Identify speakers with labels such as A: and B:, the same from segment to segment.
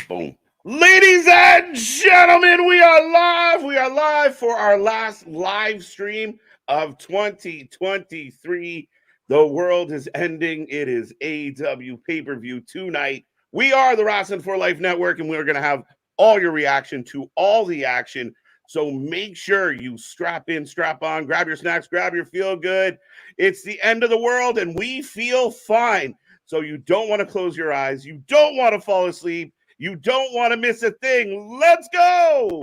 A: Boom. Ladies and gentlemen, we are live. We are live for our last live stream of 2023. The world is ending. It is AEW pay-per-view tonight. We are the Wrestling for Life Network, and we're going to have all your reaction to all the action. So make sure you strap in, strap on, grab your snacks, grab your feel good. It's the end of the world, and we feel fine. So you don't want to close your eyes. You don't want to fall asleep. You don't want to miss a thing. Let's go!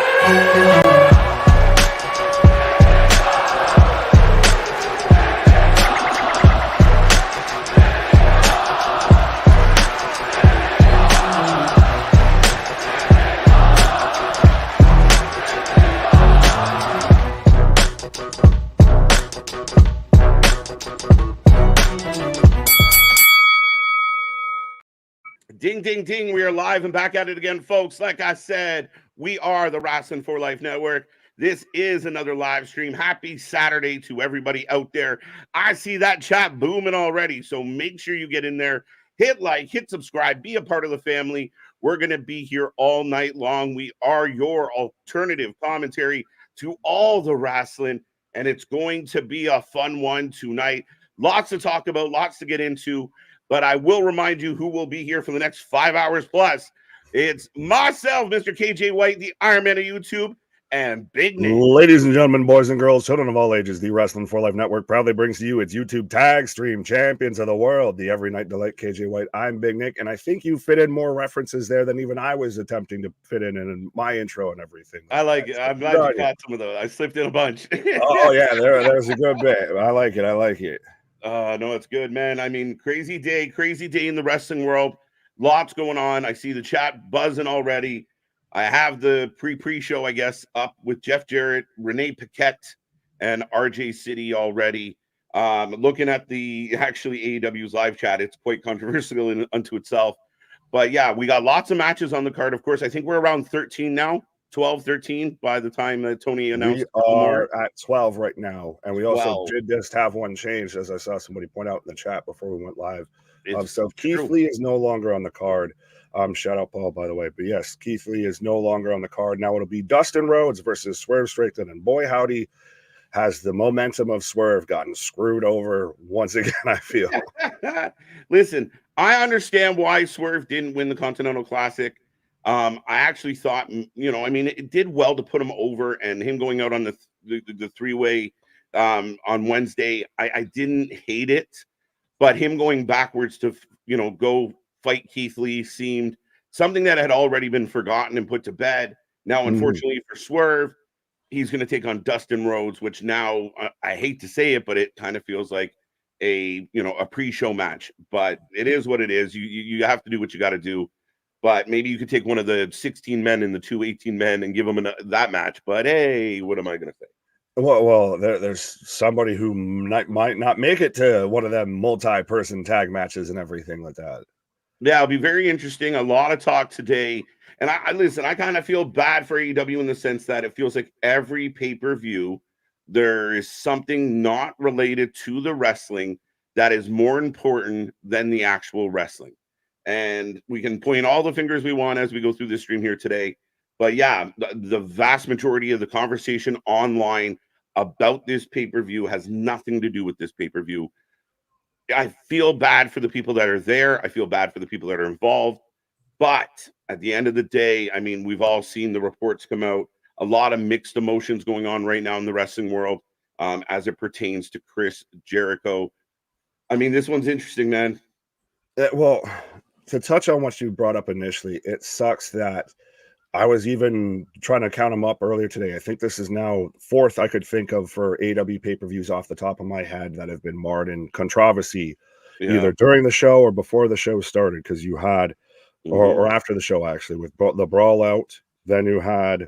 A: Ding, ding, ding. We are live and back at it again, folks. Like I said, we are the Wrestling for Life Network. This is another live stream. Happy Saturday to everybody out there. I see that chat booming already, so make sure you get in there. Hit like, hit subscribe, be a part of the family. We're going to be here all night long. We are your alternative commentary to all the wrestling, and it's going to be a fun one tonight. Lots to talk about, lots to get into. But I will remind you who will be here for the next 5 hours plus. It's myself, Mr. KJ White, the Iron Man of YouTube, and Big Nick.
B: Ladies and gentlemen, boys and girls, children of all ages, the Wrestling for Life Network proudly brings to you its YouTube tag stream champions of the world, the Every Night Delight KJ White. I'm Big Nick, and I think you fit in more references there than even I was attempting to fit in my intro and everything.
A: I like it. I'm glad you caught some of those. I slipped in a bunch.
B: Oh, yeah, there's a good bit. I like it.
A: No, it's good, man. I mean, crazy day in the wrestling world. Lots going on. I see the chat buzzing already. I have the pre-show, I guess, up with Jeff Jarrett, Renee Paquette, and RJ City already. Looking at the actually AEW's live chat, it's quite controversial unto itself. But yeah, we got lots of matches on the card. Of course, I think we're around 13 now. 12, 13 by the time that Toni announced.
B: We are at 12 right now, and we also
A: 12.
B: did just have one change, as I saw somebody point out in the chat before we went live. So
A: true.
B: Keith Lee is no longer on the card. Shout out Paul, by the way. But yes, Keith Lee is no longer on the card. Now it'll be Dustin Rhodes versus Swerve Strickland, and boy howdy, has the momentum of Swerve gotten screwed over once again, I feel.
A: Listen, I understand why Swerve didn't win the Continental Classic. I actually thought, it did well to put him over, and him going out on the three-way on Wednesday, I didn't hate it, but him going backwards to, go fight Keith Lee seemed something that had already been forgotten and put to bed. Now, unfortunately for Swerve, he's going to take on Dustin Rhodes, which now, I hate to say it, but it kind of feels like a pre-show match, but it is what it is. You have to do what you got to do. But maybe you could take one of the 16 men and the 2 18 men and give them that match. But hey, what am I going to say?
B: Well, there's somebody who might not make it to one of them multi-person tag matches and everything like that.
A: Yeah, it'll be very interesting. A lot of talk today. And I kind of feel bad for AEW in the sense that it feels like every pay-per-view, there is something not related to the wrestling that is more important than the actual wrestling. And we can point all the fingers we want as we go through this stream here today. But yeah, the vast majority of the conversation online about this pay-per-view has nothing to do with this pay-per-view. I feel bad for the people that are there. I feel bad for the people that are involved. But at the end of the day, I mean, we've all seen the reports come out. A lot of mixed emotions going on right now in the wrestling world as it pertains to Chris Jericho. I mean, this one's interesting, man.
B: Well, to touch on what you brought up initially, it sucks that I was even trying to count them up earlier today. I think this is now fourth I could think of for AEW pay-per-views off the top of my head that have been marred in controversy, either during the show or before the show started, because you had, or after the show actually, with the Brawl Out, then you had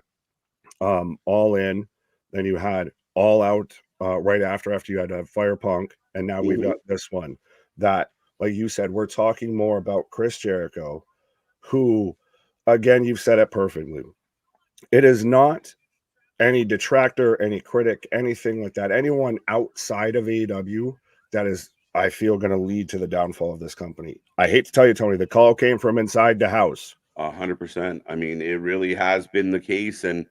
B: All In, then you had All Out right after you had Fire Punk, and now we've got this one that, like you said, we're talking more about Chris Jericho, who, again, you've said it perfectly. It is not any detractor, any critic, anything like that. Anyone outside of AEW that is, I feel, going to lead to the downfall of this company. I hate to tell you, Tony, the call came from inside the house.
A: 100%. I mean, it really has been the case. And,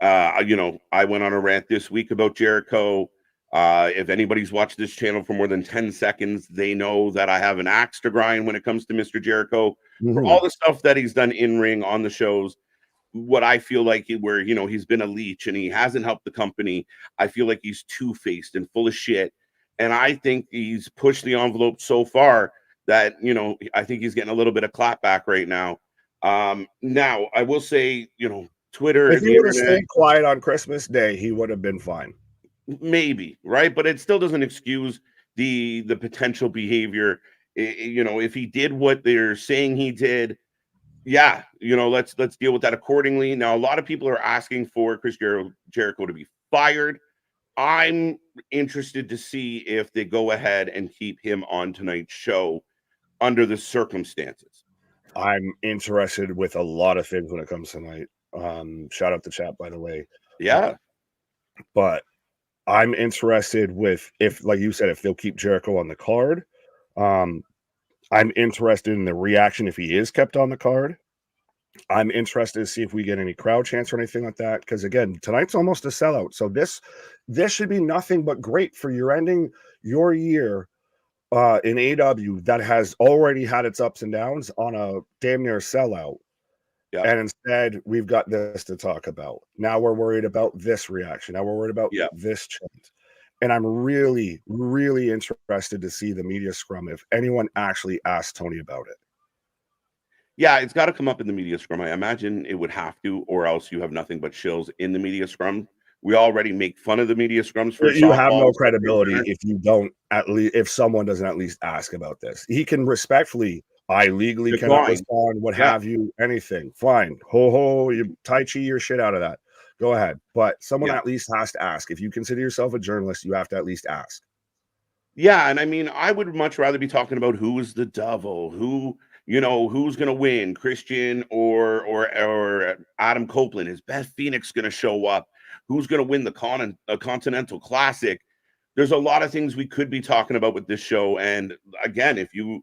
A: I went on a rant this week about Jericho. If anybody's watched this channel for more than 10 seconds, they know that I have an axe to grind when it comes to Mr. Jericho for all the stuff that he's done in ring on the shows. What I feel like where, he's been a leech and he hasn't helped the company. I feel like he's two-faced and full of shit. And I think he's pushed the envelope so far that, I think he's getting a little bit of clapback right now. Now I will say, Twitter,
B: If he
A: the
B: would have
A: internet,
B: stayed quiet on Christmas Day, he would have been fine.
A: maybe, right? But it still doesn't excuse the potential behavior. If he did what they're saying he did, yeah, let's deal with that accordingly. Now, a lot of people are asking for Chris Jericho to be fired. I'm interested to see if they go ahead and keep him on tonight's show under the circumstances.
B: I'm interested with a lot of things when it comes tonight. Shout out to chat, by the way.
A: Yeah.
B: But I'm interested with if, like you said, if they'll keep Jericho on the card. I'm interested in the reaction if he is kept on the card. I'm interested to see if we get any crowd chants or anything like that. Because again, tonight's almost a sellout. So this should be nothing but great for your ending your year in AEW that has already had its ups and downs on a damn near sellout.
A: Yeah.
B: And instead, we've got this to talk about. Now we're worried about this reaction. Now we're worried about this chant. And I'm really, really interested to see the media scrum if anyone actually asked Toni about it.
A: Yeah, it's got to come up in the media scrum. I imagine it would have to, or else you have nothing but shills in the media scrum. We already make fun of the media scrums for
B: you have no credibility if you don't if someone doesn't at least ask about this. He can respectfully, I legally cannot respond, what have you, anything. Fine. You Tai Chi your shit out of that. Go ahead. But someone at least has to ask. If you consider yourself a journalist, you have to at least ask.
A: Yeah, and I mean, I would much rather be talking about who's the devil, who's going to win, Christian or Adam Copeland. Is Beth Phoenix going to show up? Who's going to win the Continental Classic? There's a lot of things we could be talking about with this show. And again, if you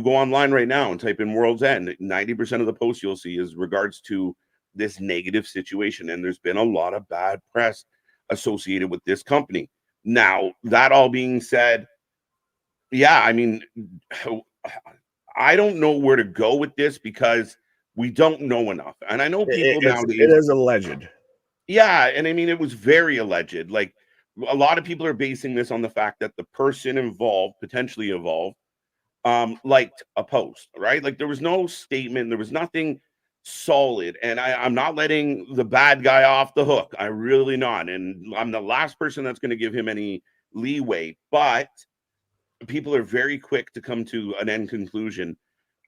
A: go online right now and type in World's End, 90% of the posts you'll see is regards to this negative situation. And there's been a lot of bad press associated with this company. Now, that all being said, yeah, I mean, I don't know where to go with this because we don't know enough. And I know people nowadays.
B: It is alleged.
A: Yeah, and I mean, it was very alleged. Like, a lot of people are basing this on the fact that the person involved, potentially involved, liked a post, right? Like, there was no statement, there was nothing solid, and I'm not letting the bad guy off the hook. I really not, and I'm the last person that's going to give him any leeway. But people are very quick to come to an end conclusion.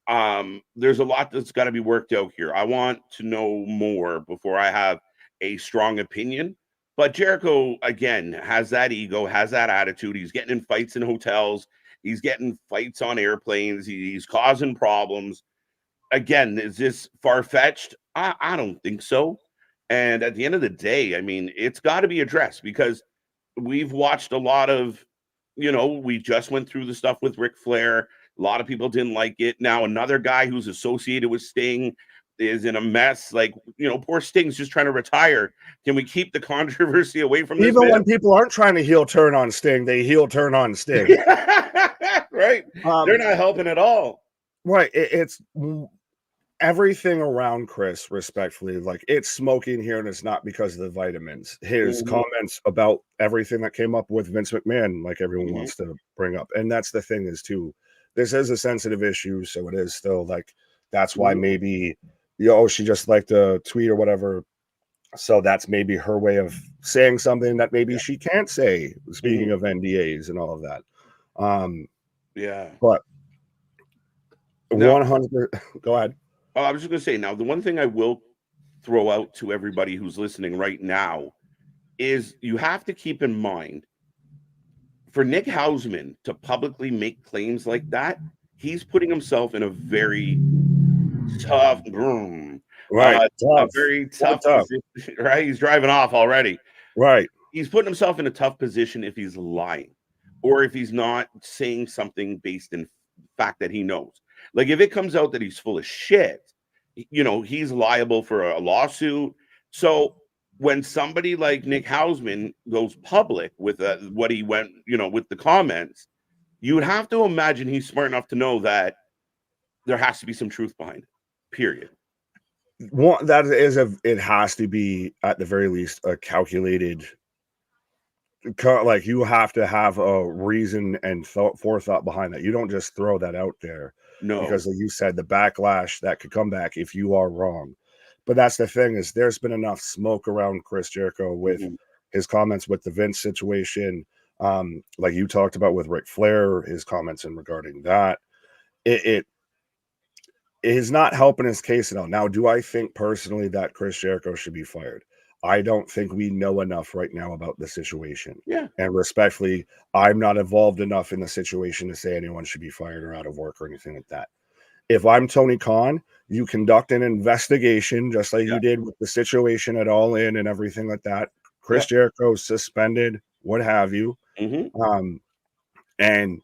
A: There's a lot that's got to be worked out here. I want to know more before I have a strong opinion. But Jericho, again, has that ego, has that attitude. He's getting in fights in hotels. He's getting fights on airplanes. He's causing problems. Again, is this far-fetched? I don't think so. And at the end of the day, I mean, it's got to be addressed because we've watched a lot of, we just went through the stuff with Ric Flair. A lot of people didn't like it. Now, another guy who's associated with Sting is in a mess. Like, poor Sting's just trying to retire. Can we keep the controversy away from this?
B: Even when people aren't trying to heel turn on Sting, they heel turn on Sting.
A: Right. They're not helping at all.
B: Right. It's everything around Chris, respectfully, like it's smoking here, and it's not because of the vitamins. His comments about everything that came up with Vince McMahon, like everyone wants to bring up. And that's the thing is too, this is a sensitive issue. So it is still like, that's why maybe, she just liked a tweet or whatever. So that's maybe her way of saying something that maybe she can't say, speaking of NDAs and all of that. But 100, go ahead.
A: I was just going to say, now, the one thing I will throw out to everybody who's listening right now is you have to keep in mind, for Nick Hausman to publicly make claims like that, he's putting himself in a very tough room.
B: Right.
A: A very tough position, right? He's driving off already.
B: Right.
A: He's putting himself in a tough position if he's lying or if he's not saying something based in fact that he knows. Like, if it comes out that he's full of shit, he's liable for a lawsuit. So when somebody like Nick Hausman goes public with what he went, with the comments, you would have to imagine he's smart enough to know that there has to be some truth behind it, period.
B: It has to be at the very least a calculated, like you have to have a reason and forethought behind that. You don't just throw that out there.
A: No,
B: because like you said, the backlash that could come back if you are wrong. But that's the thing, is there's been enough smoke around Chris Jericho with his comments with the Vince situation, like you talked about with Ric Flair, his comments in regarding that. It is not helping his case at all. Now, do I think personally that Chris Jericho should be fired? I don't think we know enough right now about the situation.
A: Yeah.
B: And respectfully, I'm not involved enough in the situation to say anyone should be fired or out of work or anything like that. If I'm Tony Khan, you conduct an investigation just like you did with the situation at All In and everything like that. Chris Jericho suspended, what have you. And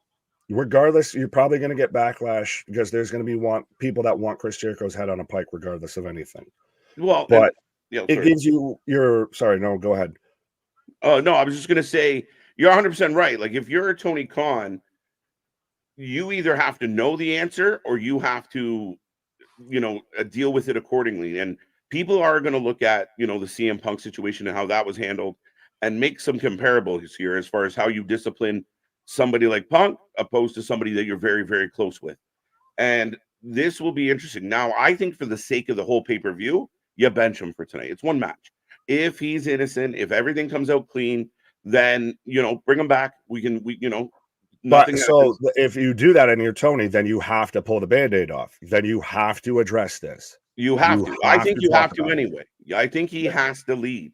B: regardless, you're probably going to get backlash because there's going to be people that want Chris Jericho's head on a pike regardless of anything.
A: Well,
B: but it gives you go ahead.
A: Oh, no, I was just going to say, you're 100% right. Like, if you're a Tony Khan, you either have to know the answer or you have to, deal with it accordingly. And people are going to look at, the CM Punk situation and how that was handled and make some comparables here as far as how you discipline somebody like Punk opposed to somebody that you're very, very close with. And this will be interesting. Now, I think for the sake of the whole pay-per-view, you bench him for tonight. It's one match. If he's innocent, if everything comes out clean, then, bring him back.
B: But so if you do that and you're Tony, then you have to pull the Band-Aid off. Then you have to address this.
A: You have to. I think you have to anyway. I think he has to lead.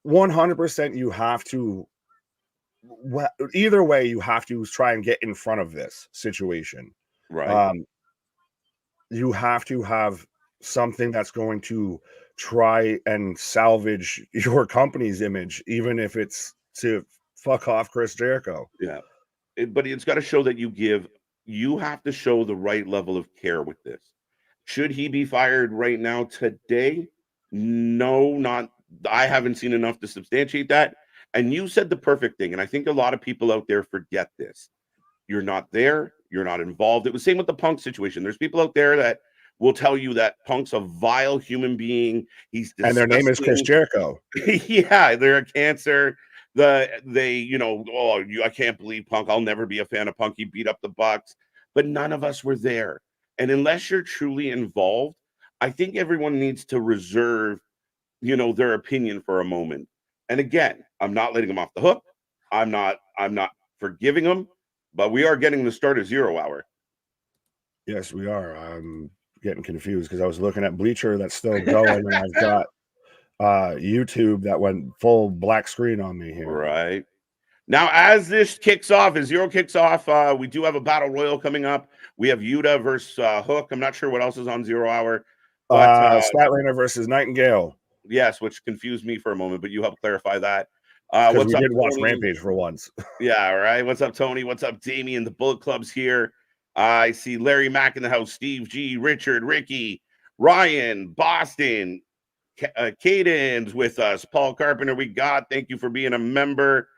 B: 100% you have to. Either way, you have to try and get in front of this situation.
A: Right.
B: You have to have something that's going to try and salvage your company's image, even if it's to fuck off Chris Jericho.
A: Yeah. But it's got to show that you have to show the right level of care with this. Should he be fired right now today? No, I haven't seen enough to substantiate that. And you said the perfect thing. And I think a lot of people out there forget this. You're not there. You're not involved. It was the same with the Punk situation. There's people out there that will tell you that Punk's a vile human being. He's disgusting.
B: And their name is Chris Jericho.
A: Yeah, they're a cancer. I can't believe Punk. I'll never be a fan of Punk. He beat up the Bucks. But none of us were there. And unless you're truly involved, I think everyone needs to reserve, their opinion for a moment. And again, I'm not letting him off the hook. I'm not forgiving him, but we are getting the start of 0 Hour.
B: Yes, we are. I'm getting confused because I was looking at Bleacher that's still going, and I've got YouTube that went full black screen on me here.
A: Right. Now, as this kicks off, as 0 kicks off, we do have a battle royal coming up. We have Yuta versus Hook. I'm not sure what else is on 0 Hour.
B: Statlander versus Nightingale.
A: Yes, which confused me for a moment, but you helped clarify that.
B: Because we did watch Rampage for once.
A: Yeah, all right. What's up, Tony? What's up, Damien? The Bullet Club's here. I see Larry Mack in the house, Steve G, Richard, Ricky, Ryan, Boston, Caden's with us, Paul Carpenter. Thank you for being a member.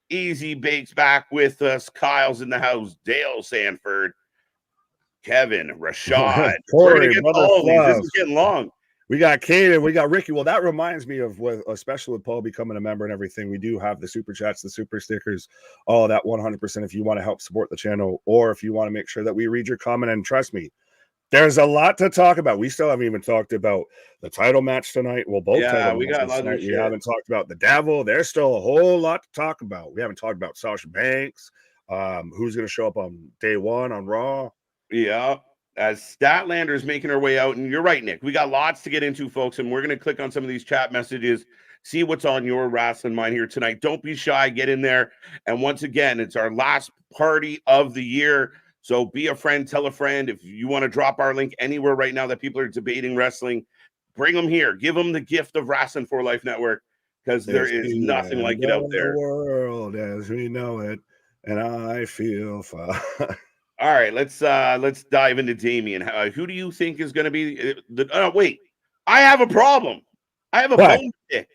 A: Easy Bakes back with us. Kyle's in the house. Dale Sanford, Kevin, Rashad.
B: Corey,
A: This is getting long.
B: We got Caden, we got Ricky. Well, that reminds me of especially with Paul becoming a member and everything. We do have the super chats, the super stickers, all of that 100%. If you want to help support the channel, or if you want to make sure that we read your comment, and trust me, there's a lot to talk about. We still haven't even talked about the title match tonight. Well, both title
A: we got a lot of
B: tonight. We haven't talked about the Devil. There's still a whole lot to talk about. We haven't talked about Sasha Banks. Who's going to show up on day 1 on Raw?
A: Yeah. As Statlander's making her way out, and you're right, Nick. We got lots to get into, folks, and we're going to click on some of these chat messages, see what's on your wrestling mind here tonight. Don't be shy. Get in there. And once again, it's our last party of the year. So be a friend, tell a friend. If you want to drop our link anywhere right now that people are debating wrestling, bring them here. Give them the gift of Wrestling for Life Network, because there is nothing like it out there.
B: The world as we know it, and I feel fine.
A: All right, let's dive into Damien. Who do you think is going to be wait, I have a problem. I have a
B: What?
A: bone to pick.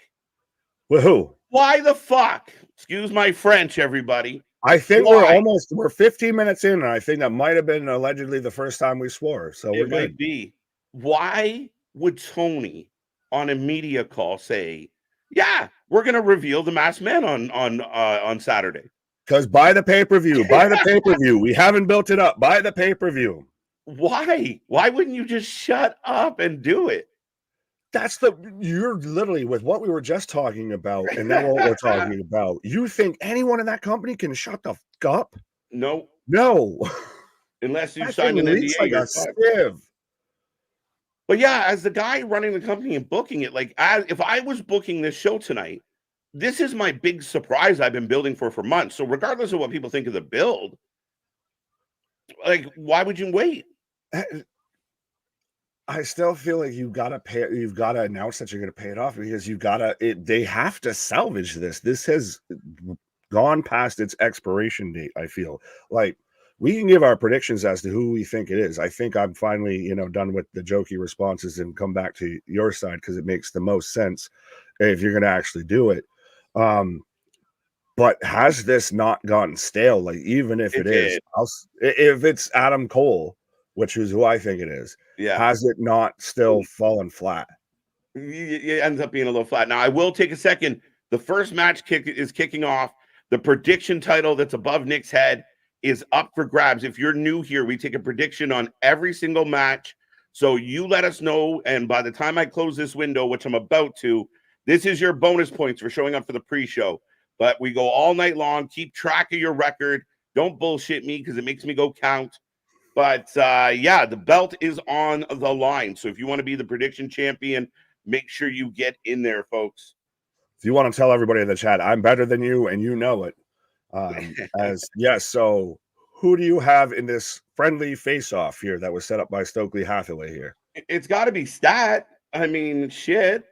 B: With who?
A: Why the fuck? Excuse my French, everybody.
B: I think
A: Why?
B: we're 15 minutes in, and I think that might have been allegedly the first time we swore. So we're
A: It
B: good.
A: might be. Why would Toni on a media call say, "Yeah, we're going to reveal the masked man on Saturday"?
B: Because buy the pay-per-view, buy the pay-per-view. We haven't built it up. Buy the pay-per-view.
A: Why? Why wouldn't you just shut up and do it?
B: You're literally with what we were just talking about, and now what we're talking about. You think anyone in that company can shut the fuck up?
A: No,
B: No.
A: unless you
B: That
A: sign
B: thing
A: an
B: leaks
A: NDA,
B: like
A: you're
B: a
A: fucked.
B: sieve.
A: But yeah, as the guy running the company and booking it, like if I was booking this show tonight, this is my big surprise I've been building for months. So regardless of what people think of the build, like why would you wait?
B: I still feel like you've got to announce that you're going to pay it off because they have to salvage this. This has gone past its expiration date. I feel like we can give our predictions as to who we think it is. I think I'm finally, done with the jokey responses and come back to your side because it makes the most sense if you're going to actually do it. But has this not gotten stale? Like, even if it is, if it's Adam Cole, which is who I think it is, has it not still fallen flat?
A: It ends up being a little flat. Now, I will take a second. The first match is kicking off. The prediction title that's above Nick's head is up for grabs. If you're new here, we take a prediction on every single match. So you let us know. And by the time I close this window, which I'm about to, this is your bonus points for showing up for the pre-show. But we go all night long. Keep track of your record. Don't bullshit me because it makes me go count. But yeah, the belt is on the line. So if you want to be the prediction champion, make sure you get in there, folks.
B: If you want to tell everybody in the chat, I'm better than you, and you know it. So who do you have in this friendly face-off here that was set up by Stokely Hathaway here?
A: It's got to be Stat. I mean, shit.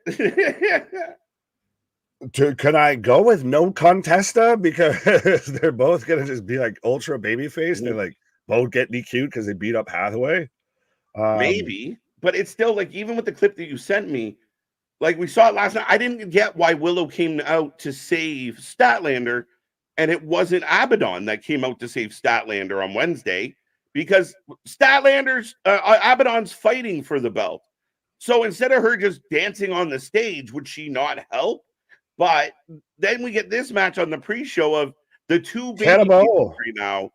B: Can I go with no contesta because they're both gonna just be like ultra babyface? They're like both get DQ'd because they beat up Hathaway.
A: Maybe, but it's still like even with the clip that you sent me, like we saw it last night. I didn't get why Willow came out to save Statlander, and it wasn't Abadon that came out to save Statlander on Wednesday because Statlander's Abadon's fighting for the belt. So instead of her just dancing on the stage, would she not help? But then we get this match on the pre-show of the two baby right now.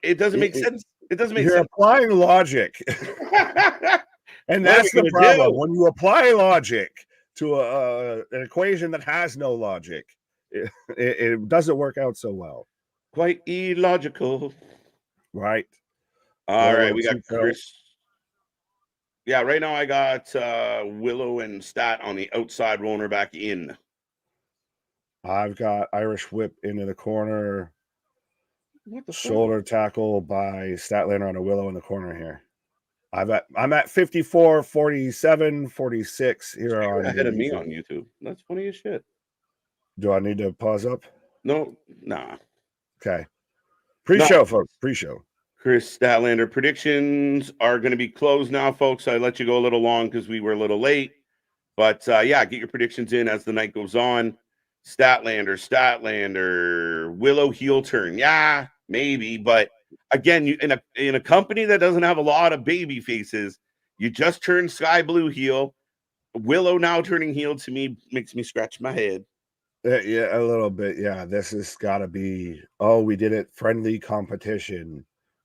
A: It doesn't make sense. It doesn't make sense.
B: You're applying logic. And that's the problem. When you apply logic to an equation that has no logic, it doesn't work out so well.
A: Quite illogical.
B: Right.
A: All right. We got Chris. Yeah, right now I got Willow and Stat on the outside, rolling her back in.
B: I've got Irish Whip into the corner. What the shoulder tackle by Statlander on a Willow in the corner here. I'm at 54, 47, 46 here.
A: You're
B: on
A: ahead of me on YouTube. That's funny as shit.
B: Do I need to pause up?
A: No, nah.
B: Okay. Pre-show, folks. Pre-show.
A: Chris Statlander predictions are going to be closed now, folks. I let you go a little long because we were a little late. But yeah, get your predictions in as the night goes on. Statlander, Willow heel turn. Yeah, maybe. But again, you in a company that doesn't have a lot of baby faces, you just turn Sky Blue heel. Willow now turning heel to me makes me scratch my head.
B: Yeah, a little bit. Yeah, this has got to be, we did it. Friendly competition.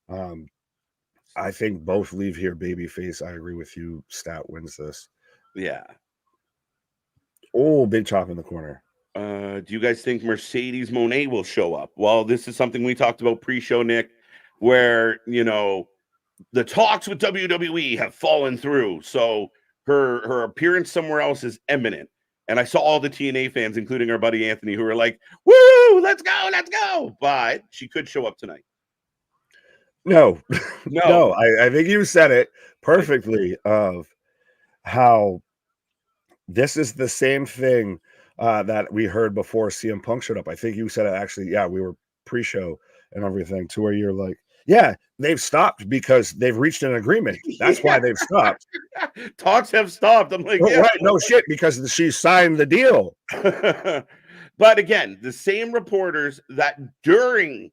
B: I think both leave here babyface. I agree with you. Stat wins this.
A: Yeah.
B: Oh, big chop in the corner.
A: Do you guys think Mercedes Moné will show up? Well, this is something we talked about pre-show, Nick, where, the talks with WWE have fallen through. So her appearance somewhere else is imminent. And I saw all the TNA fans, including our buddy Anthony, who were like, woo, let's go, let's go. But she could show up tonight.
B: No. I think you said it perfectly of how this is the same thing that we heard before CM Punk showed up. I think you said it actually. Yeah, we were pre-show and everything to where you're like, Yeah, they've stopped because they've reached an agreement. That's why they've stopped.
A: Talks have stopped. I'm like, yeah.
B: Right, no shit, because she signed the deal.
A: But again, the same reporters that during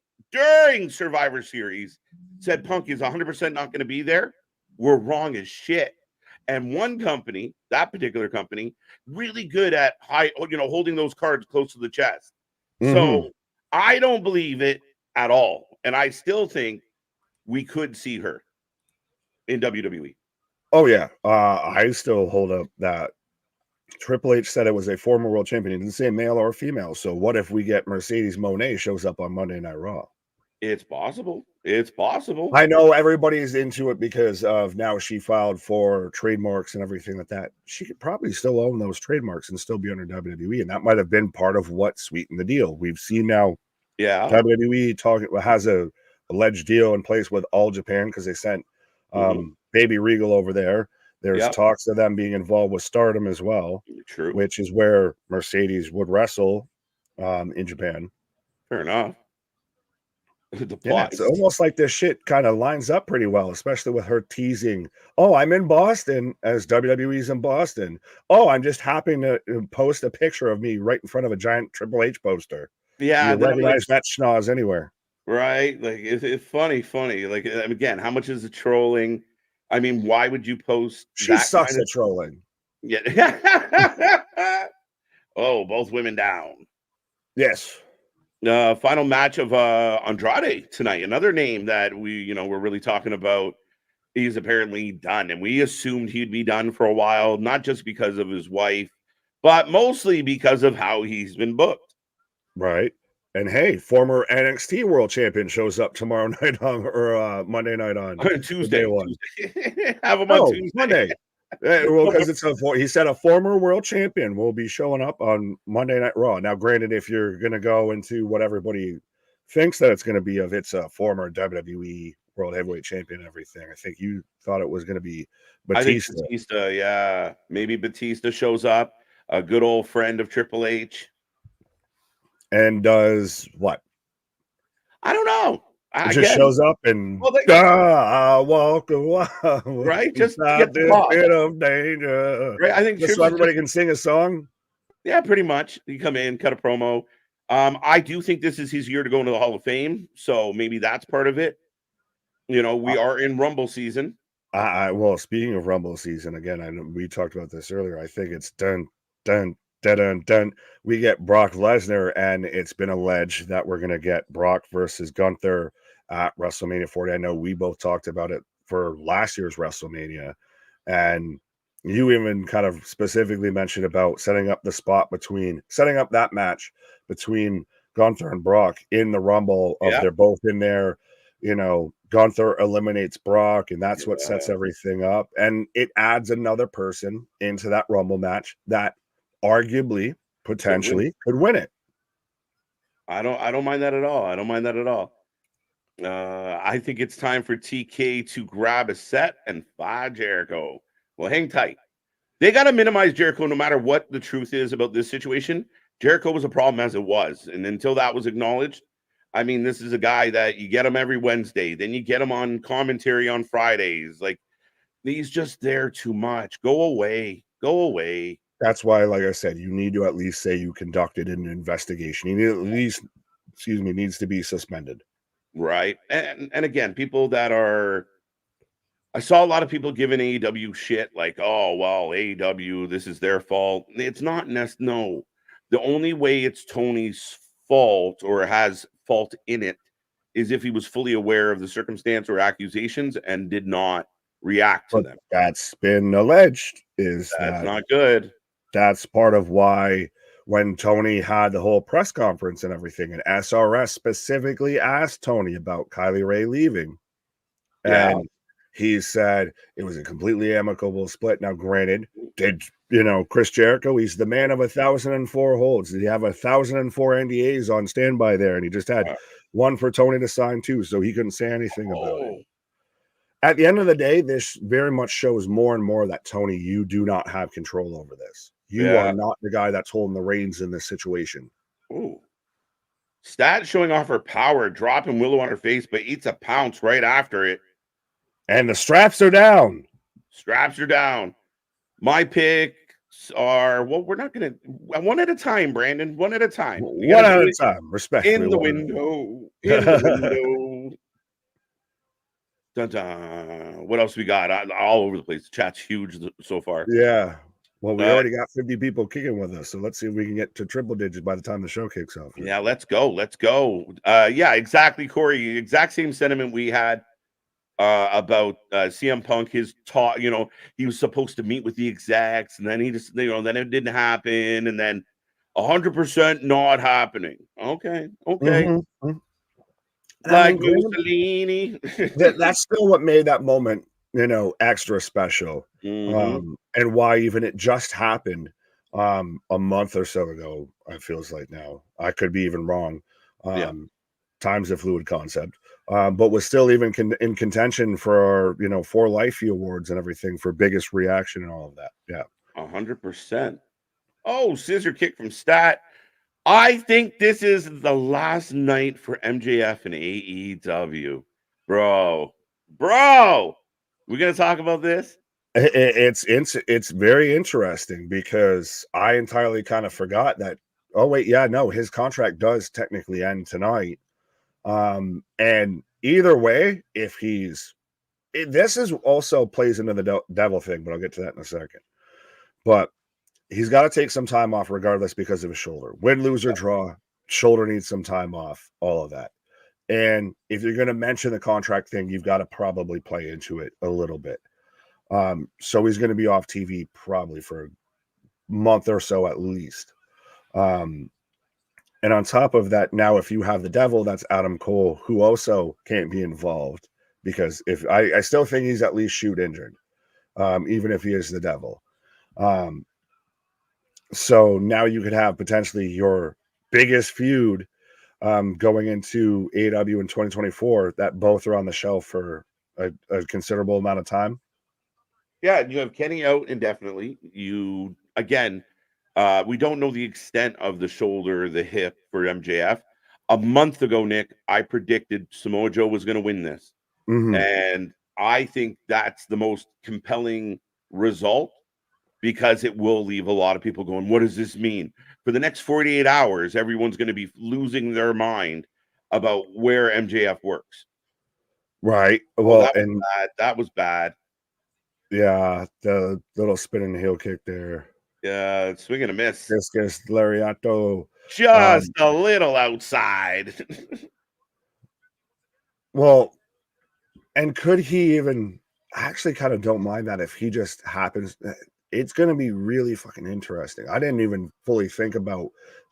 A: Survivor Series said Punk is 100% not going to be there were wrong as shit. And one company, that particular company, really good at holding those cards close to the chest. So I don't believe it at all. And I still think we could see her in WWE.
B: Oh, yeah. I still hold up that Triple H said it was a former world champion. He didn't say male or female. So what if we get Mercedes Moné shows up on Monday Night Raw?
A: It's possible. It's possible.
B: I know everybody's into it because of now she filed for trademarks and everything like that. She could probably still own those trademarks and still be under WWE. And that might have been part of what sweetened the deal. We've seen now WWE has a alleged deal in place with All Japan because they sent Baby Regal over there. There's talks of them being involved with Stardom as well.
A: True.
B: Which is where Mercedes would wrestle in Japan.
A: Fair enough.
B: Yeah, it's almost like this shit kind of lines up pretty well, especially with her teasing, oh, I'm in Boston as WWE's in Boston. Oh, I'm just happy to post a picture of me right in front of a giant Triple H poster.
A: Yeah.
B: You recognize that schnoz anywhere.
A: Right? Like, it's funny. Like, again, how much is it trolling? I mean, why would you post
B: She sucks at trolling.
A: Yeah. Oh, both women down.
B: Yes.
A: Final match of Andrade tonight. Another name that we're really talking about. He's apparently done, and we assumed he'd be done for a while, not just because of his wife, but mostly because of how he's been booked.
B: Right. And hey, former NXT World Champion shows up tomorrow night or Monday night on
A: Tuesday. Have him on Tuesday.
B: Monday. Well, because he said a former world champion will be showing up on Monday Night Raw. Now, granted, if you're going to go into what everybody thinks that it's going to be of, it's a former WWE World Heavyweight Champion and everything. I think you thought it was going to be Batista.
A: I think Batista, yeah. Maybe Batista shows up, a good old friend of Triple H.
B: And does what?
A: I don't know.
B: Just shows up and I walk away,
A: right? Just
B: to get the bit of danger.
A: Right? I think
B: just so everybody can sing a song.
A: Yeah, pretty much. You come in, cut a promo. I do think this is his year to go into the Hall of Fame, so maybe that's part of it. We are in Rumble season.
B: Well, speaking of Rumble season, again, we talked about this earlier. I think it's done. We get Brock Lesnar, and it's been alleged that we're going to get Brock versus Gunther at WrestleMania 40. I know we both talked about it for last year's WrestleMania, and you even kind of specifically mentioned about setting up that match between Gunther and Brock in the Rumble. They're both in there. Gunther eliminates Brock, and that's what sets everything up. And it adds another person into that Rumble match that arguably, potentially, could win it.
A: I don't mind that at all. I think it's time for TK to grab a set and fire Jericho. Well, hang tight. They got to minimize Jericho no matter what the truth is about this situation. Jericho was a problem as it was. And until that was acknowledged, I mean, this is a guy that you get him every Wednesday. Then you get him on commentary on Fridays. Like, he's just there too much. Go away.
B: That's why, like I said, you need to at least say you conducted an investigation. You need at least, needs to be suspended.
A: Right. And again, people that are, I saw a lot of people giving AEW shit like, oh, well, AEW, this is their fault. It's not, no. The only way it's Tony's fault or has fault in it is if he was fully aware of the circumstance or accusations and did not react to them.
B: That's been alleged. That's
A: not good.
B: That's part of why when Tony had the whole press conference and everything, and SRS specifically asked Tony about Kylie Ray leaving. And he said it was a completely amicable split. Now, granted, did Chris Jericho, he's the man of 1,004 holds. Did he have 1,004 NDAs on standby there? And he just had one for Tony to sign too, so he couldn't say anything about it. At the end of the day, this very much shows more and more that, Tony, you do not have control over this. You are not the guy that's holding the reins in this situation.
A: Ooh. Stat showing off her power, dropping Willow on her face, but eats a pounce right after it.
B: And the straps are down.
A: Straps are down. My picks are, well, we're not going to, one at a time, Brandon. One at a time.
B: One at a time, respectfully.
A: In the window. In the window. Dun, dun. What else we got? All over the place. The chat's huge so far.
B: Yeah. Well, we already got 50 people kicking with us, so let's see if we can get to triple digits by the time the show kicks off.
A: Yeah, let's go. Let's go. Yeah, exactly, Corey. Exact same sentiment we had about CM Punk. His talk, you know, he was supposed to meet with the execs, and then he just, you know, then it didn't happen, and then 100% not happening. Okay.
B: Mm-hmm.
A: Like Mussolini.
B: That's still what made that moment, you know, extra special.
A: Mm-hmm.
B: And why even it just happened a month or so ago, it feels like now. I could be even wrong. Time's a fluid concept. But was still even in contention for, you know, 4 Lifey awards and everything for biggest reaction and all of that. Yeah.
A: 100%. Oh, scissor kick from Stat. I think this is the last night for MJF and AEW. Bro. We're going to talk about this?
B: It's very interesting because I entirely kind of forgot that, oh, wait, yeah, no, his contract does technically end tonight. And either way, if this is also plays into the devil thing, but I'll get to that in a second. But he's got to take some time off regardless because of his shoulder. Win, lose, or draw, shoulder needs some time off, all of that. And if you're going to mention the contract thing, you've got to probably play into it a little bit. So he's going to be off TV probably for a month or so at least. And on top of that, now if you have the devil, that's Adam Cole, who also can't be involved because if I still think he's at least shoot injured, even if he is the devil. So now you could have potentially your biggest feud going into AEW in 2024 that both are on the shelf for a considerable amount of time.
A: Yeah, you have Kenny out indefinitely. We don't know the extent of the shoulder, the hip for MJF. A month ago, Nick, I predicted Samoa Joe was going to win this.
B: Mm-hmm.
A: And I think that's the most compelling result because it will leave a lot of people going, what does this mean? For the next 48 hours, everyone's going to be losing their mind about where MJF works.
B: Right. Well,
A: that was bad.
B: Yeah, the little spinning heel kick there.
A: Yeah, swing and a miss.
B: Discus lariato.
A: Just a little outside.
B: Well, and could he even actually kind of don't mind that if he just happens? It's going to be really fucking interesting. I didn't even fully think about,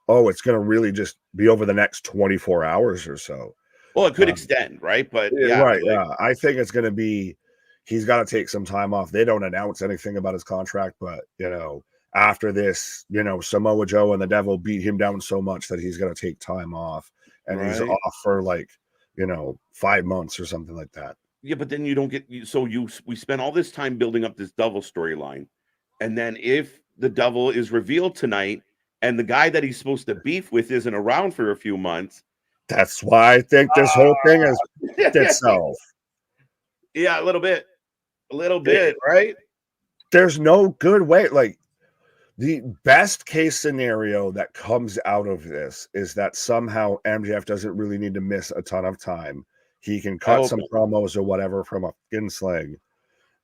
B: it's going to really just be over the next 24 hours or so.
A: Well, it could extend, right? But yeah,
B: right. Yeah, I think it's going to be. He's got to take some time off. They don't announce anything about his contract, but you know, after this, you know, Samoa Joe and the Devil beat him down so much that he's going to take time off, and he's off for like, you know, 5 months or something like that.
A: Yeah, but then you don't get we spent all this time building up this Devil storyline, and then if the Devil is revealed tonight, and the guy that he's supposed to beef with isn't around for a few months,
B: that's why I think this whole thing is itself.
A: Yeah, a little bit, right?
B: There's no good way. Like the best case scenario that comes out of this is that somehow MJF doesn't really need to miss a ton of time. He can cut some promos or whatever from a skin sling,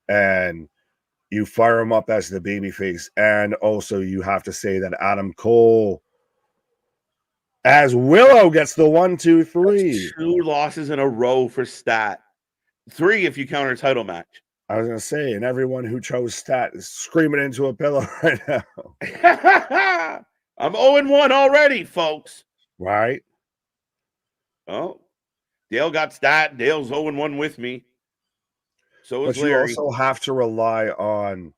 B: and you fire him up as the babyface. And also, you have to say that Adam Cole, as Willow, gets the 1, 2, 3.
A: That's 2 losses in a row for Stat. 3 if you count a title match.
B: I was going to say, and everyone who chose Stat is screaming into a pillow right now.
A: I'm 0-1 already, folks.
B: Right.
A: Oh, Dale got Stat. Dale's 0-1 with me. So is Larry.
B: You also have to rely on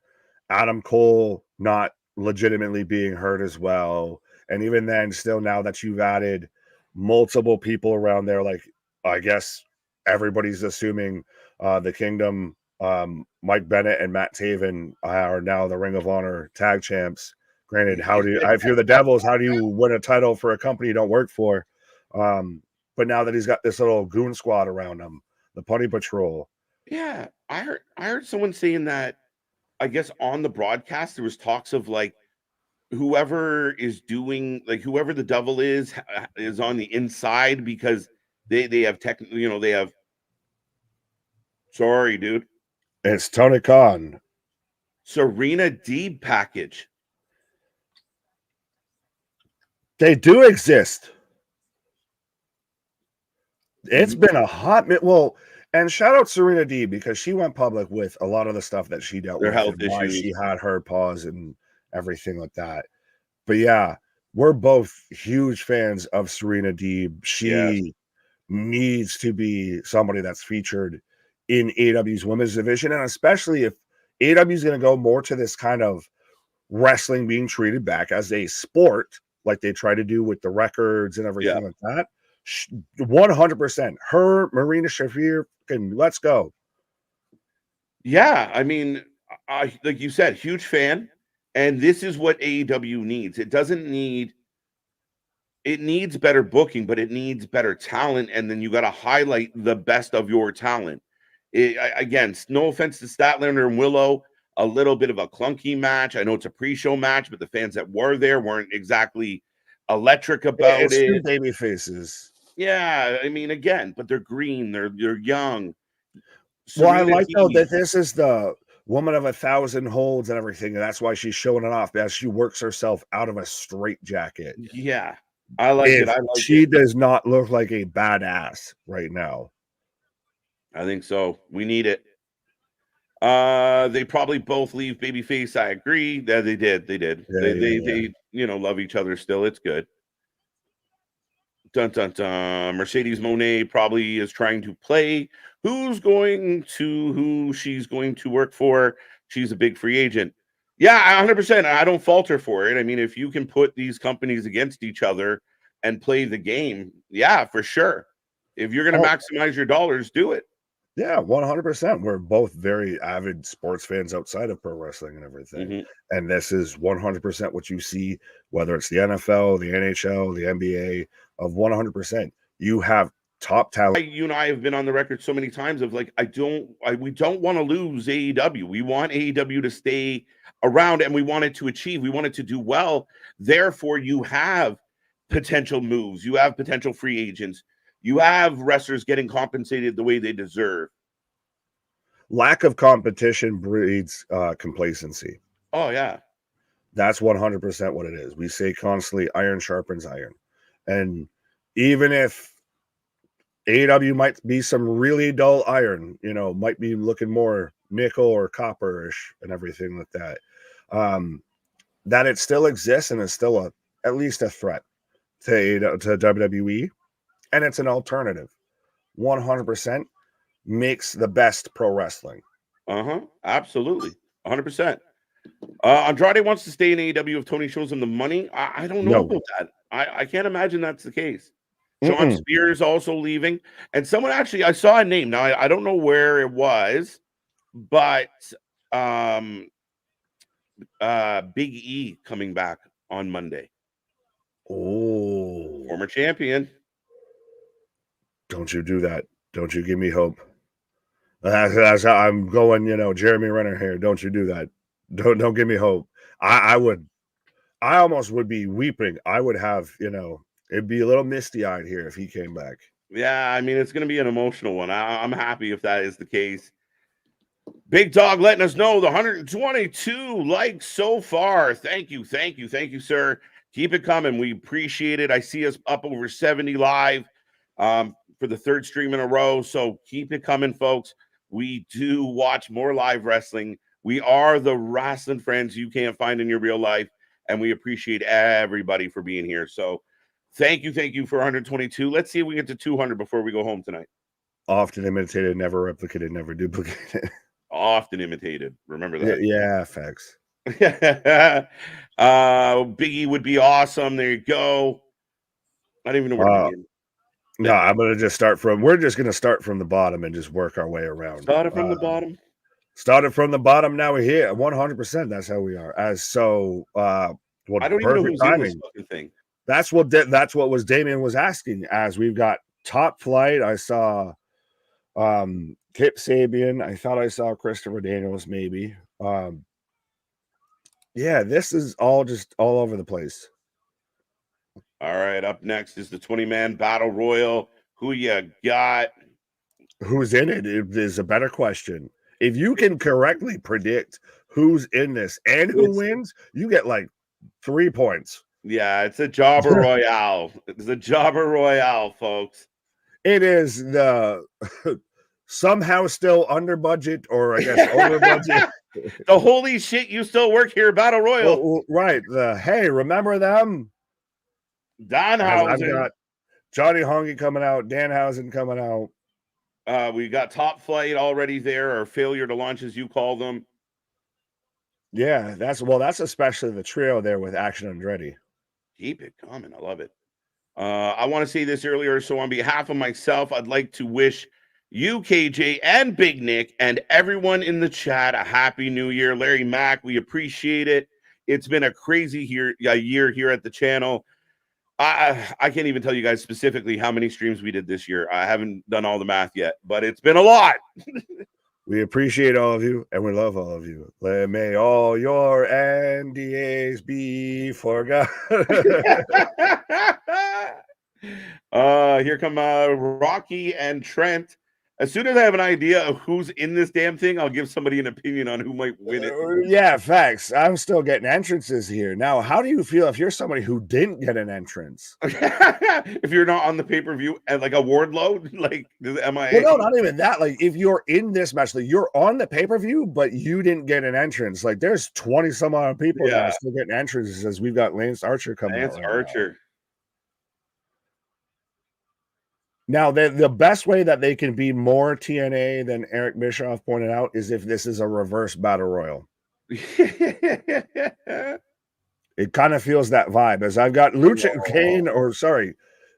B: Adam Cole not legitimately being hurt as well. And even then, still now that you've added multiple people around there, like I guess everybody's assuming the Kingdom, Mike Bennett and Matt Taven are now the Ring of Honor tag champs. Granted, if you're the Devils, how do you win a title for a company you don't work for? But now that he's got this little goon squad around him, the Putty Patrol.
A: Yeah, I heard someone saying that, I guess on the broadcast there was talks of like whoever is doing, like whoever the devil is on the inside, because they have they have, sorry dude,
B: It's Tony Khan.
A: Serena Deeb package.
B: They do exist. It's been a hot minute. Well, and shout out Serena Deeb, because she went public with a lot of the stuff that she dealt
A: Their
B: with
A: health
B: and why
A: issues.
B: she had her pause and everything like that. But yeah, we're both huge fans of Serena Deeb. She needs to be somebody that's featured in AEW's women's division, and especially if AEW is going to go more to this kind of wrestling being treated back as a sport, like they try to do with the records and everything like that. 100%. Her, Marina Shafir, and let's go.
A: Yeah, I mean, I like you said, huge fan, and this is what AEW needs. It doesn't need. It needs better booking, but it needs better talent, and then you got to highlight the best of your talent. Again, no offense to Statlander and Willow, a little bit of a clunky match. I know it's a pre-show match, but the fans that were there weren't exactly electric about
B: It's
A: it.
B: two baby faces.
A: Yeah, I mean, again, but they're green, they're young.
B: Well, I like though
A: Deeb,
B: that this is the woman of 1,000 holds and everything, and that's why she's showing it off, as she works herself out of a straight jacket.
A: Yeah, I like it. I like
B: she
A: it.
B: does not look like a badass right now.
A: I think so. We need it. They probably both leave babyface. I agree. Yeah, they did. They did.
B: Yeah,
A: They love each other still. It's good. Dun dun dun. Mercedes Moné probably is trying to play who she's going to work for. She's a big free agent. Yeah, 100%. I don't falter for it. I mean, if you can put these companies against each other and play the game, yeah, for sure. If you're going to maximize your dollars, do it.
B: Yeah, 100%. We're both very avid sports fans outside of pro wrestling and everything. And this is 100% what you see, whether it's the NFL, the NHL, the NBA, of 100%. You have top talent.
A: You and I have been on the record so many times of like, we don't want to lose AEW. We want AEW to stay around, and we want it to achieve. We want it to do well. Therefore, you have potential moves. You have potential free agents. You have wrestlers getting compensated the way they deserve.
B: Lack of competition breeds complacency.
A: Oh, yeah.
B: That's 100% what it is. We say constantly, iron sharpens iron. And even if AEW might be some really dull iron, might be looking more nickel or copperish and everything like that, that it still exists and is still at least a threat to WWE. And it's an alternative. 100% makes the best pro wrestling.
A: Absolutely. 100%. Andrade wants to stay in AEW if Tony shows him the money. I don't know about that. I can't imagine that's the case. Sean Spears also leaving. And someone actually, I saw a name. Now, I don't know where it was, but Big E coming back on Monday.
B: Oh.
A: Former champion.
B: Don't you do that. Don't you give me hope. That's how I'm going, Jeremy Renner here. Don't you do that. Don't give me hope. I almost would be weeping. I would have, it'd be a little misty-eyed here if he came back.
A: Yeah, I mean, it's going to be an emotional one. I'm happy if that is the case. Big Dog letting us know the 122 likes so far. Thank you, sir. Keep it coming. We appreciate it. I see us up over 70 live for the third stream in a row. So keep it coming, folks. We do watch more live wrestling. We are the wrestling friends you can't find in your real life. And we appreciate everybody for being here. So thank you for 122. Let's see if we get to 200 before we go home tonight.
B: Often imitated, never replicated, never duplicated.
A: Often imitated. Remember that.
B: Yeah, facts.
A: Biggie would be awesome. There you go. I don't even know where to begin.
B: No, I'm gonna just we're just gonna start from the bottom and just work our way around.
A: Started from the bottom.
B: Started from the bottom. Now we're here. 100%. That's how we are. I don't even know who's
A: in this fucking thing.
B: That's what was Damien was asking. As we've got Top Flight, I saw Kip Sabian. I thought I saw Christopher Daniels, maybe. Yeah, this is all just all over the place.
A: All right, up next is the 20-man battle royal. Who you got?
B: Who's in it is a better question. If you can correctly predict who's in this and who wins, you get like 3 points.
A: Yeah, it's a jobber royale. It's a jobber royale, folks.
B: It is the somehow still under budget, or I guess over budget.
A: The holy shit, you still work here, battle royal.
B: Well, right. The hey, remember them?
A: Danhausen.
B: I've got Johnny Hongi coming out, Danhausen coming out.
A: We got Top Flight already there, or failure to launch, as you call them.
B: Yeah, that's especially the trio there with Action Andrade.
A: Keep it coming. I love it. I want to say this earlier. So on behalf of myself, I'd like to wish you, KJ, and Big Nick, and everyone in the chat a happy new year. Larry Mack, we appreciate it. It's been a crazy year here at the channel. I can't even tell you guys specifically how many streams we did this year. I haven't done all the math yet, but it's been a lot.
B: We appreciate all of you, and we love all of you. May all your NDAs be forgotten.
A: Here come Rocky and Trent. As soon as I have an idea of who's in this damn thing, I'll give somebody an opinion on who might win it.
B: Yeah, facts. I'm still getting entrances here. Now, how do you feel if you're somebody who didn't get an entrance?
A: If you're not on the pay-per-view and like a Wardlow, like am I?
B: Well, no, not even that. Like if you're in this match, like you're on the pay-per-view, but you didn't get an entrance. Like there's 20 some odd people that are still getting entrances as we've got Lance Archer coming out.
A: Lance Archer.
B: Now, the best way that they can be more TNA than Eric Bischoff pointed out is if this is a reverse battle royal. It kind of feels that vibe, as I've got Lucha Kane, or sorry,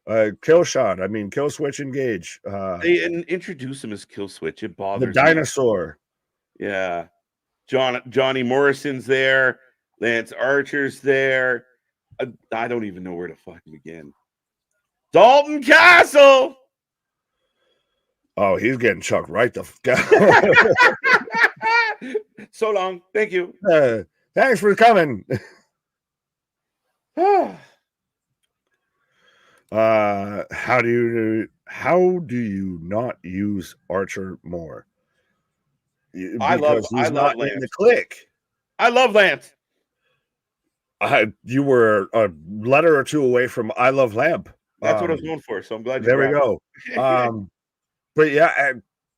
B: Killshot. I mean, Kill Switch Engage.
A: They introduce him as Kill Switch. It bothers
B: the dinosaur.
A: Me. Yeah, Johnny Morrison's there. Lance Archer's there. I don't even know where to fucking begin. Dalton Castle.
B: Oh, he's getting chucked right the
A: So long. Thank you.
B: Thanks for coming. How do you not use Archer more?
A: I love
B: not
A: Lance.
B: In the click.
A: I love Lance.
B: You were a letter or two away from I love Lamp.
A: That's what I was going for. So I'm glad you
B: there we go. But yeah,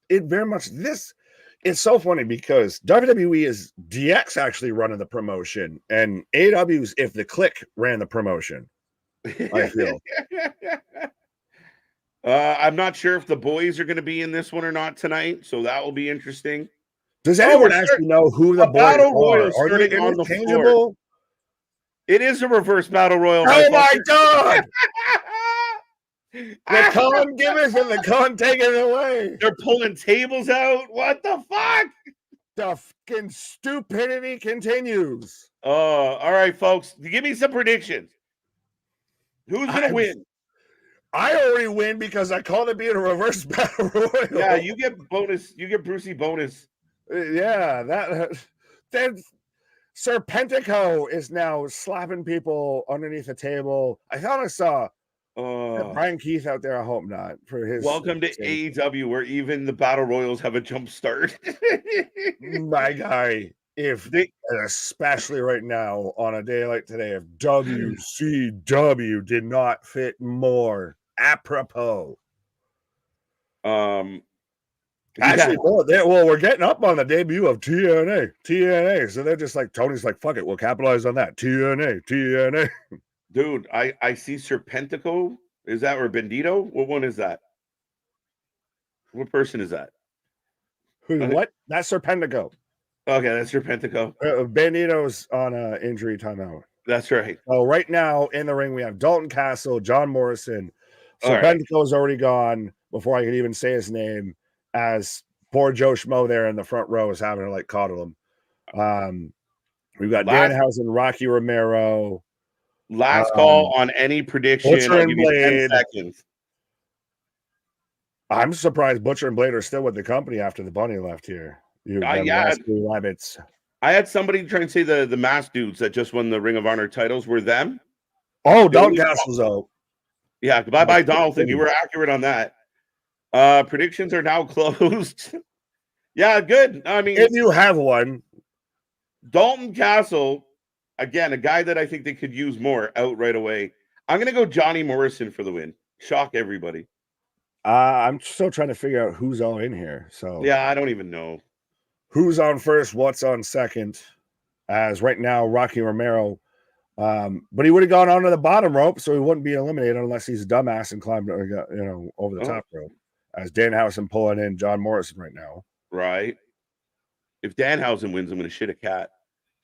B: it very much it's so funny because WWE is DX actually running the promotion, and AEW's If the Click ran the promotion. I feel.
A: I'm not sure if the boys are going to be in this one or not tonight, so that will be interesting.
B: Does anyone actually know who the boys are? Are they interchangeable?
A: It is a reverse battle royal.
B: Oh my god! The con giveth and the con taketh away.
A: They're pulling tables out. What the fuck?
B: The fucking stupidity continues.
A: All right, folks. Give me some predictions. Who's gonna win?
B: I already win because I called it being a reverse battle royal.
A: Yeah, you get bonus. You get Brucey bonus.
B: Yeah, that Serpentico is now slapping people underneath the table. I thought I saw Brian Keith out there. I hope not for his.
A: Welcome to AEW, where even the battle royals have a jump start.
B: My guy, especially right now on a day like today, if WCW did not fit more apropos. Actually, we're getting up on the debut of TNA. So they're just like, Tony's like, fuck it, we'll capitalize on that. TNA.
A: Dude, I see Serpentico. Is that or Bandito? What one is that? What person is that?
B: What? That's Serpentico.
A: Okay, that's Serpentico.
B: Bandito's on an injury timeout.
A: That's right.
B: So right now in the ring, we have Dalton Castle, John Morrison. Serpentico's already gone before I could even say his name, as poor Joe Schmo there in the front row is having to like coddle him. We've got Danhausen, Rocky Romero.
A: Last call on any prediction.
B: Butcher
A: I'll
B: and
A: give you 10
B: Blade.
A: seconds.
B: I'm surprised Butcher and Blade are still with the company after the bunny left here. Rabbits.
A: I had somebody try and say the masked dudes that just won the Ring of Honor titles were them.
B: Oh, Dalton Castle's out.
A: Yeah, bye, Donaldson. You were accurate on that. Predictions are now closed. Yeah, good. I mean,
B: if you have one,
A: Dalton Castle, again, a guy that I think they could use more out right away. I'm going to go Johnny Morrison for the win. Shock everybody.
B: I'm still trying to figure out who's all in here. So
A: yeah, I don't even know
B: who's on first, what's on second. As right now, Rocky Romero, but he would have gone onto the bottom rope, so he wouldn't be eliminated unless he's a dumbass and climbed, over the top rope. As Danhausen pulling in John Morrison right now.
A: Right. If Danhausen wins, I'm going to shit a cat.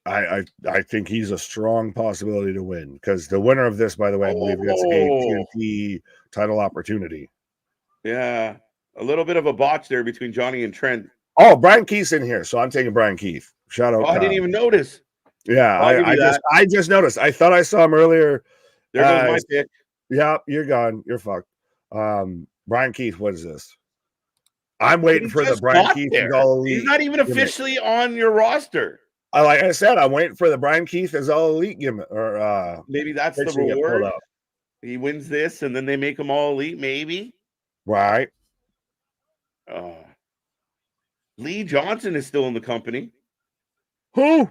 B: I think he's a strong possibility to win because the winner of this, by the way, I believe gets a TNT title opportunity.
A: Yeah, a little bit of a botch there between Johnny and Trent.
B: Oh, Brian Keith's in here, so I'm taking Brian Keith. Shout out!
A: I didn't even notice.
B: Yeah, I just noticed. I thought I saw him earlier.
A: There goes my pick.
B: Yeah, you're gone. You're fucked. Brian Keith, what is this? I'm waiting for the Brian Keith.
A: He's not even officially on your roster.
B: Like I said, I'm waiting for the Brian Keith as all elite gimmick, or
A: maybe that's the reward. He wins this, and then they make him all elite. Maybe.
B: Right.
A: Lee Johnson is still in the company.
B: Who?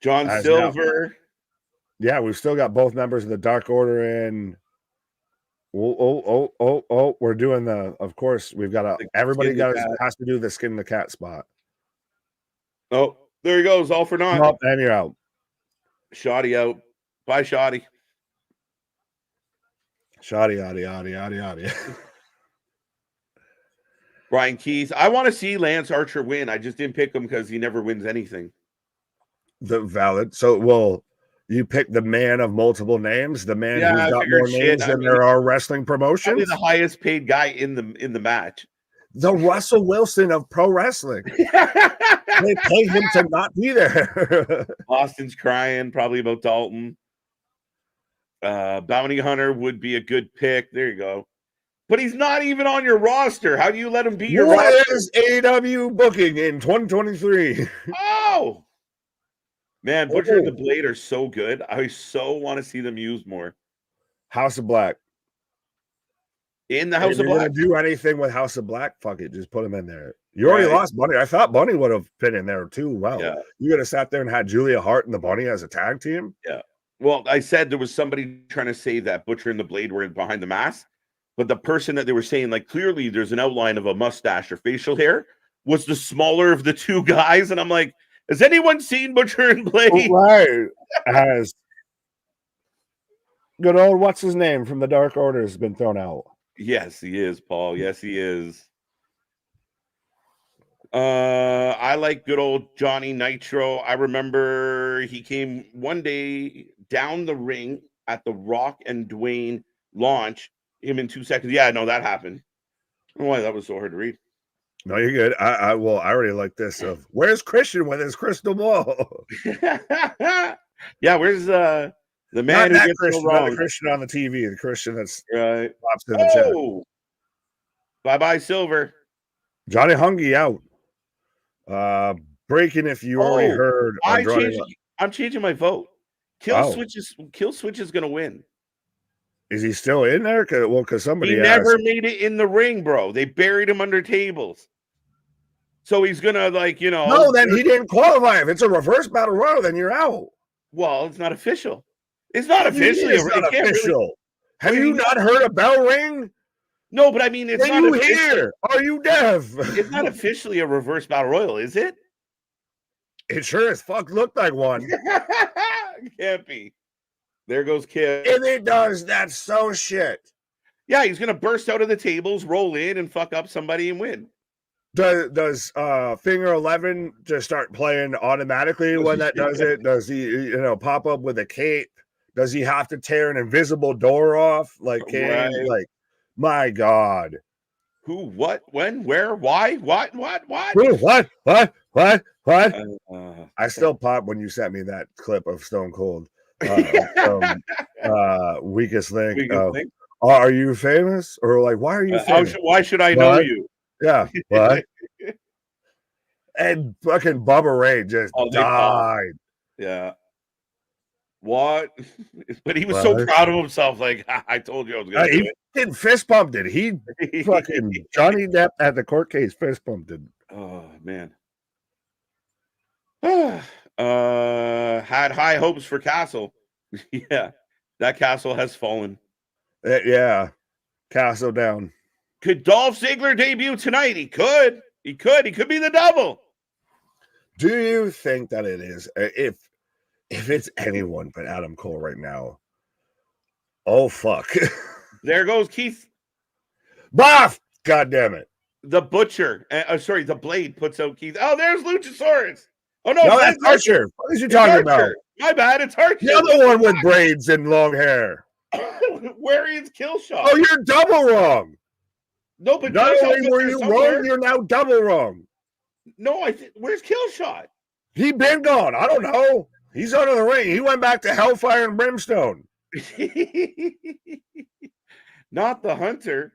A: John Silver.
B: Yeah, we've still got both members of the Dark Order in. Oh, we're doing of course, we've got everybody has to do the skin the cat spot.
A: Oh, there he goes, all for naught.
B: Nope, and you're out.
A: Shoddy out. Bye, Shoddy.
B: Shoddy, yaddy.
A: Brian Keith. I want to see Lance Archer win. I just didn't pick him because he never wins anything.
B: Valid. So, you pick the man of multiple names, the man who's got more names than there are wrestling promotions.
A: Probably the highest paid guy in the match.
B: The Russell Wilson of pro wrestling. They pay him to not be there.
A: Austin's crying probably about Dalton. Bounty Hunter would be a good pick. There you go. But he's not even on your roster. How do you let him be your roster?
B: What is AEW booking in 2023?
A: Oh! Man, Butcher and the Blade are so good. I so want to see them used more.
B: House of Black.
A: In the House of Black.
B: Do anything with House of Black? Fuck it. Just put him in there. You already lost Bunny. I thought Bunny would have been in there too. Wow. Yeah. You could have sat there and had Julia Hart and the Bunny as a tag team?
A: Yeah. Well, I said there was somebody trying to say that Butcher and the Blade were behind the mask, but the person that they were saying, like, clearly there's an outline of a mustache or facial hair, was the smaller of the two guys. And I'm like, has anyone seen Butcher and Blade?
B: Right. As good old what's his name from the Dark Order has been thrown out.
A: Yes, he is, Paul. Yes, he is. I like good old Johnny Nitro. I remember he came one day down the ring at the Rock and Dwayne launch. Him in 2 seconds. Yeah, no, that happened. I don't know why that was so hard to read.
B: No, you're good. I already like this. Where's Christian with his crystal ball?
A: Yeah, where's the man
B: not
A: who gets
B: Christian,
A: so wrong?
B: not the Christian on the TV, the Christian that's
A: right.
B: pops in the chat.
A: Bye, Silver.
B: Johnny Hungy out. Breaking if you already heard.
A: I'm changing my vote. Kill Switch is going to win.
B: Is he still in there? Because somebody
A: never made it in the ring, bro. They buried him under tables. So he's gonna
B: No, then he didn't qualify. If it's a reverse battle royal, then you're out.
A: Well, it's not official. It's not officially
B: official. Have you not heard a bell ring?
A: No, but I mean, it's not
B: official. Are you deaf?
A: It's not officially a reverse battle royal, is it?
B: It sure as fuck looked like one.
A: Can't be. There goes Kid.
B: If it does, that's so shit.
A: Yeah, he's gonna burst out of the tables, roll in, and fuck up somebody and win.
B: Does Finger 11 just start playing automatically when that does it? Does he pop up with a cape? Does he have to tear an invisible door off? Like my God.
A: Who? What? When? Where? Why? What?
B: Who? What?
A: Uh,
B: I still pop when you sent me that clip of Stone Cold. Weakest link.
A: Weakest link?
B: Are you famous? Or like, why are you famous?
A: Why should I know you?
B: Yeah. What? And fucking Bubba Ray just died.
A: Yeah. What? But he was so proud of himself. Like, I told you I was going to do it.
B: He didn't fist bumped it. He fucking Johnny Depp at the court case fist bumped it.
A: Oh, man. Had high hopes for Castle. Yeah. That Castle has fallen.
B: Yeah. Castle down.
A: Could Dolph Ziggler debut tonight? He could. He could be the double.
B: Do you think that it is? If it's anyone but Adam Cole right now, oh fuck.
A: There goes Keith.
B: Boff! God damn it.
A: The Butcher. Sorry, the Blade puts out Keith. Oh, there's Luchasaurus. Oh no,
B: that's Archer. What are you talking about?
A: My bad, it's Archer.
B: The other one with braids and long hair.
A: Where is Killshot?
B: Oh, you're double wrong.
A: No, but
B: not only were you wrong, you're now double wrong.
A: No, where's Killshot?
B: He been gone. I don't know. He's out of the ring. He went back to Hellfire and Brimstone.
A: Not the Hunter.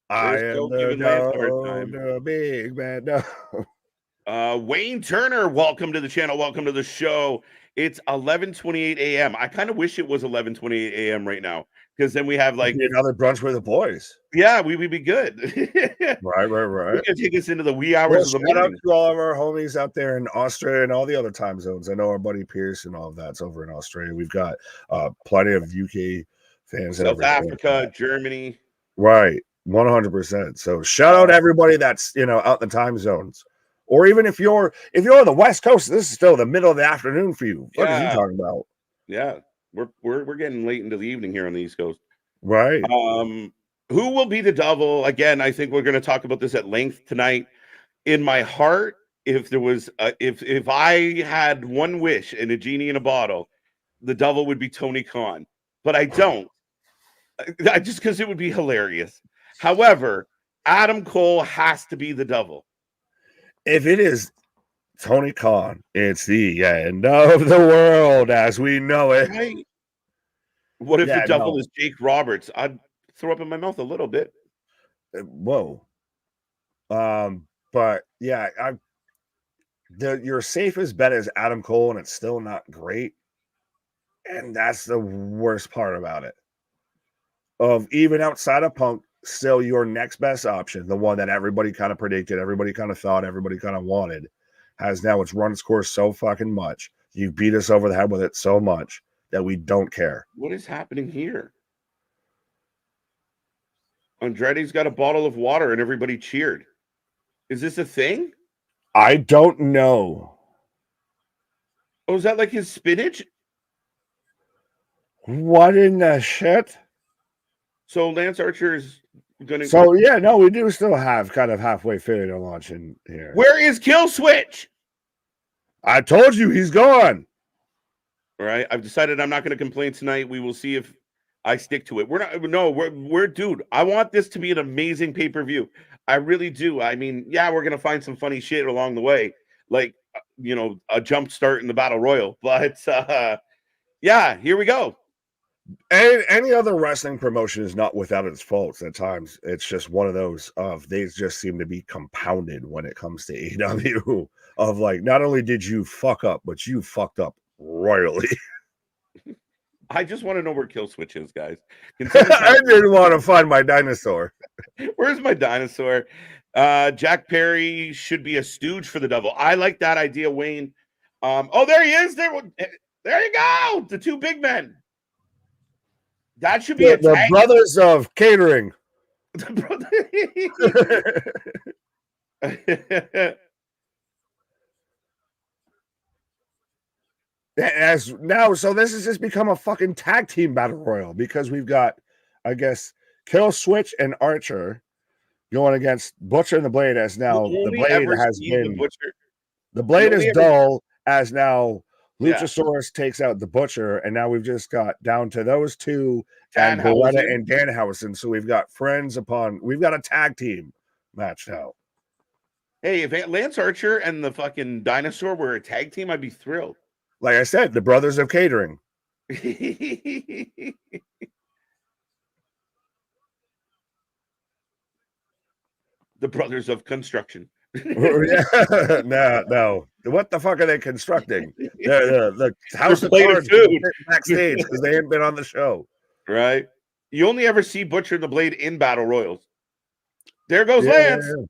B: I am the big bad dog.
A: Wayne Turner, welcome to the channel. Welcome to the show. It's 11:28 a.m. I kind of wish it was 11:28 a.m. right now, because then we have like
B: another brunch with the boys.
A: Yeah, we would be good.
B: Right.
A: We can take us into the wee hours of the morning.
B: Shout out to all of our homies out there in Australia and all the other time zones. I know our buddy Pierce and all of that's over in Australia. We've got plenty of UK fans.
A: South Africa, Germany.
B: Right, 100%. So shout out everybody that's out in the time zones. Or even if you're on the West Coast, this is still the middle of the afternoon for you. What are you talking about?
A: Yeah, we're getting late into the evening here on the East Coast.
B: Right.
A: Who will be the double? Again, I think we're going to talk about this at length tonight. In my heart, if there was if I had one wish and a genie in a bottle, the double would be Tony Khan. But I don't. Just because it would be hilarious. However, Adam Cole has to be the double.
B: If it is Tony Khan, it's the end of the world as we know it.
A: Right? What if the double is Jake Roberts? I'd throw up in my mouth a little bit.
B: Whoa. But yeah, your safest bet is Adam Cole, and it's still not great. And that's the worst part about it. Of even outside of Punk, still your next best option, the one that everybody kind of predicted, everybody kind of thought, everybody kind of wanted, has now it's run its course so fucking much. You beat us over the head with it so much that we don't care.
A: What is happening here? Andrade's got a bottle of water and everybody cheered. Is this a thing?
B: I don't know.
A: Oh, is that like his spinach?
B: What in the shit?
A: So Lance Archer is going to...
B: So, yeah, no, we do still have kind of halfway fitted a launch in here.
A: Where is Kill Switch?
B: I told you he's gone.
A: All right, I've decided I'm not going to complain tonight. We will see if I stick to it. We're dude, I want this to be an amazing pay-per-view. I really do. I mean, yeah, we're going to find some funny shit along the way. Like, a jump start in the Battle Royal. But, yeah, here we go.
B: Any other wrestling promotion is not without its faults at times. It's just one of those they just seem to be compounded when it comes to AEW of like, not only did you fuck up, but you fucked up royally.
A: I just want to know where Kill Switch is, guys.
B: I didn't want to find my dinosaur.
A: Where's my dinosaur? Jack Perry should be a stooge for the double. I like that idea, Wayne. Oh, there he is. There you go. The two big men. That should be
B: the brothers of catering. As now, so this has just become a fucking tag team battle royal because we've got, I guess, Kill Switch and Archer going against Butcher and the Blade. As now the Blade has been the Blade is dull as now Luchasaurus takes out the Butcher, and now we've just got down to those two and
A: Danhausen.
B: Beretta and Danhausen. So we've got we've got a tag team match now.
A: Hey, if Lance Archer and the fucking dinosaur were a tag team, I'd be thrilled.
B: Like I said, the brothers of catering.
A: The brothers of construction.
B: No. What the fuck are they constructing? The house of
A: plate of
B: cards
A: food
B: backstage because they ain't been on the show.
A: Right. You only ever see Butcher and the Blade in battle royals. There goes Lance. Yeah.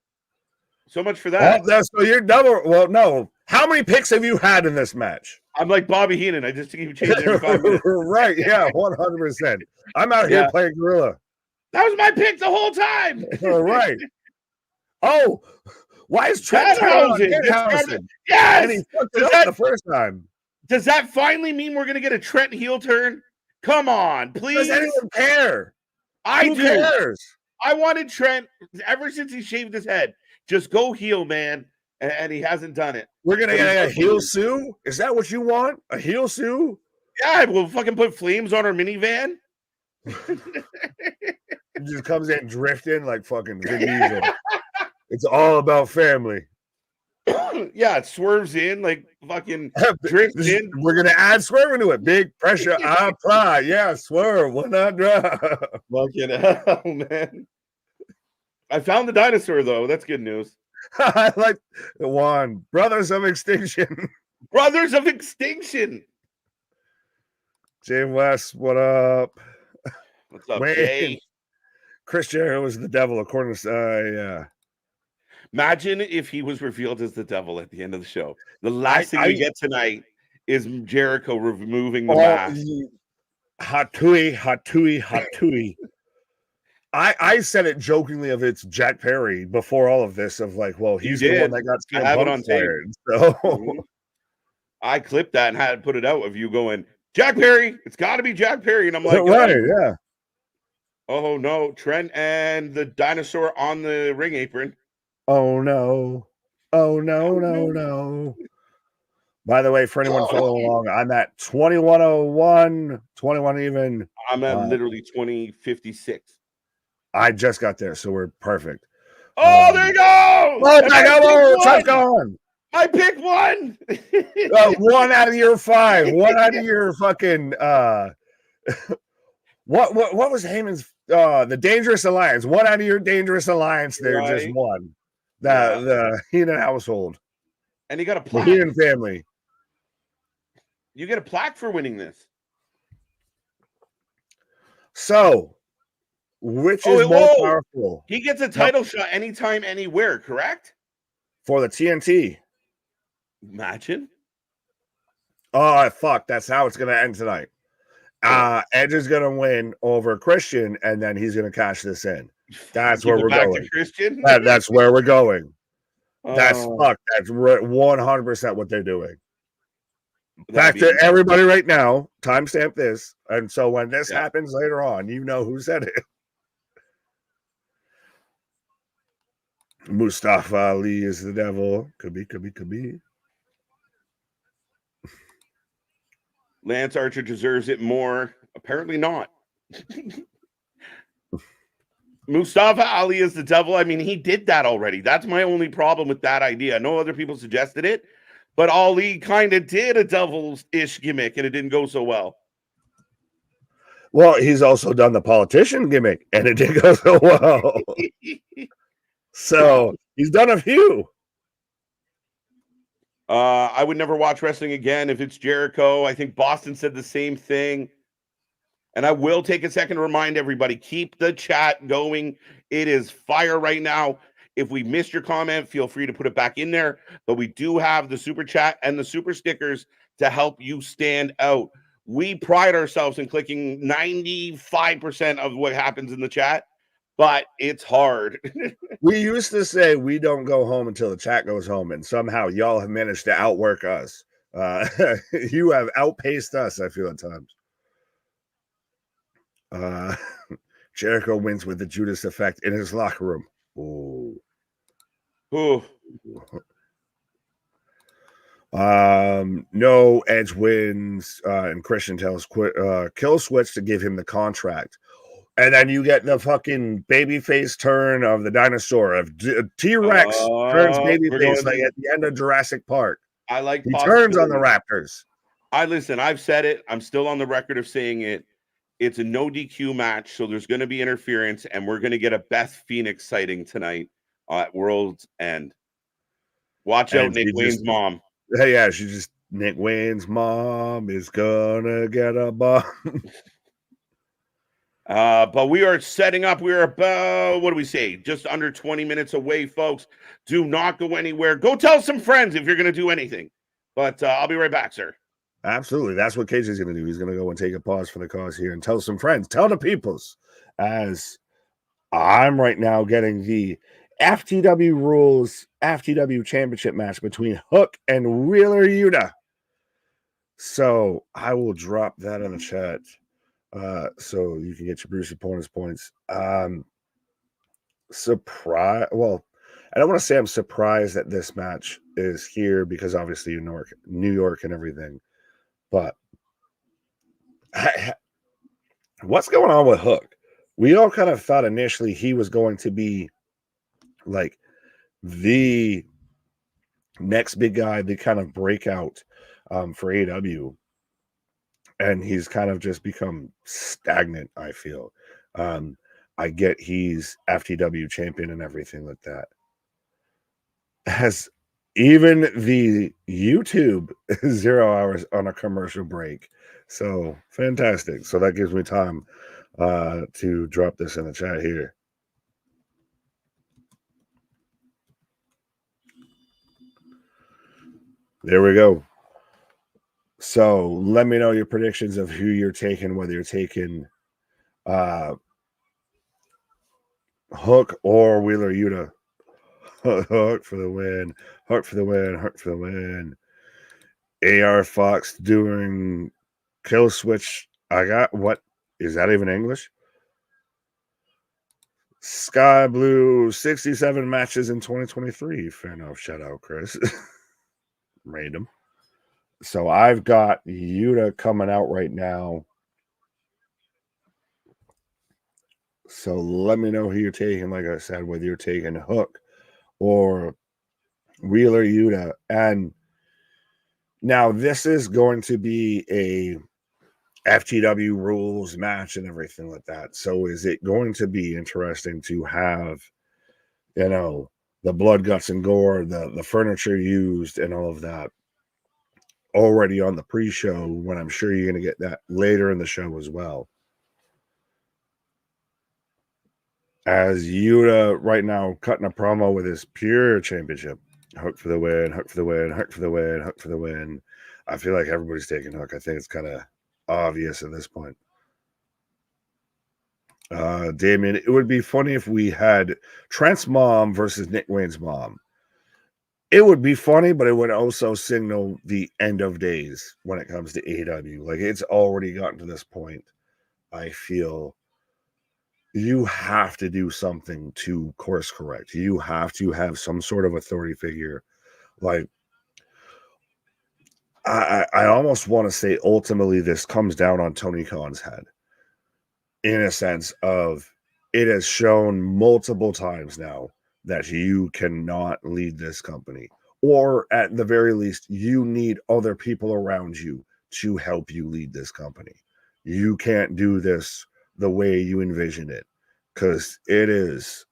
A: So much for that.
B: So you're double. Well, no. How many picks have you had in this match?
A: I'm like Bobby Heenan. I just keep changing every 5 minutes.
B: Right. Yeah. 100%. I'm out here playing gorilla.
A: That was my pick the whole time.
B: Right. Oh, why is Trent Danhausen?
A: Yes.
B: And he fucked it up the first time.
A: Does that finally mean we're going to get a Trent heel turn? Come on, please.
B: Does anyone care?
A: Who
B: do. Cares?
A: I wanted Trent ever since he shaved his head. Just go heel, man. And he hasn't done it.
B: We're going to get a heel Sue? Is that what you want? A heel Sue?
A: Yeah, we'll fucking put flames on our minivan.
B: He just comes in drifting like fucking Vin Diesel. It's all about family.
A: Yeah, it swerves in like fucking drifts in.
B: We're going to add Swerve into it. Big pressure apply. Yeah, Swerve. What not drop?
A: Fucking hell, man. I found the dinosaur, though. That's good news.
B: I like the one. Brothers of Extinction.
A: Brothers of Extinction.
B: Jim West, what up?
A: What's up, Jay?
B: Chris Jericho was the devil, according to yeah.
A: Imagine if he was revealed as the devil at the end of the show. The last thing we get tonight is Jericho removing the mask.
B: Hot-tui. I said it jokingly of it's Jack Perry before all of this of like, well, he's the one that got
A: CM Punk fired. So I clipped that and had to put it out of you going, Jack Perry, it's got to be Jack Perry. And I'm like,
B: right, yeah.
A: Oh, no. Trent and the dinosaur on the ring apron.
B: Oh, no. Oh, no. By the way, for anyone following along, I'm at 2101, 21 even.
A: I'm at literally 2056.
B: I just got there, so we're perfect.
A: Oh, there you go!
B: Oh, Trump's gone.
A: I picked one.
B: 1 out of your 5. 1 out of your fucking what was Heyman's the Dangerous Alliance? 1 out of your Dangerous Alliance. They're just one. The Heenan household.
A: And he got a plaque.
B: The Heenan family.
A: You get a plaque for winning this.
B: So, which is more powerful?
A: He gets a title shot anytime, anywhere, correct?
B: For the TNT.
A: Imagine.
B: Oh, fuck. That's how it's going to end tonight. Edge is going to win over Christian, and then he's going to cash this in. That's where we're going.
A: To Christian?
B: That's where we're going. That's 100% what they're doing. Back to everybody right now. Timestamp this. And so when this happens later on, you know who said it. Mustafa Ali is the devil. Could be.
A: Lance Archer deserves it more. Apparently not. Mustafa Ali is the devil. I mean, he did that already. That's my only problem with that idea. No other people suggested it, but Ali kind of did a devil-ish gimmick, and it didn't go so well.
B: Well, he's also done the politician gimmick, and it didn't go so well. So he's done a few.
A: I would never watch wrestling again if it's Jericho. I think Boston said the same thing. And I will take a second to remind everybody, keep the chat going. It is fire right now. If we missed your comment, feel free to put it back in there. But we do have the super chat and the super stickers to help you stand out. We pride ourselves in clicking 95% of what happens in the chat, but it's hard.
B: We used to say we don't go home until the chat goes home, and somehow y'all have managed to outwork us. You have outpaced us, I feel, at times. Jericho wins with the Judas effect in his locker room. Ooh. No, Edge wins, and Christian tells Kill Switch to give him the contract. And then you get the fucking babyface turn of the dinosaur of T-Rex turns babyface like at the end of Jurassic Park.
A: I like
B: he turns on the Raptors.
A: I've said it. I'm still on the record of saying it. It's a no DQ match, so there's going to be interference, and we're going to get a Beth Phoenix sighting tonight at World's End. Watch out, Nick Wayne's mom.
B: Hey, yeah, Nick Wayne's mom is gonna get a bomb.
A: But we are setting up. We are about, what do we say? Just under 20 minutes away, folks. Do not go anywhere. Go tell some friends if you're going to do anything. But I'll be right back, sir.
B: Absolutely. That's what Cage is going to do. He's going to go and take a pause for the cause here and tell some friends. Tell the peoples. As I'm right now getting the FTW Rules FTW Championship match between Hook and Wheeler Yuta. So I will drop that in the chat. So you can get your Bruce bonus points. Surprise. Well, I don't want to say I'm surprised that this match is here because obviously New York and everything. But what's going on with Hook? We all kind of thought initially he was going to be like the next big guy, the kind of breakout for AEW. And he's kind of just become stagnant, I feel. I get he's FTW champion and everything like that. Has even the YouTube 0 hours on a commercial break. So fantastic. So that gives me time to drop this in the chat here. There we go. So let me know your predictions of who you're taking, whether you're taking Hook or Wheeler Yuta. Hook for the win. Hook for the win. Hook for the win. AR Fox doing Kill Switch. I got what? Is that even English? Sky Blue 67 matches in 2023. Fair enough. Shout out, Chris. Random. So I've got Yuta coming out right now. So let me know who you're taking. Like I said, whether you're taking Hook or Wheeler Yuta. And now this is going to be a FTW rules match and everything like that. So is it going to be interesting to have, the blood, guts, and gore, the furniture used and all of that already on the pre-show, when I'm sure you're going to get that later in the show as well? As Yuta right now cutting a promo with his pure championship. Hook for the win, Hook for the win, Hook for the win, Hook for the win. I feel like everybody's taking Hook. I think it's kind of obvious at this point. Damien, it would be funny if we had Trent's mom versus Nick Wayne's mom. It would be funny, but it would also signal the end of days when it comes to AEW. Like, it's already gotten to this point. I feel you have to do something to course correct. You have to have some sort of authority figure. Like, I almost want to say ultimately this comes down on Tony Khan's head, in a sense of it has shown multiple times now that you cannot lead this company, or at the very least, you need other people around you to help you lead this company. You can't do this the way you envision it, because it is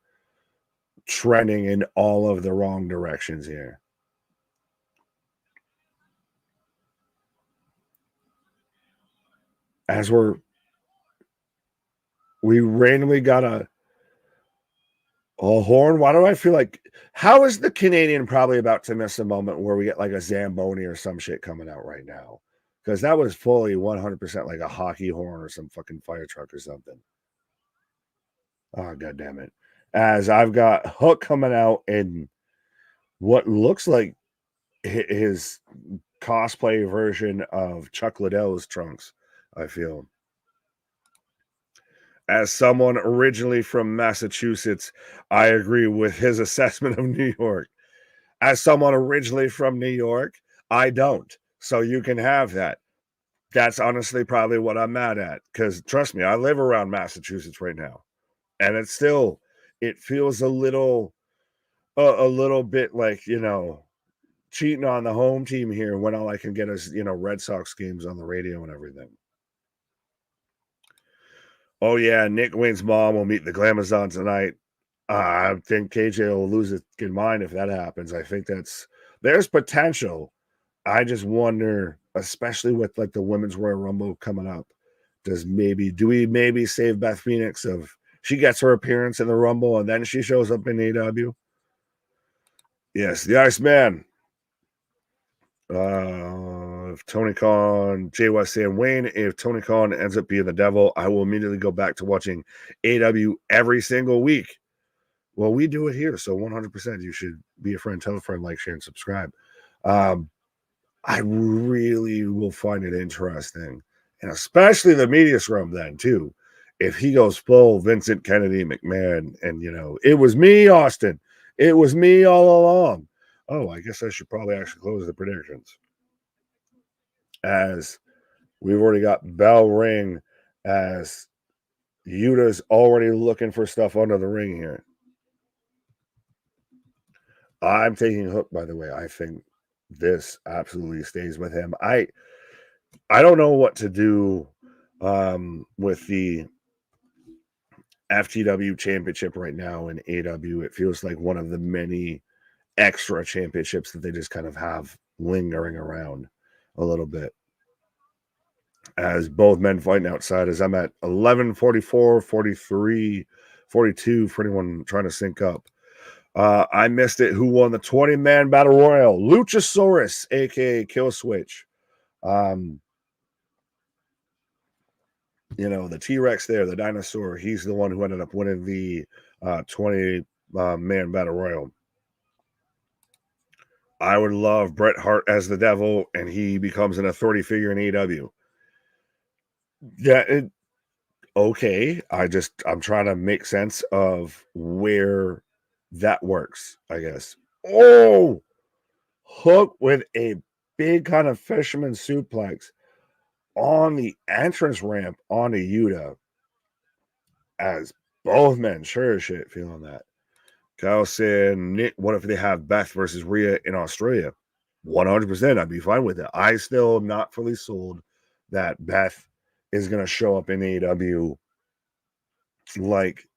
B: trending in all of the wrong directions here. As we randomly got a horn. Why do I feel like, how is the Canadian probably about to miss a moment where we get like a Zamboni or some shit coming out right now? Because that was fully 100% like a hockey horn or some fucking fire truck or something. Oh, God damn it. As I've got Hook coming out in what looks like his cosplay version of Chuck Liddell's trunks, I feel. As someone originally from Massachusetts, I agree with his assessment of New York. As someone originally from New York, I don't. So you can have that. That's honestly probably what I'm mad at. Because trust me, I live around Massachusetts right now. And it's still, it feels a little bit like, cheating on the home team here when all I can get is, Red Sox games on the radio and everything. Oh, yeah, Nick Wayne's mom will meet the Glamazon tonight. I think KJ will lose his mind if that happens. I think there's potential. I just wonder, especially with like the Women's Royal Rumble coming up, do we maybe save Beth Phoenix if she gets her appearance in the Rumble and then she shows up in AEW? Yes, the Iceman. If Tony Khan, Jay West saying, Wayne, if Tony Khan ends up being the devil, I will immediately go back to watching AEW every single week. Well, we do it here, so 100% you should be a friend, tell a friend, like, share, and subscribe. I really will find it interesting, and especially the media scrum then, too. If he goes full Vincent Kennedy McMahon and, it was me, Austin. It was me all along. Oh, I guess I should probably actually close the predictions. As we've already got bell ring, as Yuta's already looking for stuff under the ring here. I'm taking Hook, by the way. I think this absolutely stays with him. I don't know what to do with the FTW championship right now in AEW. It feels like one of the many extra championships that they just kind of have lingering around a little bit. As both men fighting outside, as I'm at 11:44, 43, 42 for anyone trying to sync up. I missed it. Who won the 20-man battle royal? Luchasaurus, aka Killswitch. The T-Rex there, the dinosaur, he's the one who ended up winning the 20-man battle royal. I would love Bret Hart as the devil, and he becomes an authority figure in AEW. Yeah, okay. I'm trying to make sense of where that works, I guess. Oh, Hook with a big kind of fisherman suplex on the entrance ramp onto Yuta, as both men sure as shit feeling that. Kyle said, Nick, what if they have Beth versus Rhea in Australia? 100%, I'd be fine with it. I still am not fully sold that Beth is going to show up in AEW like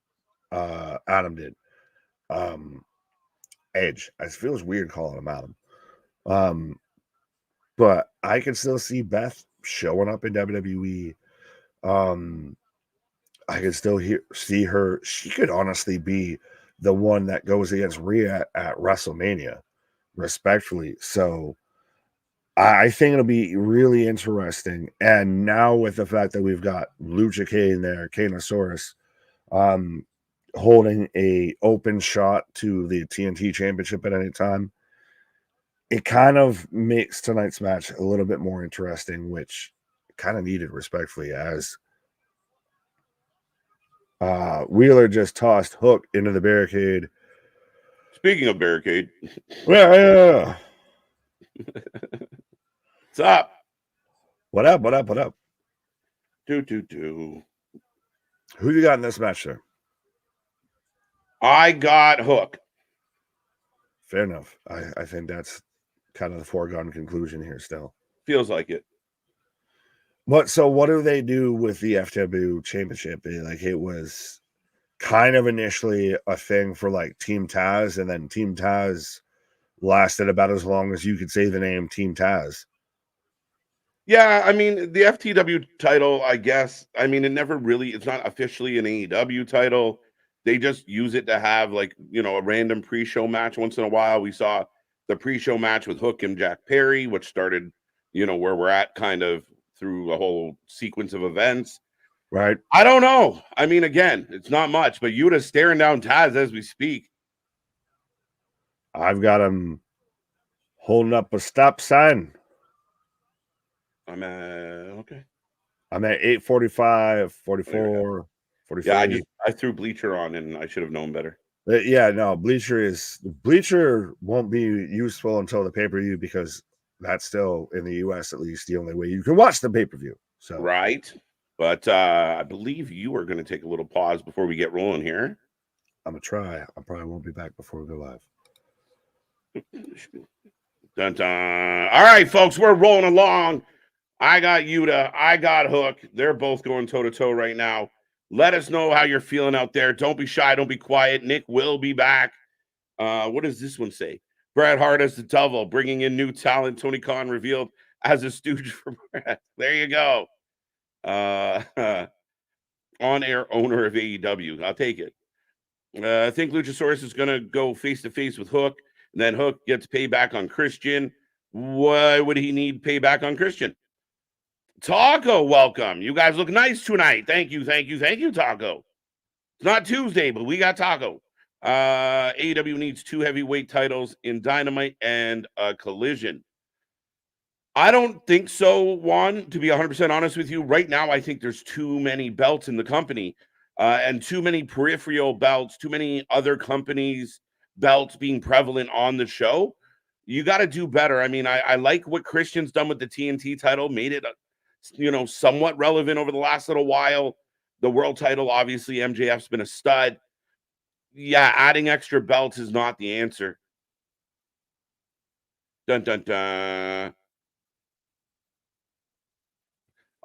B: Adam did. Edge. It feels weird calling him Adam. But I can still see Beth showing up in WWE. I can still see her. She could honestly be the one that goes against Rhea at WrestleMania, respectfully. So I think it'll be really interesting. And now with the fact that we've got Lucha Kane there, Kanosaurus, holding a open shot to the TNT Championship at any time, it kind of makes tonight's match a little bit more interesting, which kind of needed, respectfully, as Wheeler just tossed Hook into the barricade.
A: Speaking of barricade.
B: Yeah.
A: What's up?
B: What up?
A: Do.
B: Who you got in this match, sir?
A: I got Hook.
B: Fair enough. I think that's kind of the foregone conclusion here still.
A: Feels like it.
B: What do they do with the FW championship? Like, it was kind of initially a thing for like Team Taz, and then Team Taz lasted about as long as you could say the name Team Taz.
A: Yeah, I mean, the FTW title, I guess, I mean, it's not officially an AEW title. They just use it to have like, a random pre-show match once in a while. We saw the pre-show match with Hook and Jack Perry, which started, where we're at kind of through a whole sequence of events.
B: Right.
A: I don't know. I mean, again, it's not much, but Yuta's staring down Taz as we speak.
B: I've got him holding up a stop sign.
A: I'm at
B: 8:45, 44, 43.
A: Yeah, I threw Bleacher on and I should have known better.
B: Yeah, no, Bleacher won't be useful until the pay-per-view, because that's still, in the US at least, the only way you can watch the pay-per-view. So
A: right. But I believe you are going to take a little pause before we get rolling here.
B: I'm gonna try. I probably won't be back before we go live.
A: Dun, dun. All right, folks, we're rolling along. I got Yuta. I got Hook. They're both going toe-to-toe right now. Let us know how you're feeling out there. Don't be shy. Don't be quiet. Nick will be back. What does this one say? Bret Hart as the devil, bringing in new talent. Tony Khan revealed as a stooge for Bret. There you go. On-air owner of AEW. I'll take it. I think Luchasaurus is going to go face-to-face with Hook, and then Hook gets payback on Christian. Why would he need payback on Christian? Taco, welcome. You guys look nice tonight. Thank you, Taco. It's not Tuesday, but we got Taco. AEW needs 2 heavyweight titles in Dynamite and a Collision. I don't think so, Juan, to be 100% honest with you. Right now, I think there's too many belts in the company and too many peripheral belts, too many other companies' belts being prevalent on the show. You got to do better. I mean, I like what Christian's done with the TNT title, made it, somewhat relevant over the last little while. The world title, obviously, MJF's been a stud. Yeah, adding extra belts is not the answer. Dun, dun, dun.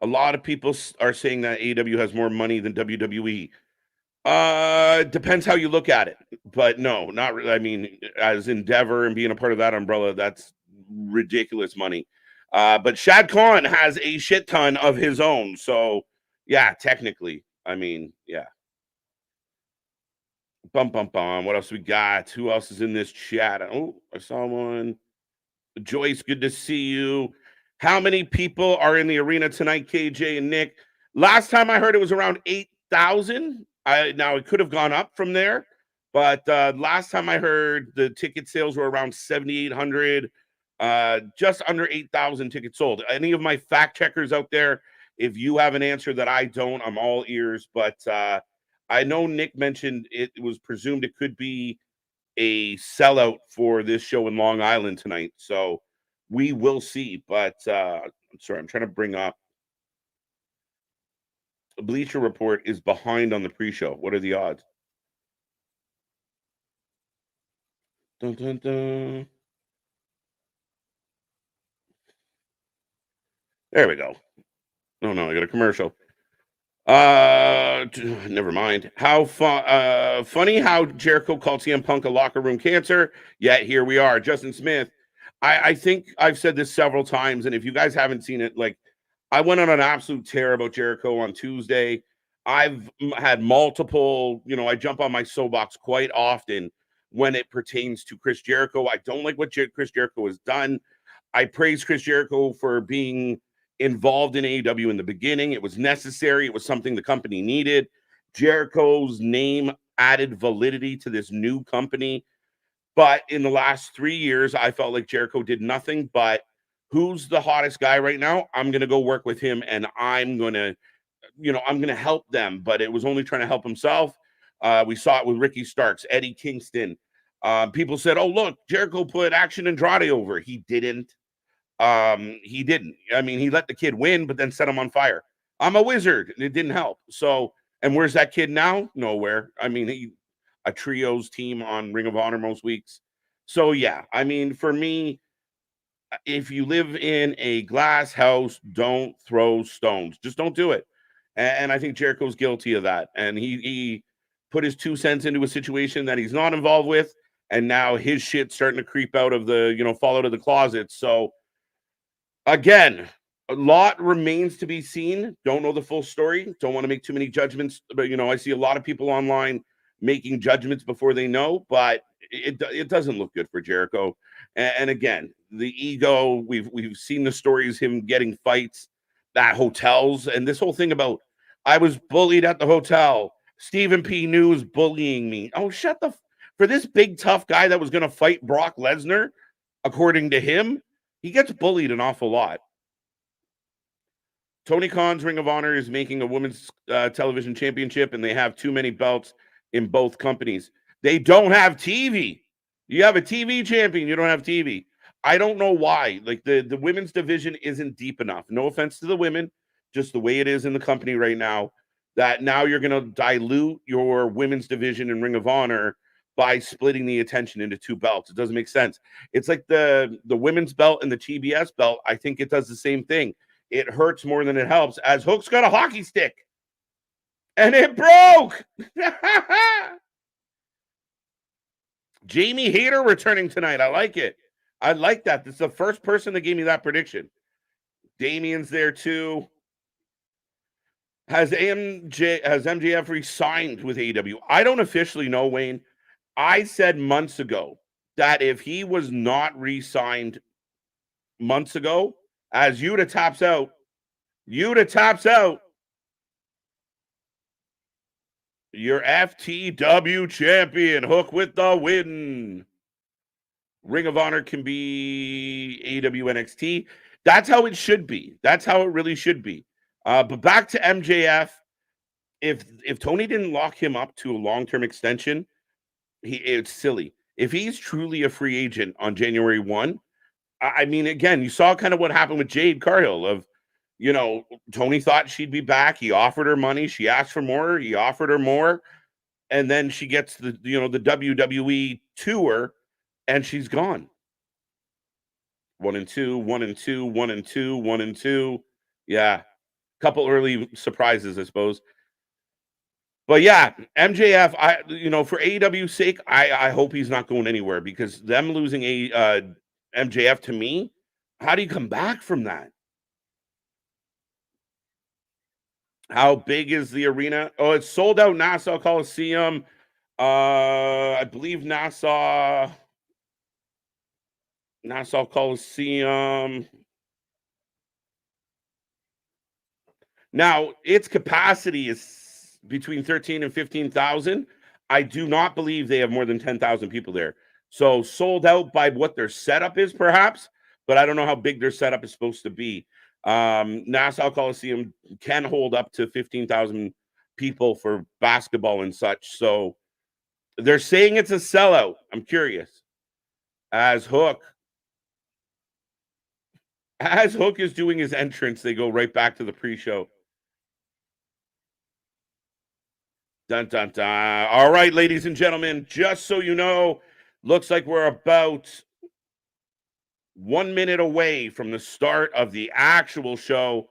A: A lot of people are saying that AEW has more money than WWE. Depends how you look at it. But no, not really. I mean, as Endeavor and being a part of that umbrella, that's ridiculous money. But Shad Khan has a shit ton of his own. So, yeah, technically. I mean, yeah. Bum, bum, bum. What else we got? Who else is in this chat? Oh, I saw one. Joyce, good to see you. How many people are in the arena tonight, KJ and Nick? Last time I heard it was around 8,000. Now, it could have gone up from there. But last time I heard, the ticket sales were around 7,800. Just under 8,000 tickets sold. Any of my fact checkers out there, if you have an answer that I don't, I'm all ears. But I know Nick mentioned it was presumed it could be a sellout for this show in Long Island tonight. So we will see. But sorry, I'm trying to bring up. Bleacher Report is behind on the pre-show. What are the odds? Dun, dun, dun. There we go. Oh no, I got a commercial. Never mind. How funny how Jericho called CM Punk a locker room cancer. Yet here we are. Justin Smith. I think I've said this several times, and if you guys haven't seen it, like, I went on an absolute tear about Jericho on Tuesday. I've had multiple, I jump on my soapbox quite often when it pertains to Chris Jericho. I don't like what Chris Jericho has done. I praise Chris Jericho for being involved in AEW in the beginning. It was necessary. It was something the company needed. Jericho's name added validity to this new company. But in the last 3 years, I felt like Jericho did nothing but, who's the hottest guy right now? I'm going to go work with him, and I'm going to help them. But it was only trying to help himself. We saw it with Ricky Starks, Eddie Kingston. People said, oh, look, Jericho put Action Andrade over. He didn't. He didn't. I mean, he let the kid win, but then set him on fire. I'm a wizard, and it didn't help. So, and where's that kid now? Nowhere. I mean, a trios team on Ring of Honor most weeks. So, yeah, I mean, for me, if you live in a glass house, don't throw stones. Just don't do it. And I think Jericho's guilty of that. And he put his 2 cents into a situation that he's not involved with. And now his shit's starting to creep out of the, fall out of the closet. So, again, a lot remains to be seen. Don't know the full story. Don't want to make too many judgments. But, I see a lot of people online making judgments before they know. But it doesn't look good for Jericho. And again, the ego, we've seen the stories, him getting fights at hotels. And this whole thing about, I was bullied at the hotel. Stephen P. News bullying me. Oh, for this big, tough guy that was going to fight Brock Lesnar, according to him, he gets bullied an awful lot. Tony Khan's Ring of Honor is making a women's television championship, and they have too many belts in both companies. They don't have TV. You have a TV champion. You don't have TV. I don't know why. Like the women's division isn't deep enough. No offense to the women, just the way it is in the company right now, that now you're going to dilute your women's division in Ring of Honor by splitting the attention into two belts. It doesn't make sense. It's like the women's belt and the TBS belt. I think it does the same thing. It hurts more than it helps, as Hook's got a hockey stick and it broke. Jamie Hayter returning tonight. I like it. I like that. This is the first person that gave me that prediction. Damien's there too. Has MJF re-signed with AEW? I don't officially know, Wayne. I said months ago that if he was not re-signed months ago, as Yuta taps out, your FTW champion, Hook with the win. Ring of Honor can be AEW NXT. That's how it should be. That's how it really should be. But back to MJF. If Toni didn't lock him up to a long-term extension, it's silly. If he's truly a free agent on January 1, I mean, again, you saw kind of what happened with Jade Cargill of, Toni thought she'd be back. He offered her money. She asked for more. He offered her more. And then she gets the WWE tour and she's gone. 1-2, 1-2, 1-2, 1-2. Yeah. Couple early surprises, I suppose. But yeah, MJF, for AEW's sake, I hope he's not going anywhere, because them losing MJF, to me, how do you come back from that? How big is the arena? Oh, it's sold out, Nassau Coliseum. I believe Nassau Coliseum. Now, its capacity is between 13 and 15,000. I do not believe they have more than 10,000 people there. So sold out by what their setup is, perhaps, but I don't know how big their setup is supposed to be. Nassau Coliseum can hold up to 15,000 people for basketball and such. So they're saying it's a sellout. I'm curious. As Hook is doing his entrance, they go right back to the pre-show. Dun, dun, dun. All right, ladies and gentlemen, just so you know, looks like we're about 1 minute away from the start of the actual show.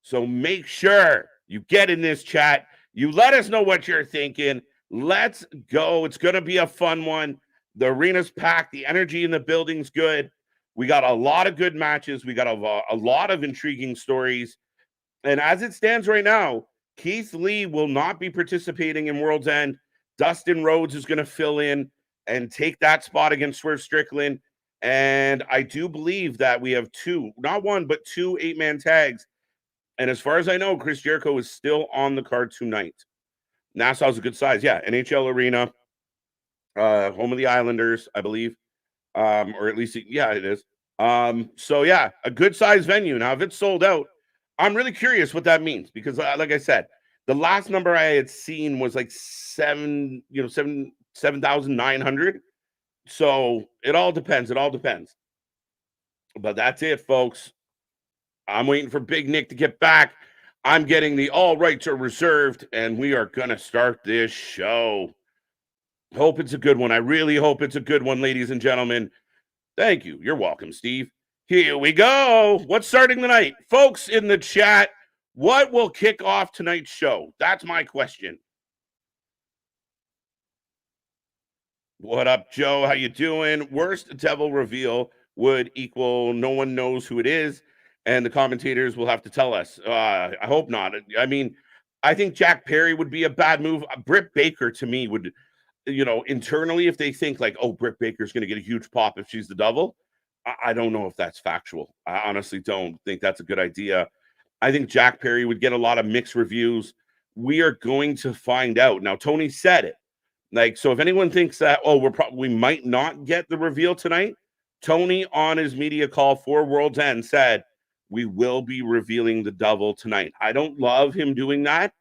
A: So make sure you get in this chat. You let us know what you're thinking. Let's go. It's going to be a fun one. The arena's packed. The energy in the building's good. We got a lot of good matches. We got a lot of intriguing stories. And as it stands right now, Keith Lee will not be participating in World's End. Dustin Rhodes is going to fill in and take that spot against Swerve Strickland. And I do believe that we have not one, but 2 8-man tags. And as far as I know, Chris Jericho is still on the card tonight. Nassau's a good size. Yeah, NHL Arena, home of the Islanders, I believe. Or at least, yeah, it is. So, yeah, a good size venue. Now, if it's sold out, I'm really curious what that means, because like I said, the last number I had seen was like 7,900. So it all depends. But that's it, folks. I'm waiting for Big Nick to get back. I'm getting the all rights are reserved, and we are going to start this show. Hope it's a good one. I really hope it's a good one, ladies and gentlemen. Thank you. You're welcome, Steve. Here we go. What's starting tonight? Folks in the chat, what will kick off tonight's show? That's my question. What up, Joe? How you doing? Worst devil reveal would equal no one knows who it is, and the commentators will have to tell us. I hope not. I mean, I think Jack Perry would be a bad move. Britt Baker, to me, would, internally, if they think like, oh, Britt Baker's going to get a huge pop if she's the devil, I don't know if that's factual. I honestly don't think that's a good idea. I think Jack Perry would get a lot of mixed reviews. We are going to find out. Now, Toni said it. So if anyone thinks that, we might not get the reveal tonight, Toni on his media call for World's End said, we will be revealing the devil tonight. I don't love him doing that.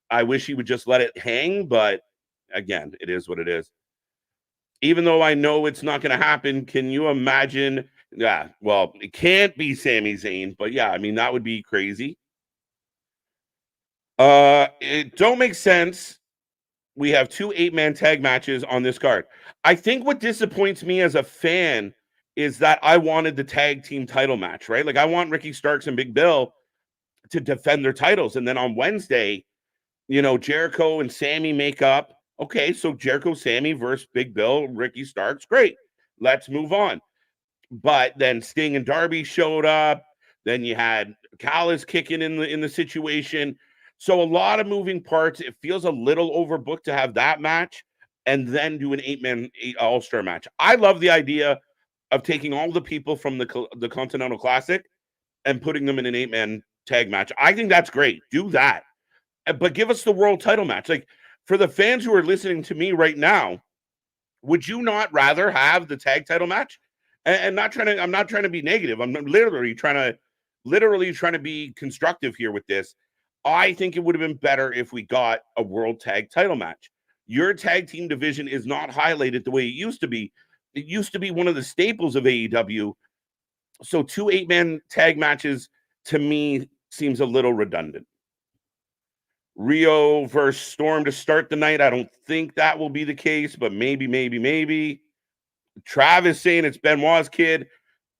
A: I wish he would just let it hang, but again, it is what it is. Even though I know it's not going to happen, can you imagine Yeah, well, it can't be Sami Zayn, but yeah, I mean, that would be crazy. It don't make sense. We have 2 8-man tag matches on this card. I think what disappoints me as a fan is that I wanted the tag team title match, right? Like, I want Ricky Starks and Big Bill to defend their titles. And then on Wednesday, Jericho and Sammy make up. Okay, so Jericho, Sammy versus Big Bill, Ricky Starks. Great. Let's move on. But then Sting and Darby showed up. Then you had Callis kicking in the situation. So a lot of moving parts. It feels a little overbooked to have that match and then do an 8-man All-Star match. I love the idea of taking all the people from the Continental Classic and putting them in an 8-man tag match. I think that's great. Do that. But give us the world title match. Like, for the fans who are listening to me right now, would you not rather have the tag title match? And I'm not trying to be negative. I'm literally trying to be constructive here with this. I think it would have been better if we got a world tag title match. Your tag team division is not highlighted the way it used to be. It used to be one of the staples of AEW. So 2 8-man tag matches to me seems a little redundant. Riho versus Storm to start the night. I don't think that will be the case, but maybe. Travis saying it's Benoit's kid.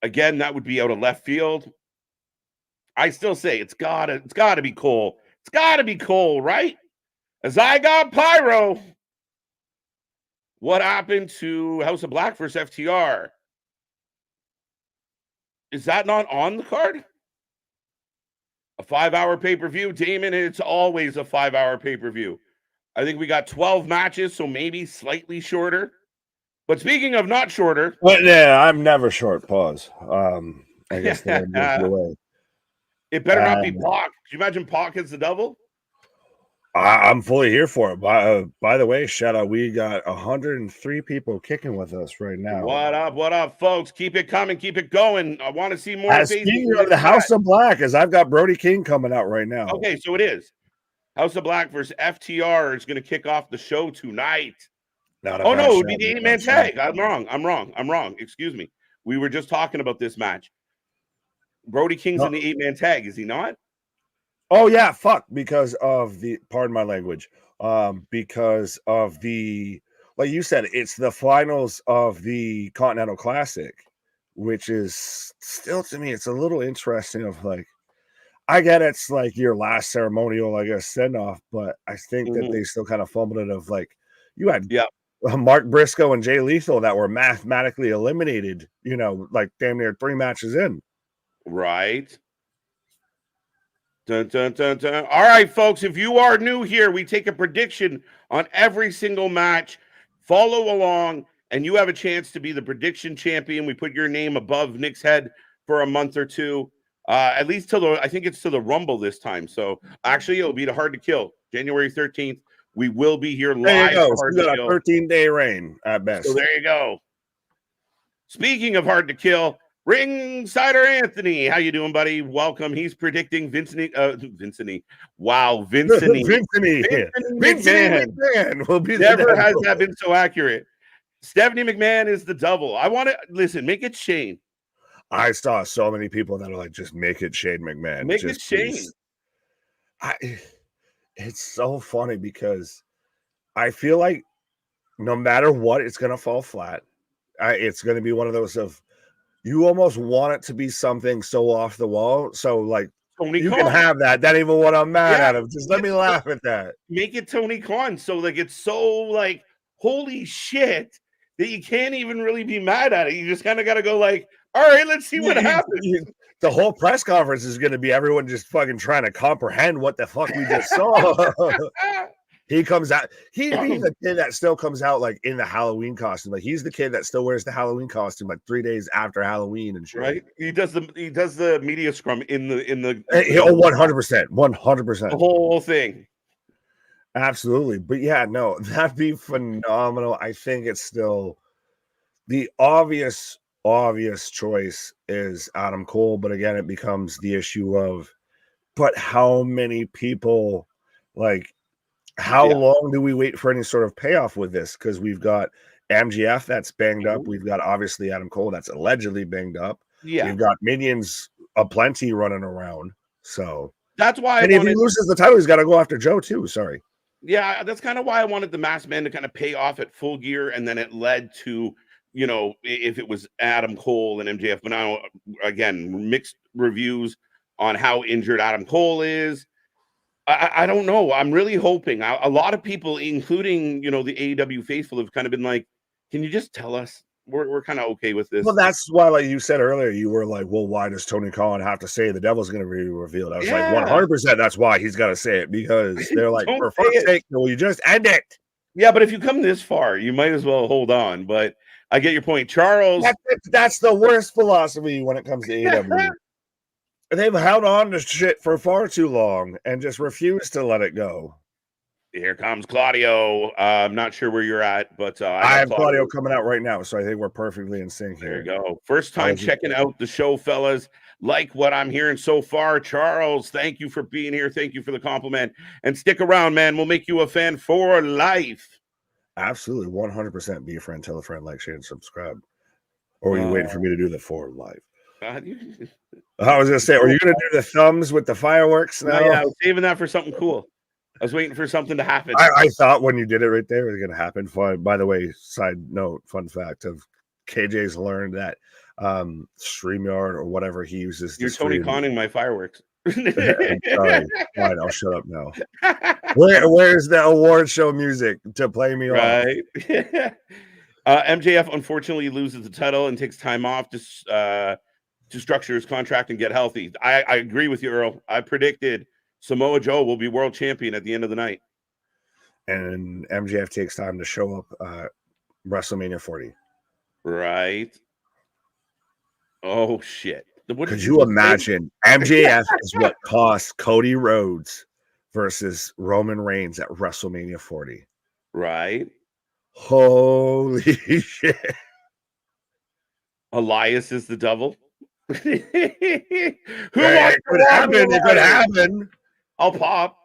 A: Again, that would be out of left field. I still say it's gotta be Cole. It's gotta be Cole, right? As I got Pyro. What happened to House of Black versus FTR? Is that not on the card? A 5-hour pay-per-view, Damon. It's always a 5-hour pay-per-view. I think we got 12 matches, so maybe slightly shorter. But speaking of not shorter,
B: yeah, I'm never short. Pause. I guess that moves away.
A: It better not be Pac. Could you imagine Pac as the double?
B: I'm fully here for it. By the way, shout out, we got 103 people kicking with us right now.
A: What up, folks? Keep it coming, keep it going. I want to see more faces.
B: Speaking of the House of Black, as I've got Brody King coming out right now.
A: Okay, so it is House of Black versus FTR is going to kick off the show tonight. It would be the 8-man tag. I'm wrong. Excuse me. We were just talking about this match. Brody King's in the 8-man tag, is he not?
B: Oh yeah, fuck. Because of the, pardon my language, because of the, like you said, it's the finals of the Continental Classic, which is still, to me, it's a little interesting. Of like, I get it's like your last ceremonial, I guess, send off, but I think that they still kind of fumbled it. Of like, you had Mark Briscoe and Jay Lethal that were mathematically eliminated, like damn near 3 matches in.
A: Right. Dun, dun, dun, dun. All right, folks, if you are new here, we take a prediction on every single match. Follow along, and you have a chance to be the prediction champion. We put your name above Nick's head for a month or two, at least I think it's to the Rumble this time. So actually, it'll be the Hard to Kill, January 13th. We will be here live.
B: There you go. We got a 13-day reign at best.
A: So there you go. Speaking of Hard to Kill, Ringsider Anthony, how you doing, buddy? Welcome. He's predicting Vincent. Wow, Vincent McMahon will be. Never has that been so accurate. Stephanie McMahon is the double. I want to listen. Make it Shane.
B: I saw so many people that are like, just make it Shane McMahon.
A: Make it Shane.
B: It's so funny because I feel like no matter what, it's gonna fall flat. It's gonna be one of those of. You almost want it to be something so off the wall. So, like,
A: Tony
B: you
A: Khan.
B: can have that. That even what I'm mad at him. Just let me laugh at that.
A: Make it Tony Khan. So, like, it's so, like, holy shit that you can't even really be mad at it. You just kind of got to go, like, all right, let's see what happens.
B: The whole press conference is going to be everyone just fucking trying to comprehend what the fuck we just saw. He comes out. He's the kid that still comes out like in the Halloween costume. Like he's the kid that still wears the Halloween costume like 3 days after Halloween and shit.
A: Right? He does the media scrum in the
B: 100%, 100%.
A: The whole thing.
B: Absolutely. But yeah, no, that'd be phenomenal. I think it's still the obvious choice is Adam Cole, but again, it becomes the issue of, but how many people like. How long do we wait for any sort of payoff with this? Because we've got MGF that's banged up. We've got obviously Adam Cole that's allegedly banged up.
A: Yeah.
B: We've got minions aplenty running around. So
A: that's why
B: if he loses the title, he's got to go after Joe too. Sorry.
A: Yeah, that's kind of why I wanted the Masked Man to kind of pay off at Full Gear, and then it led to, you know, if it was Adam Cole and MJF. But now, again, mixed reviews on how injured Adam Cole is. I don't know. I'm really hoping. A lot of people, including, you know, the AEW faithful, have kind of been like, can you just tell us? We're kind of okay with this.
B: Well, that's why, like you said earlier, you were like, well, why does Tony Khan have to say the devil's going to be revealed? I was like, 100% that's why he's got to say it, because they're like, for fuck's sake, will you just end it?
A: Yeah, but if you come this far, you might as well hold on. But I get your point. Charles.
B: That's the worst philosophy when it comes to AEW. They've held on to shit for far too long and just refused to let it go.
A: Here comes Claudio. I'm not sure where you're at, but
B: I have Claudio coming out right now, so I think we're perfectly in sync here.
A: There you go. First time checking out the show, fellas. Like what I'm hearing so far. Charles, thank you for being here. Thank you for the compliment. And stick around, man. We'll make you a fan for life.
B: Absolutely. 100%. Be a friend, tell a friend, like, share, and subscribe. Or are you waiting for me to do the for life? I was going to say, are you going to do the thumbs with the fireworks now?
A: Yeah, I was saving that for something cool. I was waiting for something to happen.
B: I thought when you did it right there, it was going to happen. By the way, side note, fun fact of KJ's learned that StreamYard or whatever he uses.
A: You're Tony Conning my fireworks.
B: Sorry. Fine, I'll shut up now. Where's the award show music to play me off?
A: MJF unfortunately loses the title and takes time off to structure his contract and get healthy. I agree with you, Earl. I predicted Samoa Joe will be world champion at the end of the night.
B: And MJF takes time to show up WrestleMania 40.
A: Right. Oh, shit.
B: Could you imagine? MJF is what cost Cody Rhodes versus Roman Reigns at WrestleMania 40.
A: Right.
B: Holy shit.
A: Elias is the devil.
B: Who it could happen. It could happen.
A: I'll pop.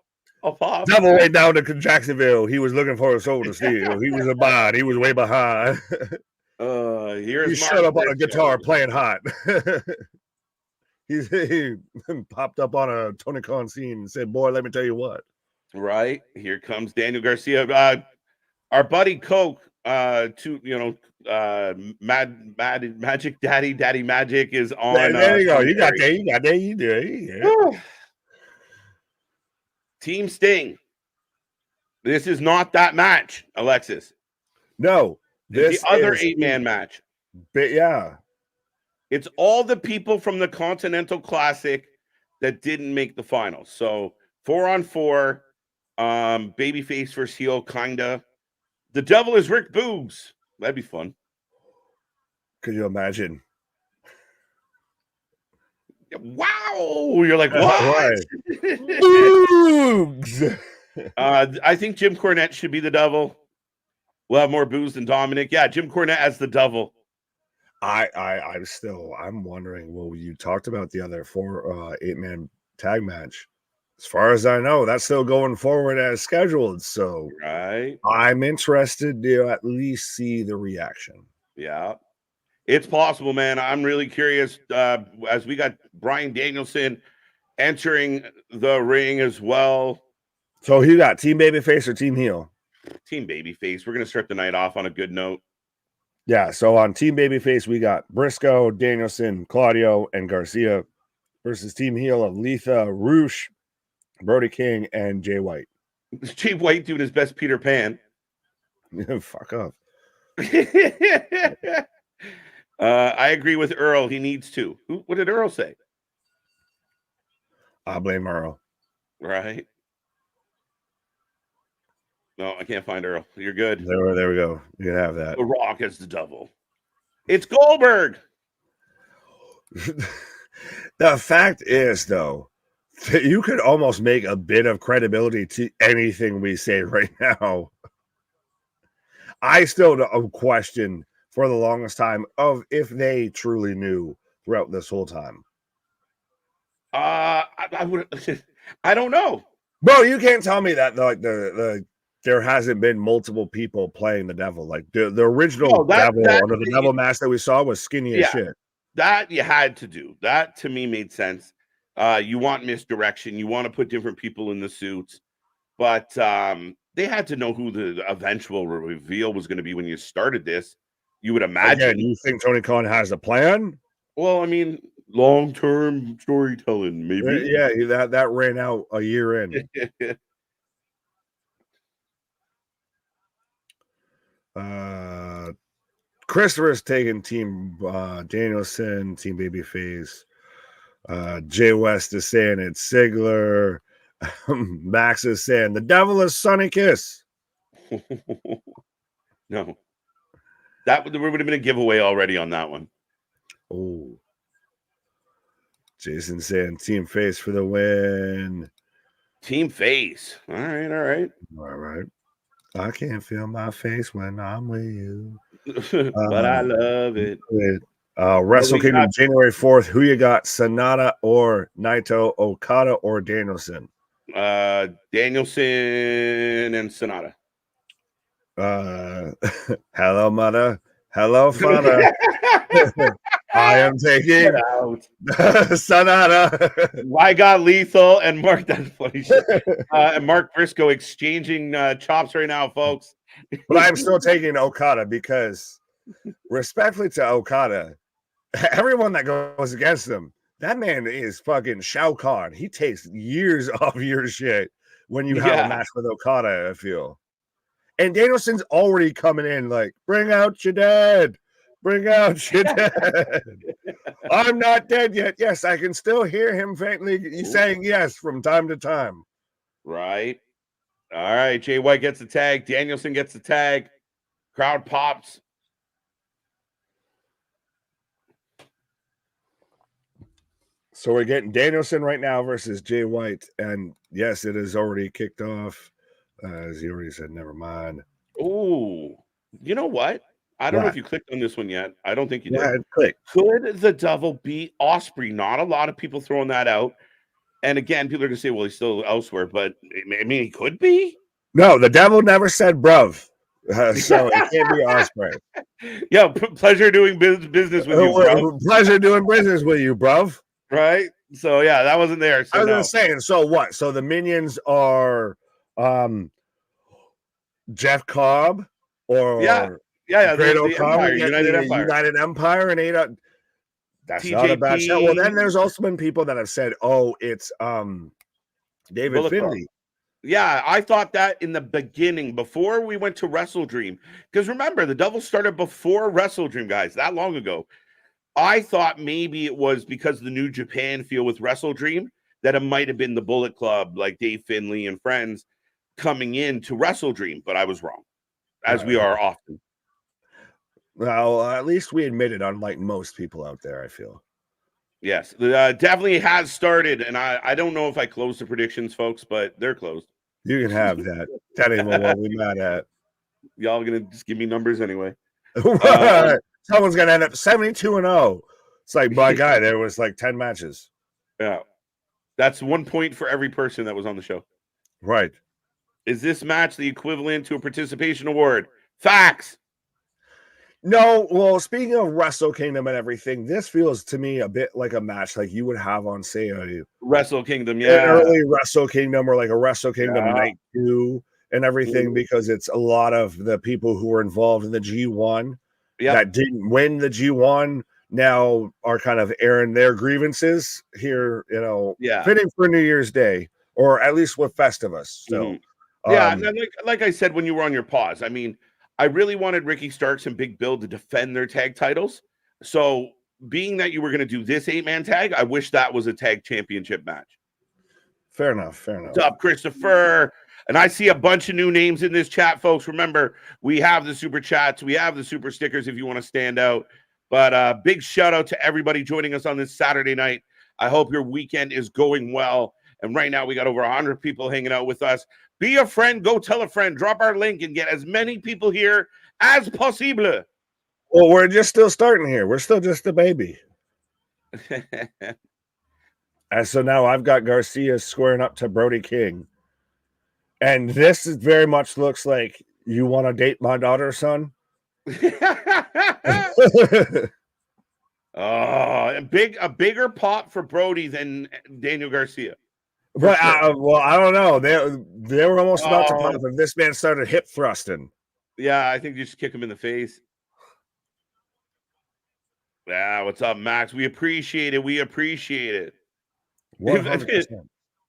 B: Double way down to Jacksonville. He was looking for a soul to steal. He was a bot. He was way behind.
A: He
B: showed up on a guitar playing hot. he popped up on a Tony Khan scene and said, "Boy, let me tell you what."
A: Right. Here comes Daniel Garcia. Our buddy Coke. Magic Daddy Magic is on.
B: There you go. You got there. You do.
A: Team Sting. This is not that match, Alexis.
B: No,
A: this is the other 8-man match.
B: But yeah,
A: it's all the people from the Continental Classic that didn't make the finals. So 4-on-4, babyface versus heel, kinda. The devil is Rick Boogs. That'd be fun.
B: Could you imagine?
A: Wow, you're like, what?
B: Boogs.
A: I think Jim Cornette should be the devil. We'll have more booze than Dominic. Yeah, Jim Cornette as the devil.
B: I'm wondering. Well, you talked about the other 8-man tag match. As far as I know, that's still going forward as scheduled. So
A: right,
B: I'm interested to at least see the reaction.
A: Yeah. It's possible, man. I'm really curious as we got Bryan Danielson entering the ring as well.
B: So you got Team Babyface or Team Heel?
A: Team Babyface. We're going to start the night off on a good note.
B: Yeah, so on Team Babyface, we got Briscoe, Danielson, Claudio, and Garcia versus Team Heel of Letha, Roosh, Brody King, and Jay White.
A: Jay White doing his best Peter Pan.
B: Fuck off.
A: I agree with Earl. He needs to. What did Earl say?
B: I blame Earl.
A: Right. No, I can't find Earl. You're good.
B: There we go. You can have that.
A: The Rock as the devil. It's Goldberg.
B: The fact is, though, that you could almost make a bit of credibility to anything we say right now. I still question for the longest time of if they truly knew throughout this whole time.
A: I would. I don't know.
B: Bro, you can't tell me that the there hasn't been multiple people playing the devil. Like the original devil under the devil mask that we saw was skinny as shit.
A: That you had to do. That to me made sense. You want misdirection. You want to put different people in the suits. But they had to know who the eventual reveal was going to be when you started this. You would imagine.
B: Again, you think Tony Khan has a plan?
A: Well, I mean, long-term storytelling, maybe.
B: Yeah, that ran out a year in. Christopher's taking Team Danielson, Team Babyface. Jay West is saying it's Ziggler. Max is saying the devil is Sonny Kiss.
A: No. That would have been a giveaway already on that one.
B: Oh. Jason saying Team Face for the win.
A: Team Face. All right.
B: I can't feel my face when I'm with you.
A: But I love it.
B: Wrestle Kingdom January 4th. Who you got? Sonata or Naito, Okada or Danielson?
A: Danielson and Sonata.
B: Hello, mother. Hello, father. I am taking Sonata.
A: I got Lethal and Mark. That's funny shit. And Mark Briscoe exchanging chops right now, folks.
B: But I'm still taking Okada because, respectfully to Okada, everyone that goes against him, that man is fucking Shao Kahn. He takes years off your shit when you have a match with Okada, I feel. And Danielson's already coming in like, bring out your dad. Bring out your dad. I'm not dead yet. Yes, I can still hear him faintly saying yes from time to time.
A: Right. All right. Jay White gets the tag. Danielson gets the tag. Crowd pops.
B: So we're getting Danielson right now versus Jay White. And yes, it is already kicked off. As he already said, never mind.
A: Oh, you know what? I don't know if you clicked on this one yet. I don't think you did.
B: Click.
A: Could the devil beat Osprey? Not a lot of people throwing that out. And again, people are going to say, well, he's still elsewhere. But, I mean, he could be.
B: No, the devil never said bruv. So it can't be Osprey.
A: Yeah, pleasure doing business with you, bro.
B: Pleasure doing business with you, bruv.
A: Right? So, yeah, that wasn't there. So
B: I was just saying, so what? So the minions are Jeff Cobb or Great O'Connor, United Empire and Ada. That's TJP. Not a bad show. Well, then there's also been people that have said, oh, it's David Finlay.
A: Yeah, I thought that in the beginning, before we went to Wrestle Dream. Because remember, the Devil started before Wrestle Dream, guys, that long ago. I thought maybe it was because of the New Japan feel with Wrestle Dream that it might have been the Bullet Club, like Dave Finlay and friends, coming in to Wrestle Dream, but I was wrong, as we are often.
B: Well, at least we admit it, unlike most people out there, I feel.
A: Yes, definitely has started, and I don't know if I closed the predictions, folks, but they're closed.
B: You can have that. That ain't what we're mad at.
A: Y'all gonna just give me numbers anyway.
B: Someone's gonna end up 72-0. It's like, my guy, there was like 10 matches.
A: Yeah, that's 1 point for every person that was on the show.
B: Right.
A: Is this match the equivalent to a participation award? Facts.
B: No, well, speaking of Wrestle Kingdom and everything, this feels to me a bit like a match like you would have on, say, a
A: Wrestle Kingdom,
B: an early Wrestle Kingdom or like a Wrestle Kingdom Night 2 and everything, because it's a lot of the people who were involved in the G1 that didn't win the G1 now are kind of airing their grievances here, fitting for New Year's Day, or at least with Festivus. So,
A: like I said when you were on your pause, I mean, I really wanted Ricky Starks and Big Bill to defend their tag titles. So, being that you were going to do this 8-man tag, I wish that was a tag championship match.
B: Fair enough.
A: What's up, Christopher? And I see a bunch of new names in this chat, folks. Remember, we have the super chats. We have the super stickers if you want to stand out. But big shout out to everybody joining us on this Saturday night. I hope your weekend is going well. And right now we got over 100 people hanging out with us. Be a friend. Go tell a friend. Drop our link and get as many people here as possible.
B: Well, we're just still starting here. We're still just a baby. And so now I've got Garcia squaring up to Brody King. And this is very much looks like you want to date my daughter, son.
A: Oh, a bigger pop for Brody than Daniel Garcia.
B: But
A: Sure.
B: well, I don't know. They were almost about to pop
A: Oh,
B: if this man started hip thrusting.
A: yeah, I think you just kick him in the face. Yeah, what's up, Max? We appreciate it. We appreciate it.
B: 100%.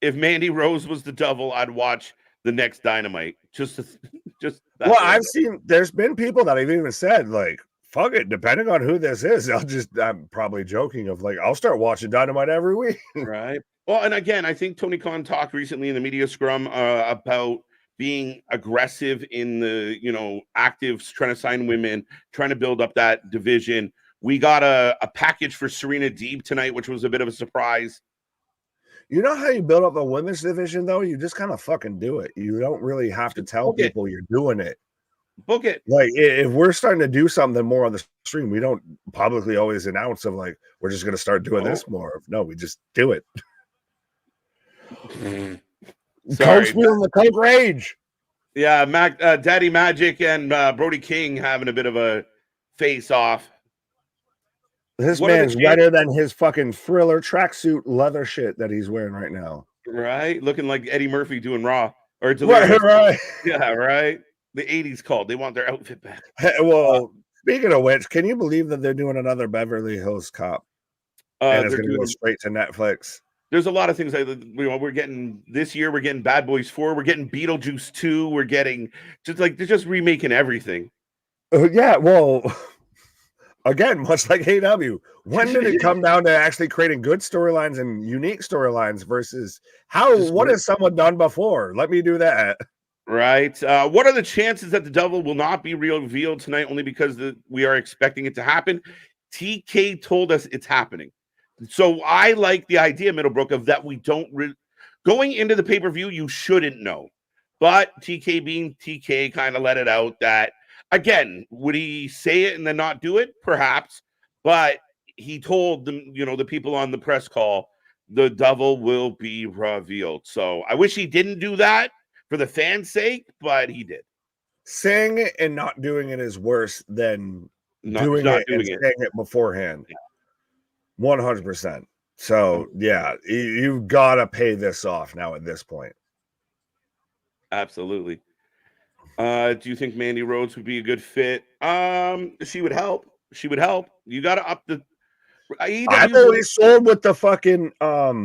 A: If Mandy Rose was the devil, I'd watch the next Dynamite. Just that.
B: Well, I've seen there's been people that have even said, like, fuck it, depending on who this is, I'm probably joking of like, I'll start watching Dynamite every week.
A: Right. Well, and again, I think Tony Khan talked recently in the media scrum about being aggressive in the, actives, trying to sign women, trying to build up that division. We got a package for Serena Deeb tonight, which was a bit of a surprise.
B: You know how you build up a women's division, though? You just kind of fucking do it. You don't really have to tell people you're doing it.
A: Book it.
B: Like, if we're starting to do something more on the stream, we don't publicly always announce of like, we're just going to start doing this more. No, we just do it. Coach me on the Coke Rage.
A: Yeah, Daddy Magic and Brody King having a bit of a face off.
B: This man's wetter than his fucking Thriller tracksuit leather shit that he's wearing right now.
A: Right? Looking like Eddie Murphy doing Raw. Or
B: right.
A: Yeah, right. The 80s called. They want their outfit back.
B: Well, speaking of which, can you believe that they're doing another Beverly Hills Cop? And it's going to go straight to Netflix.
A: There's a lot of things we're getting this year. We're getting Bad Boys 4. We're getting Beetlejuice 2. We're getting they're just remaking everything.
B: Yeah, well, again, much like AEW, when did it come down to actually creating good storylines and unique storylines versus what has someone done before? Let me do that.
A: Right. What are the chances that the devil will not be revealed tonight only because we are expecting it to happen? TK told us it's happening. So I like the idea, Middlebrook, of that we don't going into the pay-per-view, you shouldn't know. But TK being TK kind of let it out that, again, would he say it and then not do it? Perhaps. But he told them, the people on the press call, the devil will be revealed. So I wish he didn't do that for the fans' sake, but he did.
B: Saying it and not doing it is worse than doing it and saying it beforehand. 100%. So, yeah, you've got to pay this off now at this point.
A: Absolutely. Do you think Mandy Rhodes would be a good fit? She would help. She would help. You got to up the.
B: I've always sold with the fucking why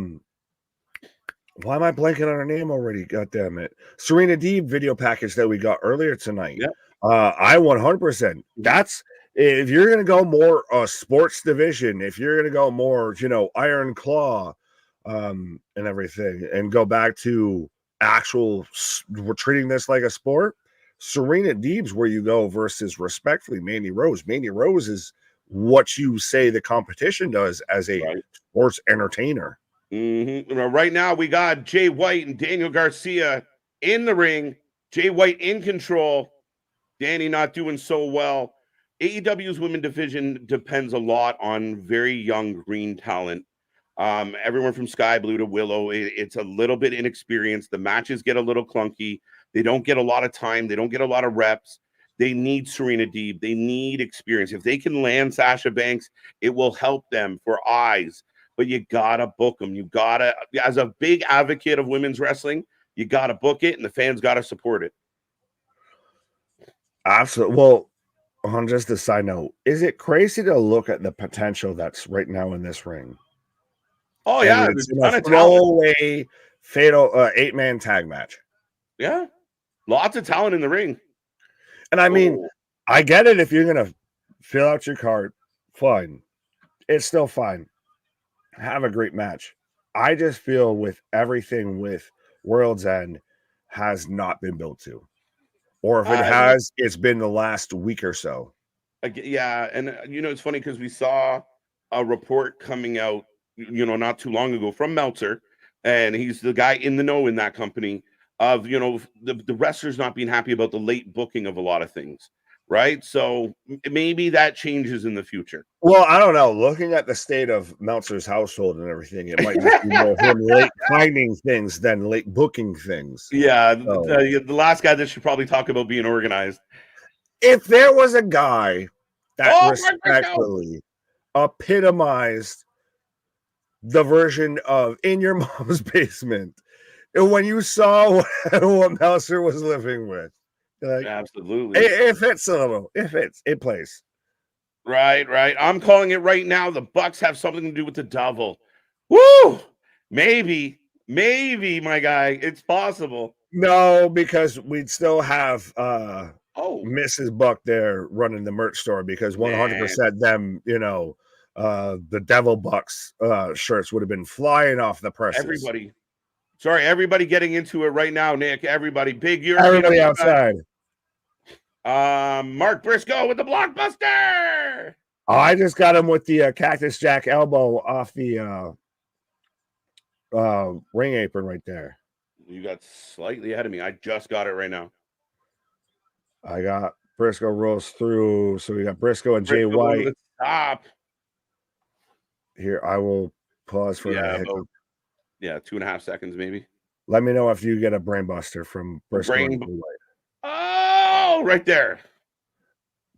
B: am I blanking on her name already? God damn it. Serena Deeb video package that we got earlier tonight.
A: Yep.
B: I 100%. That's if you're going to go more sports division, if you're going to go more, Iron Claw and everything and go back to we're treating this like a sport. Serena Deeb's where you go versus respectfully Mandy Rose. Mandy Rose is what you say the competition does as a sports entertainer.
A: Mm-hmm. Right now, we got Jay White and Daniel Garcia in the ring. Jay White in control. Danny not doing so well. AEW's women division depends a lot on very young green talent. Everyone from Sky Blue to Willow, it's a little bit inexperienced. The matches get a little clunky. They don't get a lot of time. They don't get a lot of reps. They need Serena Deeb. They need experience. If they can land Sasha Banks, it will help them for eyes. But you gotta book them. You gotta, as a big advocate of women's wrestling, you gotta book it, and the fans gotta support it.
B: Absolutely. Well, on just a side note, is it crazy to look at the potential that's right now in this ring?
A: Oh yeah,
B: it's a throwaway fatal 8-man tag match.
A: Yeah, lots of talent in the ring.
B: And I mean, I get it if you're gonna fill out your card, fine. It's still fine. Have a great match. I just feel with everything with World's End has not been built to. Or if it has, it's been the last week or so.
A: Yeah, and it's funny because we saw a report coming out, not too long ago from Meltzer, and he's the guy in the know in that company of, the wrestlers not being happy about the late booking of a lot of things. right? So maybe that changes in the future.
B: Well, I don't know. Looking at the state of Meltzer's household and everything, it might just be more him late finding things than late booking things.
A: Yeah,
B: So,
A: the last guy that should probably talk about being organized.
B: if there was a guy that
A: Mark Briscoe!
B: respectfully epitomized the version of In Your Mom's Basement, and when you saw what Meltzer was living with, like,
A: Absolutely.
B: it fits a little. It plays.
A: Right. I'm calling it right now. The Bucks have something to do with the devil. Woo! Maybe, my guy. It's possible.
B: No, because we'd still have
A: Oh,
B: Mrs. Buck there running the merch store, because 100% them, the Devil Bucks shirts would have been flying off the presses.
A: Everybody getting into it right now, Nick. Everybody, big
B: Everybody outside.
A: Mark Briscoe with the blockbuster.
B: I just got him with the Cactus Jack elbow off the ring apron right there.
A: You got slightly ahead of me. I just got it right now.
B: I got Briscoe rolls through. So we got Briscoe and Jay White.
A: Stop.
B: Here, I will pause for
A: a hiccup. 2.5 seconds maybe.
B: Let me know if you get a brainbuster from Briscoe and Jay White.
A: Oh, right there.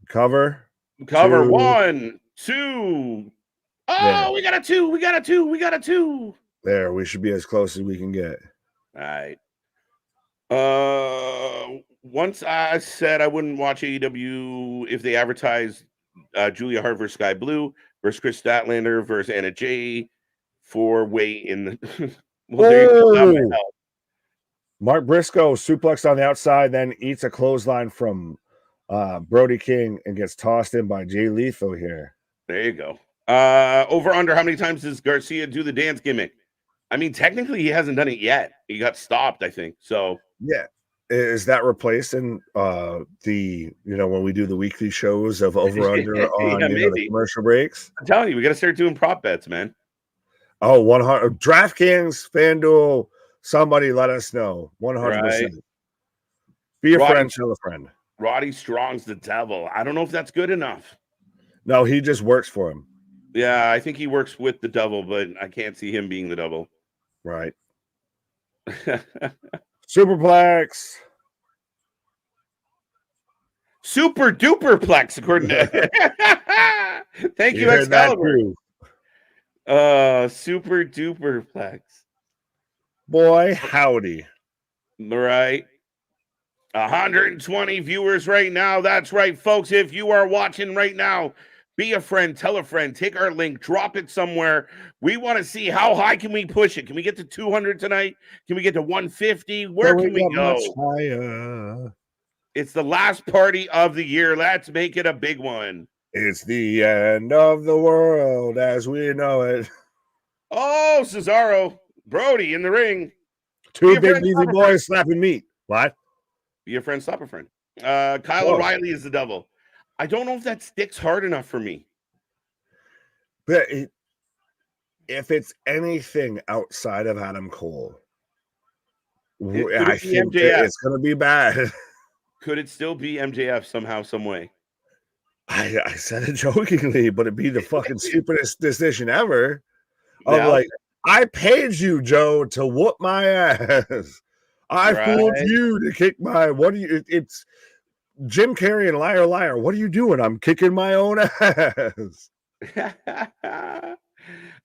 B: Cover.
A: 1, 2. Oh, there. We got a 2.
B: There, we should be as close as we can get.
A: All right. Once I said I wouldn't watch AEW if they advertised Julia Hart versus Sky Blue versus Chris Statlander versus Anna Jay for weight in the.
B: Mark Briscoe suplexed on the outside, then eats a clothesline from Brody King and gets tossed in by Jay Lethal here.
A: There you go. Over under, how many times does Garcia do the dance gimmick? I mean, technically, he hasn't done it yet. He got stopped, I think. So
B: yeah, is that replacing when we do the weekly shows of over under on the commercial breaks?
A: I'm telling you, we got to start doing prop bets, man.
B: Oh, 100 DraftKings, FanDuel, somebody let us know. 100%. Right. Be a friend, tell a friend.
A: Roddy Strong's the devil. I don't know if that's good enough.
B: No, he just works for him.
A: Yeah, I think he works with the devil, but I can't see him being the devil.
B: Right. Superplex.
A: Super duper plex, according to thank you, Excalibur. Super duper plex.
B: Boy, howdy.
A: Right. 120 viewers right now. That's right, folks. If you are watching right now, be a friend, tell a friend, take our link, drop it somewhere. We want to see how high can we push it. Can we get to 200 tonight? Can we get to 150? Where can we go?
B: Much higher.
A: It's the last party of the year. Let's make it a big one.
B: It's the end of the world as we know it.
A: Oh, Cesaro. Brody in the ring.
B: Two big easy boys slapping meat. What?
A: Be a friend, stop a friend. Kyle O'Reilly is the devil. I don't know if that sticks hard enough for me.
B: But if it's anything outside of Adam Cole, I think it's going to be bad.
A: Could it still be MJF somehow, some way?
B: I said it jokingly, but it'd be the fucking stupidest decision ever. I paid you, Joe, to whoop my ass. I fooled you to kick my. It's Jim Carrey and Liar Liar. What are you doing? I'm kicking my own ass.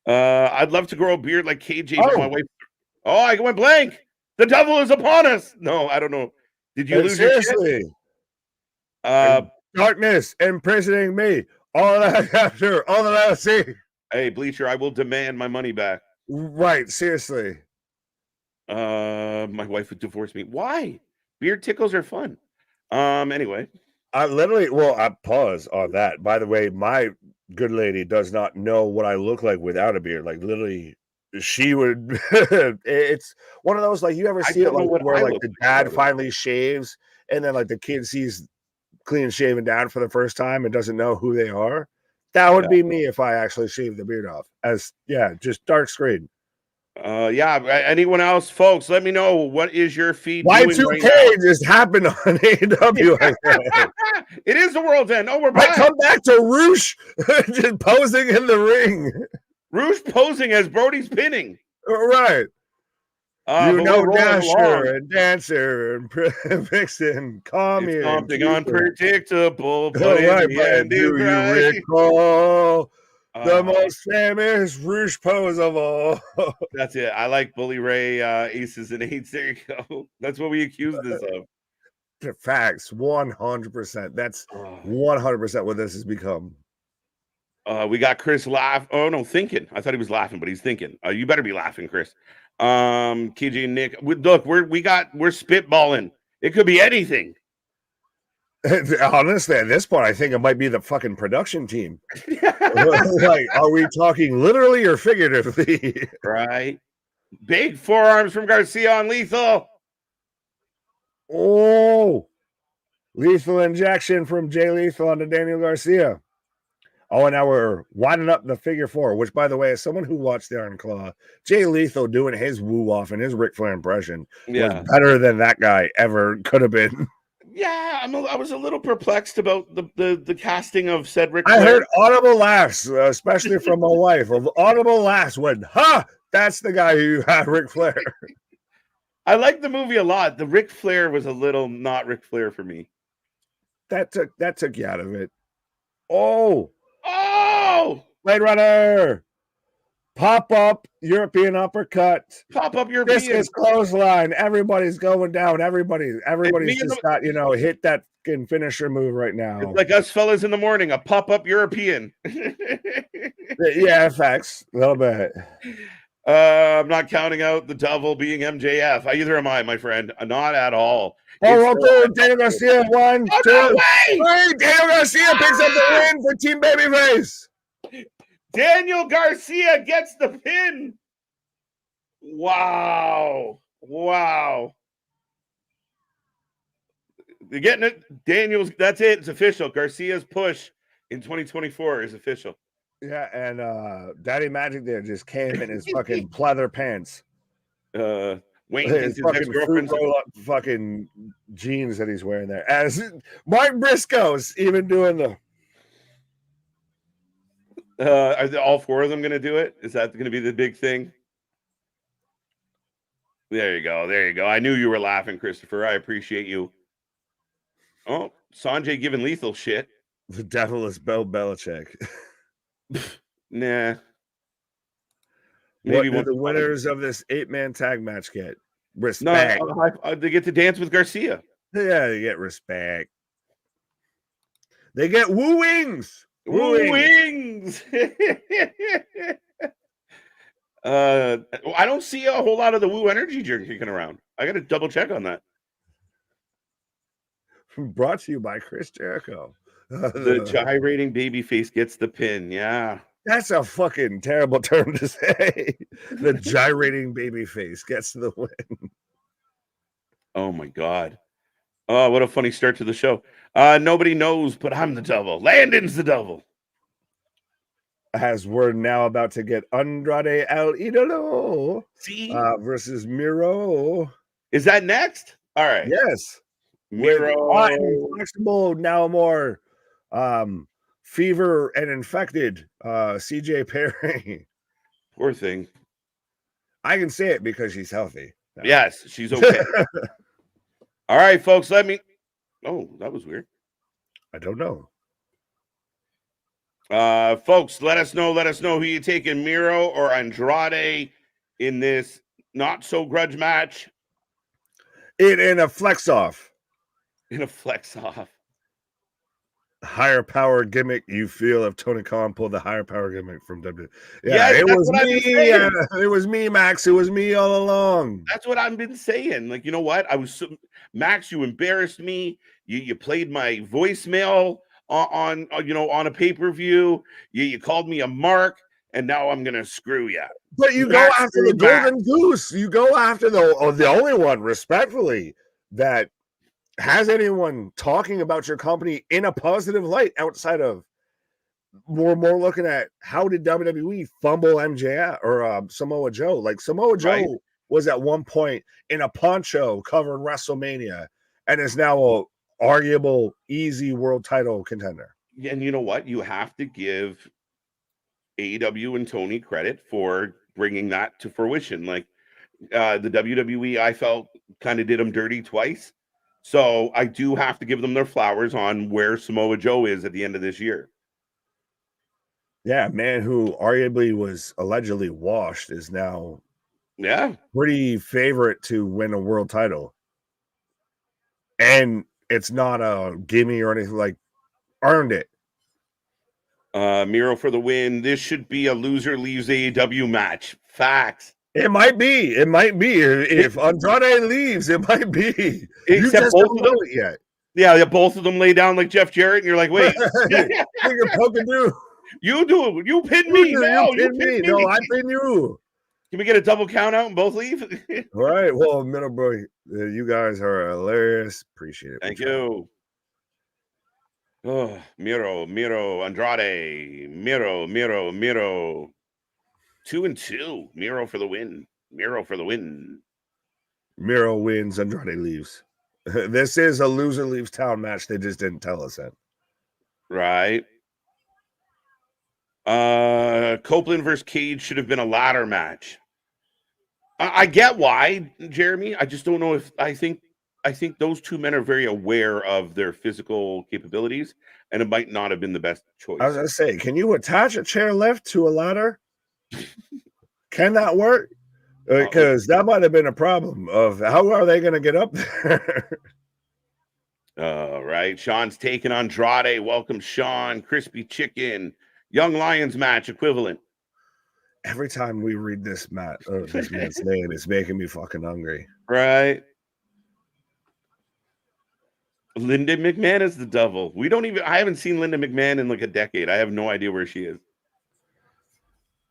A: I'd love to grow a beard like KJ, but my wife. Oh, I went blank. The devil is upon us. No, I don't know. Did you lose
B: seriously? Darkness imprisoning me. All that I capture, all that I see.
A: Hey, Bleacher, I will demand my money back.
B: Right, seriously.
A: My wife would divorce me. Why? Beard tickles are fun. Anyway.
B: I pause on that. By the way, my good lady does not know what I look like without a beard. Like literally, she would. It's one of those like you ever see it like where like the dad finally shaves and then like the kid sees clean shaven down for the first time and doesn't know who they are. That would be me if I actually shaved the beard off. Just dark screen.
A: Yeah. Anyone else, folks? Let me know, what is your feed doing right
B: Y2K
A: now?
B: just happened on AEW.
A: It is the world's end. Oh, we're
B: I
A: back.
B: come back to Roosh just posing in the ring.
A: Rouge posing as Brody's pinning.
B: Right.
A: But we're rolling
B: Dasher
A: along.
B: and Dancer and Vixen, Kami
A: It's
B: and
A: something
B: Keith.
A: unpredictable, but
B: Oh,
A: in
B: right,
A: the
B: but
A: end,
B: do
A: it's
B: you
A: right.
B: recall the
A: Uh,
B: most famous Roosh pose of all?
A: That's it. I like Bully Ray, aces and eights. There you go. That's what we accused this of.
B: Facts, 100%. That's
A: Uh,
B: 100% what this has become.
A: we got Chris laugh. Oh no, thinking. I thought he was laughing, but he's thinking. You better be laughing, Chris. KJ and Nick. Look, we're spitballing. It could be anything.
B: Honestly, at this point, I think it might be the fucking production team. Like, are we talking literally or figuratively?
A: Right. Big forearms from Garcia on Lethal.
B: Oh, lethal injection from Jay Lethal onto Daniel Garcia. Oh, and now we're winding up the figure four, which, by the way, as someone who watched the Iron Claw, Jay Lethal doing his woo off and his Ric Flair impression was better than that guy ever could have been.
A: Yeah, I was a little perplexed about the casting of Cedric.
B: I heard audible laughs, especially from my wife, of audible laughs when, that's the guy who had Ric Flair.
A: I like the movie a lot. The Ric Flair was a little not Ric Flair for me.
B: That took you out of it. Oh,
A: Blade
B: Runner. Pop up European uppercut.
A: Pop up European.
B: This is clothesline. Everybody's going down. Everybody's just got, hit that fucking finisher move right now.
A: It's like us fellas in the morning, a pop up European.
B: Yeah, facts. A little bit.
A: I'm not counting out the devil being MJF. Either am I, my friend. Not at all.
B: Daniel Garcia, 1, 2, 3. Daniel Garcia picks up the win for Team Babyface.
A: Daniel Garcia gets the pin. Wow. You're getting it. That's it. It's official. Garcia's push in 2024 is official.
B: Yeah, and Daddy Magic there just came in his fucking pleather pants.
A: Wayne
B: his fucking fruit roll-up fucking jeans that he's wearing there. As Mark Briscoe's even doing the...
A: Are all four of them going to do it? Is that going to be the big thing? There you go. I knew you were laughing, Christopher. I appreciate you. Oh, Sanjay giving Lethal shit.
B: The devil is Bill Belichick.
A: Nah.
B: Maybe what do the winners of this 8-man tag match get? Respect.
A: No, they get to dance with Garcia.
B: Yeah, they get respect. They get woo-wings.
A: Woo-wings. I don't see a whole lot of the woo energy kicking around. I got to double check on that.
B: Brought to you by Chris Jericho.
A: The gyrating babyface gets the pin. Yeah.
B: That's a fucking terrible term to say. The gyrating babyface gets the win.
A: Oh my God. Oh, what a funny start to the show. Nobody knows, but I'm the devil. Landon's the devil.
B: As we're now about to get Andrade El Idolo versus Miro.
A: Is that next? All right.
B: Yes.
A: Miro.
B: Flexible, now more fever and infected CJ Perry.
A: Poor thing.
B: I can say it because she's healthy.
A: No. Yes, she's okay. All right, folks, let me... Oh, that was weird.
B: I don't know.
A: Folks, let us know who you taking, Miro or Andrade, in this not so grudge match.
B: In a flex off. Higher power gimmick. You feel if Tony Khan pulled the higher power gimmick from WWE. Yeah, it was me. It was me, Max. It was me all along.
A: That's what I've been saying. Like, you know what? Max, you embarrassed me. You played my voicemail on a pay-per-view. You called me a mark, and now I'm gonna screw you.
B: But you go after the golden goose. You go after the only one, respectfully, that has anyone talking about your company in a positive light outside of we're more looking at how did WWE fumble MJF or Samoa Joe? Like Samoa Joe was at one point in a poncho covering WrestleMania and is now a arguable easy world title contender.
A: And you know what? You have to give AEW and Toni credit for bringing that to fruition. Like the WWE, I felt kind of did them dirty twice. So I do have to give them their flowers on where Samoa Joe is at the end of this year.
B: Yeah, man who arguably was allegedly washed is now pretty favorite to win a world title. And it's not a gimme or anything, like earned it.
A: Miro for the win. This should be a loser leaves AEW match. Facts.
B: It might be. It might be. If Andrade leaves, it might be.
A: Except both of them
B: yet.
A: Yeah, both of them lay down like Jeff Jarrett, and you're like, wait.
B: You're poking through.
A: You do. You pin me.
B: No, you pin me. No, I pin you.
A: Can we get a double count out and both leave?
B: All right. Well, Middlebrook, you guys are hilarious. Appreciate it.
A: Thank you. Oh, Miro, Andrade, Miro. 2-2. Miro for the win.
B: Miro wins, Andrade leaves. This is a loser leaves town match. They just didn't tell us that.
A: Right. Copeland versus Cage should have been a ladder match. I get why, Jeremy. I just don't know if I think those two men are very aware of their physical capabilities, and it might not have been the best choice.
B: I was gonna say, can you attach a chairlift to a ladder? Can that work? Because that might have been a problem of how are they going to get up there?
A: Right. Sean's taking Andrade. Welcome, Sean. Crispy Chicken. Young Lions match equivalent.
B: Every time we read this man's name, it's making me fucking hungry.
A: Right. Linda McMahon is the devil. I haven't seen Linda McMahon in like a decade. I have no idea where she is.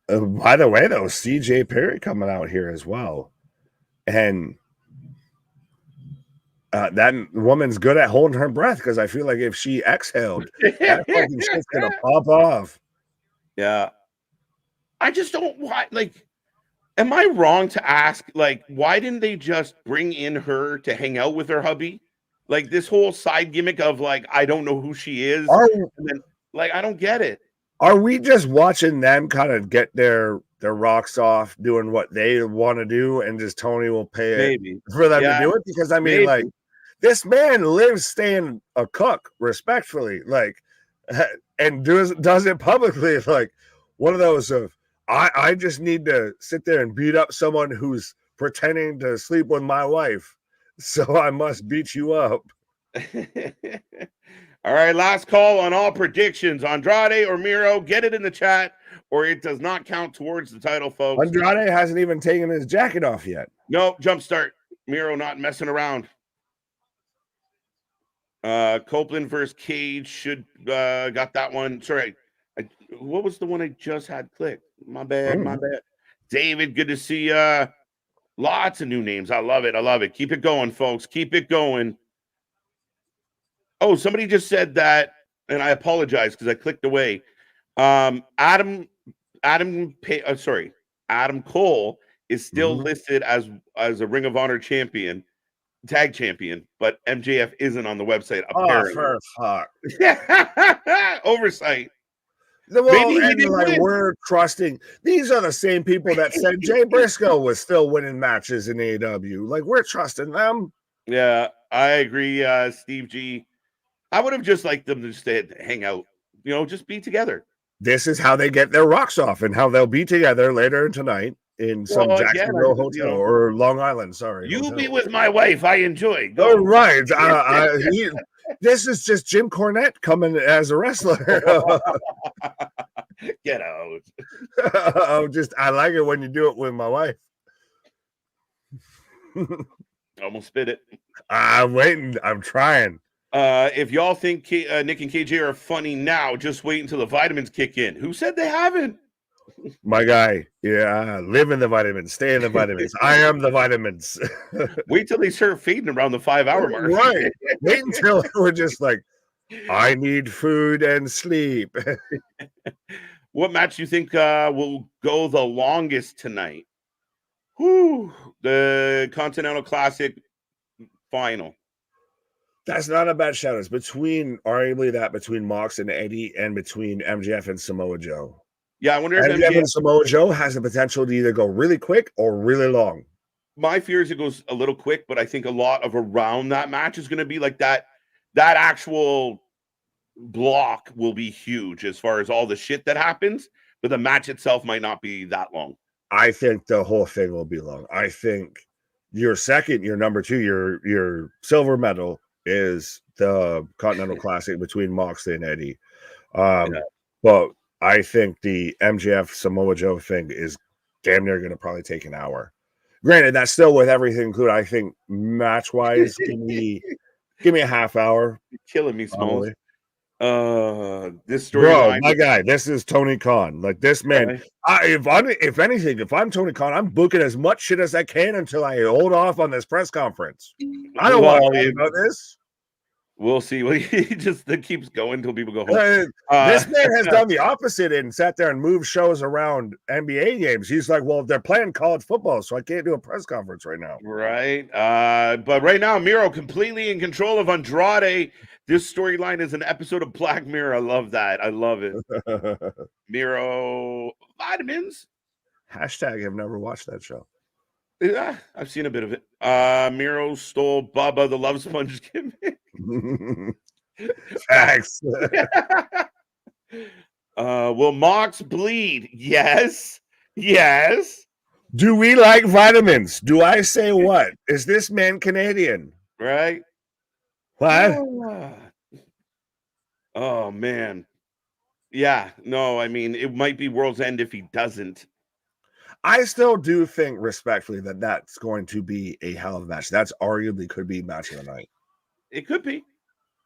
B: By the way, though, CJ Perry coming out here as well. And that woman's good at holding her breath because I feel like if she exhaled, that fucking shit's going to pop off.
A: Yeah. I just don't am I wrong to ask, why didn't they just bring in her to hang out with her hubby? Like this whole side gimmick of I don't know who she is. And then, I don't get it.
B: Are we just watching them kind of get their rocks off doing what they want to do and just Toni will pay it for them to do it? Because I mean, this man lives staying a cook respectfully, and does it publicly, one of those of I just need to sit there and beat up someone who's pretending to sleep with my wife, so I must beat you up.
A: All right, last call on all predictions. Andrade or Miro, get it in the chat, or it does not count towards the title, folks.
B: Andrade hasn't even taken his jacket off yet.
A: No, jumpstart. Miro not messing around. Copeland versus Cage should got that one. Sorry, what was the one I just had clicked? My bad. David, good to see you. Lots of new names. I love it. Keep it going, folks. Keep it going. Oh, somebody just said that, and I apologize because I clicked away. Adam Cole is still listed as a Ring of Honor champion, tag champion, but MJF isn't on the website. Apparently.
B: Oh, for fuck!
A: Oversight.
B: Well, we're trusting. These are the same people that said Jay Briscoe was still winning matches in AEW. We're trusting them.
A: Yeah, I agree, Steve G. I would have just liked them to just hang out, just be together.
B: This is how they get their rocks off and how they'll be together later tonight in some Jacksonville hotel or Long Island. Sorry.
A: You be with my wife. I enjoy.
B: Go. Oh, right. This is just Jim Cornette coming as a wrestler.
A: Get out.
B: I like it when you do it with my wife.
A: Almost spit it.
B: I'm waiting. I'm trying.
A: If y'all think Nick and KJ are funny now, just wait until the vitamins kick in. Who said they haven't?
B: My guy. Yeah, live in the vitamins, stay in the vitamins. I am the vitamins.
A: Wait till they start fading around the 5-hour mark.
B: Right. Wait until we're just I need food and sleep.
A: What match do you think will go the longest tonight? Whew, the Continental Classic final.
B: That's not a bad shout. It's arguably between Mox and Eddie and between MJF and Samoa Joe.
A: Yeah, I wonder if
B: MJF and Samoa Joe has the potential to either go really quick or really long.
A: My fear is it goes a little quick, but I think a lot of around that match is going to be like that actual block will be huge as far as all the shit that happens, but the match itself might not be that long.
B: I think the whole thing will be long. I think your number two, your silver medal is the Continental Classic between Moxley and Eddie. But I think the MJF Samoa Joe thing is damn near going to probably take an hour. Granted, that's still with everything included. I think match wise, give me a half hour.
A: You're killing me, Smalls. This story,
B: bro, my guy, this is Tony Khan. Like this man, if anything, if I'm Tony Khan, I'm booking as much shit as I can until I hold off on this press conference. I don't want to talk about this.
A: We'll see. Well, he just keeps going until people go home.
B: This man has done the opposite and sat there and moved shows around NBA games. He's like, well, they're playing college football, so I can't do a press conference right now.
A: Right. But right now, Miro completely in control of Andrade. This storyline is an episode of Black Mirror. I love that. I love it. Miro vitamins.
B: Hashtag have never watched that show.
A: Yeah, I've seen a bit of it. Miro stole Bubba the Love Sponge gimmick.
B: Facts.
A: Will Mox bleed? Yes. Yes.
B: Do we like vitamins? Do I say what? Is this man Canadian?
A: Right.
B: What?
A: Oh man. Yeah. No, I mean, it might be World's End if he doesn't.
B: I still do think, respectfully, that that's going to be a hell of a match. That's arguably could be match of the night.
A: It could be.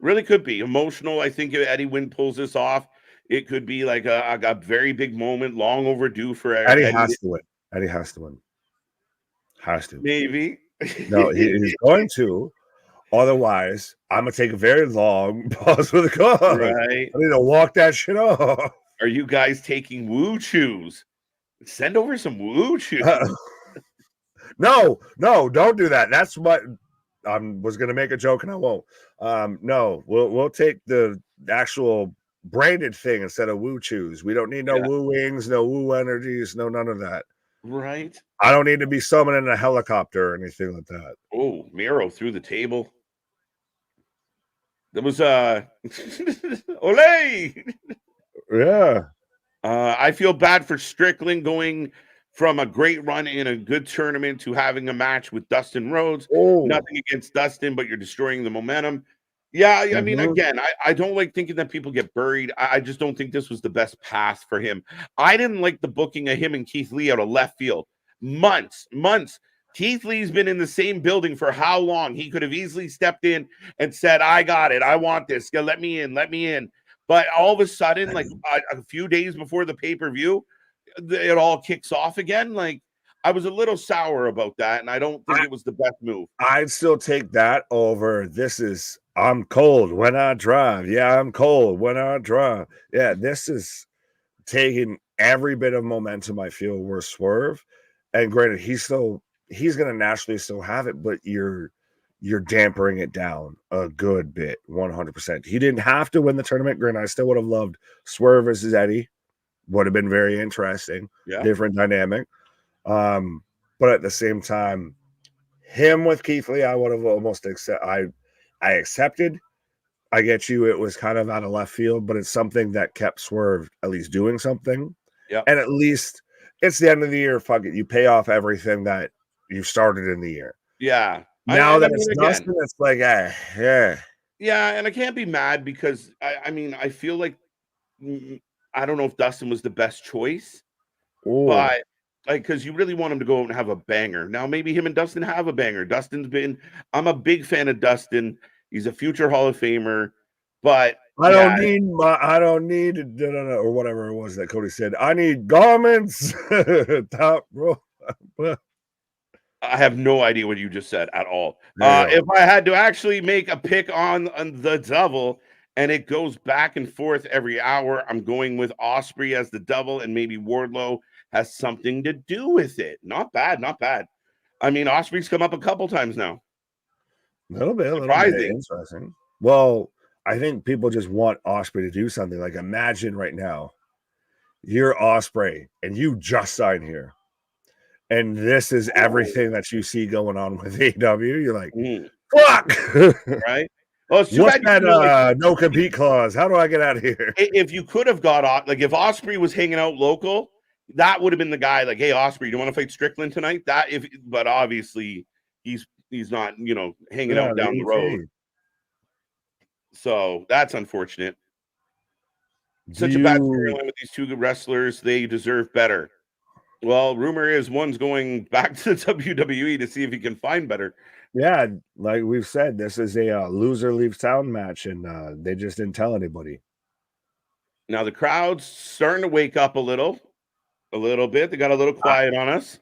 A: Really could be. Emotional. I think if Eddie Wynn pulls this off, it could be like a very big moment, long overdue for
B: Eddie. Has to win. Eddie has to win. Has to.
A: Maybe.
B: No, he's going to. Otherwise, I'm going to take a very long pause for the call.
A: Right.
B: I need to walk that shit off.
A: Are you guys taking woo chews? Send over some woo chews.
B: No, don't do that. That's what I was going to make a joke and I won't. No, we'll take the actual branded thing instead of woo chews. We don't need no woo wings, no woo energies, no none of that.
A: Right.
B: I don't need to be summoned in a helicopter or anything like that.
A: Oh, Miro through the table. That was Olay.
B: Yeah.
A: I feel bad for Strickland going from a great run in a good tournament to having a match with Dustin Rhodes.
B: Oh.
A: Nothing against Dustin, but you're destroying the momentum. Yeah, I mean, again, I don't like thinking that people get buried. I just don't think this was the best path for him. I didn't like the booking of him and Keith Lee out of left field. Months. Keith Lee's been in the same building for how long? He could have easily stepped in and said, I got it. I want this. Let me in. But all of a sudden, like a few days before the pay-per-view, it all kicks off again. Like, I was a little sour about that, and I don't think it was the best move.
B: I'd still take that over I'm cold when I drive. Yeah, I'm cold when I drive. Yeah, this is taking every bit of momentum I feel were Swerve. And granted, he's going to naturally still have it, but you're dampering it down a good bit, 100%. He didn't have to win the tournament. Granted, I still would have loved Swerve versus Eddie. Would have been very interesting. Yeah. Different dynamic. But at the same time, him with Keith Lee, I would have almost I accepted. I get you. It was kind of out of left field, but it's something that kept Swerve at least doing something.
A: Yeah.
B: And at least it's the end of the year. Fuck it. You pay off everything that you started in the year.
A: Yeah.
B: Now that it's Dustin, it's like, yeah.
A: Yeah, and I can't be mad because I feel like I don't know if Dustin was the best choice. Ooh. But because you really want him to go out and have a banger. Now, maybe him and Dustin have a banger. I'm a big fan of Dustin. He's a future Hall of Famer, but
B: I don't need or whatever it was that Cody said. I need garments. Top row.
A: I have no idea what you just said at all. If I had to actually make a pick on the devil and it goes back and forth every hour. I'm going with Osprey as the double, and maybe Wardlow has something to do with it. Not bad, not bad. I mean, Osprey's come up a couple times now.
B: A little bit
A: Surprising.
B: interesting. Well, I think people just want Osprey to do something. Like, imagine right now, you're Osprey and you just signed here, and this is everything that you see going on with AEW. You're like, fuck,
A: right? Well, it's too
B: what's
A: bad
B: that no compete clause? How do I get out of here?
A: If you could have got like if Osprey was hanging out local, that would have been the guy. Like, hey, Osprey, do you want to fight Strickland tonight? But obviously he's not, hanging out down the road. So that's unfortunate. Such a bad storyline with these two good wrestlers. They deserve better. Well, rumor is one's going back to the WWE to see if he can find better.
B: Yeah, like we've said, this is a loser leaves town match, and they just didn't tell anybody.
A: Now the crowd's starting to wake up a little bit. They got a little quiet on us.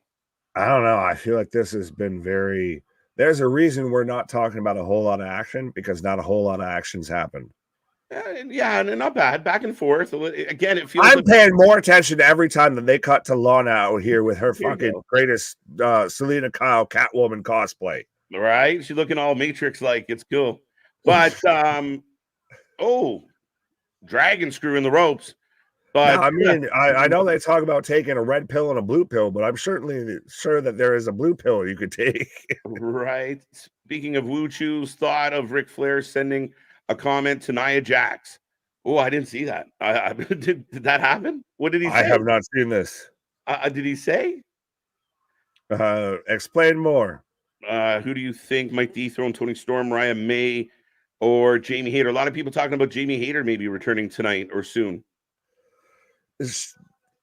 B: I don't know. I feel like this has been very. There's a reason we're not talking about a whole lot of action, because not a whole lot of actions happened.
A: Yeah, not bad. Back and forth. Again, it feels.
B: I'm paying more attention to every time that they cut to Lana out here with her fucking greatest Selena Kyle Catwoman cosplay.
A: Right? She's looking all Matrix like. It's cool. But dragon screw in the ropes. But
B: now, I mean, I know they talk about taking a red pill and a blue pill, but I'm certainly sure that there is a blue pill you could take.
A: Right. Speaking of Wu Chu's thought of Ric Flair sending a comment to Nia Jax. Oh, I didn't see that. Did that happen? What did he say?
B: I have not seen this.
A: Did he say?
B: Explain more.
A: Who do you think might dethrone Toni Storm, Mariah May, or Jamie Hayter? A lot of people talking about Jamie Hayter maybe returning tonight or soon.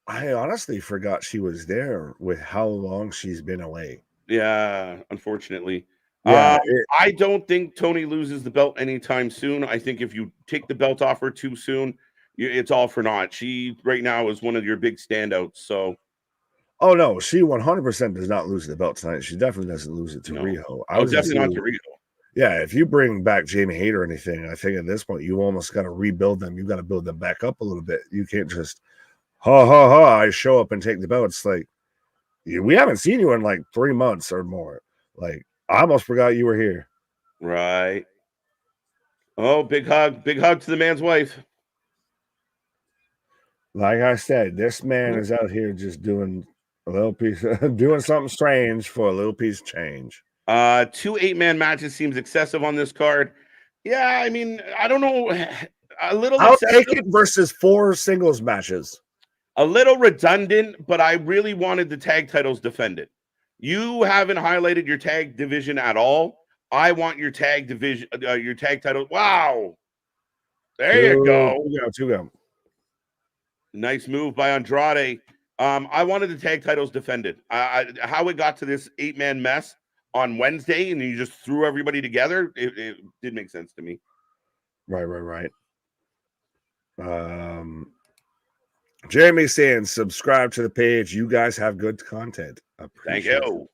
B: I honestly forgot she was there with how long she's been away.
A: Yeah, unfortunately.
B: Yeah,
A: I don't think Toni loses the belt anytime soon. I think if you take the belt off her too soon, it's all for naught. She right now is one of your big standouts. So,
B: oh no, she 100% does not lose the belt tonight. She definitely doesn't lose it to Riho.
A: Definitely not to Riho.
B: Yeah, if you bring back Jamie Hayter or anything, I think at this point you almost got to rebuild them. You got to build them back up a little bit. You can't just I show up and take the belt. It's like, we haven't seen you in like 3 months or more. Like, I almost forgot you were here.
A: Right. Oh, big hug to the man's wife.
B: Like I said, this man is out here just doing a little piece, doing something strange for a little piece of change.
A: 2 8-man matches seems excessive on this card. Yeah, I mean, I don't know. A little.
B: I'll take it versus 4 singles matches.
A: A little redundant, but I really wanted the tag titles defended. You haven't highlighted your tag division at all. I want your tag division, your tag title. Wow. There you go.
B: 2 go.
A: Nice move by Andrade. I wanted the tag titles defended. How it got to this 8-man mess on Wednesday and you just threw everybody together, it did make sense to me.
B: Right. Jeremy saying, subscribe to the page. You guys have good content.
A: Thank you.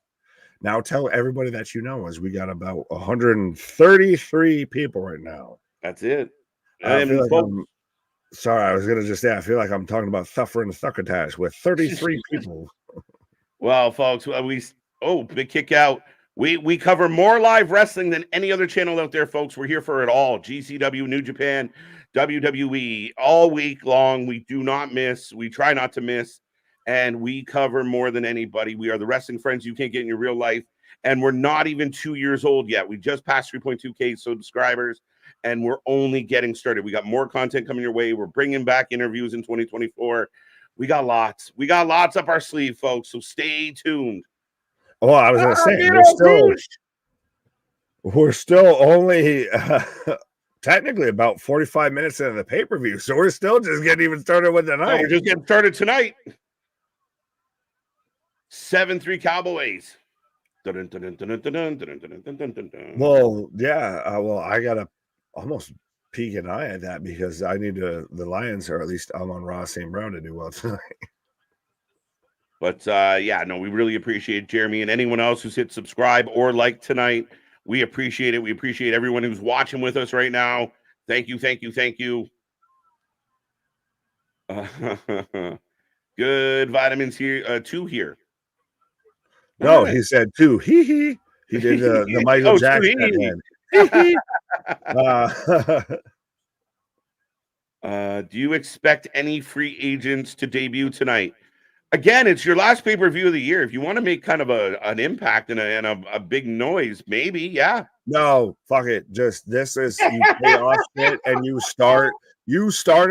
B: Now tell everybody that you know, as we got about 133 people right now.
A: That's it.
B: Sorry, I was going to just say, I feel like I'm talking about Thuffer and Thuckotash with 33 people.
A: Well, folks, big kick out. We cover more live wrestling than any other channel out there, folks. We're here for it all. GCW, New Japan, WWE, all week long. We do not miss. We try not to miss. And we cover more than anybody. We are the wrestling friends you can't get in your real life. And we're not even 2 years old yet. We just passed 3.2K subscribers. And we're only getting started. We got more content coming your way. We're bringing back interviews in 2024. We got lots. We got lots up our sleeve, folks. So stay tuned.
B: Well, I was going to say, we're still only technically about 45 minutes into the pay-per-view, so we're still just getting even started with the night.
A: We're just getting started tonight. 7-3 Cowboys.
B: Well, yeah. I got to almost peek an eye at that because I need the Lions, or at least I'm on Raw St. Brown, to do well tonight.
A: But we really appreciate Jeremy and anyone else who's hit subscribe or like tonight. We appreciate it. We appreciate everyone who's watching with us right now. Thank you. Good vitamins here. 2 here.
B: No, he said 2. Hee hee. He did the Michael Jackson at hand. Hee hee.
A: Do you expect any free agents to debut tonight? Again, it's your last pay-per-view of the year. If you want to make kind of an impact and a big noise, maybe, yeah.
B: No, fuck it. Just this is you pay off shit and you start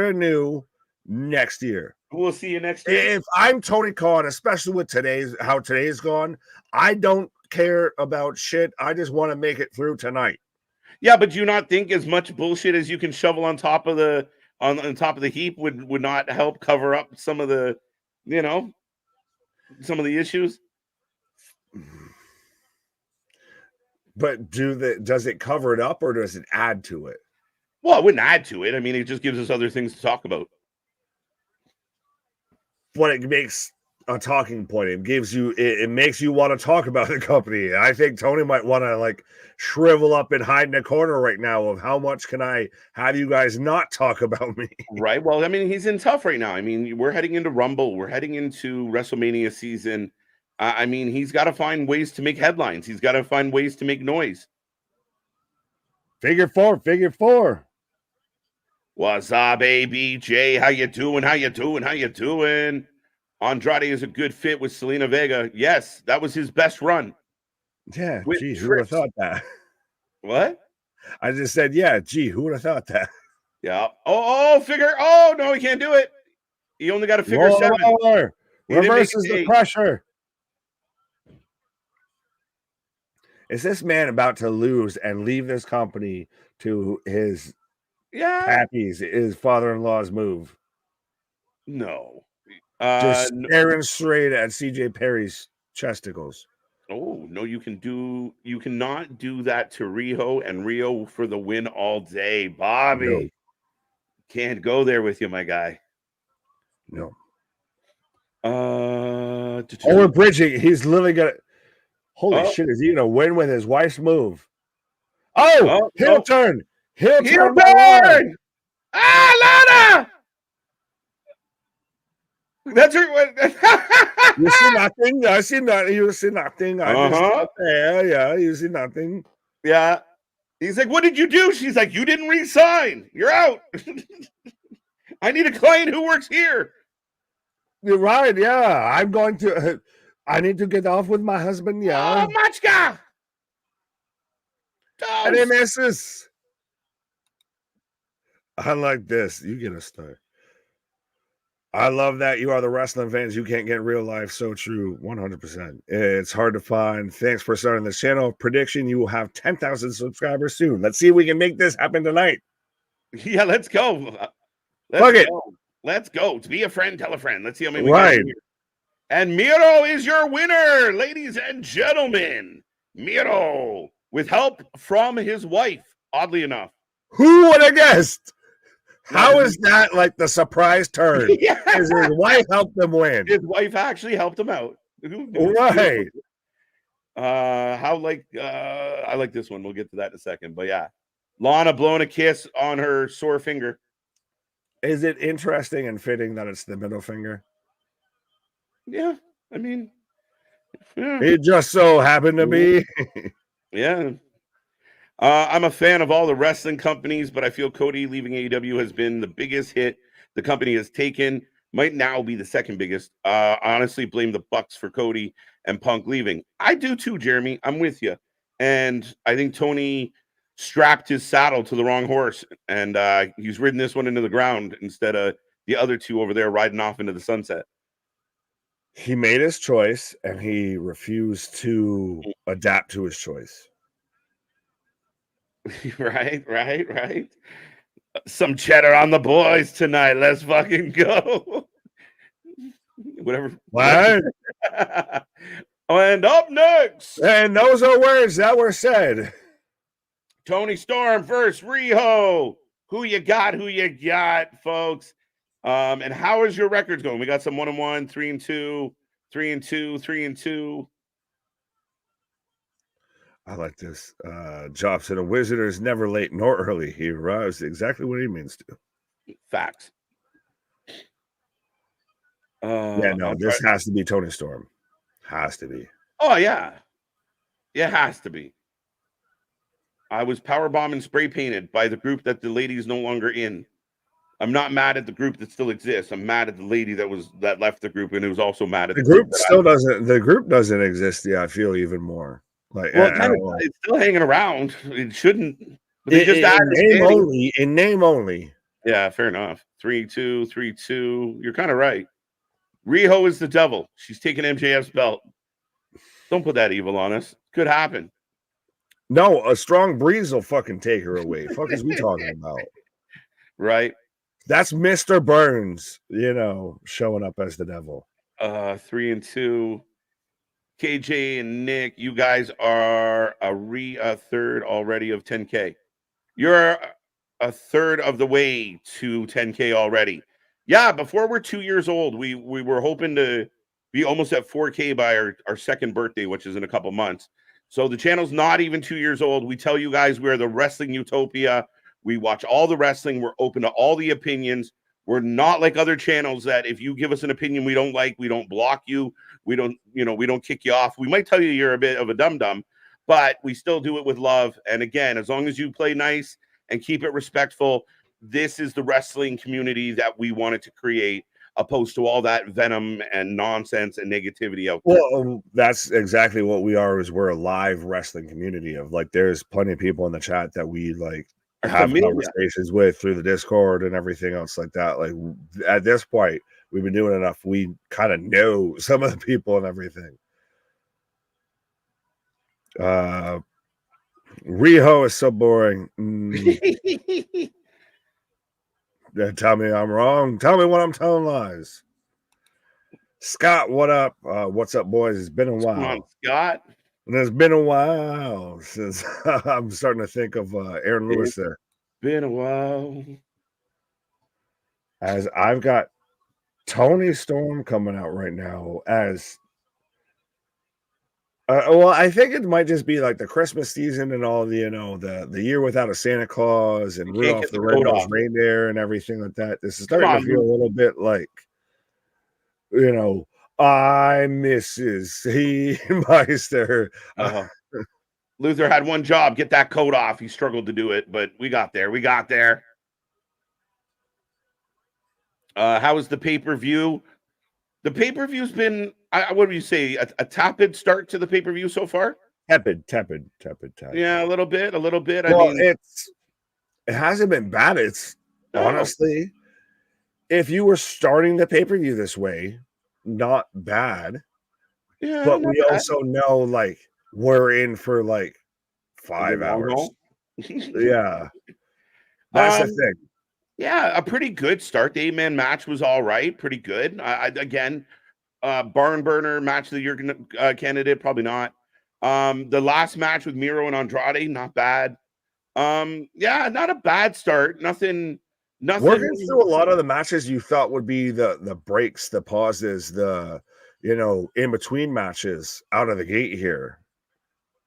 B: anew next year.
A: We'll see you next year.
B: If I'm Tony Khan, especially with how today's gone, I don't care about shit. I just want to make it through tonight.
A: Yeah, but do you not think as much bullshit as you can shovel on top of the on top of the heap would not help cover up some of the, some of the issues?
B: But does it cover it up or does it add to it?
A: Well, it wouldn't add to it. I mean, it just gives us other things to talk about.
B: But it makes a talking point. It makes you want to talk about the company. I think Tony might want to like shrivel up and hide in a corner right now of how much can I have you guys not talk about me?
A: Right. Well, I mean, he's in tough right now. I mean, we're heading into Rumble. We're heading into WrestleMania season. I mean, he's got to find ways to make headlines. He's got to find ways to make noise.
B: Figure four.
A: What's up, ABJ? How you doing? Andrade is a good fit with Selena Vega. Yes, that was his best run.
B: Yeah, gee, who would have thought that?
A: What?
B: I just said, yeah, gee, who would have thought that?
A: Yeah. Figure. Oh, no, he can't do it. He only got a figure 7.
B: Reverses the pressure. Is this man about to lose and leave this company to his Pappy's, his father-in-law's move?
A: No.
B: Just staring straight at CJ Perry's chesticles.
A: Oh, no, you cannot do that to Riho and Rio for the win all day. Bobby. No. Can't go there with you, my guy.
B: No. We're bridging. He's literally gonna. Holy shit! Is he gonna win with his wife's move? Oh, heel turn! Heel turn!
A: Lana! That's her.
B: You see nothing. I see nothing. You see nothing. Yeah. You see nothing.
A: Yeah. He's like, "What did you do?" She's like, "You didn't resign. You're out." I need a client who works here.
B: You're right. Yeah, I'm going to. I need to get off with my husband. Yeah.
A: Oh, Machka.
B: And it misses. I like this. You get a star. I love that you are the wrestling fans you can't get in real life. So true. 100%. It's hard to find. Thanks for starting this channel. Prediction, you will have 10,000 subscribers soon. Let's see if we can make this happen tonight.
A: Yeah, let's go. Let's go. To be a friend, tell a friend. Let's see how many we get here. And Miro is your winner, ladies and gentlemen. Miro, with help from his wife, oddly enough.
B: Who would have guessed? How is that like the surprise turn? Because his wife helped him win.
A: His wife actually helped him out.
B: Right.
A: I like this one. We'll get to that in a second. But yeah, Lana blowing a kiss on her sore finger.
B: Is it interesting and fitting that it's the middle finger?
A: Yeah, I mean,
B: it just so happened to be.
A: Yeah. I'm a fan of all the wrestling companies, but I feel Cody leaving AEW has been the biggest hit the company has taken. Might now be the second biggest. Honestly, blame the Bucks for Cody and Punk leaving. I do too, Jeremy. I'm with you. And I think Tony strapped his saddle to the wrong horse, and he's ridden this one into the ground instead of the other two over there riding off into the sunset.
B: He made his choice, and he refused to adapt to his choice.
A: Right. Some cheddar on the boys tonight. Let's fucking go. Whatever.
B: What?
A: And up next.
B: And those are words that were said.
A: Toni Storm versus Riho. Who you got, folks? And how is your records going? We got some 1-1, 3-2, 3-2, 3-2.
B: I like this. Jobson, a wizard is never late nor early. He arrives exactly when he means to.
A: Facts.
B: Yeah, no,
A: Andrade.
B: this has to be Toni Storm. Has to be.
A: Oh yeah, it has to be. I was powerbombed and spray painted by the group that the lady is no longer in. I'm not mad at the group that still exists. I'm mad at the lady that left the group and who was also mad at
B: The
A: the group
B: group
A: that
B: still doesn't. The group doesn't exist. Yeah, I feel even more like
A: well,
B: I don't know.
A: it's still hanging around. It shouldn't. But they just
B: In
A: added
B: name
A: Danny.
B: only. In name only.
A: Yeah, fair enough. 3-2, 3-2. You're kind of right. Riho is the devil. She's taking MJF's belt. Don't put that evil on us. Could happen.
B: No, a strong breeze will fucking take her away. Fuck is we talking about?
A: Right.
B: That's Mr. Burns, showing up as the devil.
A: 3-2. KJ and Nick, you guys are a third already of 10K. You're a third of the way to 10K already. Yeah, before we're 2 years old, we were hoping to be almost at 4K by our second birthday, which is in a couple months. So the channel's not even 2 years old. We tell you guys we're the wrestling utopia. We watch all the wrestling. We're open to all the opinions. We're not like other channels that if you give us an opinion we don't like, we don't block you. We don't kick you off. We might tell you you're a bit of a dum-dum, but we still do it with love. And again, as long as you play nice and keep it respectful, this is the wrestling community that we wanted to create, opposed to all that venom and nonsense and negativity out there.
B: Well, that's exactly what we are. Is we're a live wrestling community of like. There's plenty of people in the chat that we like have conversations with through the Discord and everything else like that. Like at this point, we've been doing enough. We kind of know some of the people and everything. Riho is so boring. Tell me I'm wrong. Tell me when I'm telling lies. Scott, what up? What's up, boys? It's been a while.
A: Come on, Scott.
B: And it's been a while since I'm starting to think of Aaron Lewis there.
A: Been a while.
B: As I've got Toni Storm coming out right now as well, I think it might just be like the Christmas season and all the the year without a Santa Claus and Rudolph the Red-Nosed Reindeer and everything like that. This is starting to feel a little bit like, I'm Mrs. Meister.
A: Luther had one job, get that coat off. He struggled to do it, but we got there. How was the pay-per-view? The pay-per-view's been, what do you say, a tepid start to the pay-per-view so far?
B: Tepid.
A: Yeah, a little bit.
B: Well, it hasn't been bad. It's honestly, if you were starting the pay-per-view this way, not bad.
A: Yeah,
B: but we also know like we're in for like 5 hours. Yeah. That's the thing.
A: Yeah, a pretty good start. The 8-man match was all right, pretty good. Again, barn burner match of the year candidate, probably not. The last match with Miro and Andrade, not bad. Yeah, not a bad start. Nothing.
B: Working through a lot of the matches you thought would be the breaks, the pauses, the in between matches out of the gate here.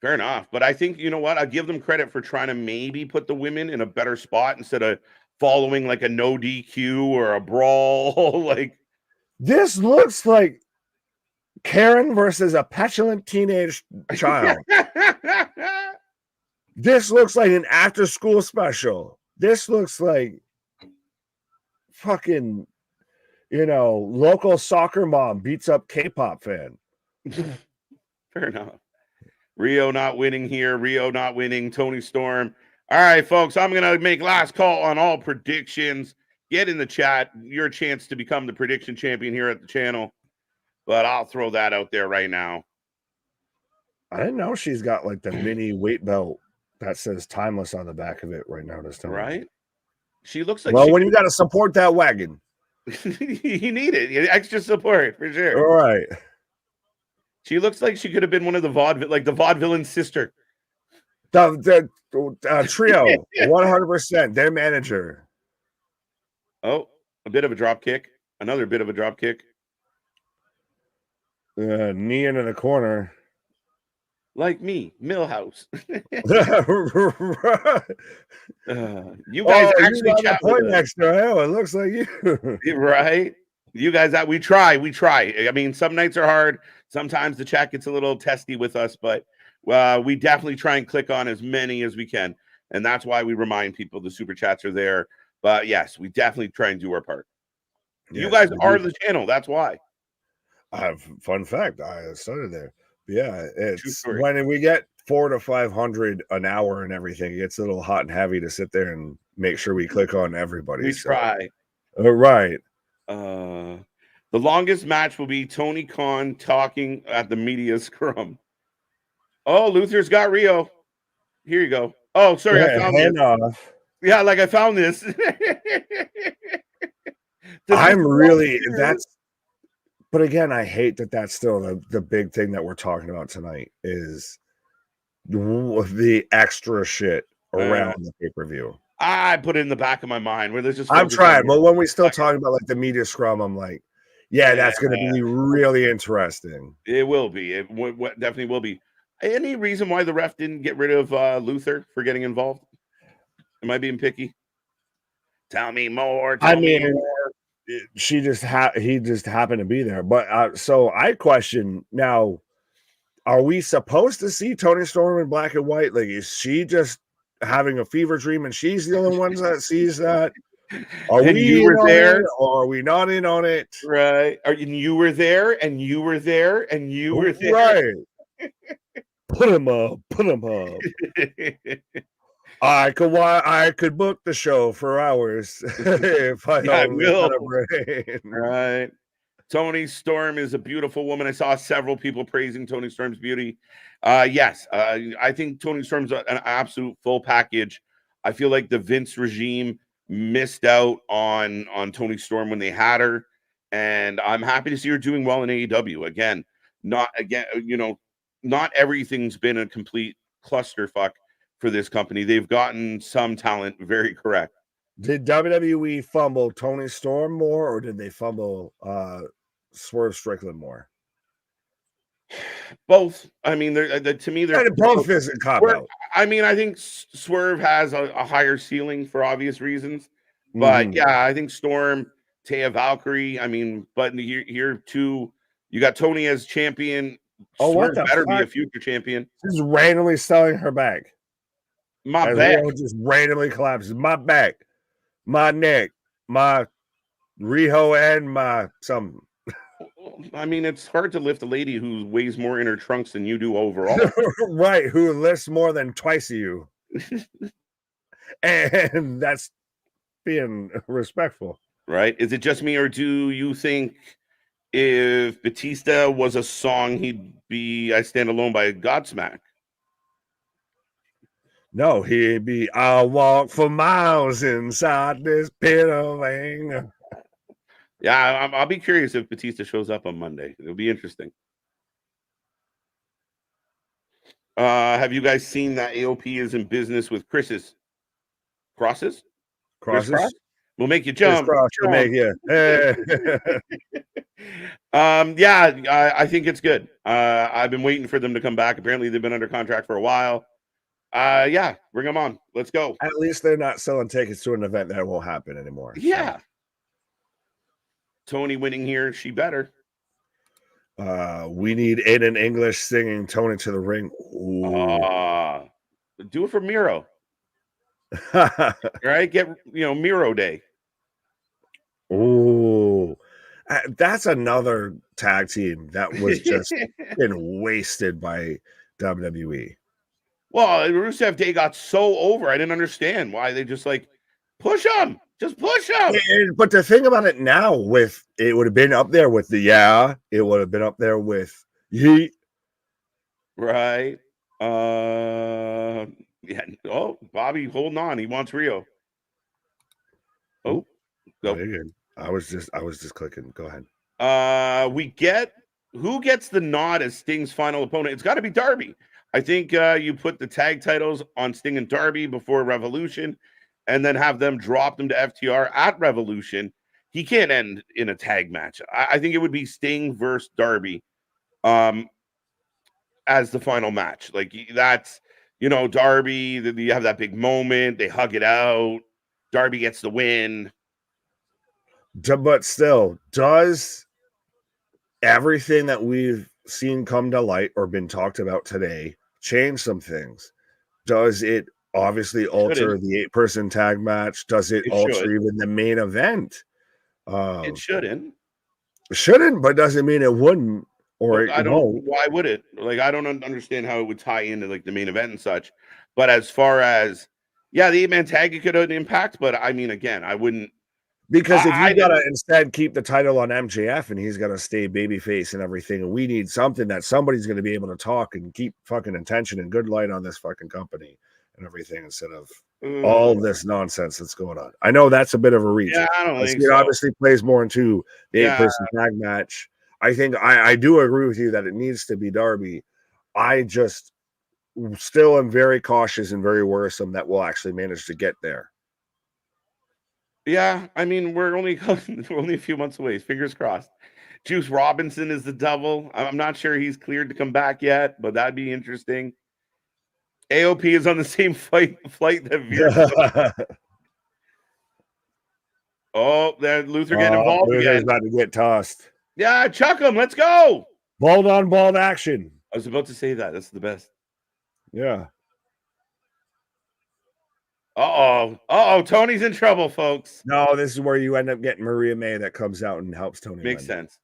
A: Fair enough, but I think what, I give them credit for trying to maybe put the women in a better spot instead of following like a no DQ or a brawl. Like
B: this looks like Karen versus a petulant teenage child. This looks like an after-school special. This looks like fucking, local soccer mom beats up K-pop fan.
A: Fair enough. Riho not winning here. Riho not winning. Toni Storm. All right, folks, I'm going to make last call on all predictions. Get in the chat. Your chance to become the prediction champion here at the channel. But I'll throw that out there right now.
B: I didn't know she's got like the mini weight belt that says timeless on the back of it right now.
A: Right? She looks like
B: when you got to support that wagon.
A: You need it. Extra support for sure.
B: All right.
A: She looks like she could have been one of the vaudevillain's sister.
B: The trio, 100%. Their manager.
A: Oh, a bit of a drop kick. Another bit of a drop kick.
B: Knee into the corner.
A: like me, Millhouse. You guys
B: Oh, you
A: actually
B: got a
A: chat with
B: point
A: us,
B: next to hell. It looks like you.
A: right? You guys, we try. I mean, some nights are hard. Sometimes the chat gets a little testy with us, but we definitely try and click on as many as we can, and that's why we remind people the super chats are there. But yes, we definitely try and do our part. You
B: Yes,
A: guys
B: we
A: are
B: do.
A: the channel. That's why.
B: I have fun fact. I started there. But yeah,
A: True
B: it's
A: story.
B: when we get 400 to 500 an hour and everything, it gets a little hot and heavy to sit there and make sure we click on everybody.
A: We try.
B: Right.
A: The longest match will be Tony Khan talking at the media scrum. Oh, Luther's got Riho. Here you go. Oh, sorry, I
B: Yeah,
A: found this.
B: hand off.
A: Yeah, like I found this.
B: I'm really that's. But again, I hate that that's still the big thing that we're talking about tonight is the extra shit around the pay-per-view.
A: I put it in the back of my mind where there's just.
B: I'm trying, but when we still talking about like the media scrum, I'm like, yeah, that's going to be really interesting.
A: It will be. It definitely will be. Any reason why the ref didn't get rid of Luther for getting involved? Am I being picky? Tell me more. Tell me more.
B: He just happened to be there. But so I question now, are we supposed to see Toni Storm in black and white? Like, is she just having a fever dream and she's the only one that sees that? Are
A: and
B: we
A: you were there,
B: or are we not in on it?
A: Right. You were there, and you were there, and you were there.
B: Right. Put him up. I could book the show for hours if I only had a brain.
A: Right. Toni Storm is a beautiful woman. I saw several people praising Toni Storm's beauty. Yes, I think Toni Storm's an absolute full package. I feel like the Vince regime missed out on Toni Storm when they had her, and I'm happy to see her doing well in AEW. Again, not everything's been a complete clusterfuck for this company. They've gotten some talent very correct.
B: Did WWE fumble Toni Storm more, or did they fumble Swerve Strickland more?
A: Both. I mean, to me, they're
B: both isn't cop out.
A: I mean, I think Swerve has a higher ceiling for obvious reasons, but yeah, I think Storm, Taya Valkyrie. I mean, but here too, you got Toni as champion.
B: Oh,
A: Swerve
B: what the
A: better
B: fuck?
A: be a future champion.
B: Just randomly selling her back.
A: My back
B: just randomly collapses. My back, my neck, my Riho, and my something.
A: I mean, it's hard to lift a lady who weighs more in her trunks than you do overall.
B: Right, who lifts more than twice of you. And that's being respectful.
A: Right? Is it just me, or do you think if Batista was a song, he'd be I Stand Alone by Godsmack?
B: No, he'd be I'll walk for miles inside this pit of anger.
A: Yeah, I'll be curious if Batista shows up on Monday. It'll be interesting. Have you guys seen that AOP is in business with Crosses?
B: Crosses?
A: We'll make you jump.
B: Will make you.
A: Yeah, I think it's good. I've been waiting for them to come back. Apparently, they've been under contract for a while. Yeah, bring them on. Let's go.
B: At least they're not selling tickets to an event that won't happen anymore.
A: Yeah. So. Toni winning here. She better.
B: We need Aiden English singing Toni to the ring.
A: Do it for Miro. Right? Get Miro Day.
B: Oh, that's another tag team that was just been wasted by WWE.
A: Well, Rusev Day got so over. I didn't understand why they just push him. Just push him.
B: But the thing about it now, it would have been up there with it would have been up there with Yeet.
A: Right. Yeah. Oh, Bobby holding on. He wants Riho. Oh,
B: go. I was just clicking. Go ahead.
A: Who gets the nod as Sting's final opponent? It's got to be Darby. I think you put the tag titles on Sting and Darby before Revolution, and then have them drop them to FTR at Revolution. He can't end in a tag match. I think it would be Sting versus Darby. as the final match. Like that's, Darby, you have that big moment, they hug it out, Darby gets the win.
B: But still, does everything that we've seen come to light or been talked about today change some things? Does it obviously alter the 8-person tag match? Does it alter even the main event?
A: It shouldn't.
B: Shouldn't, but doesn't mean it wouldn't. Or
A: I don't. Why would it? Like, I don't understand how it would tie into like the main event and such. But as far as the 8-man tag, it could have an impact. But I mean, again, I wouldn't.
B: Because if you gotta instead keep the title on MJF and he's gotta stay babyface and everything, and we need something that somebody's gonna be able to talk and keep fucking attention and good light on this fucking company and everything instead of all this nonsense that's going on. I know that's a bit of a reach.
A: Yeah, I don't think
B: it
A: so.
B: obviously plays more into the 8-person tag match. I think I do agree with you that it needs to be Darby. I just still am very cautious and very worrisome that we'll actually manage to get there.
A: Yeah, I mean, we're only a few months away. Fingers crossed. Juice Robinson is the devil. I'm not sure he's cleared to come back yet, but that'd be interesting. AOP is on the same flight that Veer. Oh, that Luther getting involved
B: Luther's about to get tossed.
A: Yeah, chuck him. Let's go.
B: Bald on bald action.
A: I was about to say that. That's the best.
B: Yeah.
A: Uh-oh. Tony's in trouble, folks.
B: No, this is where you end up getting Maria May that comes out and helps Tony.
A: Makes sense.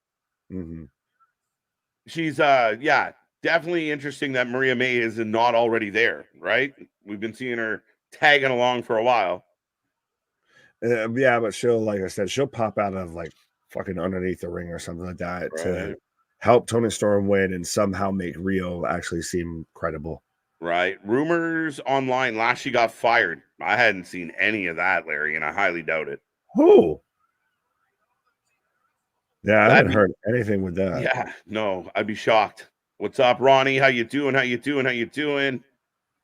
B: Mm-hmm.
A: She's definitely interesting that Maria May is not already there, right? We've been seeing her tagging along for a while.
B: Yeah, but she'll, like I said, she'll pop out of like fucking underneath the ring or something like that to help Toni Storm win and somehow make Riho actually seem credible.
A: Right. Rumors online Lashley got fired. I hadn't seen any of that, Larry, and I highly doubt it.
B: Who? Yeah, I haven't heard anything with that.
A: Yeah, no, I'd be shocked. What's up, Ronnie? How you doing?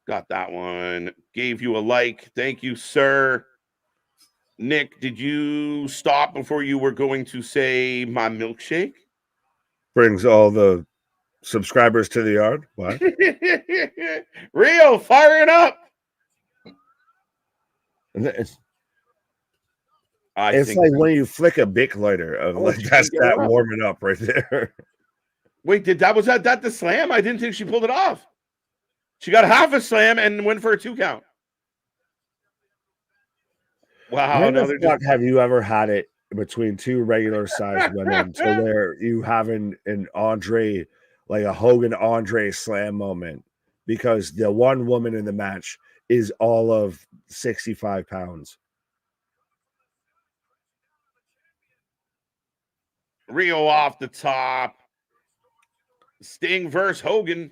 A: Got that one. Gave you a like. Thank you, sir. Nick, did you stop before you were going to say my milkshake?
B: Brings all the subscribers to the yard. What?
A: Rio, firing up.
B: It's like when you flick a Bic lighter. Like that's that warming up right there.
A: Wait, was that the slam? I didn't think she pulled it off. She got half a slam and went for a 2 count. Wow.
B: When the fuck have you ever had it between two regular sized women to where you have an Andre, like a Hogan Andre slam moment? Because the one woman in the match is all of 65 pounds.
A: Rio off the top. Sting versus Hogan.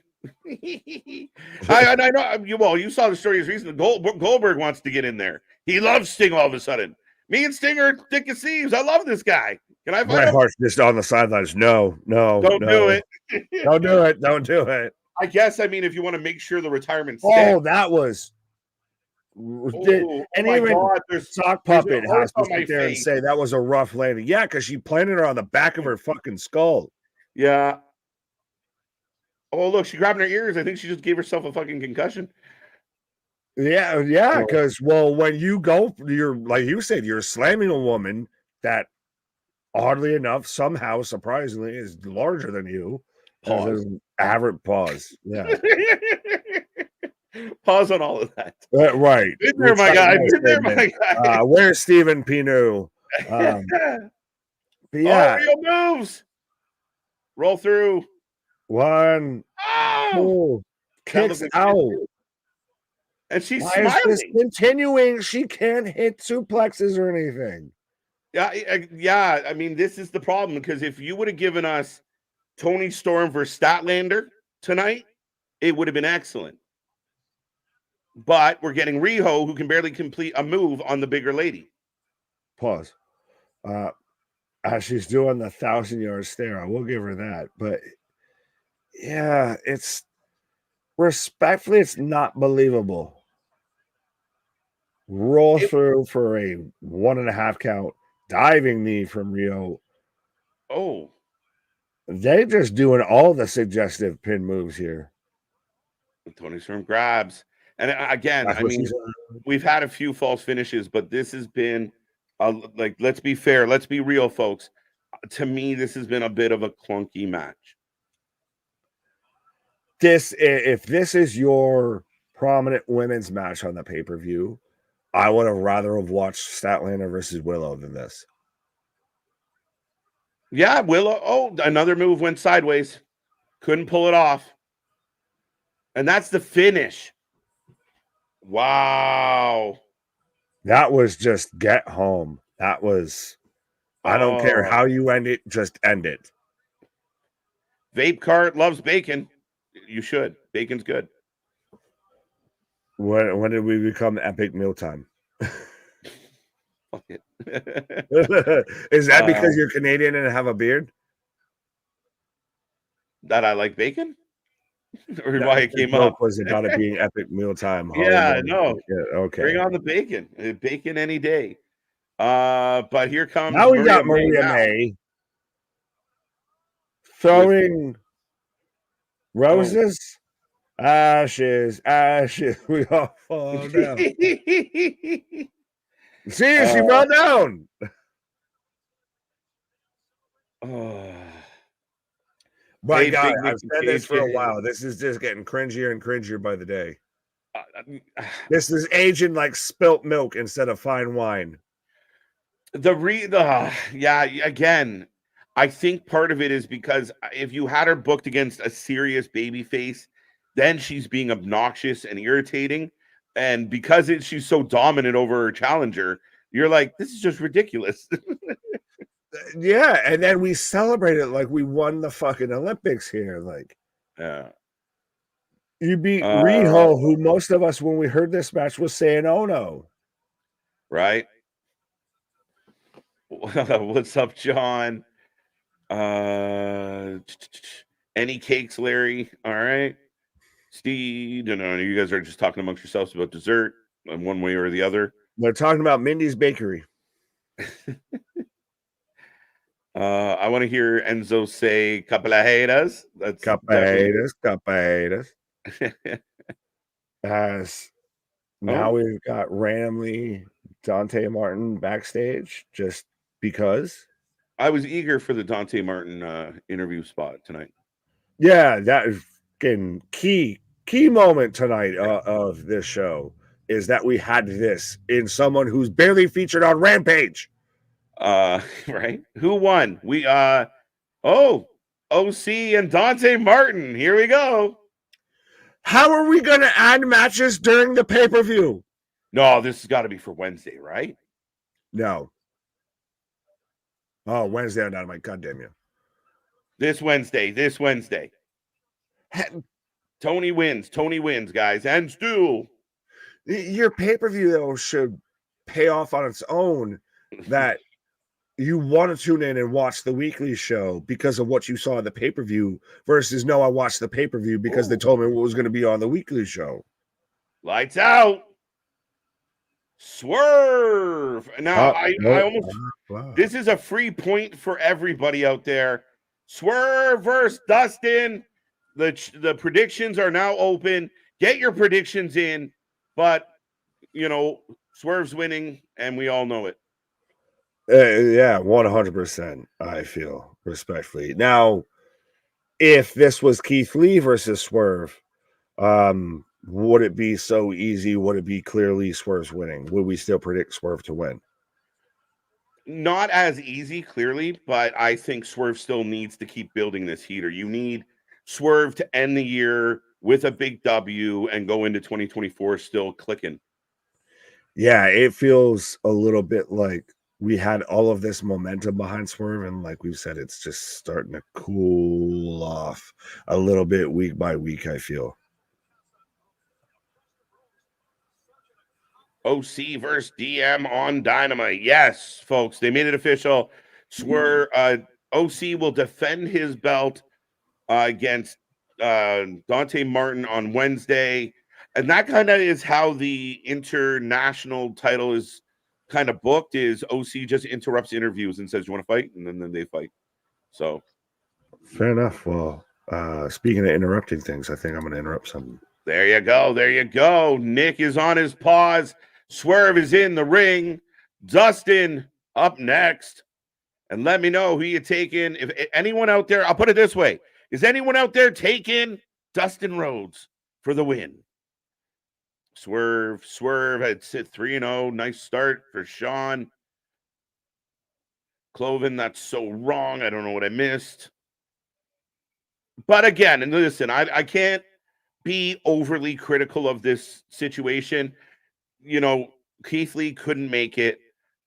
A: I know. Well, you saw the story as recently. Goldberg wants to get in there. He loves Sting all of a sudden. Me and Sting are thick as thieves. I love this guy. Can I?
B: Bret Hart's just on the sidelines. No,
A: don't do it.
B: Don't do it.
A: I guess. I mean, if you want to make sure the retirement.
B: That was. Sock Puppet has to sit there and say that was a rough landing. Yeah, because she planted her on the back of her fucking skull.
A: Yeah. Oh, look, she grabbed her ears. I think she just gave herself a fucking concussion.
B: Yeah, because, when you go, you're, like you said, you're slamming a woman that, oddly enough, somehow, surprisingly, is larger than you.
A: Pause.
B: Average pause. Yeah.
A: Pause on all of that.
B: Right.
A: Been there, my guy.
B: Where's Stephen Pinu? But yeah.
A: Real moves. Roll through.
B: 1, 2, kicks out.
A: And she's
B: Why
A: smiling.
B: Is this continuing? She can't hit suplexes or anything.
A: Yeah. I mean, this is the problem, because if you would have given us Toni Storm versus Statlander tonight, it would have been excellent. But we're getting Riho, who can barely complete a move on the bigger lady.
B: Pause. As she's doing the 1,000-yard stare, I will give her that. But yeah, it's respectfully, it's not believable. Roll through for a 1.5 count, diving knee from Riho.
A: Oh,
B: they just doing all the suggestive pin moves here.
A: Toni Storm grabs. And again,
B: That's
A: I
B: what
A: mean,
B: she's
A: we've had a few false finishes, but this has been like, let's be fair, let's be real, folks. To me, this has been a bit of a clunky match.
B: If this is your prominent women's match on the pay-per-view, I would have rather have watched Statlander versus Willow than this.
A: Yeah, Willow. Oh, another move went sideways. Couldn't pull it off. And that's the finish. Wow.
B: That was just get home. That was, I don't care how you end it, just end it.
A: Vape Cart loves bacon. You should. Bacon's good.
B: When did we become epic mealtime?
A: Fuck it.
B: Is that because you're Canadian and have a beard?
A: That I like bacon? Or why it came up?
B: Was about it being epic mealtime.
A: Yeah, no.
B: Yeah, okay.
A: Bring on the bacon. Bacon any day. But here comes
B: now we got Maria May throwing roses, ashes. We all fall down. See, she fell down. My God, I've said this for a while. This is just getting cringier and cringier by the day. This is aging like spilt milk instead of fine wine.
A: Yeah, again, I think part of it is because if you had her booked against a serious babyface, then she's being obnoxious and irritating. And because she's so dominant over her challenger, you're like, this is just ridiculous.
B: Yeah, and then we celebrate it like we won the fucking Olympics here. Like, you beat Riho, who most of us, when we heard this match, was saying, "Oh no!"
A: Right? What's up, John? Any cakes, Larry? All right, Steve. No, you guys are just talking amongst yourselves about dessert in one way or the other.
B: They're talking about Mindy's Bakery.
A: I want to hear Enzo say "capelas." That's
B: capelas. As now we've got randomly Dante Martin backstage just because.
A: I was eager for the Dante Martin interview spot tonight.
B: Yeah, that is key moment tonight of this show is that we had this in someone who's barely featured on Rampage.
A: Right? Who won? We OC and Dante Martin. Here we go.
B: How are we gonna add matches during the pay-per-view?
A: No, this has got to be for Wednesday, right?
B: No. Oh, Wednesday on Dynamite. God damn you.
A: This Wednesday. Toni wins, guys. And Stu.
B: Your pay-per-view, though, should pay off on its own that you want to tune in and watch the weekly show because of what you saw at the pay-per-view versus no, I watched the pay-per-view because they told me what was going to be on the weekly show.
A: Lights out. Swerve. Now, this is a free point for everybody out there. Swerve versus Dustin. The predictions are now open. Get your predictions in, but Swerve's winning, and we all know it.
B: Yeah, 100%. I feel respectfully. Now, if this was Keith Lee versus Swerve, would it be so easy? Would it be clearly Swerve's winning? Would we still predict Swerve to win?
A: Not as easy, clearly, but I think Swerve still needs to keep building this heater. You need Swerve to end the year with a big W and go into 2024 still clicking.
B: Yeah, it feels a little bit like we had all of this momentum behind Swerve, and like we've said, it's just starting to cool off a little bit week by week, I feel.
A: OC versus DM on Dynamite. Yes, folks, they made it official. Swerve, OC will defend his belt against Dante Martin on Wednesday. And that kind of is how the international title is kind of booked, is OC just interrupts interviews and says, you want to fight? And then they fight. So
B: fair enough. Well, speaking of interrupting things, I think I'm going to interrupt something.
A: There you go. There you go. Nick is on his paws. Swerve is in the ring. Dustin up next. And let me know who you taking. If anyone out there, I'll put it this way. Is anyone out there taking Dustin Rhodes for the win? Swerve had sit 3-0. Nice start for Sean. Cloven, that's so wrong. I don't know what I missed. But again, and listen, I can't be overly critical of this situation. You know, Keith Lee couldn't make it.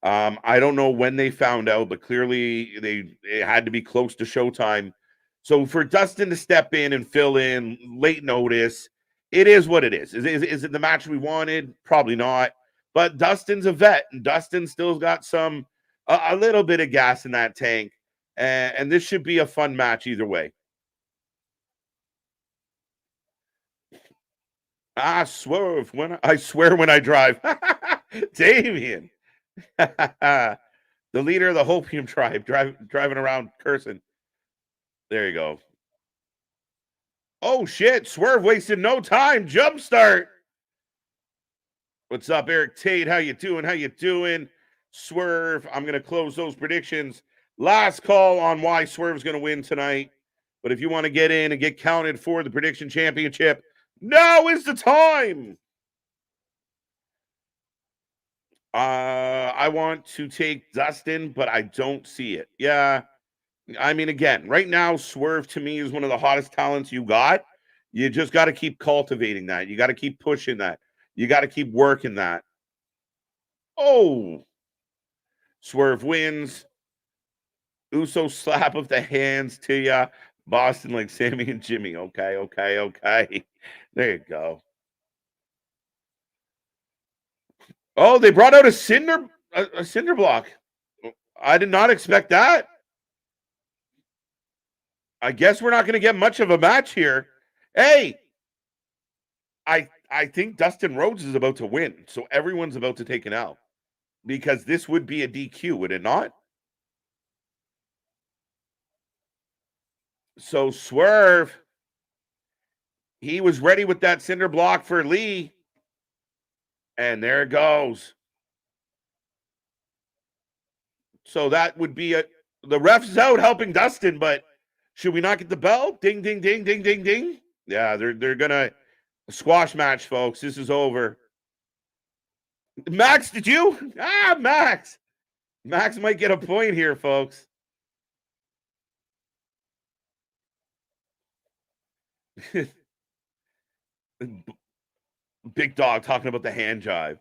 A: I don't know when they found out, but clearly it had to be close to showtime. So for Dustin to step in and fill in late notice, it is what it is. Is it the match we wanted? Probably not. But Dustin's a vet, and Dustin still's got a little bit of gas in that tank. And this should be a fun match either way. Swerve I swear when I drive. Damien. The leader of the Hopium tribe driving around cursing. There you go. Oh shit, Swerve wasted no time. Jumpstart. What's up, Eric Tate? How you doing? Swerve. I'm gonna close those predictions. Last call on why Swerve's gonna win tonight. But if you want to get in and get counted for the prediction championship, now is the time. I want to take Dustin, but I don't see it. Yeah. I mean, again, right now, Swerve to me is one of the hottest talents you got. You just got to keep cultivating that. You got to keep pushing that. You got to keep working that. Oh. Swerve wins. Uso slap of the hands to ya. Boston like Sammy and Jimmy. Okay. There you go. Oh, they brought out a cinder block. I did not expect that. I guess we're not going to get much of a match here. Hey, I think Dustin Rhodes is about to win, so everyone's about to take an L because this would be a DQ, would it not? So Swerve, he was ready with that cinder block for Lee. And there it goes. So that would be the ref's out helping Dustin, but should we not get the bell? Ding, ding, ding, ding, ding, ding. Yeah, they're gonna squash match, folks. This is over. Max, did you? Max. Max might get a point here, folks. Big Dog talking about the hand jive.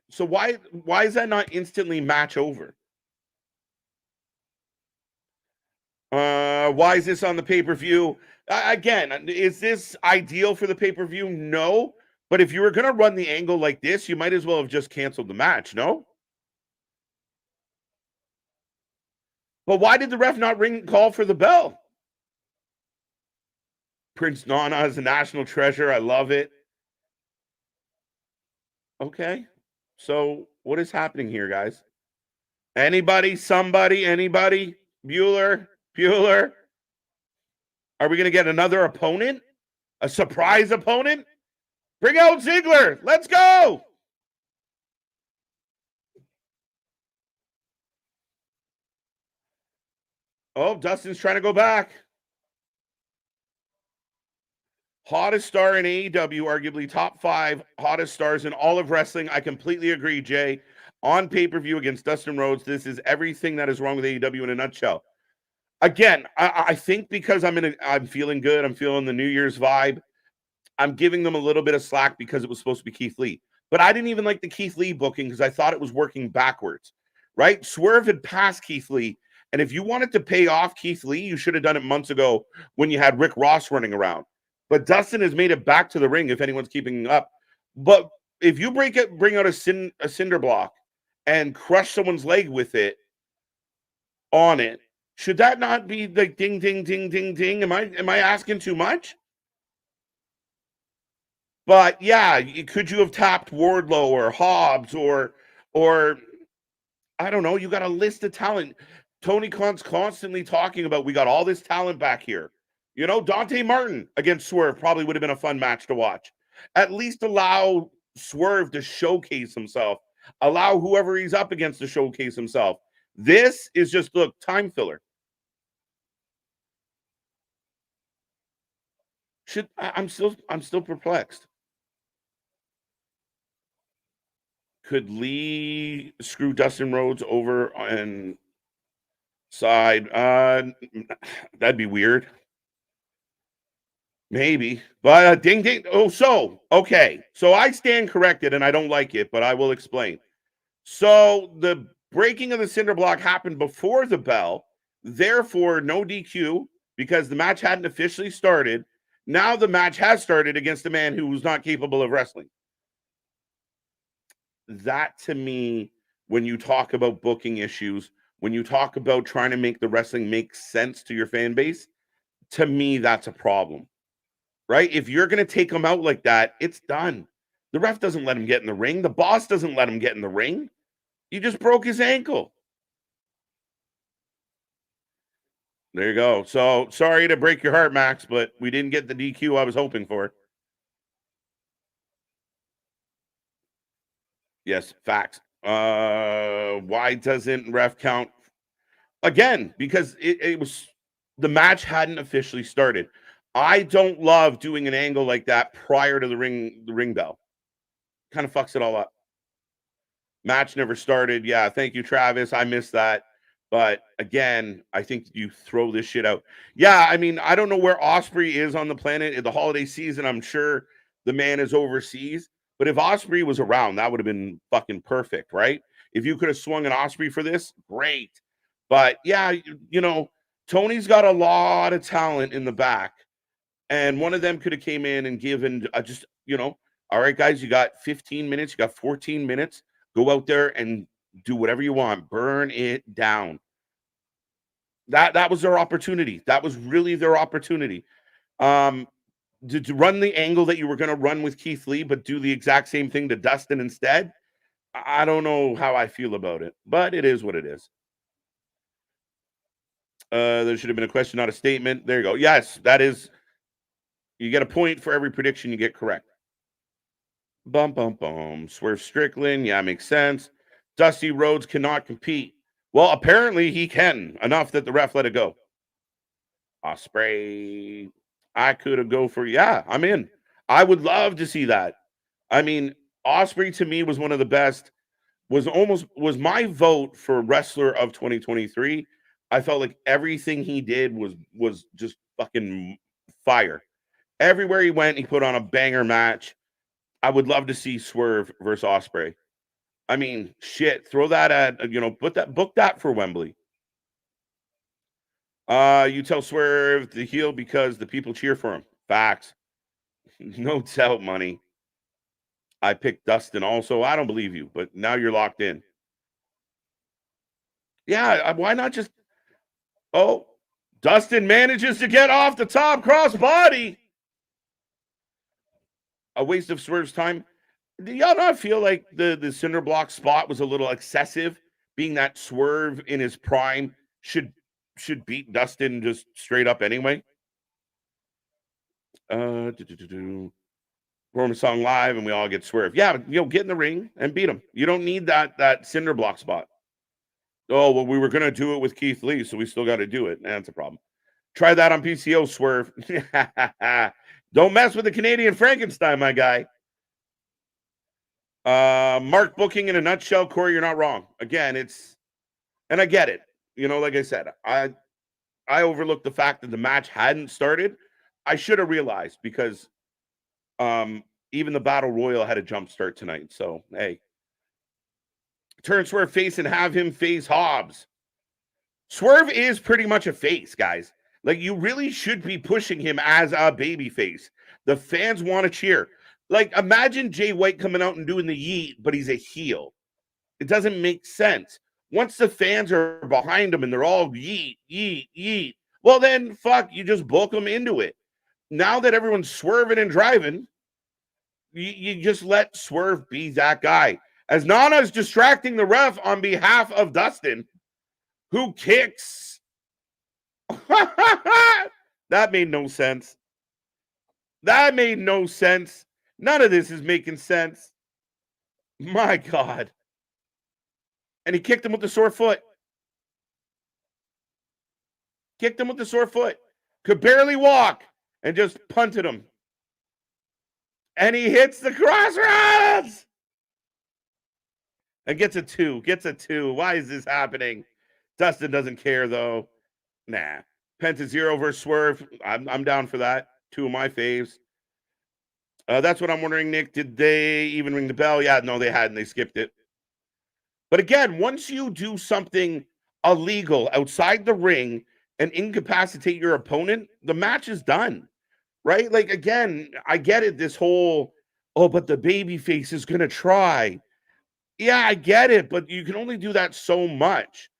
A: So why is that not instantly match over? Why is this on the pay-per-view? Again, is this ideal for the pay-per-view? No. But if you were going to run the angle like this, you might as well have just canceled the match, no? But why did the ref not call for the bell? Prince Nana is a national treasure. I love it. Okay. So what is happening here, guys? Anybody? Somebody? Anybody? Bueller? Are we going to get another opponent? A surprise opponent? Bring out Ziggler. Let's go. Oh, Dustin's trying to go back. Hottest star in AEW, arguably top 5 hottest stars in all of wrestling. I completely agree, Jay. On pay-per-view against Dustin Rhodes, this is everything that is wrong with AEW in a nutshell. Again, I think because I'm feeling good, I'm feeling the New Year's vibe, I'm giving them a little bit of slack because it was supposed to be Keith Lee. But I didn't even like the Keith Lee booking because I thought it was working backwards, right? Swerve had passed Keith Lee. And if you wanted to pay off Keith Lee, you should have done it months ago when you had Rick Ross running around. But Dustin has made it back to the ring if anyone's keeping up. But if you bring out a cinder block and crush someone's leg with it on it, should that not be like ding, ding, ding, ding, ding? Am I asking too much? But yeah, could you have tapped Wardlow or Hobbs or I don't know? You got a list of talent. Tony Khan's constantly talking about we got all this talent back here. You know, Dante Martin against Swerve probably would have been a fun match to watch. At least allow Swerve to showcase himself. Allow whoever he's up against to showcase himself. This is just, look, time filler. I'm still perplexed. Could Lee screw Dustin Rhodes over and side? That'd be weird. Maybe. But ding ding. Oh, so okay. So I stand corrected and I don't like it, but I will explain. So the breaking of the cinder block happened before the bell, therefore no DQ because the match hadn't officially started. Now the match has started against a man who was not capable of wrestling. That to me, when you talk about booking issues, when you talk about trying to make the wrestling make sense to your fan base, to me, that's a problem, right? If you're going to take him out like that, it's done. The ref doesn't let him get in the ring. The boss doesn't let him get in the ring. You just broke his ankle. There you go. So sorry to break your heart, Max, but we didn't get the DQ I was hoping for. Yes, facts. Why doesn't ref count? Again, because it was the match hadn't officially started. I don't love doing an angle like that prior to the ring bell. Kind of fucks it all up. Match never started. Yeah, thank you, Travis. I missed that. But again, I think you throw this shit out. Yeah, I mean, I don't know where Ospreay is on the planet in the holiday season. I'm sure the man is overseas. But if Ospreay was around, that would have been fucking perfect, right? If you could have swung an Ospreay for this, great. But yeah, you know, Tony's got a lot of talent in the back. And one of them could have came in and given just, you know, all right, guys, you got 15 minutes, you got 14 minutes. Go out there and do whatever you want. Burn it down. That was their opportunity. That was really their opportunity. To run the angle that you were going to run with Keith Lee, but do the exact same thing to Dustin instead. I don't know how I feel about it, but it is what it is. There should have been a question, not a statement. There you go. Yes, that is. You get a point for every prediction you get correct. Bum, bum, bum. Swerve Strickland. Yeah, makes sense. Dusty Rhodes cannot compete. Well, apparently he can. Enough that the ref let it go. Ospreay. I could have go for, yeah, I'm in. I would love to see that. I mean, Ospreay to me was one of the best. Was my vote for wrestler of 2023. I felt like everything he did was just fucking fire. Everywhere he went, he put on a banger match. I would love to see Swerve versus Ospreay. I mean, shit, throw that at, you know, book that for Wembley. You tell Swerve to heel because the people cheer for him. Facts. No doubt, money. I picked Dustin also. I don't believe you, but now you're locked in. Yeah, why not just... Oh, Dustin manages to get off the top crossbody. A waste of Swerve's time. Do y'all not feel like the cinder block spot was a little excessive, being that Swerve in his prime should beat Dustin just straight up anyway? Perform a song live and we all get Swerve. Yeah, you know, get in the ring and beat him. You don't need that cinder block spot. Oh, well, we were going to do it with Keith Lee, so we still got to do it. That's a problem. Try that on PCO, Swerve. Don't mess with the Canadian Frankenstein, my guy. Mark booking in a nutshell, Corey, you're not wrong. Again, and I get it. You know, like I said, I overlooked the fact that the match hadn't started. I should have realized because even the Battle Royal had a jump start tonight. So, hey. Turn Swerve face and have him face Hobbs. Swerve is pretty much a face, guys. Like, you really should be pushing him as a baby face. The fans want to cheer. Like, imagine Jay White coming out and doing the yeet, but he's a heel. It doesn't make sense. Once the fans are behind him and they're all yeet, yeet, yeet, well, then, fuck, you just book them into it. Now that everyone's swerving and driving, you just let Swerve be that guy. As Nana's distracting the ref on behalf of Dustin, who kicks. That made no sense. That made no sense. None of this is making sense. My God. And he kicked him with the sore foot. Kicked him with the sore foot. Could barely walk and just punted him. And he hits the crossroads and gets a 2. Gets a 2. Why is this happening? Dustin doesn't care, though. Nah. Penta 0 versus Swerve. I'm down for that. 2 of my faves. That's what I'm wondering, Nick. Did they even ring the bell? Yeah, no, they hadn't. They skipped it. But again, once you do something illegal outside the ring and incapacitate your opponent, the match is done, right? Like, again, I get it. This whole, oh, but the babyface is going to try. Yeah, I get it, but you can only do that so much.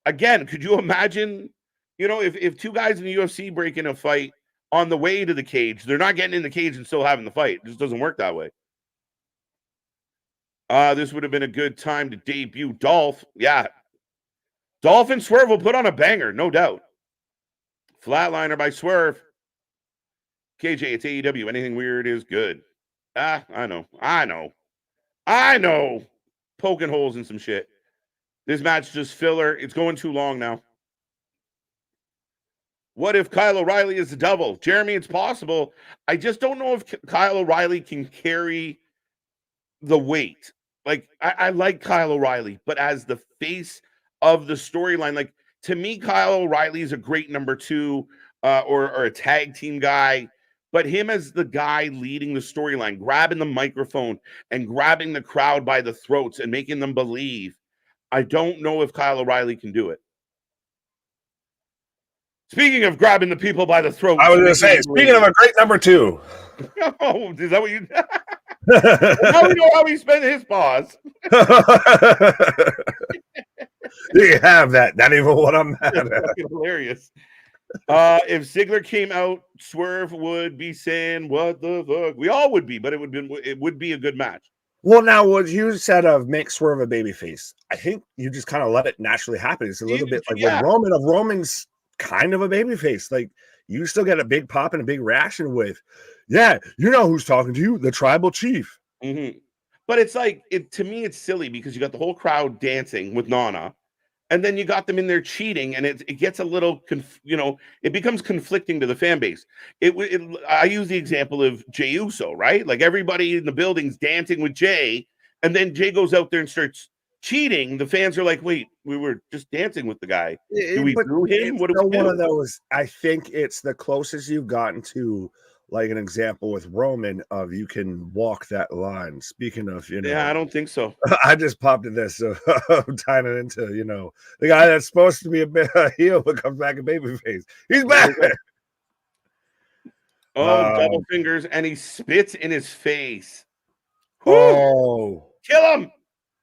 A: Again, could you imagine, if 2 guys in the UFC break in a fight on the way to the cage, they're not getting in the cage and still having the fight. It just doesn't work that way. This would have been a good time to debut Dolph. Yeah. Dolph and Swerve will put on a banger, no doubt. Flatliner by Swerve. KJ, it's AEW. Anything weird is good. I know. Poking holes in some shit. This match is just filler. It's going too long now. What if Kyle O'Reilly is a double? Jeremy, it's possible. I just don't know if Kyle O'Reilly can carry the weight. Like, I like Kyle O'Reilly, but as the face of the storyline, like, to me, Kyle O'Reilly is a great number 2 or a tag team guy, but him as the guy leading the storyline, grabbing the microphone and grabbing the crowd by the throats and making them believe, I don't know if Kyle O'Reilly can do it. Speaking of grabbing the people by the throat.
B: I was going to say, speaking of a great number 2.
A: Oh, is that what you... Now we know how he spent his pause.
B: You have that. Not even what I'm mad at.
A: Hilarious. If Ziggler came out, Swerve would be saying, what the fuck? We all would be, but it would be a good match.
B: Well, now what you said of make Swerve a babyface, I think you just kind of let it naturally happen. It's a little bit like with Roman. Roman's kind of a babyface. Like, you still get a big pop and a big reaction with, yeah, you know who's talking to you, the tribal chief.
A: Mm-hmm. But it's like, to me, it's silly because you got the whole crowd dancing with Nana, and then you got them in there cheating, and it gets a little, it becomes conflicting to the fan base. I use the example of Jey Uso, right? Like, everybody in the building's dancing with Jey, and then Jey goes out there and starts cheating. The fans are like, wait, we were just dancing with the guy. Do we boo him? What do we do?
B: One of those, I think it's the closest you've gotten to like an example with Roman of you can walk that line. Speaking of,
A: yeah, I don't think so.
B: I just popped in this, tying it into, the guy that's supposed to be a heel but comes back a babyface. He's back.
A: Oh, double fingers, and he spits in his face.
B: Oh,
A: kill him!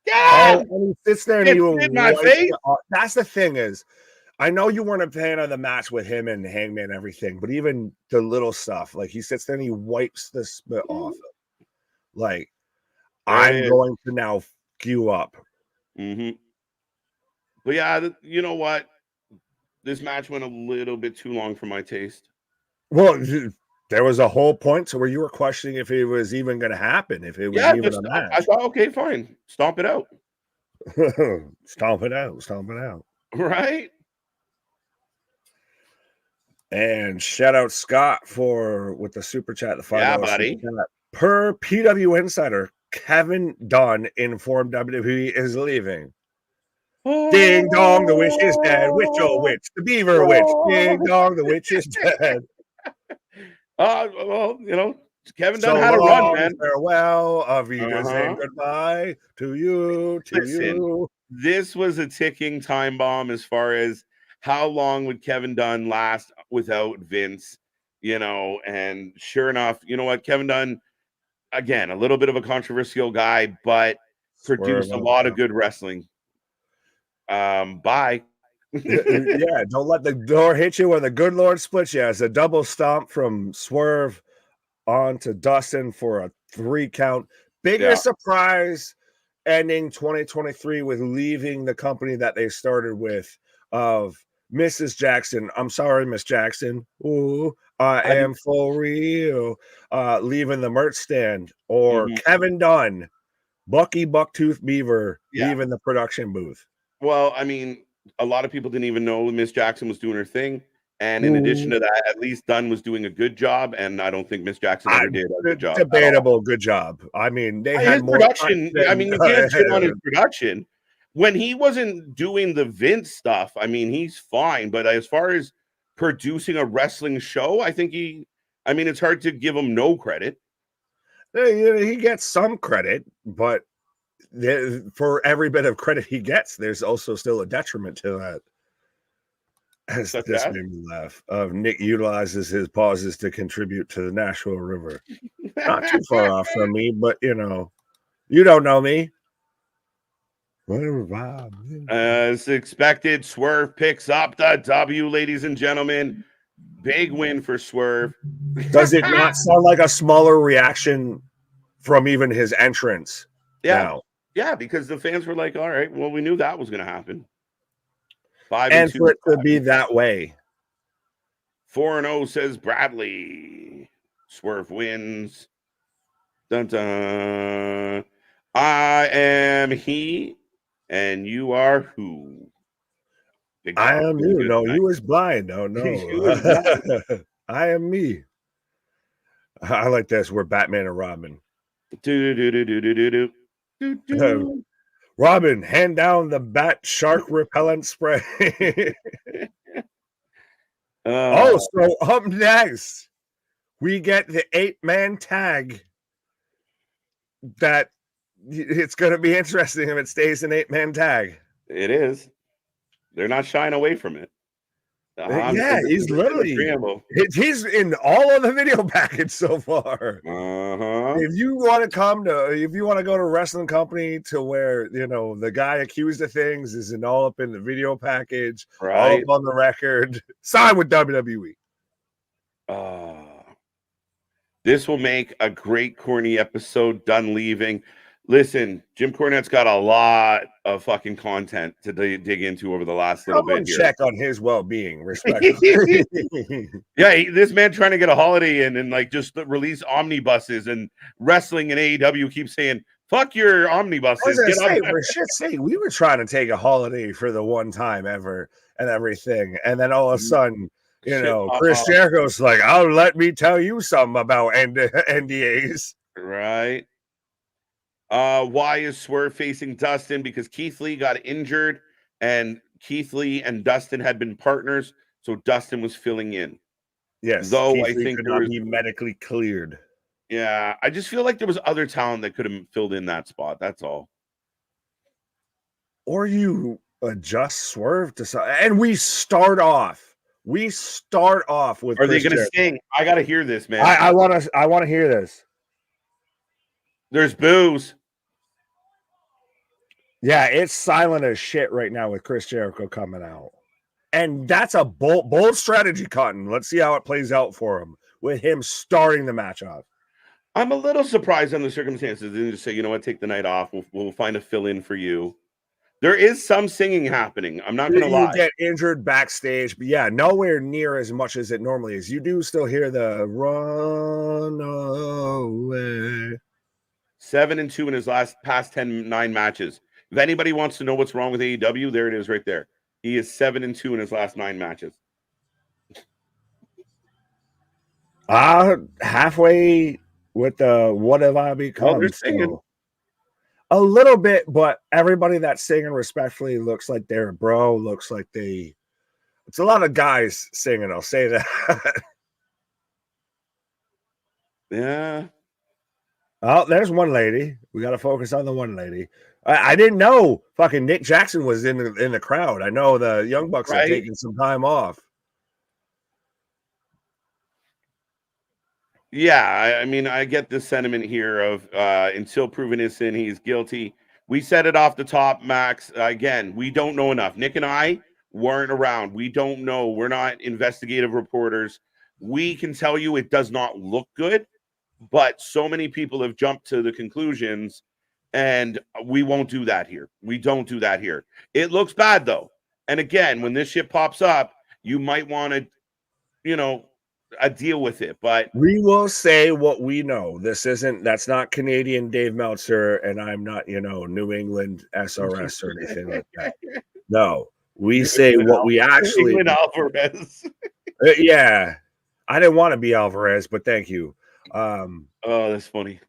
A: Yeah,
B: and he sits there and he will
A: in my face.
B: That's the thing is, I know you weren't a fan of the match with him and Hangman and everything, but even the little stuff, like he sits there and he wipes the spit off. Like, I'm going to now fuck you up.
A: Mm-hmm. But yeah, you know what? This match went a little bit too long for my taste.
B: Well, there was a whole point to where you were questioning if it was even going to happen, if it was even a match.
A: I thought, okay, fine. Stomp it out.
B: Stomp it out.
A: Right?
B: And shout out Scott with the super chat. The
A: $5 buddy.
B: Per PW Insider, Kevin Dunn informed WWE is leaving. Ding dong, the witch is dead. Witch, oh witch, the beaver witch. Ding dong, the witch is dead.
A: Well, Kevin Dunn had a run, man.
B: Farewell, Avita saying goodbye to you. You.
A: This was a ticking time bomb as far as how long would Kevin Dunn last without Vince, and sure enough, you know what? Kevin Dunn, again, a little bit of a controversial guy, but produced a lot of good wrestling. Bye.
B: Yeah, don't let the door hit you when the good Lord splits you. It's a double stomp from Swerve on to Dustin for a 3 count. Biggest surprise ending 2023 with leaving the company that they started with of Mrs. Jackson. I'm sorry, Miss Jackson. Ooh, I am for real. Leaving the merch stand. Or Kevin Dunn, Bucky Bucktooth Beaver, leaving the production booth.
A: Well, I mean, a lot of people didn't even know Miss Jackson was doing her thing. And in addition to that, at least Dunn was doing a good job. And I don't think Miss Jackson ever did a good job.
B: Debatable good job. I mean, they had
A: his
B: more
A: production. I mean, you can't shit on his production. When he wasn't doing the Vince stuff, I mean, he's fine. But as far as producing a wrestling show, I think it's hard to give him no credit.
B: He gets some credit, but for every bit of credit he gets, there's also still a detriment to that. As this made me laugh. Nick utilizes his pauses to contribute to the Nashville River. Not too far off from me, but you don't know me.
A: As expected, Swerve picks up the W, ladies and gentlemen. Big win for Swerve.
B: Does it not sound like a smaller reaction from even his entrance?
A: Yeah, because the fans were like, all right, well, we knew that was going to happen. 5
B: and for it to be that way.
A: 4-0 says Bradley. Swerve wins. Dun dun. I am he, and you are who?
B: I am you. No, you is blind. Oh no. I am me. I like this. We're Batman and Robin. Robin, hand down the bat shark repellent spray. So up next, we get the 8-man tag. That it's going to be interesting if it stays an 8-man tag.
A: It is. They're not shying away from it.
B: He's literally he's in all of the video package so far. If you want to go to a wrestling company to where the guy accused of things isn't all up in the video package, all up on the record, sign with WWE.
A: This will make a great corny episode. Done leaving. Listen, Jim Cornette's got a lot of fucking content to dig into over the last little bit here.
B: Check on his well-being, respectfully.
A: This man trying to get a holiday in and like just release omnibuses, and wrestling and AEW keeps saying, fuck your omnibuses.
B: For shit's sake, we were trying to take a holiday for the one time ever and everything. And then all of a sudden, Chris Jericho's like, let me tell you something about NDAs.
A: Right. Why is Swerve facing Dustin? Because Keith Lee got injured, and Keith Lee and Dustin had been partners, so Dustin was filling in.
B: Yes,
A: though
B: Keith
A: I
B: Lee
A: think
B: could
A: there
B: not
A: was
B: be medically cleared.
A: Yeah, I just feel like there was other talent that could have filled in that spot. That's all.
B: Or you adjust Swerve to something, and we start off with.
A: Are they going to sting? I got to hear this, man.
B: I want to hear this.
A: There's boos.
B: Yeah, it's silent as shit right now with Chris Jericho coming out. And that's a bold strategy, Cotton. Let's see how it plays out for him with him starting the match off.
A: I'm a little surprised on the circumstances. They didn't just say, you know what, take the night off. We'll find a fill-in for you. There is some singing happening. I'm not going to lie.
B: You get injured backstage, but yeah, nowhere near as much as it normally is. You do still hear the run away.
A: 7-2 in his past 9 matches. If anybody wants to know what's wrong with AEW, there it is right there. He is 7-2 in his last 9 matches.
B: Halfway with the what have I become?
A: They're singing.
B: A little bit, but everybody that's singing respectfully looks like they're a bro. Looks like it's a lot of guys singing. I'll say that.
A: Yeah.
B: Oh, there's one lady. We got to focus on the one lady. I didn't know fucking Nick Jackson was in the crowd. I know the Young Bucks are taking some time off.
A: Yeah, I mean, I get the sentiment here of until proven innocent, he's guilty. We said it off the top, Max. Again, we don't know enough. Nick and I weren't around. We don't know. We're not investigative reporters. We can tell you it does not look good, but so many people have jumped to the conclusions, and we won't do that here. We don't do that here. It looks bad, though. And again, when this shit pops up, you might want to, deal with it. But
B: we will say what we know. That's not Canadian Dave Meltzer, and I'm not, New England SRS or anything like that. No, we say what we actually.
A: Alvarez.
B: Yeah, I didn't want to be Alvarez, but thank you.
A: Oh, that's funny.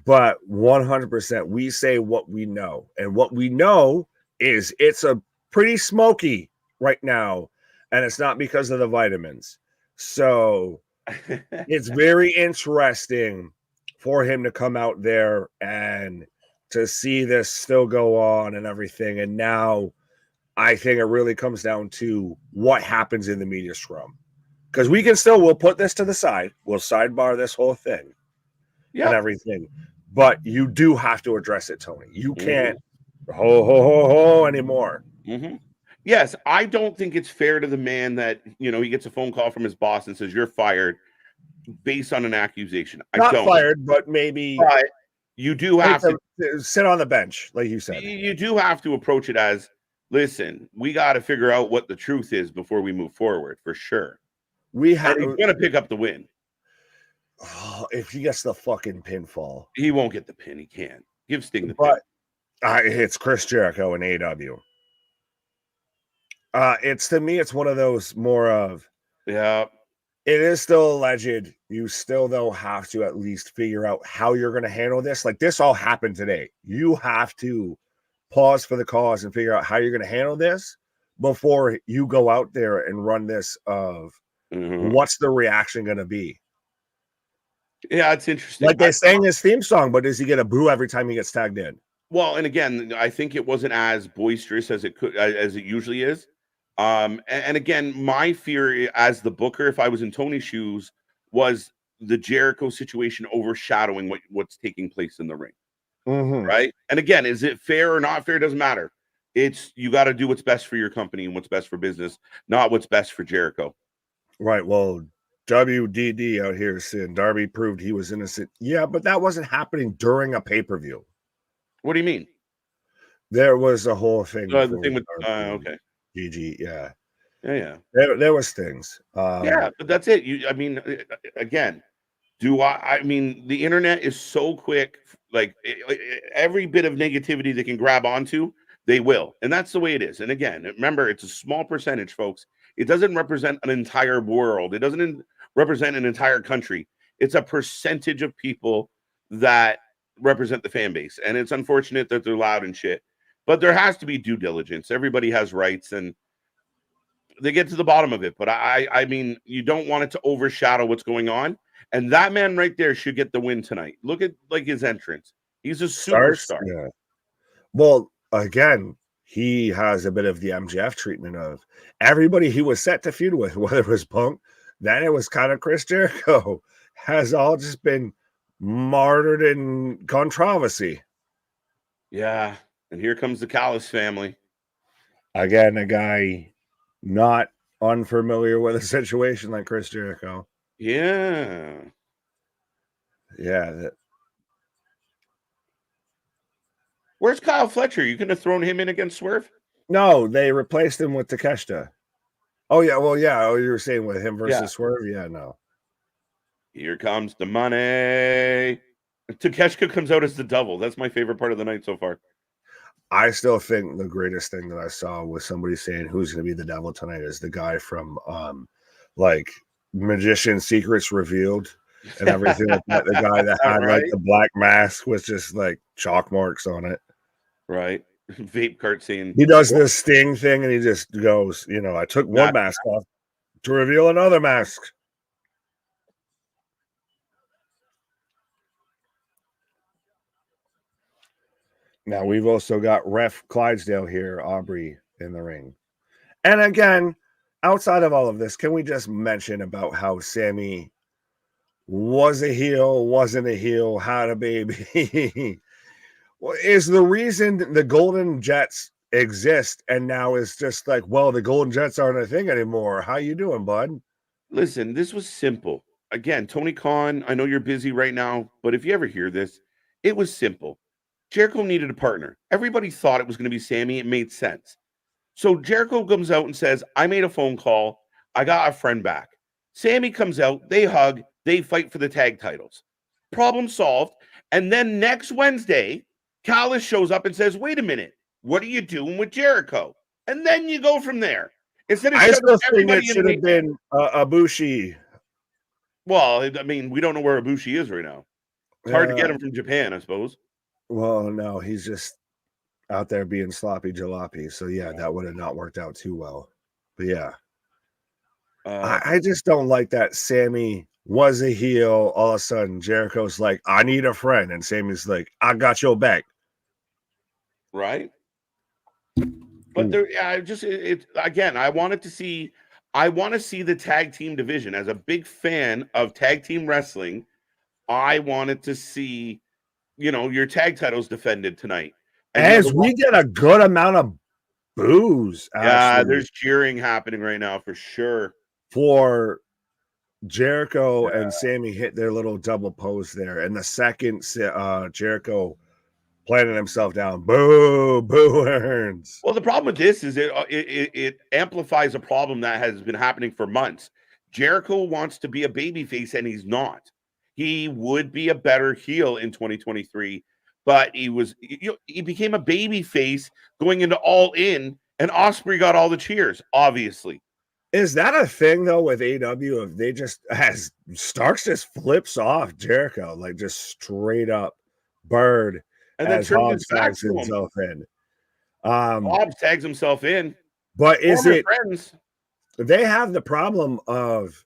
B: But 100%, we say what we know, and what we know is it's a pretty smoky right now, and it's not because of the vitamins. So it's very interesting for him to come out there and to see this still go on and everything. And now I think it really comes down to what happens in the media scrum, because we'll put this to the side. We'll sidebar this whole thing and everything. But you do have to address it, Tony. You can't ho anymore.
A: Mm-hmm. Yes, I don't think it's fair to the man that, he gets a phone call from his boss and says, you're fired based on an accusation.
B: Not fired, but maybe.
A: But you do have to
B: sit on the bench, like you said.
A: You do have to approach it as, listen, we got to figure out what the truth is before we move forward, for sure. He's going to pick up the win.
B: Oh, if he gets the fucking pinfall.
A: He won't get the pin. He can't. Give Sting the pin.
B: It's Chris Jericho in AEW. To me, it's one of those more of,
A: yeah,
B: it is still alleged. You still, though, have to at least figure out how you're going to handle this. Like, this all happened today. You have to pause for the cause and figure out how you're going to handle this before you go out there and run this of what's the reaction going to be.
A: Yeah, it's interesting.
B: Like, they sang his theme song, but does he get a boo every time he gets tagged in?
A: Well, and again, I think it wasn't as boisterous as it usually is. And again, my fear as the booker, if I was in Tony's shoes, was the Jericho situation overshadowing what's taking place in the ring. Right? And again, is it fair or not fair? It doesn't matter. You got to do what's best for your company and what's best for business, not what's best for Jericho.
B: Right. Well, WDD out here saying Darby proved he was innocent. Yeah, but that wasn't happening during a pay-per-view.
A: What do you mean?
B: There was a whole thing.
A: The thing with okay.
B: GG, yeah.
A: There
B: was things.
A: But that's it. Again, the internet is so quick. Like every bit of negativity they can grab onto, they will. And that's the way it is. And again, remember, it's a small percentage, folks. It doesn't represent an entire world. It doesn't represent an entire country. It's a percentage of people that represent the fan base. And it's unfortunate that they're loud and shit. But there has to be due diligence. Everybody has rights, and they get to the bottom of it. But I mean, you don't want it to overshadow what's going on. And that man right there should get the win tonight. Look at his entrance. He's a superstar.
B: Yeah. Well, again, he has a bit of the MJF treatment of everybody he was set to feud with, whether it was Punk, then it was kind of Chris Jericho, has all just been martyred in controversy.
A: Yeah. And here comes the Callis family.
B: Again, a guy not unfamiliar with a situation like Chris Jericho.
A: Yeah.
B: Yeah.
A: Where's Kyle Fletcher? You could have thrown him in against Swerve?
B: No, they replaced him with Takeshita. Oh, yeah. Well, yeah. Oh, you were saying with him versus Swerve? Yeah, no.
A: Here comes the money. Takeshita comes out as the devil. That's my favorite part of the night so far.
B: I still think the greatest thing that I saw was somebody saying who's going to be the devil tonight is the guy from Magician Secrets Revealed and everything like that. The guy that had like the black mask with just like chalk marks on it.
A: Right. Vape cart scene.
B: He does this Sting thing and he just goes, I took one mask off to reveal another mask. Now, we've also got Ref Clydesdale here, Aubrey, in the ring. And again, outside of all of this, can we just mention about how Sammy was a heel, wasn't a heel, had a baby? Well, is the reason the Golden Jets exist and now is just like, well, the Golden Jets aren't a thing anymore. How you doing, bud?
A: Listen, this was simple. Again, Tony Khan, I know you're busy right now, but if you ever hear this, it was simple. Jericho needed a partner. Everybody thought it was going to be Sammy. It made sense. So Jericho comes out and says, I made a phone call. I got a friend back. Sammy comes out. They hug. They fight for the tag titles. Problem solved. And then next Wednesday, Callis shows up and says, wait a minute. What are you doing with Jericho? And then you go from there. Instead of
B: I
A: shoving
B: still think
A: everybody
B: it
A: in
B: should
A: the
B: have been Ibushi.
A: Well, I mean, we don't know where Ibushi is right now. It's hard to get him from Japan, I suppose.
B: Well, no, he's just out there being sloppy jalopy. So yeah, that would have not worked out too well. But yeah, I just don't like that Sammy was a heel. All of a sudden, Jericho's like, I need a friend. And Sammy's like, I got your back.
A: Right. But there, again, I want to see the tag team division. As a big fan of tag team wrestling, I wanted to see, your tag titles defended tonight. And
B: as we get a good amount of boos.
A: Yeah, there's cheering happening right now for sure.
B: For Jericho and Sammy hit their little double pose there. And the second Jericho planted himself down, boo, boo earns.
A: Well, the problem with this is it amplifies a problem that has been happening for months. Jericho wants to be a babyface and he's not. He would be a better heel in 2023, but he became a babyface going into All In, and Ospreay got all the cheers, obviously.
B: Is that a thing though with AEW? If they just as Starks just flips off Jericho, like just straight up bird,
A: and then
B: Hobbs tags himself in.
A: Hobbs tags himself in.
B: But is it
A: friends?
B: They have the problem of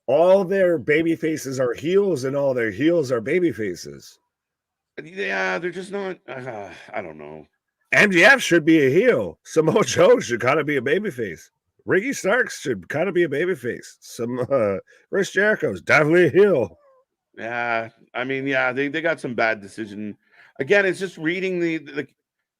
B: all their baby faces are heels and all their heels are baby faces.
A: Yeah, they're just not. I don't know.
B: MJF should be a heel. Samoa Joe should kind of be a baby face. Ricky Starks should kind of be a babyface. Chris Jericho's definitely a heel.
A: Yeah, I mean, yeah, they got some bad decision. Again, it's just reading the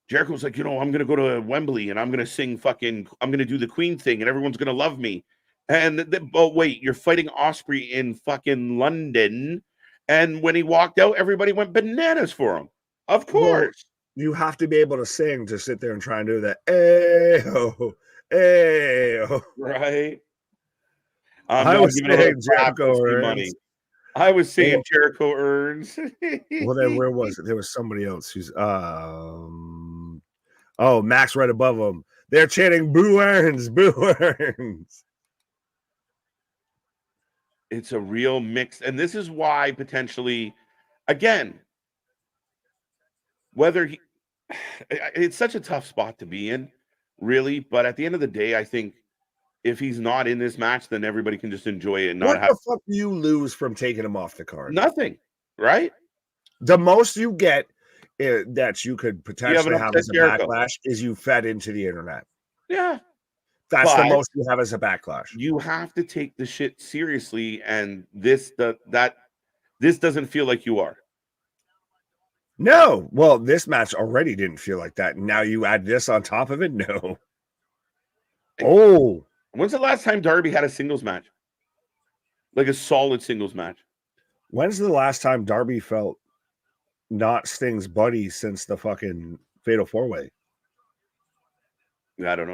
A: Jericho's like, I'm going to go to Wembley and I'm going to sing I'm going to do the Queen thing and everyone's going to love me. And oh, wait, you're fighting Ospreay in fucking London. And when he walked out, everybody went bananas for him. Of course.
B: Well, you have to be able to sing to sit there and try and do that. Hey-ho. Hey,
A: right.
B: I was saying Jericho earns.
A: I was saying Jericho earns.
B: Well, then where was it? There was somebody else who's Max right above him. They're chanting "Boo earns, Boo earns."
A: It's a real mix, and this is why potentially, again, it's such a tough spot to be in. Really, but at the end of the day, I think if he's not in this match, then everybody can just enjoy it and not have.
B: What the fuck do you lose from taking him off the card?
A: Nothing, right?
B: The most you get that you could potentially have as a backlash is you fed into the internet.
A: Yeah,
B: that's the most you have as a backlash.
A: You have to take the shit seriously, and this doesn't feel like you are.
B: No, well, this match already didn't feel like that. Now you add this on top of it? No. Oh.
A: When's the last time Darby had a singles match? Like a solid singles match?
B: When's the last time Darby felt not Sting's buddy since the fucking Fatal 4-Way?
A: I don't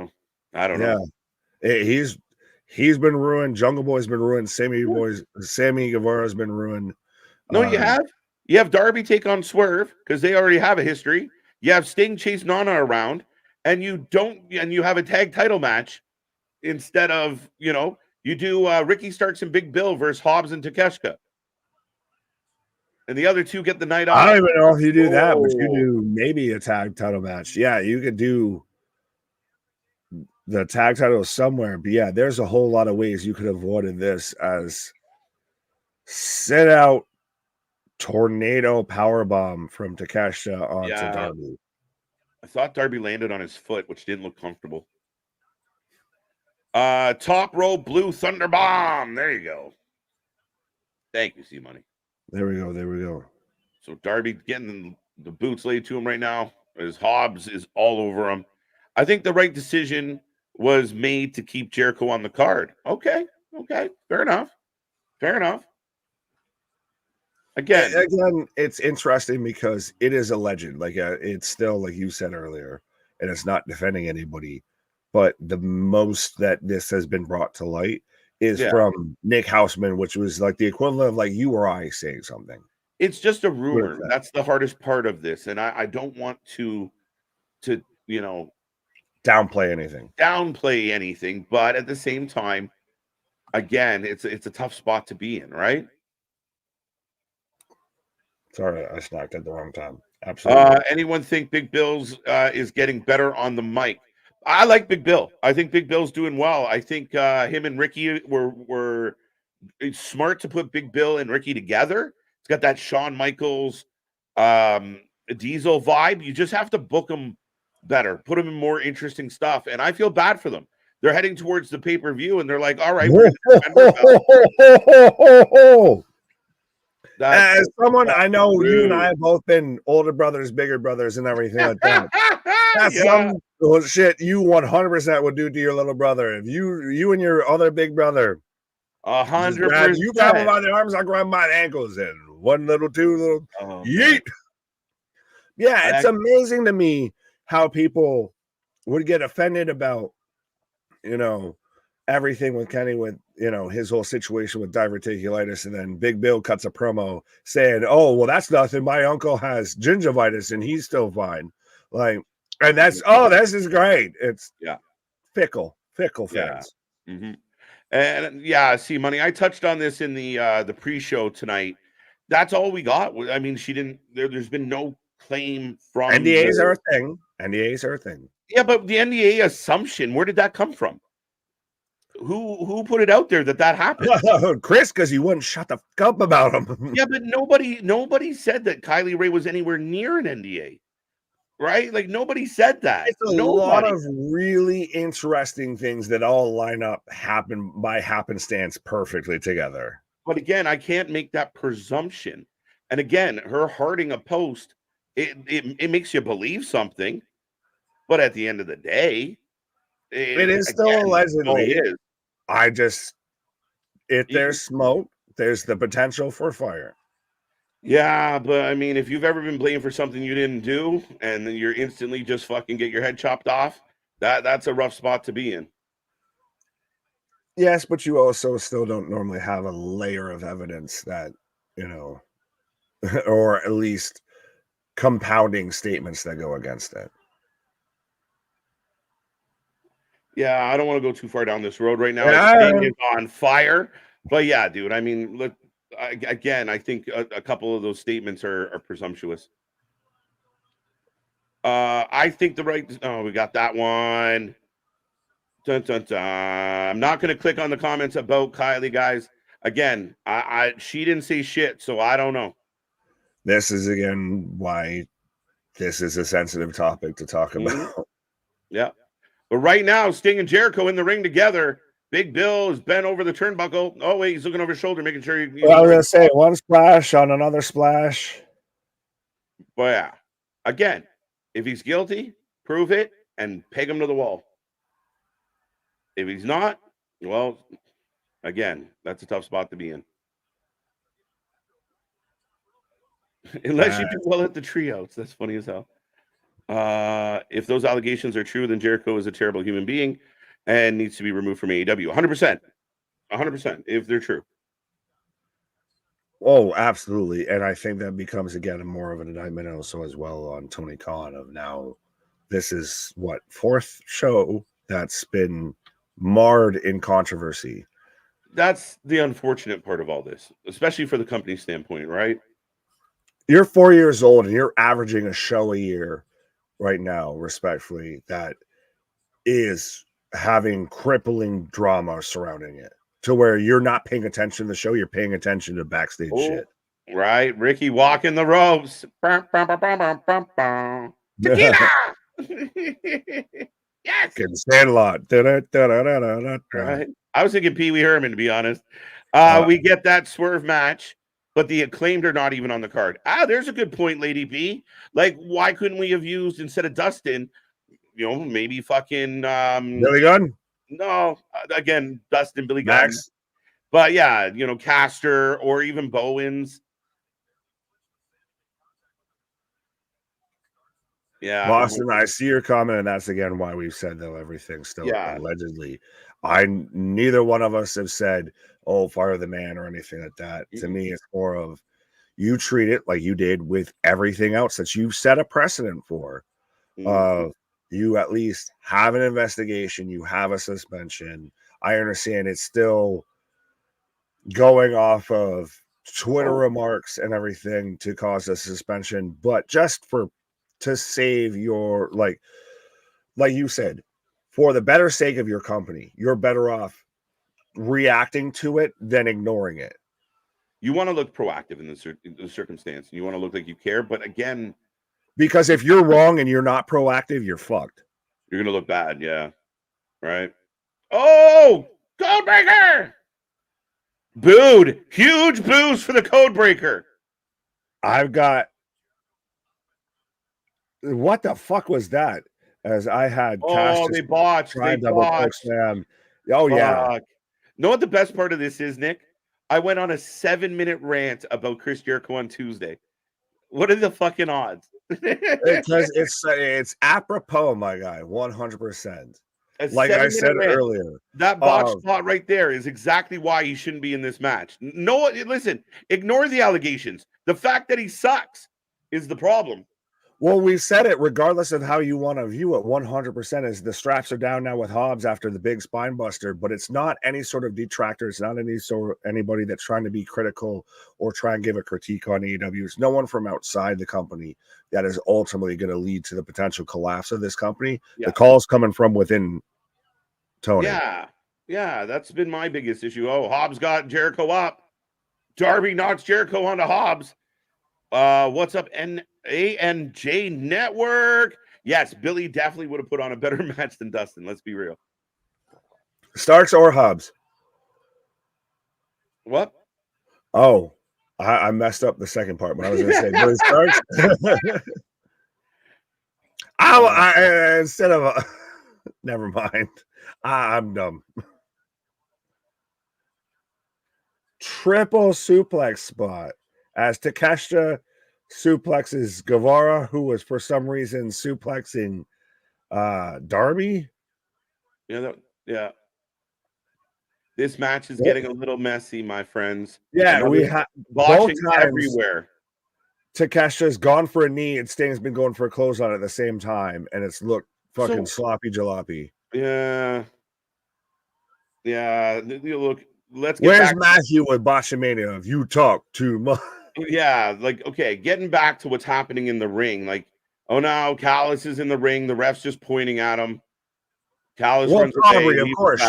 A: know.
B: He's been ruined. Jungle Boy's been ruined. Sammy Guevara's been ruined.
A: No, you have Darby take on Swerve because they already have a history. You have Sting chase Nana around, and you have a tag title match instead of, you do Ricky Starks and Big Bill versus Hobbs and Takeshita. And the other two get the night off.
B: I don't even know if you do that, but you do maybe a tag title match. Yeah, you could do the tag title somewhere. But yeah, there's a whole lot of ways you could have avoided this as sit out tornado powerbomb from Takeshita onto Darby.
A: I thought Darby landed on his foot, which didn't look comfortable. Top row blue thunder bomb. There you go. Thank you, C-Money.
B: There we go.
A: So Darby getting the boots laid to him right now. As Hobbs is all over him. I think the right decision was made to keep Jericho on the card. Okay. Fair enough. Again,
B: it's interesting because it is a legend. Like it's still, like you said earlier, and it's not defending anybody. but the most that this has been brought to light is
A: Yeah.
B: from Nick Houseman, which was like the equivalent of like you or I saying something.
A: It's just a
B: What is
A: rumor.
B: that?
A: That's the hardest part of this, and I don't want to you know
B: Downplay anything.
A: downplay anything, but at the same time, again, it's a tough spot to be in, right?
B: Sorry, I snacked at the wrong time. Absolutely.
A: Anyone think Big Bill's is getting better on the mic? I like Big Bill. I think Big Bill's doing well. I think him and Ricky were smart to put Big Bill and Ricky together. It's got that Shawn Michaels Diesel vibe. You just have to book them better, put them in more interesting stuff. And I feel bad for them. They're heading towards the pay-per-view and they're like, all right, we're gonna defend our belt.
B: As someone, I know rude. You and I have both been older brothers, bigger brothers, and everything like that. That's some shit you 100% would do to your little brother. If you and your other big brother,
A: 100%.
B: You grab him by the arms, I grab him by the ankles, and one little, two little, yeet. Yeah, it's amazing to me how people would get offended about, everything with Kenny, with his whole situation with diverticulitis, and then Big Bill cuts a promo saying, "Oh, well, that's nothing. My uncle has gingivitis and he's still fine." Like, and this is great. It's fickle fans.
A: Yeah. Mm-hmm. And see, money. I touched on this in the pre-show tonight. That's all we got. I mean, she didn't. There's been no claim from
B: NDAs are a thing. NDAs are a thing.
A: Yeah, but the NDA assumption, where did that come from? Who put it out there that happened?
B: Chris, because he wouldn't shut the fuck up about him.
A: Yeah, but nobody said that Kylie Ray was anywhere near an NDA, right? Like nobody said that.
B: It's a lot of really interesting things that all line up by happenstance perfectly together.
A: But again, I can't make that presumption. And again, her hearting a post, it makes you believe something. But at the end of the day,
B: it is still allegedly. If there's smoke, there's the potential for fire.
A: Yeah, but I mean, if you've ever been blamed for something you didn't do, and then you're instantly just fucking get your head chopped off, that's a rough spot to be in.
B: Yes, but you also still don't normally have a layer of evidence that, or at least compounding statements that go against it.
A: Yeah, I don't want to go too far down this road right now. This thing is on fire. But yeah, dude, I mean, look, again, I think a couple of those statements are presumptuous. I think we got that one. Dun, dun, dun. I'm not going to click on the comments about Kylie, guys. Again, she didn't say shit, so I don't know.
B: This is, again, why this is a sensitive topic to talk about.
A: Mm-hmm. Yeah. But right now, Sting and Jericho in the ring together. Big Bill is bent over the turnbuckle. Oh, wait, he's looking over his shoulder, making sure I was
B: going to say one splash on another splash.
A: But yeah, again, if he's guilty, prove it and peg him to the wall. If he's not, well, again, that's a tough spot to be in. Unless you do well at the trios. That's funny as hell. If those allegations are true, then Jericho is a terrible human being and needs to be removed from AEW. 100%. 100% if they're true.
B: Oh, absolutely. And I think that becomes, again, more of an indictment also as well on Tony Khan of now this is fourth show that's been marred in controversy.
A: That's the unfortunate part of all this, especially for the company standpoint, right?
B: You're 4 years old and you're averaging a show a year right now, respectfully, that is having crippling drama surrounding it to where you're not paying attention to the show, you're paying attention to backstage shit.
A: Right. Ricky walking the ropes. Tequila! Yes.
B: Can stand a lot.
A: Right. I was thinking Pee Wee Herman, to be honest. We get that Swerve match, but the Acclaimed are not even on the card. There's a good point, Lady B. Like, why couldn't we have used, instead of Dustin, maybe fucking
B: Billy Gunn?
A: No, again, Dustin, Billy Gunn. But yeah, Caster or even Bowens. Yeah,
B: Boston, I see your comment, and that's again why we've said though everything still allegedly. Neither one of us have said, "Oh, fire the man" or anything like that. To me, it's more of you treat it like you did with everything else that you've set a precedent for. You at least have an investigation, you have a suspension. I understand it's still going off of Twitter remarks and everything to cause a suspension, but just to save your like you said, for the better sake of your company, you're better off reacting to it than ignoring it.
A: You want to look proactive in the circumstance, and you want to look like you care. But again,
B: because if you're wrong and you're not proactive, you're fucked.
A: You're gonna look bad, yeah. Right? Oh, Codebreaker! Booed. Huge boos for the Codebreaker.
B: I've got. What the fuck was that? As I had.
A: They botched. They botched.
B: Oh, yeah.
A: Know what the best part of this is, Nick? I went on a 7-minute rant about Chris Jericho on Tuesday. What are the fucking odds?
B: Because it's apropos, my guy, 100%. Like I said earlier,
A: that botch spot right there is exactly why he shouldn't be in this match. No, listen, ignore the allegations. The fact that he sucks is the problem.
B: Well, we said it regardless of how you want to view it. 100% is the straps are down now with Hobbs after the big spine buster, but it's not any sort of detractor. It's not anybody that's trying to be critical or try and give a critique on AEW. It's no one from outside the company that is ultimately going to lead to the potential collapse of this company. Yeah. The call's coming from within Toni.
A: Yeah, that's been my biggest issue. Oh, Hobbs got Jericho up. Darby knocks Jericho onto Hobbs. What's up, ANJ Network? Yes, Billy definitely would have put on a better match than Dustin. Let's be real.
B: Starks or Hobbs?
A: What?
B: Oh, I messed up the second part, but I was going to say Billy Starks. Instead of never mind. I'm dumb. Triple suplex spot as Takeshita suplexes Guevara, who was for some reason suplexing Darby.
A: Yeah. This match is getting a little messy, my friends.
B: Yeah, we have
A: botching everywhere.
B: Takeshita's gone for a knee, and Sting's been going for a clothesline at the same time, and it's looked fucking sloppy jalopy.
A: Yeah. Look, let's get
B: Where's Matthew with Botchamania? If you talk too much.
A: Yeah, like, okay, getting back to what's happening in the ring. Like, oh, no, Callis is in the ring. The ref's just pointing at him. Callis runs away.
B: Of course.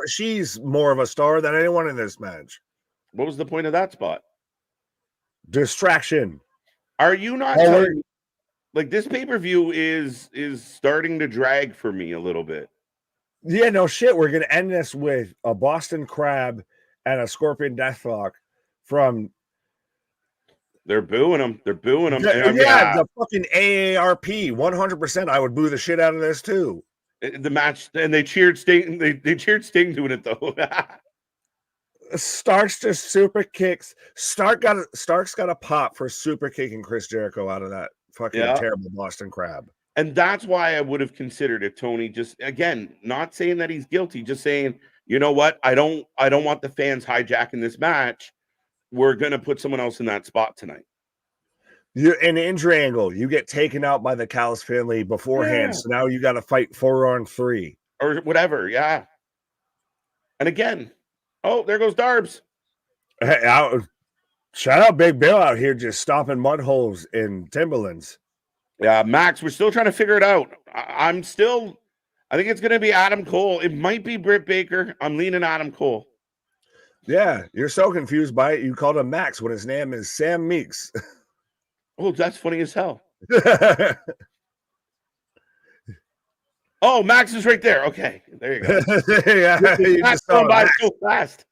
B: She's more of a star than anyone in this match.
A: What was the point of that spot?
B: Distraction.
A: Are you not telling me, like, this pay-per-view is starting to drag for me a little bit?
B: Yeah, no shit. We're going to end this with a Boston Crab and a Scorpion Deathlock from...
A: They're booing him. The
B: fucking AARP. 100%. I would boo the shit out of this too.
A: The match, and they cheered Sting. They cheered Sting doing it though.
B: Starks just super kicks. Starks got a pop for super kicking Chris Jericho out of that fucking terrible Boston Crab.
A: And that's why I would have considered it, Tony. Just again, not saying that he's guilty, just saying, you know what? I don't want the fans hijacking this match. We're gonna put someone else in that spot tonight.
B: You're in an injury angle. You get taken out by the Callis family beforehand, so now you got to fight 4-on-3
A: or whatever. Yeah. And again, oh, there goes Darbs.
B: Hey, shout out Big Bill out here just stomping mud holes in Timberlands.
A: Yeah, Max, we're still trying to figure it out. I think it's going to be Adam Cole. It might be Britt Baker. I'm leaning Adam Cole.
B: Yeah, you're so confused by it. You called him Max when his name is Sam Meeks.
A: Oh, that's funny as hell. Oh, Max is right there. Okay, there you go.
B: Yeah, you just
A: going by so fast.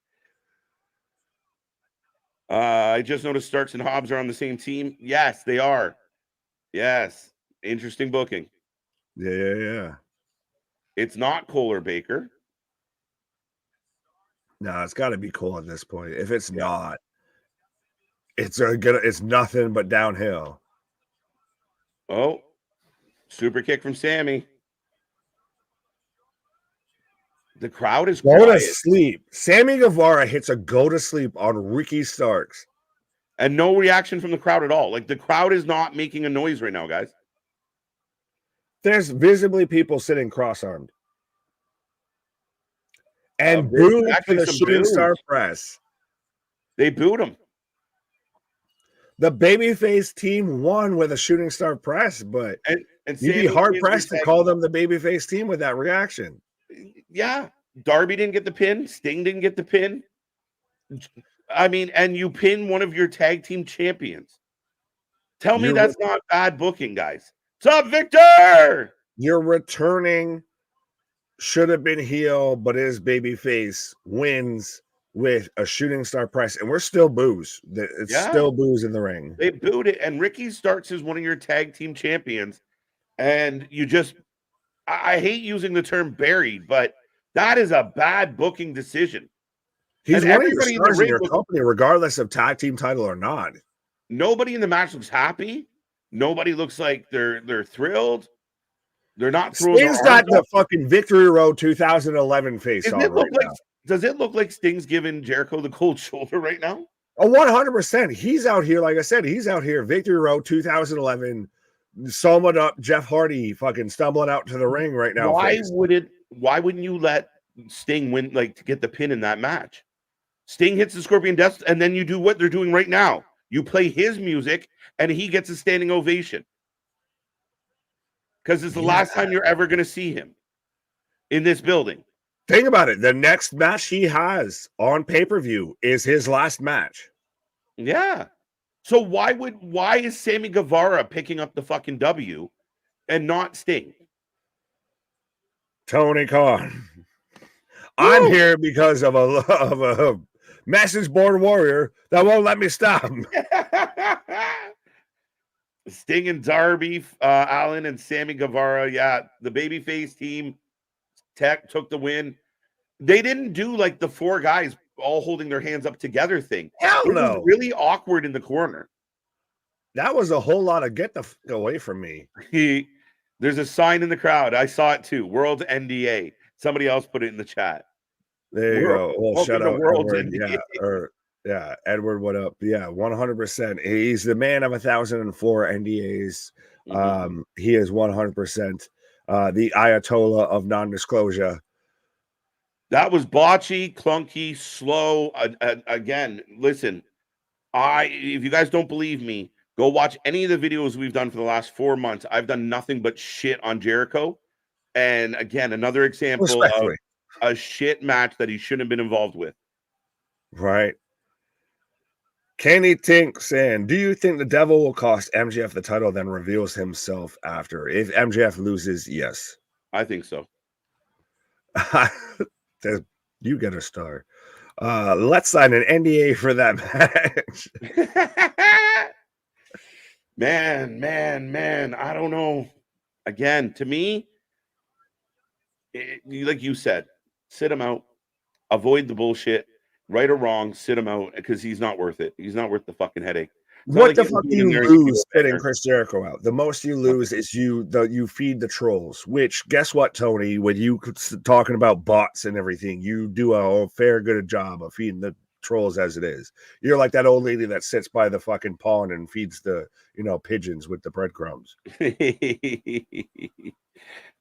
A: I just noticed Starks and Hobbs are on the same team. Yes, they are. Yes, interesting booking.
B: Yeah.
A: It's not Cole or Baker.
B: No, it's got to be Cole at this point. If it's not, it's nothing but downhill.
A: Oh, Super kick from Sammy. The crowd is
B: go
A: quiet.
B: to sleep. Sammy Guevara hits a go to sleep on Ricky Starks.
A: And no reaction from the crowd at all. Like, the crowd is not making a noise right now, guys.
B: There's visibly people sitting cross-armed. And booed for the shooting star press.
A: They booed him.
B: The babyface team won with a shooting star press, but
A: and
B: you'd be hard-pressed to call them the babyface team with that reaction.
A: Yeah. Darby didn't get the pin. Sting didn't get the pin. I mean, and you pin one of your tag team champions. Tell me that's not bad booking, guys. What's up, Victor?
B: You're returning, should have been heel, but is babyface, wins with a shooting star press, and we're still boos. It's still boos in the ring.
A: They booed it, and Ricky Starks is one of your tag team champions, and you just, I hate using the term buried, but that is a bad booking decision.
B: He's one of your stars in your company, regardless of tag team title or not.
A: Nobody in the match looks happy. Nobody looks like they're thrilled. They're not thrilled.
B: Sting's got the fucking Victory Road 2011 face on right now.
A: Does it look like Sting's giving Jericho the cold shoulder right now?
B: Oh, 100%. He's out here, like I said, he's out here. Victory Road 2011, summed up Jeff Hardy fucking stumbling out to the ring right now.
A: Why wouldn't you let Sting win, like, to get the pin in that match? Sting hits the Scorpion Death, and then you do what they're doing right now. You play his music, and he gets a standing ovation. Because it's the last time you're ever going to see him in this building.
B: Think about it. The next match he has on pay-per-view is his last match.
A: Yeah. So why is Sammy Guevara picking up the fucking W and not Sting?
B: Tony Khan. I'm here because of a message board warrior that won't let me stop.
A: Sting and Darby, Allin and Sammy Guevara. Yeah, the babyface team took the win. They didn't do like the four guys all holding their hands up together thing.
B: Hell no.
A: It was really awkward in the corner.
B: That was a whole lot of get the away from me.
A: There's a sign in the crowd. I saw it too. World NDA. Somebody else put it in the chat.
B: There you go. Well, shout out Edward. Yeah, Edward, what up? Yeah, 100%. He's the man of 1,004 NDAs. He is 100% the Ayatollah of non-disclosure.
A: That was botchy, clunky, slow. Again, listen, if you guys don't believe me, go watch any of the videos we've done for the last 4 months. I've done nothing but shit on Jericho. And again, another example of a shit match that he shouldn't have been involved with.
B: Right. Kenny Tink saying, do you think the devil will cost MJF the title, then reveals himself after? If MJF loses, yes.
A: I think so.
B: You get a star. Let's sign an NDA for that match.
A: Man. I don't know. Again, to me, like you said, sit him out. Avoid the bullshit. Right or wrong, sit him out because he's not worth it. He's not worth the fucking headache.
B: What the fuck do you lose fitting Chris Jericho out? The most you lose is you feed the trolls, which guess what, Tony, when you talking about bots and everything, you do a fair good job of feeding the trolls as it is. You're like that old lady that sits by the fucking pond and feeds the pigeons with the breadcrumbs.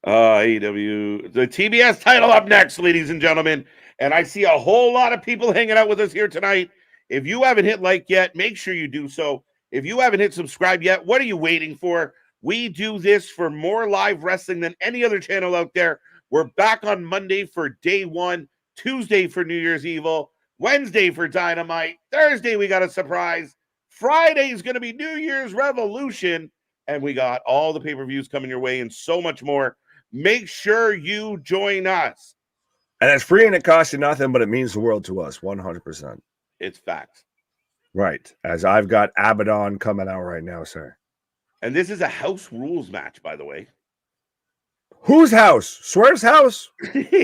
B: AEW, the TBS title up next, ladies and gentlemen. And I see a whole lot of people hanging out with us here tonight. If you haven't hit like yet, make sure you do so. If you haven't hit subscribe yet, what are you waiting for? We do this for more live wrestling than any other channel out there. We're back on Monday for day one, Tuesday for New Year's Evil, Wednesday for Dynamite, Thursday we got a surprise, Friday is going to be New Year's Revolution, and we got all the pay-per-views coming your way and so much more. Make sure you join us. And it's free and it costs you nothing, but it means the world to us, 100%.
A: It's facts.
B: Right. As I've got Abadon coming out right now, sir.
A: And this is a house rules match, by the way.
B: Whose house? Swerve's house?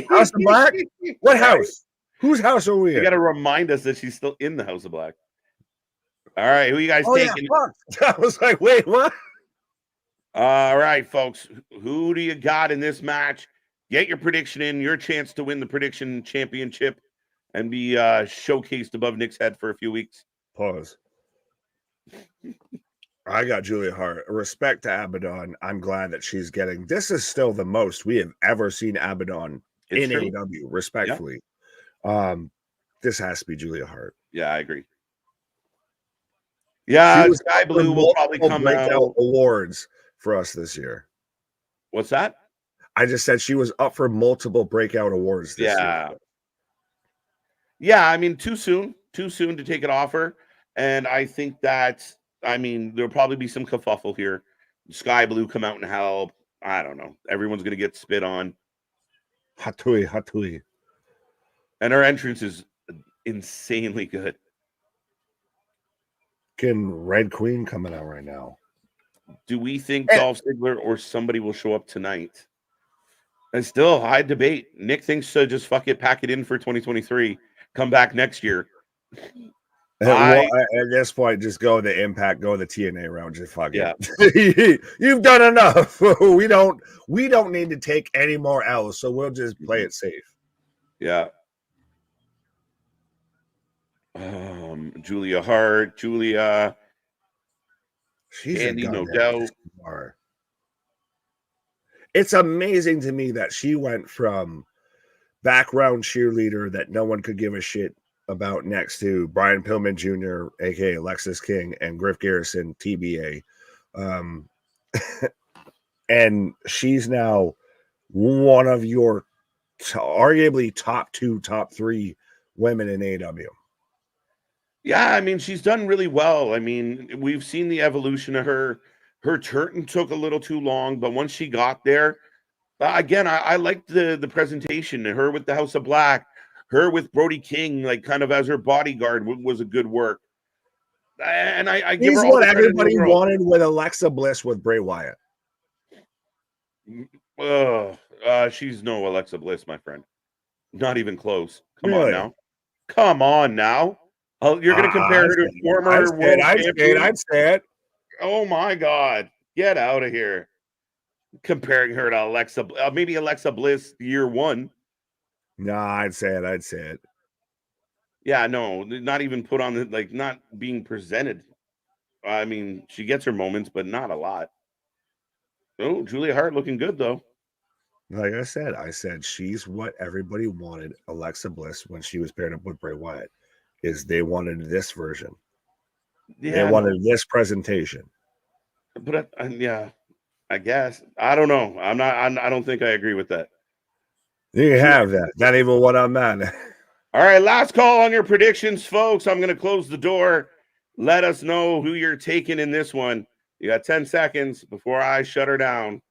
B: House of Black? What house? Whose house are we in?
A: You got to remind us that she's still in the House of Black. All right. Who you guys taking?
B: Yeah, I was like, wait, what?
A: All right, folks. Who do you got in this match? Get your prediction in, your chance to win the prediction championship and be showcased above Nick's head for a few weeks.
B: Pause. I got Julia Hart. Respect to Abadon. I'm glad that she's getting. This is still the most we have ever seen Abadon in AEW. Respectfully, this has to be Julia Hart.
A: Yeah, I agree. Yeah,
B: was
A: Sky Blue will probably come out
B: awards for us this year.
A: What's that?
B: I just said she was up for multiple breakout awards this year.
A: Yeah, I mean, too soon to take it off her. And I think that, I mean, there'll probably be some kerfuffle here. Sky Blue come out and help. I don't know. Everyone's going to get spit on.
B: Hatui.
A: And her entrance is insanely good.
B: Can Red Queen coming out right now?
A: Do we think Dolph Ziggler or somebody will show up tonight? And still high debate. Nick thinks to just fuck it, pack it in for 2023, come back next year.
B: At this point, just go the Impact, go the TNA route. Just fuck it. You've done enough. we don't need to take any more L's, so we'll just play it safe.
A: Yeah. Julia Hart,
B: she's
A: Andy, no doubt.
B: It's amazing to me that she went from background cheerleader that no one could give a shit about next to Brian Pillman Jr., aka Alexis King, and Griff Garrison, TBA. And she's now one of your arguably top 2, top 3 women in AEW.
A: Yeah, I mean, she's done really well. I mean, we've seen the evolution of her. Her turn took a little too long, but once she got there, again, I liked the presentation. Her with the House of Black, her with Brody King, like kind of as her bodyguard, was a good work. And I give her all
B: what everybody wanted with Alexa Bliss with Bray Wyatt.
A: She's no Alexa Bliss, my friend. Not even close. Come on now. Come on now. You're going to compare her to former world champion?
B: I'd say it.
A: Oh my God. Get out of here. Comparing her to Alexa, maybe Alexa Bliss year 1.
B: No, I'd say it.
A: Yeah, no, not even put on the, like, not being presented. I mean, she gets her moments, but not a lot. Oh, Julia Hart looking good though.
B: Like I said she's what everybody wanted Alexa Bliss when she was paired up with Bray Wyatt. Is they wanted this version. Yeah, they wanted this presentation.
A: But I guess I don't know. I don't think I agree with that.
B: You can have that. Not even what I'm at.
A: All right, last call on your predictions, folks. I'm going to close the door. Let us know who you're taking in this one. You got 10 seconds before I shut her down.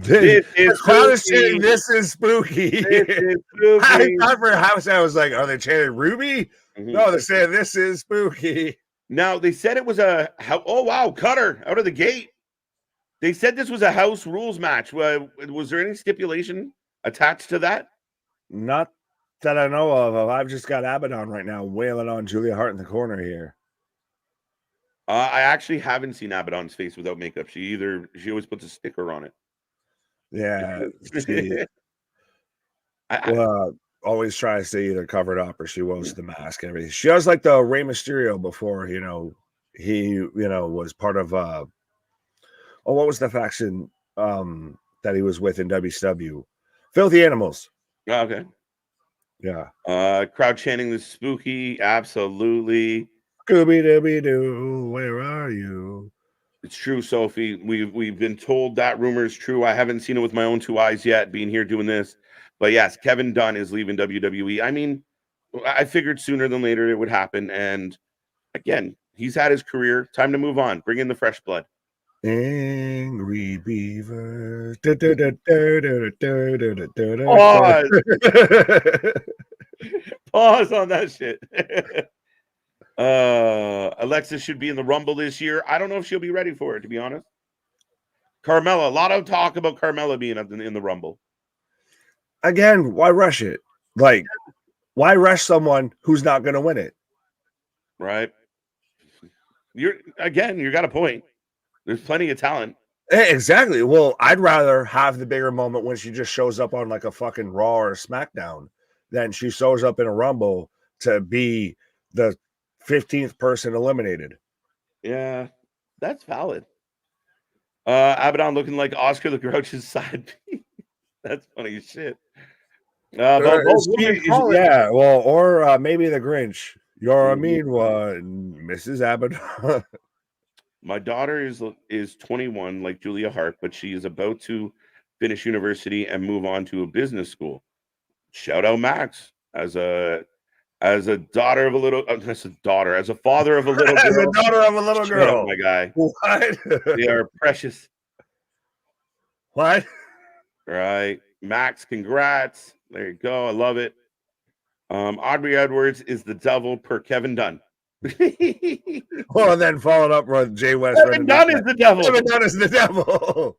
B: This is spooky. This is spooky. I thought for a house I was like, are they chanting Ruby? Mm-hmm. No, they said this is spooky.
A: Now they said it was oh wow, Cutter out of the gate. They said this was a house rules match. Was there any stipulation attached to that?
B: Not that I know of. I've just got Abadon right now wailing on Julia Hart in the corner here.
A: I actually haven't seen Abadon's face without makeup. She always puts a sticker on it.
B: Yeah, she always tries to either cover it up or she wears the mask and everything. She does like the Rey Mysterio before, he was part of what was the faction that he was with in WCW? Filthy Animals.
A: Okay.
B: Yeah.
A: Crowd chanting the spooky, absolutely.
B: Scooby-Dooby-Doo, where are you?
A: It's true, Sophie. We've been told that rumor is true. I haven't seen it with my own 2 eyes yet, being here doing this. But yes, Kevin Dunn is leaving WWE. I mean, I figured sooner than later it would happen. And again, he's had his career. Time to move on. Bring in the fresh blood.
B: Angry Beaver.
A: Pause on that shit. Alexa should be in the Rumble this year. I don't know if she'll be ready for it, to be honest. Carmella, a lot of talk about Carmella being in the Rumble.
B: Again, why rush it? Like, why rush someone who's not going to win it?
A: Right. You got a point. There's plenty of talent.
B: Exactly. Well, I'd rather have the bigger moment when she just shows up on like a fucking Raw or a SmackDown than she shows up in a Rumble to be the 15th person eliminated.
A: Yeah, that's valid. Abadon looking like Oscar the Grouch's side piece. That's funny as shit.
B: Yeah, well, or maybe the Grinch. You're a mean one, Mrs. Abadon.
A: My daughter is 21, like Julia Hart, but she is about to finish university and move on to a business school. Shout out Max as a daughter of a little, as a father of a little girl.
B: As a daughter of a little
A: Shout
B: girl,
A: out, my guy.
B: What?
A: They are precious.
B: What?
A: Right, Max. Congrats. There you go. I love it. Aubrey Edwards is the devil per Kevin Dunn.
B: Well, and then followed up with Jay West.
A: Kevin Dunn is the devil.
B: Kevin Dunn is the devil.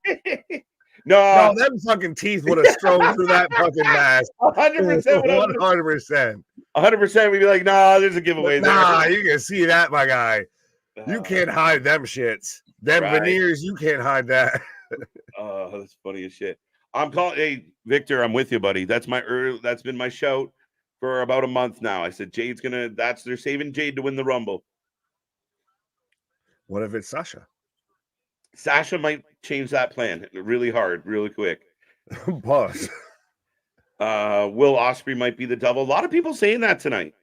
A: No,
B: them fucking teeth would have strode through that fucking mask.
A: 100%.
B: 100%.
A: 100%. We'd be like, nah, there's a giveaway there.
B: Nah, you can see that, my guy. You can't hide them shits. Them veneers, you can't hide that.
A: Oh, that's funny as shit. I'm calling. Hey, Victor, I'm with you, buddy. That's been my shout for about a month now. I said Jade's gonna. They're saving Jade to win the Rumble.
B: What if it's Sasha?
A: Sasha might change that plan really hard, really quick.
B: Pause.
A: Will Ospreay might be the devil. A lot of people saying that tonight.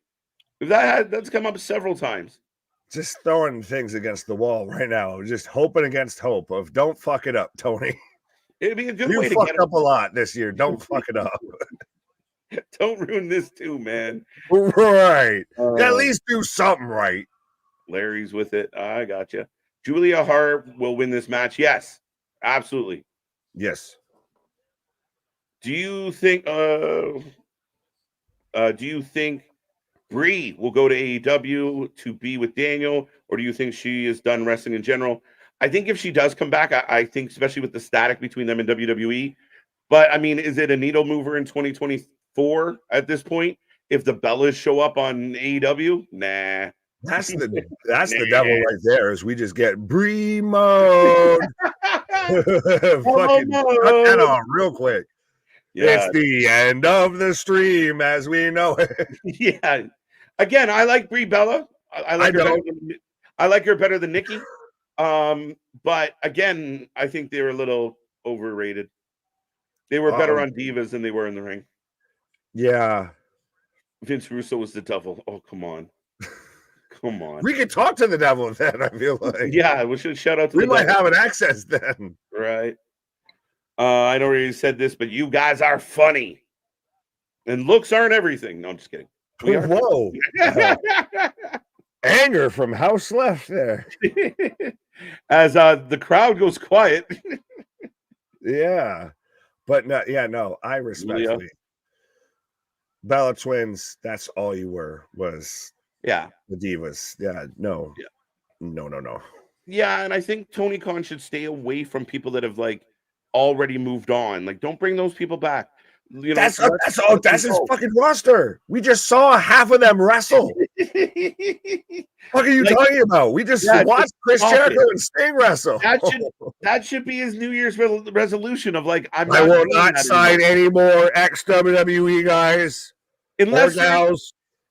A: That's come up several times.
B: Just throwing things against the wall right now. Just hoping against hope of don't fuck it up, Tony.
A: It'd be a good way to
B: get fucked up a lot this year. Don't fuck it up.
A: Don't ruin this too, man.
B: Right. At least do something right.
A: Larry's with it. I gotcha. Julia Hart will win this match. Yes, absolutely.
B: Yes.
A: Do you think Brie will go to AEW to be with Daniel, or do you think she is done wrestling in general? I think if she does come back, I think especially with the static between them and WWE. But I mean, is it a needle mover in 2024 at this point? If the Bellas show up on AEW, nah.
B: That's the devil right there. Is we just get Brie mode. Fucking cut that on real quick. Yeah. It's the end of the stream as we know it.
A: Yeah. Again, I like Brie Bella. I like her better than Nikki. But again, I think they're a little overrated. They were better on Divas than they were in the ring.
B: Yeah.
A: Vince Russo was the devil. Oh, come on. Come on.
B: We could talk to the devil then, I feel like.
A: Yeah, we should shout out to the devil.
B: We might have an access then.
A: Right. I know you said this, but you guys are funny. And looks aren't everything. No, I'm just kidding.
B: Whoa. Anger from House Left there.
A: As the crowd goes quiet.
B: Yeah. But no, I respectfully. Yeah. Bella Twins, that's all you were, was the Divas. Yeah, no.
A: Yeah.
B: No.
A: Yeah, and I think Tony Khan should stay away from people that have like already moved on. Like, don't bring those people back. You know,
B: that's his fucking roster. We just saw half of them wrestle. What are you talking about? We just watched Chris Jericho and Sting wrestle.
A: That should be his New Year's resolution of like, I
B: will not sign any more ex-WWE guys.
A: Unless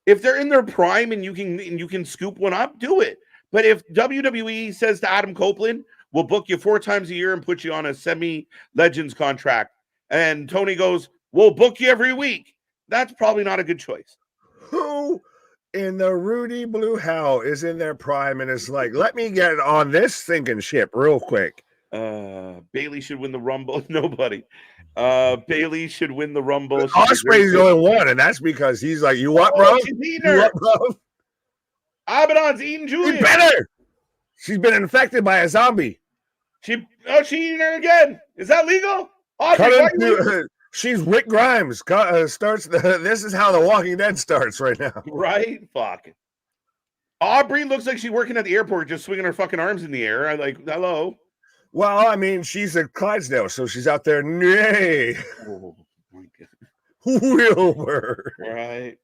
A: if they're in their prime and you can scoop one up, do it. But if WWE says to Adam Copeland, we'll book you 4 times a year and put you on a semi-legends contract, and Tony goes, we'll book you every week, that's probably not a good choice.
B: Who in the Rudy Blue Hell is in their prime and is like, let me get on this sinking ship real quick?
A: Bailey should win the Rumble. Nobody. Bailey should win the Rumble.
B: Ospreay's the only one, and that's because he's like, you what, bro?
A: You what, bro? Abadon's eating Julia.
B: She better. She's been infected by a zombie.
A: She eating her again. Is that legal?
B: She's Rick Grimes. This is how The Walking Dead starts right now.
A: Right? Fuck. Aubrey looks like she's working at the airport, just swinging her fucking arms in the air. I'm like, hello.
B: Well, I mean, she's a Clydesdale, so she's out there. Nay.
A: Oh my God.
B: Wilbur.
A: Right.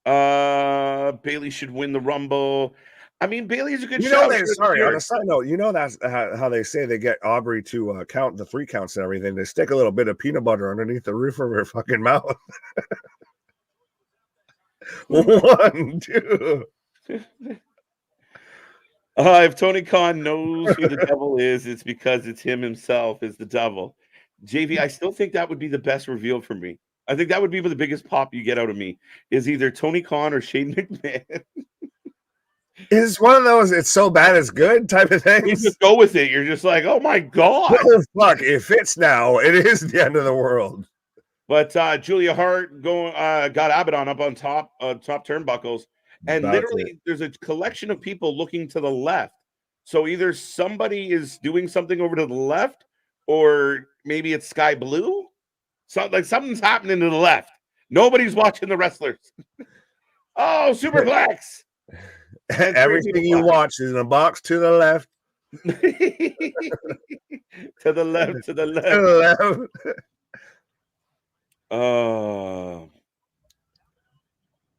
A: Bailey should win the Rumble. I mean, Bailey's a good
B: You know,
A: shout.
B: sorry, on a side note, you know that's how they say they get Aubrey to count the 3 counts and everything. They stick a little bit of peanut butter underneath the roof of her fucking mouth. 1, 2.
A: If Tony Khan knows who the devil is, it's because it's him himself is the devil. JV, I still think that would be the best reveal for me. I think that would be the biggest pop you get out of me is either Tony Khan or Shane McMahon.
B: It's one of those it's so bad it's good type of
A: You
B: things.
A: just go with it. You're just like, oh my God.
B: Oh, fuck, it fits now. It is the end of the world.
A: But Julia Hart got Abadon up on top turnbuckles. And
B: That's
A: literally,
B: it.
A: there's a collection of people looking to the left. So either somebody is doing something over to the left, or maybe it's sky blue. So like something's happening to the left. Nobody's watching the wrestlers. Oh, superplex!
B: Everything you watch is in a box to the left.
A: To the left, to the left.
B: To the
A: left.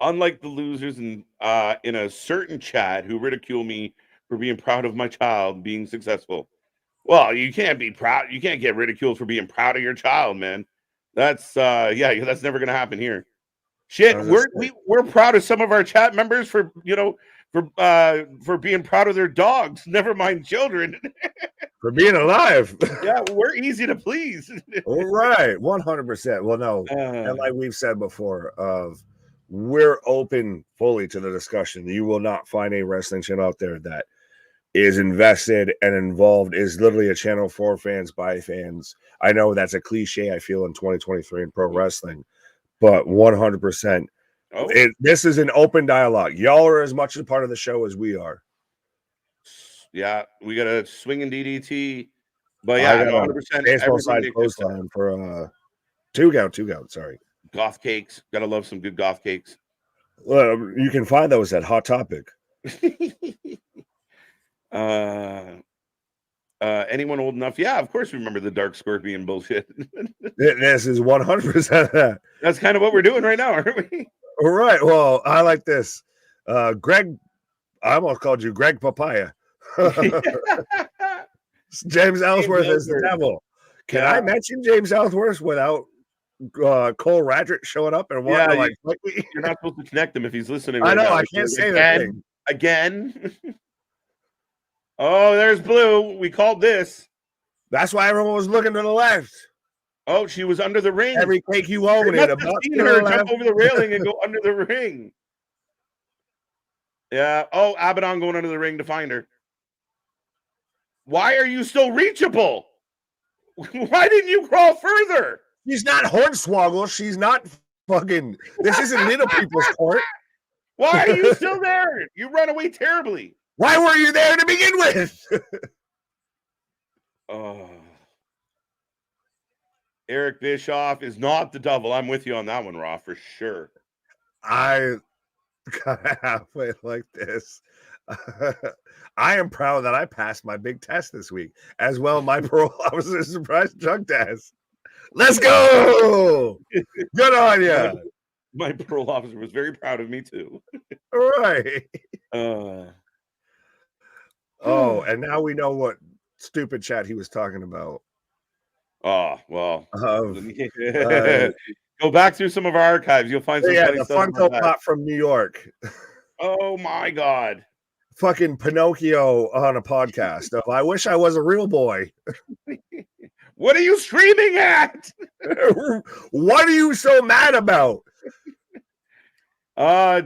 A: Unlike the losers in a certain chat who ridicule me for being proud of my child being successful. Well, you can't be proud. You can't get ridiculed for being proud of your child, man. That's that's never gonna happen here. Shit, we're proud of some of our chat members for being proud of their dogs. Never mind children.
B: For being alive.
A: Yeah, we're easy to please.
B: All right, 100%. Well, no, and like we've said before, we're open fully to the discussion. You will not find a wrestling channel out there that is invested and involved, is literally a channel for fans by fans. I know that's a cliche, I feel, in 2023 in pro wrestling, but 100%. This is an open dialogue. Y'all are as much a part of the show as we are.
A: Yeah, we got a swinging DDT, but yeah, 100%.
B: Baseball side clothesline for 2 count. Sorry,
A: goth cakes. Gotta love some good goth cakes.
B: Well, you can find those at Hot Topic.
A: Anyone old enough? Yeah, of course. Remember the Dark Scorpion bullshit.
B: This is 100% that.
A: That's kind of what we're doing right now, aren't we?
B: All right. Well, I like this. Greg, I almost called you Greg Papaya. James Ellsworth is the devil. Can I mention James Ellsworth without Cole Radrick showing up and wanting to like fight me?
A: You're not supposed to connect him if he's listening.
B: I know.
A: Now.
B: I can't say that thing
A: again. Oh, there's Blue. We called this.
B: That's why everyone was looking to the left.
A: Oh, she was under the ring.
B: Every cake you own
A: in. I've seen her jump over the railing and go under the ring. Yeah. Oh, Abadon going under the ring to find her. Why are you still reachable? Why didn't you crawl further?
B: She's not Hornswoggle. She's not fucking. This isn't little people's court.
A: Why are you still there? You run away terribly.
B: Why were you there to begin with?
A: Eric Bischoff is not the devil. I'm with you on that one, Raw, for sure.
B: I gotta halfway like this. I am proud that I passed my big test this week. As well, my parole officer surprise drug test. Let's go! Good on you.
A: My parole officer was very proud of me too.
B: All right. And now we know what stupid chat he was talking about.
A: Oh, well. Go back through some of our archives. You'll find some funny
B: the
A: stuff.
B: Funko Pop from New York.
A: Oh, my God.
B: Fucking Pinocchio on a podcast. I wish I was a real boy.
A: What are you screaming at?
B: What are you so mad about?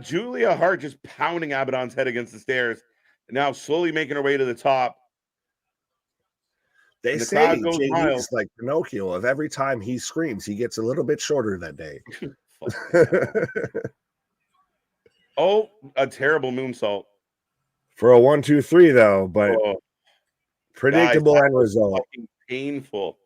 A: Julia Hart just pounding Abadon's head against the stairs. Now slowly making her way to the top.
B: They say he's like Pinocchio. Of every time he screams, he gets a little bit shorter that day.
A: Oh, a terrible moonsault.
B: For a 1, 2, 3, though, but predictable end result.
A: Painful.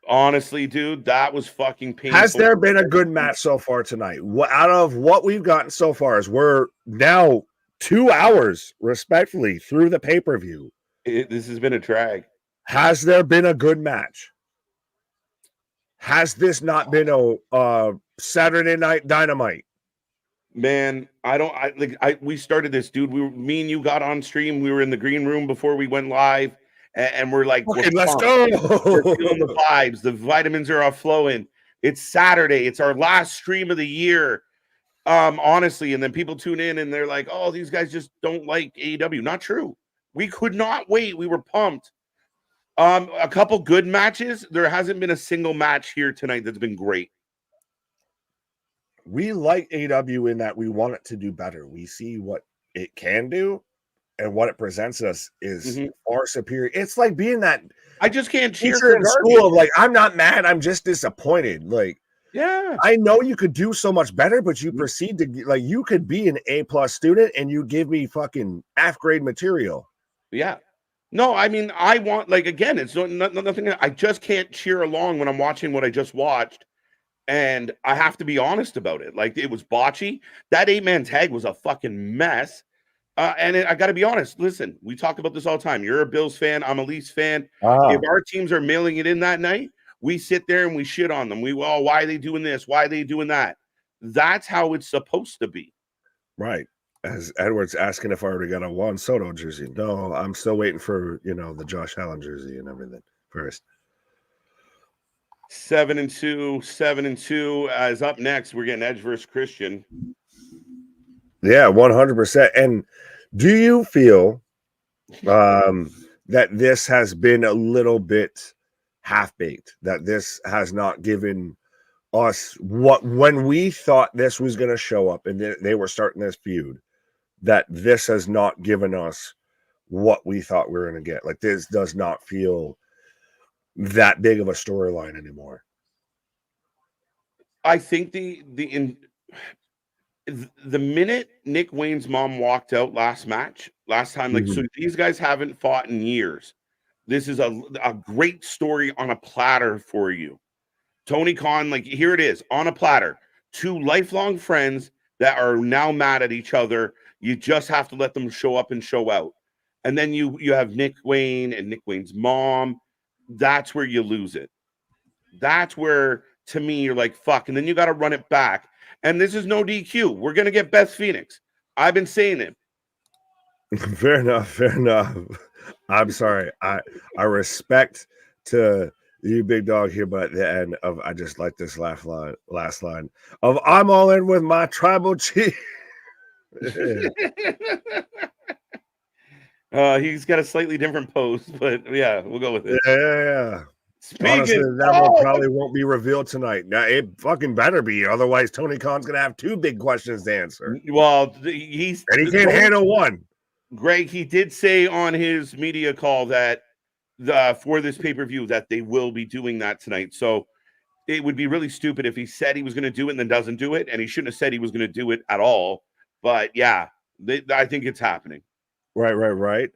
A: Honestly, dude, that was fucking painful.
B: Has there been a good match so far tonight? Out of what we've gotten so far, is we're now 2 hours, respectfully, through the pay-per-view.
A: This has been a drag.
B: Has there been a good match? Has this not been a Saturday Night Dynamite?
A: Man, we started this, dude. Me and you got on stream. We were in the green room before we went live, and we're like,
B: Okay,
A: we're
B: let's
A: pumped.
B: go.
A: We're feeling the vibes. The vitamins are all flowing. It's Saturday. It's our last stream of the year. Honestly, and then people tune in and they're like, oh, these guys just don't like AEW. Not true. We could not wait. We were pumped. A couple good matches. There hasn't been a single match here tonight that's been great.
B: We like AEW in that we want it to do better. We see what it can do, and what it presents us is far superior. It's like being that
A: I just can't cheer
B: teacher
A: for
B: in school of like, I'm not mad, I'm just disappointed. Like,
A: yeah,
B: I know you could do so much better, but you proceed to like, you could be an A+ student and you give me fucking F grade material.
A: Yeah. No, I mean, I want, like, again, it's nothing. I just can't cheer along when I'm watching what I just watched. And I have to be honest about it. Like, it was botchy. That 8-man tag was a fucking mess. I got to be honest. Listen, we talk about this all the time. You're a Bills fan. I'm a Leafs fan. If our teams are mailing it in that night, we sit there and we shit on them. Why are they doing this? Why are they doing that? That's how it's supposed to be.
B: Right. As Edward's asking if I already got a Juan Soto jersey. No, I'm still waiting for, the Josh Allen jersey and everything first.
A: 7-2. As up next, we're getting Edge versus Christian.
B: Yeah, 100%. And do you feel that this has been a little bit half-baked, that this has not given us when we thought this was going to show up and they were starting this feud, that this has not given us what we thought we were going to get? Like, this does not feel that big of a storyline anymore.
A: I think the minute Nick Wayne's mom walked out last time, like, so these guys haven't fought in years. This is a great story on a platter for you. Tony Khan, like, here it is on a platter. Two lifelong friends that are now mad at each other. You just have to let them show up and show out. And then you have Nick Wayne and Nick Wayne's mom. That's where you lose it. That's where, to me, you're like, fuck. And then you got to run it back. And this is no DQ. We're going to get Beth Phoenix. I've been saying it.
B: Fair enough. I'm sorry. I respect to you, big dog, here, but at the end of, I just like this last line of, I'm all in with my tribal chief.
A: He's got a slightly different pose, but yeah, we'll go with it.
B: Yeah. Honestly, that one probably won't be revealed tonight. Now, it fucking better be. Otherwise, Tony Khan's going to have two big questions to answer.
A: Well,
B: he can't handle one.
A: Greg, he did say on his media call that for this pay-per-view that they will be doing that tonight. So it would be really stupid if he said he was going to do it and then doesn't do it. And he shouldn't have said he was going to do it at all. But yeah, I think it's happening.
B: Right.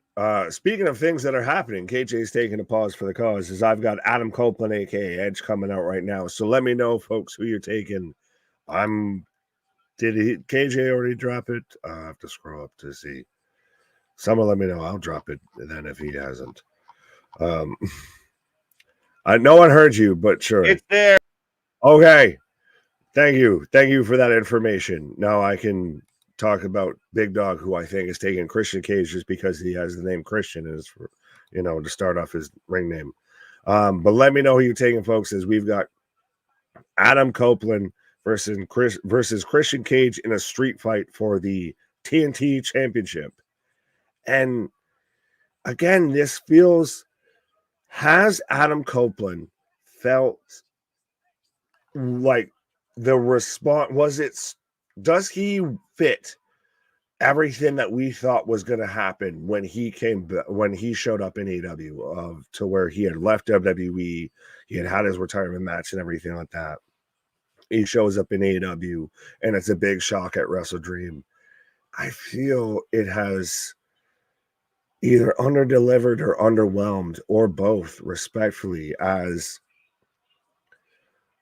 B: Speaking of things that are happening, KJ's taking a pause for the cause, as I've got Adam Copeland, aka Edge, coming out right now. So let me know, folks, who you're taking. Did KJ already drop it? I have to scroll up to see. Someone let me know. I'll drop it then if he hasn't. No one heard you, but sure.
A: It's there.
B: Okay. Thank you for that information. Now I can talk about Big Dog, who I think is taking Christian Cage just because he has the name Christian as for, to start off his ring name. But let me know who you're taking, folks, as we've got Adam Copeland versus Christian Cage in a street fight for the TNT Championship. And again, this has Adam Copeland felt like the response, does he fit everything that we thought was going to happen when he showed up in AEW, to where he had left WWE, he had his retirement match and everything like that. He shows up in AEW and it's a big shock at Wrestle Dream. I feel it has either underdelivered or underwhelmed, or both, respectfully, as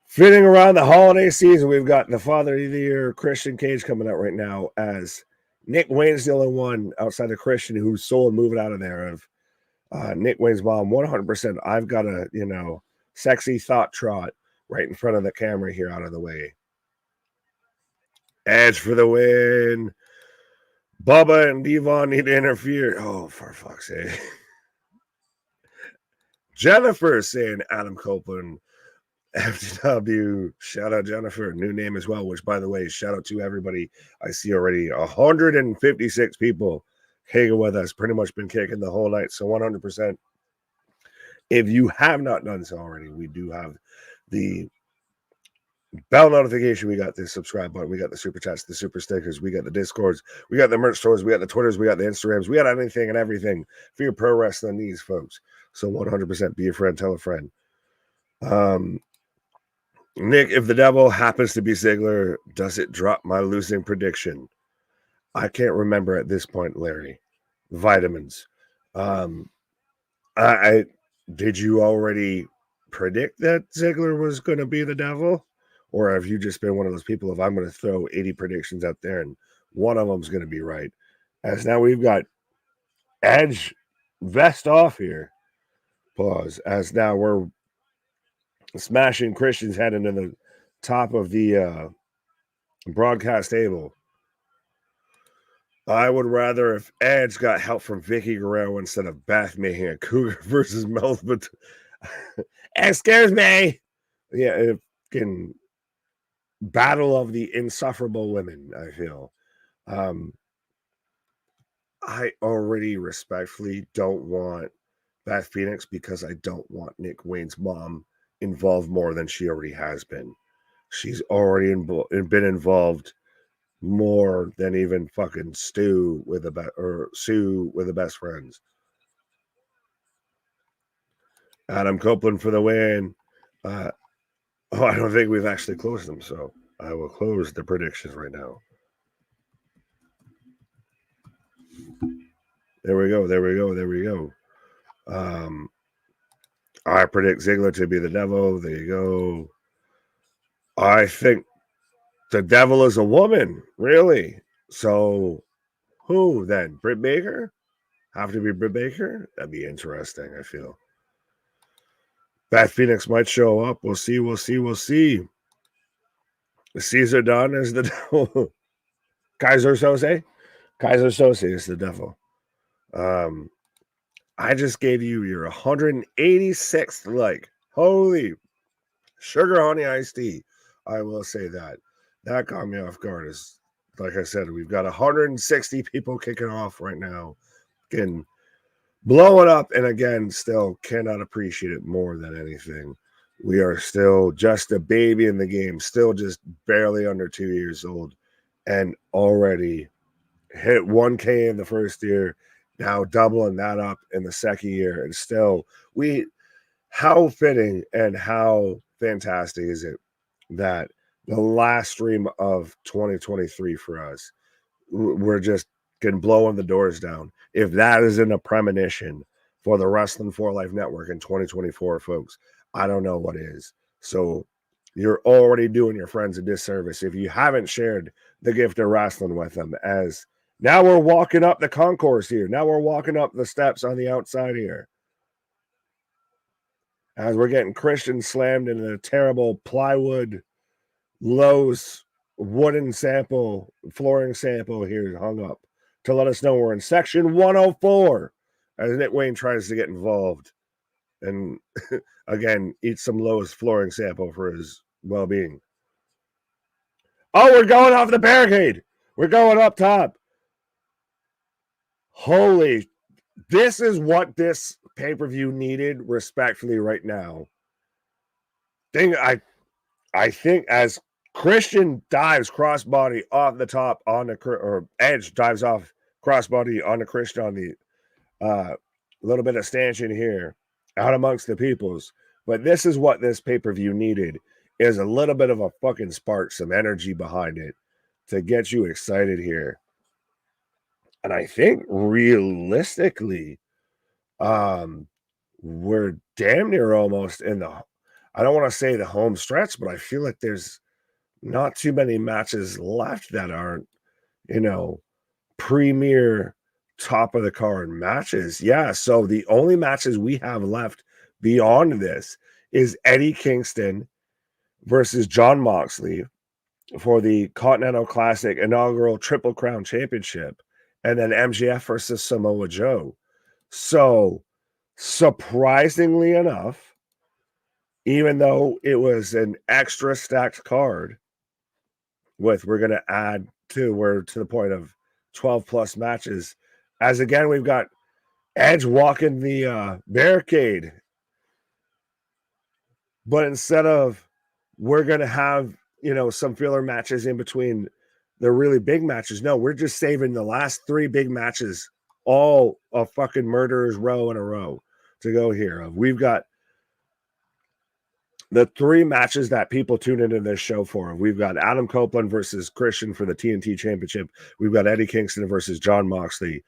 B: fitting around the holiday season. We've got the Father of the Year, Christian Cage, coming out right now, as Nick Wayne's the only one outside of Christian who's sold moving out of there. Of Nick Wayne's mom, 100%. I've got a, sexy thought trot right in front of the camera here, out of the way. Edge for the win. Bubba and Devon need to interfere. Oh, for fuck's sake. Jennifer saying Adam Copeland. FTW. Shout out Jennifer. New name as well, which, by the way, shout out to everybody. I see already 156 people hanging with us. Pretty much been kicking the whole night. So 100%. If you have not done so already, we do have the bell notification. We got the subscribe button. We got the super chats, the super stickers. We got the Discords. We got the merch stores. We got the Twitters. We got the Instagrams. We got anything and everything for your pro wrestling needs, folks. So 100% be a friend, tell a friend. Nick, if the devil happens to be Ziggler, does it drop my losing prediction? I can't remember at this point, Larry. Vitamins. I did you already predict that Ziggler was going to be the devil? Or have you just been one of those people, if I'm going to throw 80 predictions out there and one of them's going to be right? As now we've got Edge vest off here. Pause. As now we're smashing Christian's head into the top of the broadcast table. I would rather if Edge got help from Vicky Guerrero instead of Beth making a Cougar versus Mouth, but excuse me. Yeah, it can battle of the insufferable women, I feel. I already respectfully don't want Beth Phoenix because I don't want Nick Wayne's mom involved more than she already has been. She's already been involved more than even fucking Sue with the best friends. Adam Copeland for the win. I don't think we've actually closed them, so I will close the predictions right now. There we go. I predict Ziggler to be the devil. There you go. I think the devil is a woman, really. So who then? Britt Baker? Have to be Britt Baker? That'd be interesting, I feel. Beth Phoenix might show up. We'll see. Caesar Dunn is the devil. Kaiser Sose? Kaiser Sose is the devil. I just gave you your 186th like. Holy sugar honey iced tea. I will say that. That got me off guard. Is like I said, we've got 160 people kicking off right now. Getting blowing up, and again, still cannot appreciate it more than anything. We are still just a baby in the game, still just barely under 2 years old, and already hit 1K in the first year, now doubling that up in the second year, and still how fitting and how fantastic is it that the last stream of 2023 for us, we're just getting blowing the doors down. If that isn't a premonition for the Wrestling for Life Network in 2024, folks, I don't know what is. So you're already doing your friends a disservice if you haven't shared the gift of wrestling with them. As now we're walking up the concourse here. Now we're walking up the steps on the outside here. As we're getting Christian slammed into a terrible plywood Lowe's wooden flooring sample here hung up to let us know we're in section 104 as Nick Wayne tries to get involved and again eat some Lowe's flooring sample for his well-being. Oh, we're going off the barricade. We're going up top. Holy, this is what this pay-per-view needed respectfully right now. I think as Christian dives crossbody off the top on the or Edge dives off crossbody on the Christian on the little bit of stanchion here out amongst the peoples. But this is what this pay-per-view needed, is a little bit of a fucking spark, some energy behind it to get you excited here. And I think realistically, we're damn near almost in the, I don't want to say the home stretch, but I feel like there's not too many matches left that aren't, premier top of the card matches. Yeah. So the only matches we have left beyond this is Eddie Kingston versus John Moxley for the Continental Classic inaugural Triple Crown Championship, and then MJF versus Samoa Joe. So, surprisingly enough, even though it was an extra stacked card, we're going to add we're to the point of 12 plus matches, as again we've got Edge walking the barricade, but instead of we're going to have some filler matches in between the really big matches, no, we're just saving the last 3 big matches, all a fucking murderer's row in a row to go here. We've got the 3 matches that people tune into this show for. We've got Adam Copeland versus Christian for the TNT Championship. We've got Eddie Kingston versus John Moxley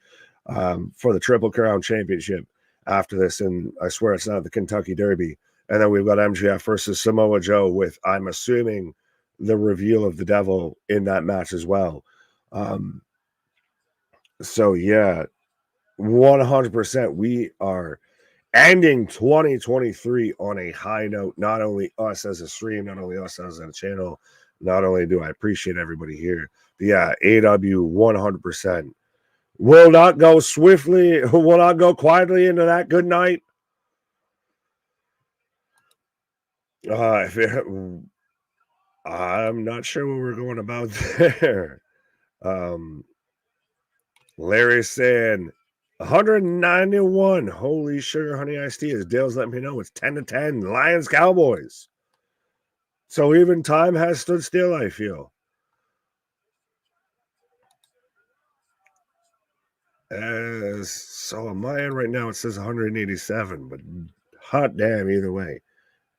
B: for the Triple Crown Championship after this, and I swear it's not the Kentucky Derby. And then we've got MJF versus Samoa Joe with, I'm assuming, the reveal of the devil in that match as well. So, yeah, 100%. We are ending 2023 on a high note. Not only us as a stream, not only us as a channel, not only do I appreciate everybody here, but yeah, AEW 100% will not go swiftly, will not go quietly into that good night. I'm not sure what we're going about there. Larry's saying 191. Holy sugar honey iced tea. As Dale's letting me know, it's 10-10. Lions Cowboys. So even time has stood still, I feel. So on my end right now, it says 187, but hot damn either way.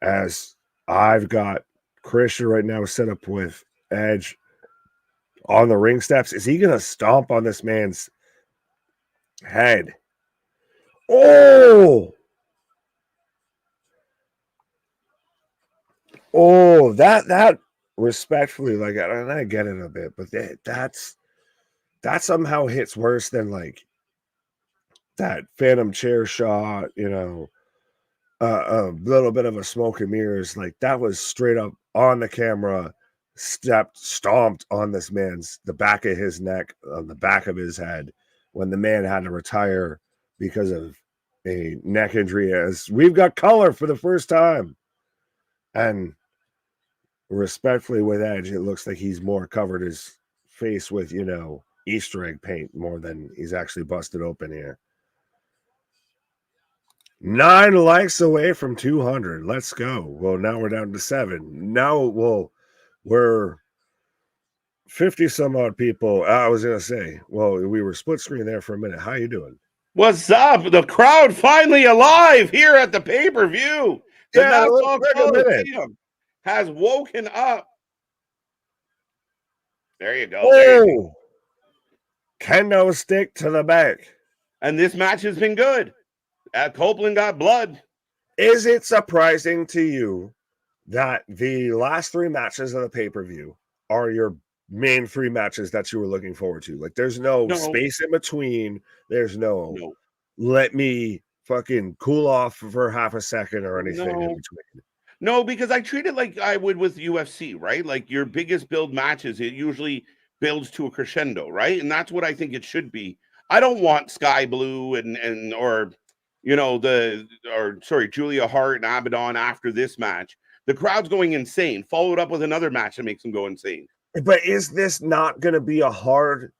B: As I've got Christian right now set up with Edge on the ring steps. Is he going to stomp on this man's head? Oh, that respectfully, like, and I get it a bit, but that somehow hits worse than like that phantom chair shot, a little bit of a smoke and mirrors. Like, that was straight up on the camera, stomped on this man's, the back of his neck, on the back of his head, when the man had to retire because of a neck injury. As we've got color for the first time. And respectfully with Edge, it looks like he's more covered his face with, Easter egg paint more than he's actually busted open here. 9 likes away from 200. Let's go. Well, now we're down to 7. Now, we're 50 some odd people. I was going to say, we were split screen there for a minute. How you doing?
A: What's up? The crowd finally alive here at the pay-per-view. The Nassau Coliseum has woken up. There you go.
B: Oh, kendo stick to the back.
A: And this match has been good. Copeland got blood.
B: Is it surprising to you that the last 3 matches of the pay-per-view are your main 3 matches that you were looking forward to? Like, there's no space in between. There's no let me fucking cool off for half a second or anything in between.
A: No, because I treat it like I would with UFC, right? Like, your biggest build matches, it usually builds to a crescendo, right? And that's what I think it should be. I don't want Sky Blue or Julia Hart and Abadon after this match. The crowd's going insane. Followed up with another match that makes them go insane.
B: But is this not going to be a hard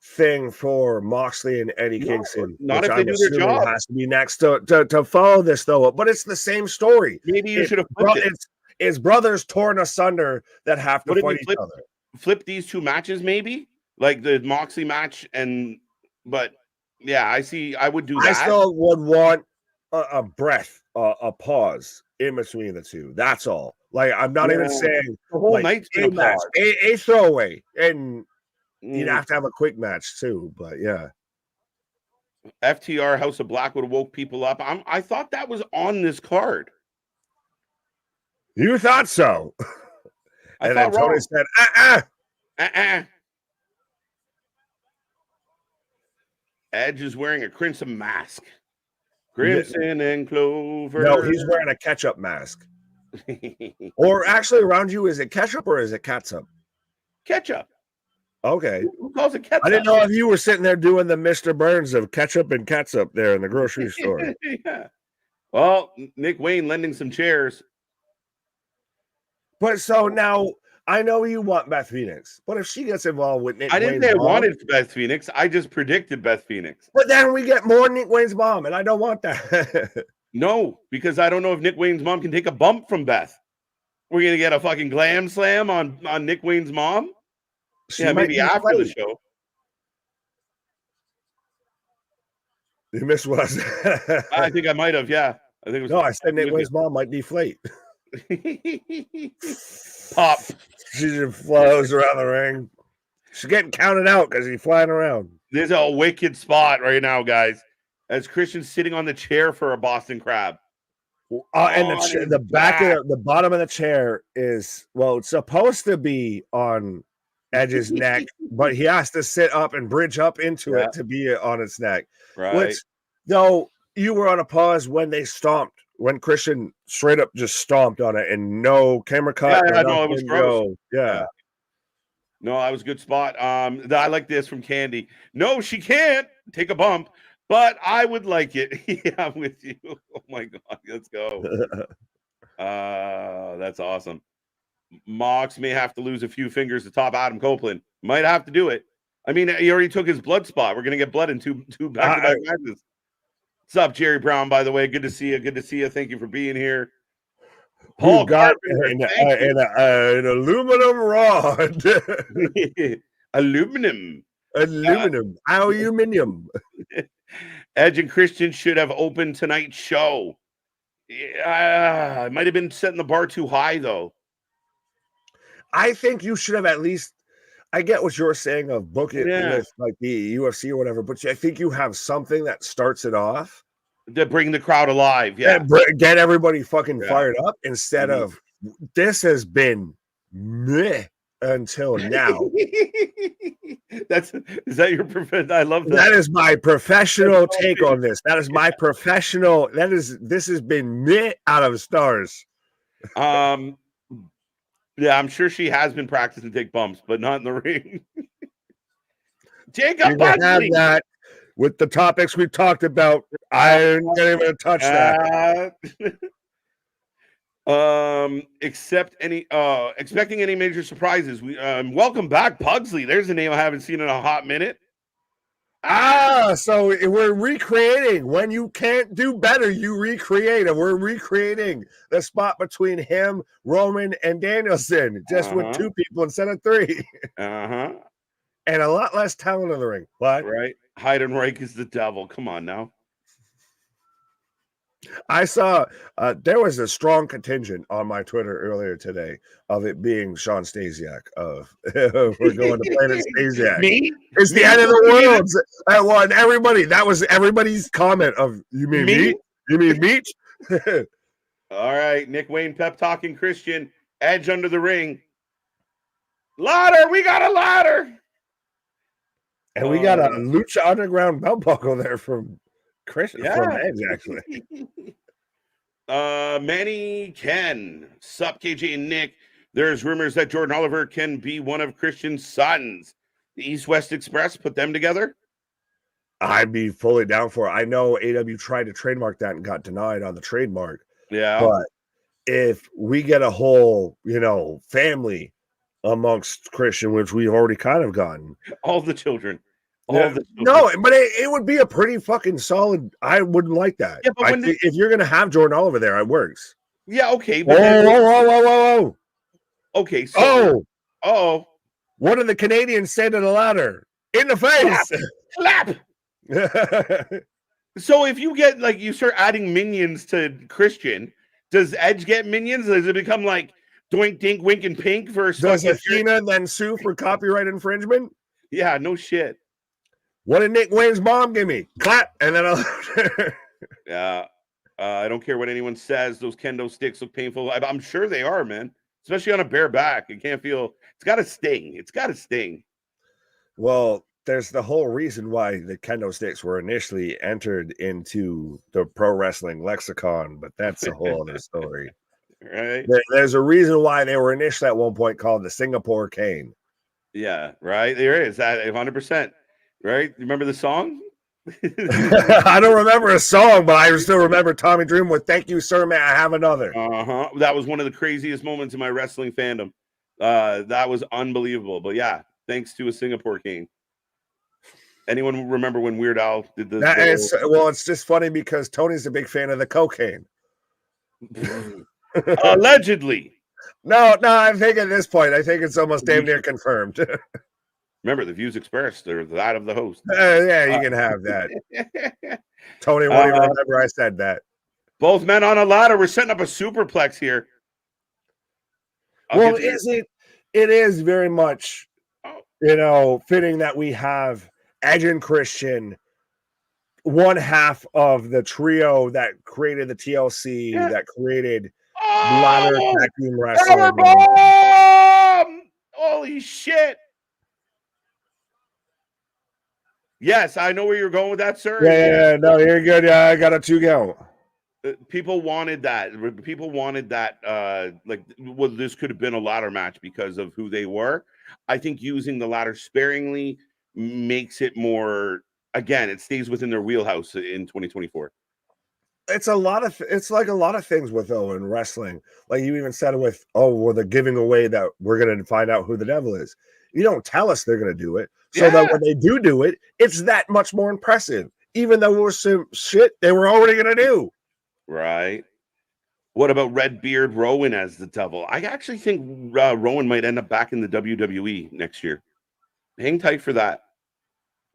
B: thing for Moxley and Eddie Kingston?
A: Not if they do their job.
B: Has to be next to follow this, though. But it's the same story.
A: Maybe you should have flipped it.
B: It's brothers torn asunder that have to fight each other.
A: Flip these 2 matches, maybe like the Moxley match, but yeah, I would do that.
B: I still would want a breath, a pause in between the 2. That's all. Like, I'm not even saying
A: the whole night's
B: a match, a throwaway, and you'd have to have a quick match too. But yeah,
A: FTR House of Black would have woke people up. I thought that was on this card.
B: You thought so? And then Toni said,
A: Edge is wearing a crimson mask. Crimson and clover.
B: No, he's wearing a ketchup mask. Or actually, around you, is it ketchup or is it catsup?
A: Ketchup.
B: Okay.
A: Who calls it ketchup?
B: I didn't know if you were sitting there doing the Mr. Burns of ketchup and catsup there in the grocery store.
A: Yeah. Well, Nick Wayne lending some chairs.
B: But so now I know you want Beth Phoenix, but if she gets involved with Nick
A: I didn't
B: Wayne's
A: say I
B: mom,
A: wanted Beth Phoenix. I just predicted Beth Phoenix.
B: but then we get more Nick Wayne's mom, and I don't want that.
A: No, because I don't know if Nick Wayne's mom can take a bump from Beth. We're gonna get a fucking glam slam on Nick Wayne's mom. Yeah, maybe after the show.
B: You missed what I said.
A: I think I might have. Yeah, I think it was.
B: No, I said Nick Wayne's mom might deflate.
A: Pop.
B: She just flows around the ring. She's getting counted out because he's flying around.
A: There's a wicked spot right now, guys. As Christian's sitting on the chair for a Boston Crab.
B: And the back of the bottom of the chair is, well, it's supposed to be on Edge's neck, but he has to sit up and bridge up into it to be on its neck.
A: Right.
B: Which, though, you were on a pause when they stomped, when Christian straight up just stomped on it and no camera cut.
A: Yeah, no, it was gross.
B: Yeah.
A: No, that was a good spot. I like this from Candy. No, she can't take a bump, but I would like it. Yeah, I'm with you. Oh my God, let's go. That's awesome. Mox may have to lose a few fingers to top Adam Copeland. Might have to do it. I mean, he already took his blood spot. We're gonna get blood in two back-to-back matches. What's up, Jerry Brown? By the way, good to see you. Good to see you. Thank you for being here.
B: Paul got an aluminum rod.
A: Aluminum.
B: Aluminum.
A: Edge and Christian should have opened tonight's show. It might have been setting the bar too high, though.
B: I think you should have at least. I get what you're saying of book it with like the UFC or whatever, but I think you have something that starts it off
A: to bring the crowd alive. Yeah,
B: get everybody fucking fired up instead of this has been meh until now.
A: Is that your profession? I love that.
B: That is my professional take on this. That is my professional. This has been meh out of stars.
A: Yeah, I'm sure she has been practicing to take bumps, but not in the ring. Jacob
B: Moxley. That with the topics we've talked about. I'm not even going to touch that.
A: Expecting any major surprises. We welcome back, Pugsley. There's a name I haven't seen in a hot minute.
B: So we're recreating. When you can't do better, you recreate, and we're recreating the spot between him, Roman, and Danielson, just with two people instead of three. And a lot less talent in the ring. What?
A: Right. Heidenreich is the devil. Come on now.
B: I saw there was a strong contingent on my Twitter earlier today of it being Sean Stasiak. We're going to Planet Stasiak.
A: Me?
B: It's the end of the world. I want everybody. That was everybody's comment of you mean meat? You mean meat?
A: All right. Nick Wayne pep talking Christian. Edge under the ring. Ladder. We got a ladder.
B: And we got a Lucha Underground belt buckle there from Christian from Edge, actually.
A: Manny Ken, Sup KJ and Nick. There's rumors that Jordan Oliver can be one of Christian's sons. The East West Express put them together.
B: I'd be fully down for it. I know AW tried to trademark that and got denied on the trademark.
A: Yeah.
B: But if we get a whole, family amongst Christian, which we've already kind of gotten.
A: All the children.
B: No, but it would be a pretty fucking solid. I wouldn't like that. Yeah, but if you're going to have Jordan Oliver there, it works.
A: Yeah, okay. But
B: whoa. Okay,
A: so.
B: What did the Canadians say to the ladder? In the face.
A: Clap. So if you get, you start adding minions to Christian, does Edge get minions? Does it become like Doink, Dink, Wink, and Pink versus...
B: Does Athena then sue for copyright infringement?
A: Yeah, no shit.
B: What did Nick Wayne's mom give me? Clap, and then I'll...
A: Yeah. I don't care what anyone says. Those kendo sticks look painful. I'm sure they are, man. Especially on a bare back. You can't feel... It's got to sting. It's got to sting.
B: Well, there's the whole reason why the kendo sticks were initially entered into the pro wrestling lexicon, but that's a whole other story.
A: Right.
B: There's a reason why they were initially at one point called the Singapore cane.
A: Yeah, right. There is that 100%. Right? Remember the song?
B: I don't remember a song, but I still remember Tommy Dreamer with "Thank you, sir. May I have another?"
A: That was one of the craziest moments in my wrestling fandom. That was unbelievable. But yeah, thanks to a Singapore King. Anyone remember when Weird Al did the
B: It's just funny because Tony's a big fan of the cocaine.
A: allegedly?
B: No, I think at this point, I think it's almost damn near confirmed.
A: Remember, the views expressed are that of the host.
B: Yeah, you can have that. Tony won't even remember I said that.
A: Both men on a ladder. We're setting up a superplex here.
B: It is very much, fitting that we have Edge and Christian, one half of the trio that created the TLC, that created ladder tag team wrestling.
A: Holy shit. Yes, I know where you're going with that, sir.
B: Yeah, no, you're good. Yeah, I got a 2 count.
A: People wanted that. People wanted that. This could have been a ladder match because of who they were. I think using the ladder sparingly makes it more. Again, it stays within their wheelhouse in 2024.
B: It's like a lot of things with in wrestling. Like you even said it with, they're giving away that we're going to find out who the devil is. You don't tell us they're going to do it. So that when they do it, it's that much more impressive. Even though it was some shit they were already going to do.
A: Right. What about Redbeard Rowan as the devil? I actually think Rowan might end up back in the WWE next year. Hang tight for that.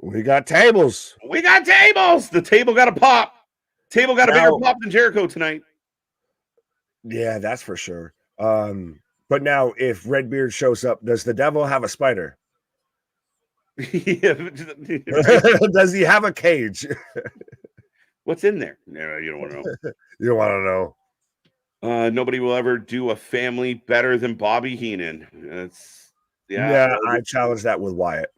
B: We got tables.
A: The table got a pop. Table got a bigger pop than Jericho tonight.
B: Yeah, that's for sure. But now if Redbeard shows up, does the devil have a spider? Does he have a cage?
A: What's in there? No, you don't want to know.
B: You don't want to
A: know. Nobody will ever do a family better than Bobby Heenan.
B: I challenge that with Wyatt.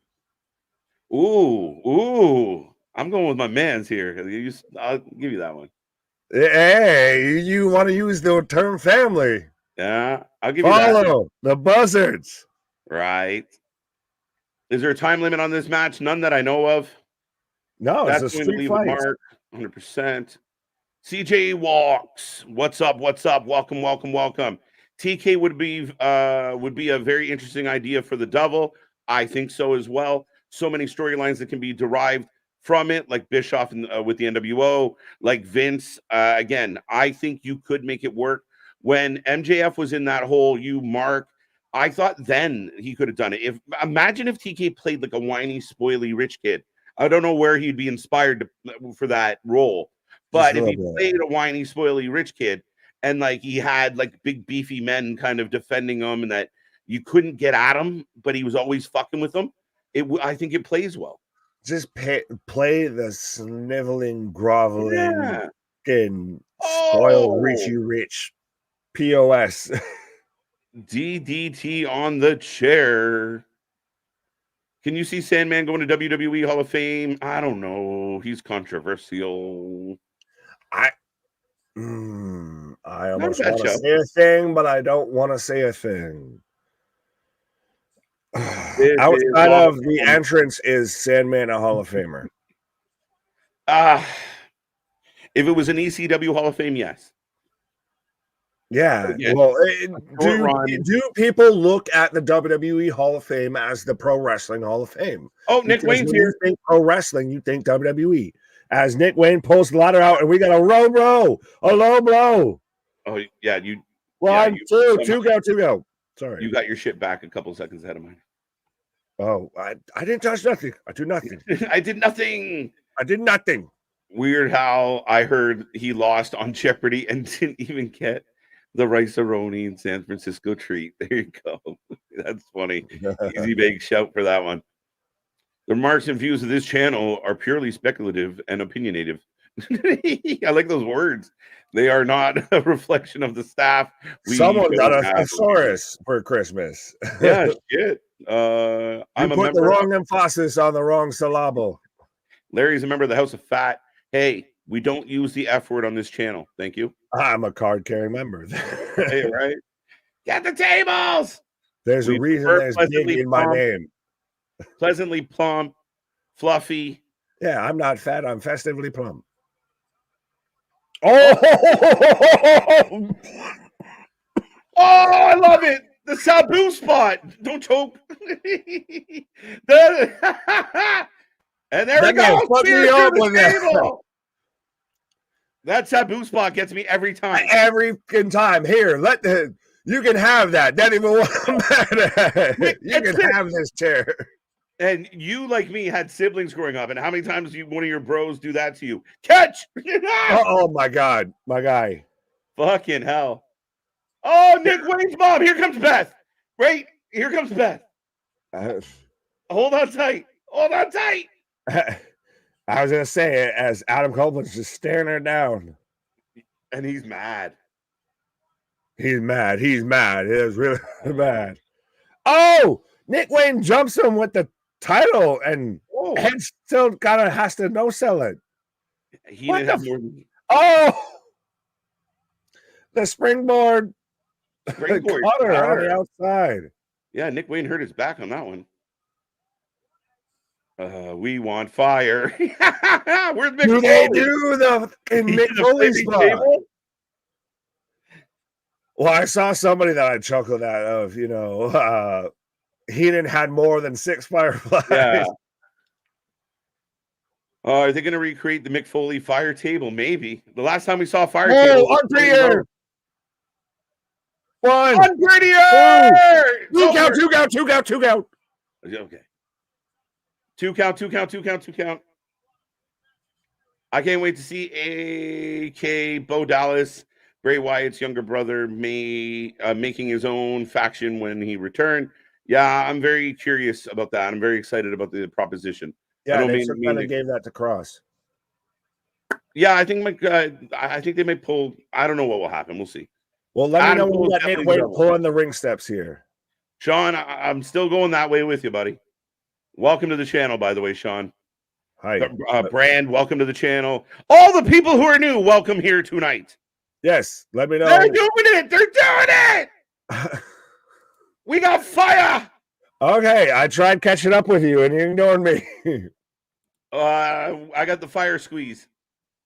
A: Ooh. I'm going with my man's here. I'll give you that one.
B: Hey, you want to use the term family?
A: Yeah, I'll give you that.
B: Follow the buzzards.
A: Right. Is there a time limit on this match? None that I know of.
B: No,
A: that's
B: it's a
A: going to leave a mark. 100%. CJ Walks. What's up? Welcome. TK would be a very interesting idea for the devil. I think so as well. So many storylines that can be derived from it, like Bischoff with the NWO, like Vince. Again, I think you could make it work. When MJF was in that hole, I thought then he could have done it. Imagine if TK played like a whiny, spoily rich kid. I don't know where he'd be inspired for that role. But if he played a whiny, spoily rich kid and like he had like big beefy men kind of defending him and that you couldn't get at him, but he was always fucking with them, I think it plays well.
B: Just play the sniveling, groveling, spoiled, rich POS.
A: DDT on the chair. Can you see Sandman going to WWE Hall of Fame? I don't know. He's controversial.
B: I almost want to say a thing, but I don't want to say a thing. Outside of the entrance, is Sandman a Hall of Famer?
A: If it was an ECW Hall of Fame, yes.
B: Yeah. Well, do people look at the WWE Hall of Fame as the Pro Wrestling Hall of Fame?
A: Oh, Nick Wayne's here.
B: You think pro wrestling, you think WWE. As Nick Wayne pulls the ladder out, and we got a low blow.
A: Oh yeah,
B: two go. Sorry,
A: you got your shit back a couple seconds ahead of mine.
B: Oh, I didn't touch nothing. I do nothing.
A: I did nothing.
B: Weird
A: how I heard he lost on Jeopardy and didn't even get the Rice-A-Roni in San Francisco treat. There you go. That's funny. Easy big shout for that one. The remarks and views of this channel are purely speculative and opinionative. I like those words. They are not a reflection of the staff.
B: Someone got a thesaurus for Christmas.
A: Yeah, shit. I'm
B: put the wrong emphasis on the wrong syllable.
A: Larry's a member of the House of Fat. Hey, we don't use the F word on this channel. Thank you.
B: I'm a card-carrying member.
A: Hey, right? Get the tables!
B: There's
A: We
B: a reason
A: prefer
B: there's big in my name.
A: Pleasantly plump, fluffy.
B: Yeah, I'm not fat. I'm festively plump. Oh!
A: Oh, I love it. The Sabu spot. Don't choke. And there we go.
B: Fuck me up with
A: that. That Sabu spot gets me every time.
B: Every time. Here, you can have that. That even what I'm mad at. You can have this chair.
A: And you, like me, had siblings growing up. And how many times one of your bros do that to you? Catch!
B: Oh my God, my guy.
A: Fucking hell. Oh, Nick Wayne's mom. Here comes Beth. Right? Here comes Beth. Hold on tight. Hold on tight.
B: I was going to say, as Adam Copeland's just staring her down.
A: And he's mad.
B: He's mad. He's mad. He is really mad. Oh, Nick Wayne jumps him with the title, and Head still kind of has to no-sell it.
A: He didn't have more than...
B: Oh! The springboard cutter on the outside.
A: Yeah, Nick Wayne hurt his back on that one. We want fire. Where's Mick
B: Do they do the Mick Foley spot? Well, I saw somebody that I chuckled at of, Heenan had more than 6 fireflies.
A: Yeah. Are they going to recreate the Mick Foley fire table? Maybe. The last time we saw a fire table.
B: Unprettier! 1.
A: Unprettier!
B: 2 count, 2 count, 2 count, 2 count.
A: Okay. 2 count, 2 count, 2 count, 2 count. I can't wait to see A.K. Bo Dallas, Bray Wyatt's younger brother, making his own faction when he returned. Yeah, I'm very curious about that. I'm very excited about the proposition.
B: Yeah, they kind of gave that to Cross.
A: Yeah, I think they may pull. I don't know what will happen. We'll see.
B: Well, let me know when we got Nick Wayne pulling the ring steps here.
A: Sean, I'm still going that way with you, buddy. Welcome to the channel, by the way, Sean.
B: Hi.
A: Brand, welcome to the channel. All the people who are new, welcome here tonight.
B: Yes, let me know.
A: They're doing it. They're doing it. We got fire.
B: Okay, I tried catching up with you, and you ignored me.
A: I got the fire squeeze.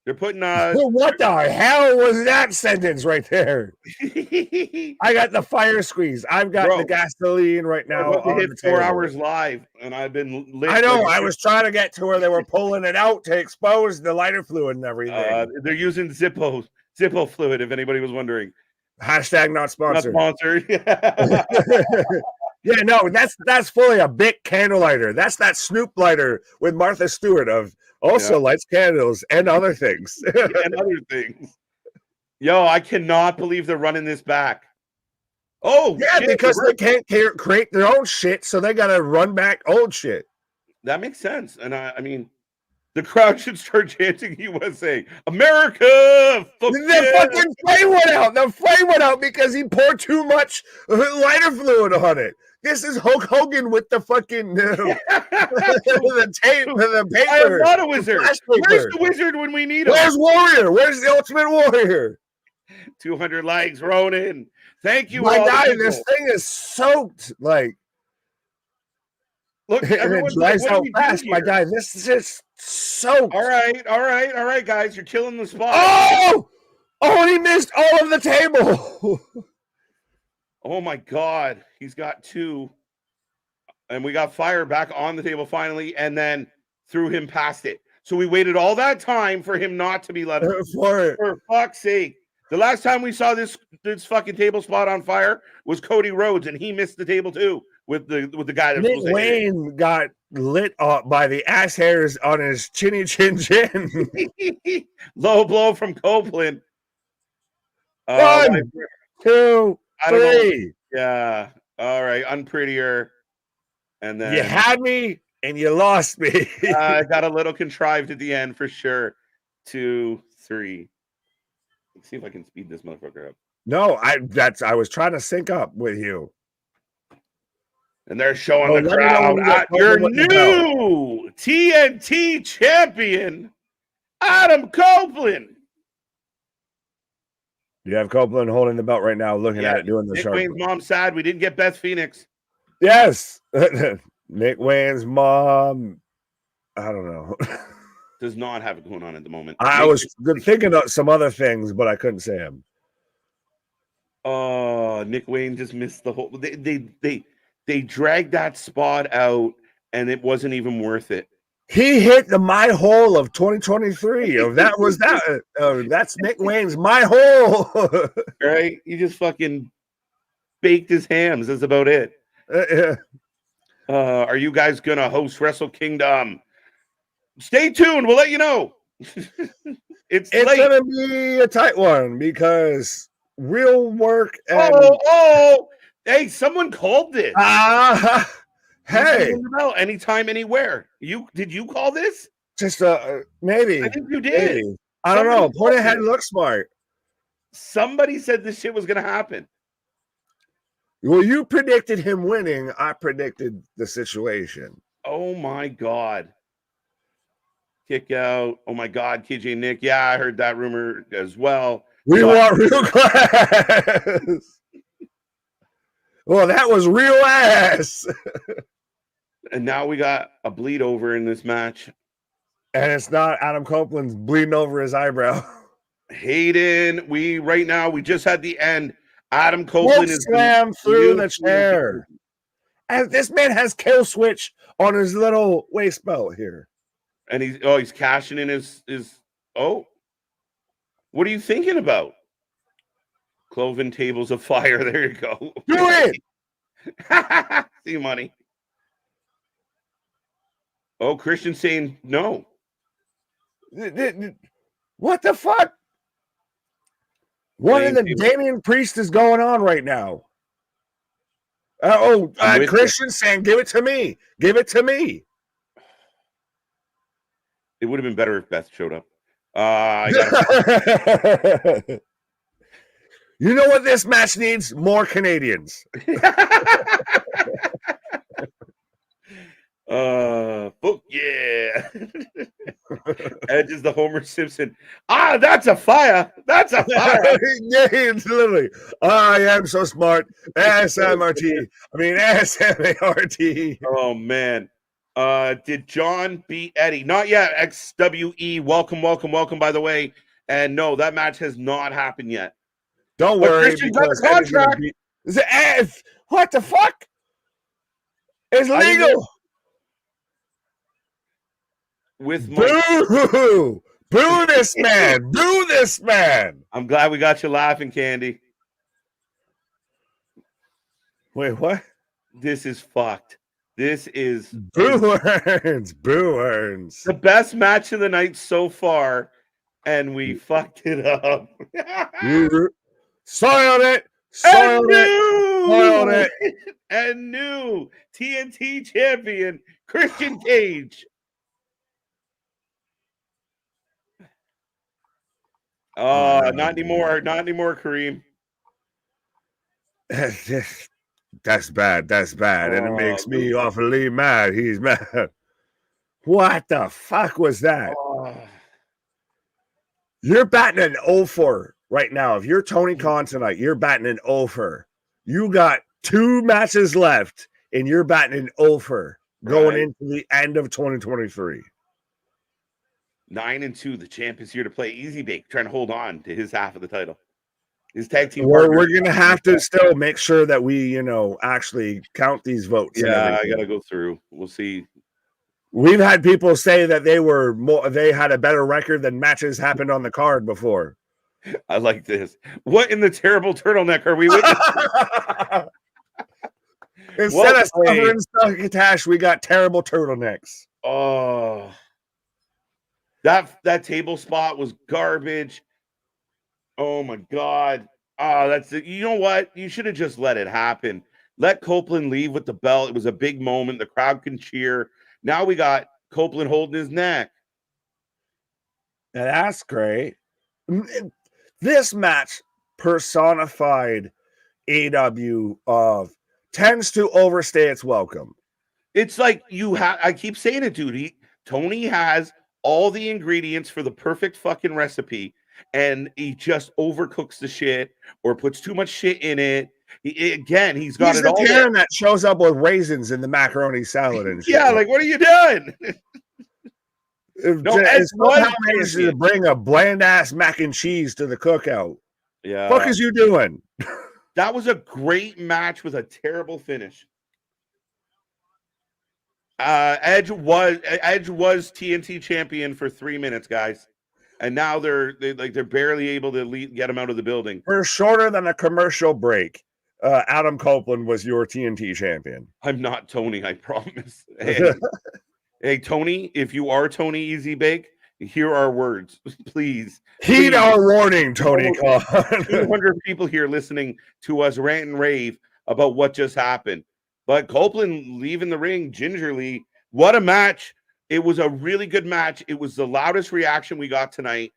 A: They're putting
B: what the hell was that sentence right there? I got the fire squeeze. I've got the gasoline right now.
A: On hit 4 hours live, and I've been lit.
B: I know. I was trying to get to where they were pulling it out to expose the lighter fluid and everything.
A: They're using Zippo fluid, if anybody was wondering.
B: Hashtag not sponsored.
A: Not sponsored.
B: Yeah, no, that's fully a Bic candle lighter. That's that Snoop lighter with Martha Stewart of also lights candles and other things.
A: Yo, I cannot believe they're running this back. Oh,
B: yeah, shit, because they can't create their own shit, so they got to run back old shit.
A: That makes sense. And I mean, the crowd should start chanting USA, America.
B: The fucking flame went out. The flame went out because he poured too much lighter fluid on it. This is Hulk Hogan with the fucking the tape, the paper.
A: I am not a wizard. Where's the wizard when we need him?
B: Where's Warrior? Where's the Ultimate Warrior?
A: 200 likes, Ronan. Thank you.
B: My guy, this thing is soaked. Like,
A: look,
B: and it dries out fast. My guy, this is just soaked.
A: All right, guys. You're killing the spot.
B: Oh, he missed all of the table.
A: Oh my God, he's got 2, and we got fire back on the table finally, and then threw him past it. So we waited all that time for him not to be let up. For fuck's sake! The last time we saw this fucking table spot on fire was Cody Rhodes, and he missed the table too with the guy that
B: Nick Wayne got lit up by the ass hairs on his chinny chin chin.
A: Low blow from Copeland.
B: 1, 2, 3.
A: Yeah. All right. Unprettier. And then
B: you had me and you lost me.
A: I got a little contrived at the end for sure. 2, 3. Let's see if I can speed this motherfucker up.
B: No, I was trying to sync up with you.
A: And they're showing the crowd your new TNT champion, Adam Copeland.
B: You have Copeland holding the belt right now, looking at it, doing the
A: Nick
B: sharp.
A: Wayne's mom sad we didn't get Beth Phoenix.
B: Yes. Nick Wayne's mom. I don't know.
A: Does not have it going on at the moment.
B: I was thinking of some other things, but I couldn't say them.
A: Oh, Nick Wayne just missed the whole. They dragged that spot out, and it wasn't even worth it.
B: He hit the my hole of 2023. That was that. That's Nick Wayne's my hole.
A: Right? He just fucking baked his hams. That's about it. Are you guys gonna host Wrestle Kingdom? Stay tuned. We'll let you know. It's
B: gonna be a tight one because real work. And...
A: hey, someone called this.
B: Hey,
A: anytime, anywhere. Did you call this?
B: Just maybe.
A: I think you did.
B: Maybe. I don't know. Point ahead, look smart.
A: Somebody said this shit was gonna happen.
B: Well, you predicted him winning. I predicted the situation.
A: Oh my god. Kick out. Oh my god, KJ Nick. Yeah, I heard that rumor as well.
B: We want real class. Well, that was real ass.
A: And now we got a bleed over in this match.
B: And it's not Adam Copeland's bleeding over his eyebrow.
A: Hayden, we just had the end. Adam Copeland is
B: slammed through the chair. And this man has kill switch on his little waist belt here.
A: And he's cashing in his what are you thinking about? Cloven tables of fire. There you go.
B: Do it.
A: See money. Oh, Christian saying no.
B: What the fuck? What in the Damian Priest is going on right now? Christian saying, give it to me. Give it to me.
A: It would have been better if Beth showed up.
B: You know what this match needs? More Canadians.
A: Fuck yeah. Edge is the Homer Simpson. That's a fire. That's a fire.
B: Yeah, it's literally. I am so smart. SMRT. I mean SMART.
A: Oh man. Did John beat Eddie? Not yet. XWE. Welcome, by the way. And no, that match has not happened yet.
B: Don't worry.
A: Because contract.
B: What the fuck? It's legal.
A: With
B: boo this man. Boo this man.
A: I'm glad we got you laughing, Candy.
B: Wait, what?
A: This is fucked. This is
B: Boo Earns.
A: The best match of the night so far, and we fucked it up.
B: Soiled it.
A: And new TNT champion Christian Cage. Not anymore, Kareem.
B: That's bad. And it makes me awfully mad. He's mad. What the fuck was that? You're batting an 0-4 right now. If you're Tony Khan tonight, you're batting an 0-4. You got 2 matches left, and you're batting an 0-4 going into the end of 2023.
A: 9-2. The champ is here to play easy bake, trying to hold on to his half of the title. His tag team.
B: We're going to have to still make sure that we, actually count these votes.
A: Yeah, I got to go through. We'll see.
B: We've had people say that they had a better record than matches happened on the card before.
A: I like this. What in the terrible turtleneck are we witnessing?
B: Instead of suffering succotash, we got terrible turtlenecks.
A: Oh. That table spot was garbage. Oh my god. That's it. You know what? You should have just let it happen. Let Copeland leave with the belt. It was a big moment. The crowd can cheer. Now we got Copeland holding his neck.
B: And that's great. This match personified AEW tends to overstay its welcome.
A: It's like I keep saying it, dude. Tony has all the ingredients for the perfect fucking recipe, and he just overcooks the shit or puts too much shit in it, He's got
B: He's
A: it
B: the
A: all.
B: Karen that shows up with raisins in the macaroni salad and shit.
A: Yeah, like what are you doing?
B: No,
A: Edge
B: somehow
A: was
B: managed to
A: champion.
B: bring a bland ass mac and cheese to the cookout.
A: Yeah,
B: Fuck is you doing?
A: that was a great match with a terrible finish. Edge was TNT champion for 3 minutes, guys, and now they're barely able to get him out of the building.
B: For shorter than a commercial break, Adam Copeland was your TNT champion.
A: I'm not Tony, I promise. Hey, Tony, if you are Tony Easy Bake, hear our words, please.
B: Heed our warning, Tony Khan.
A: 200 people here listening to us rant and rave about what just happened. But Copeland leaving the ring gingerly. What a match. It was a really good match. It was the loudest reaction we got tonight.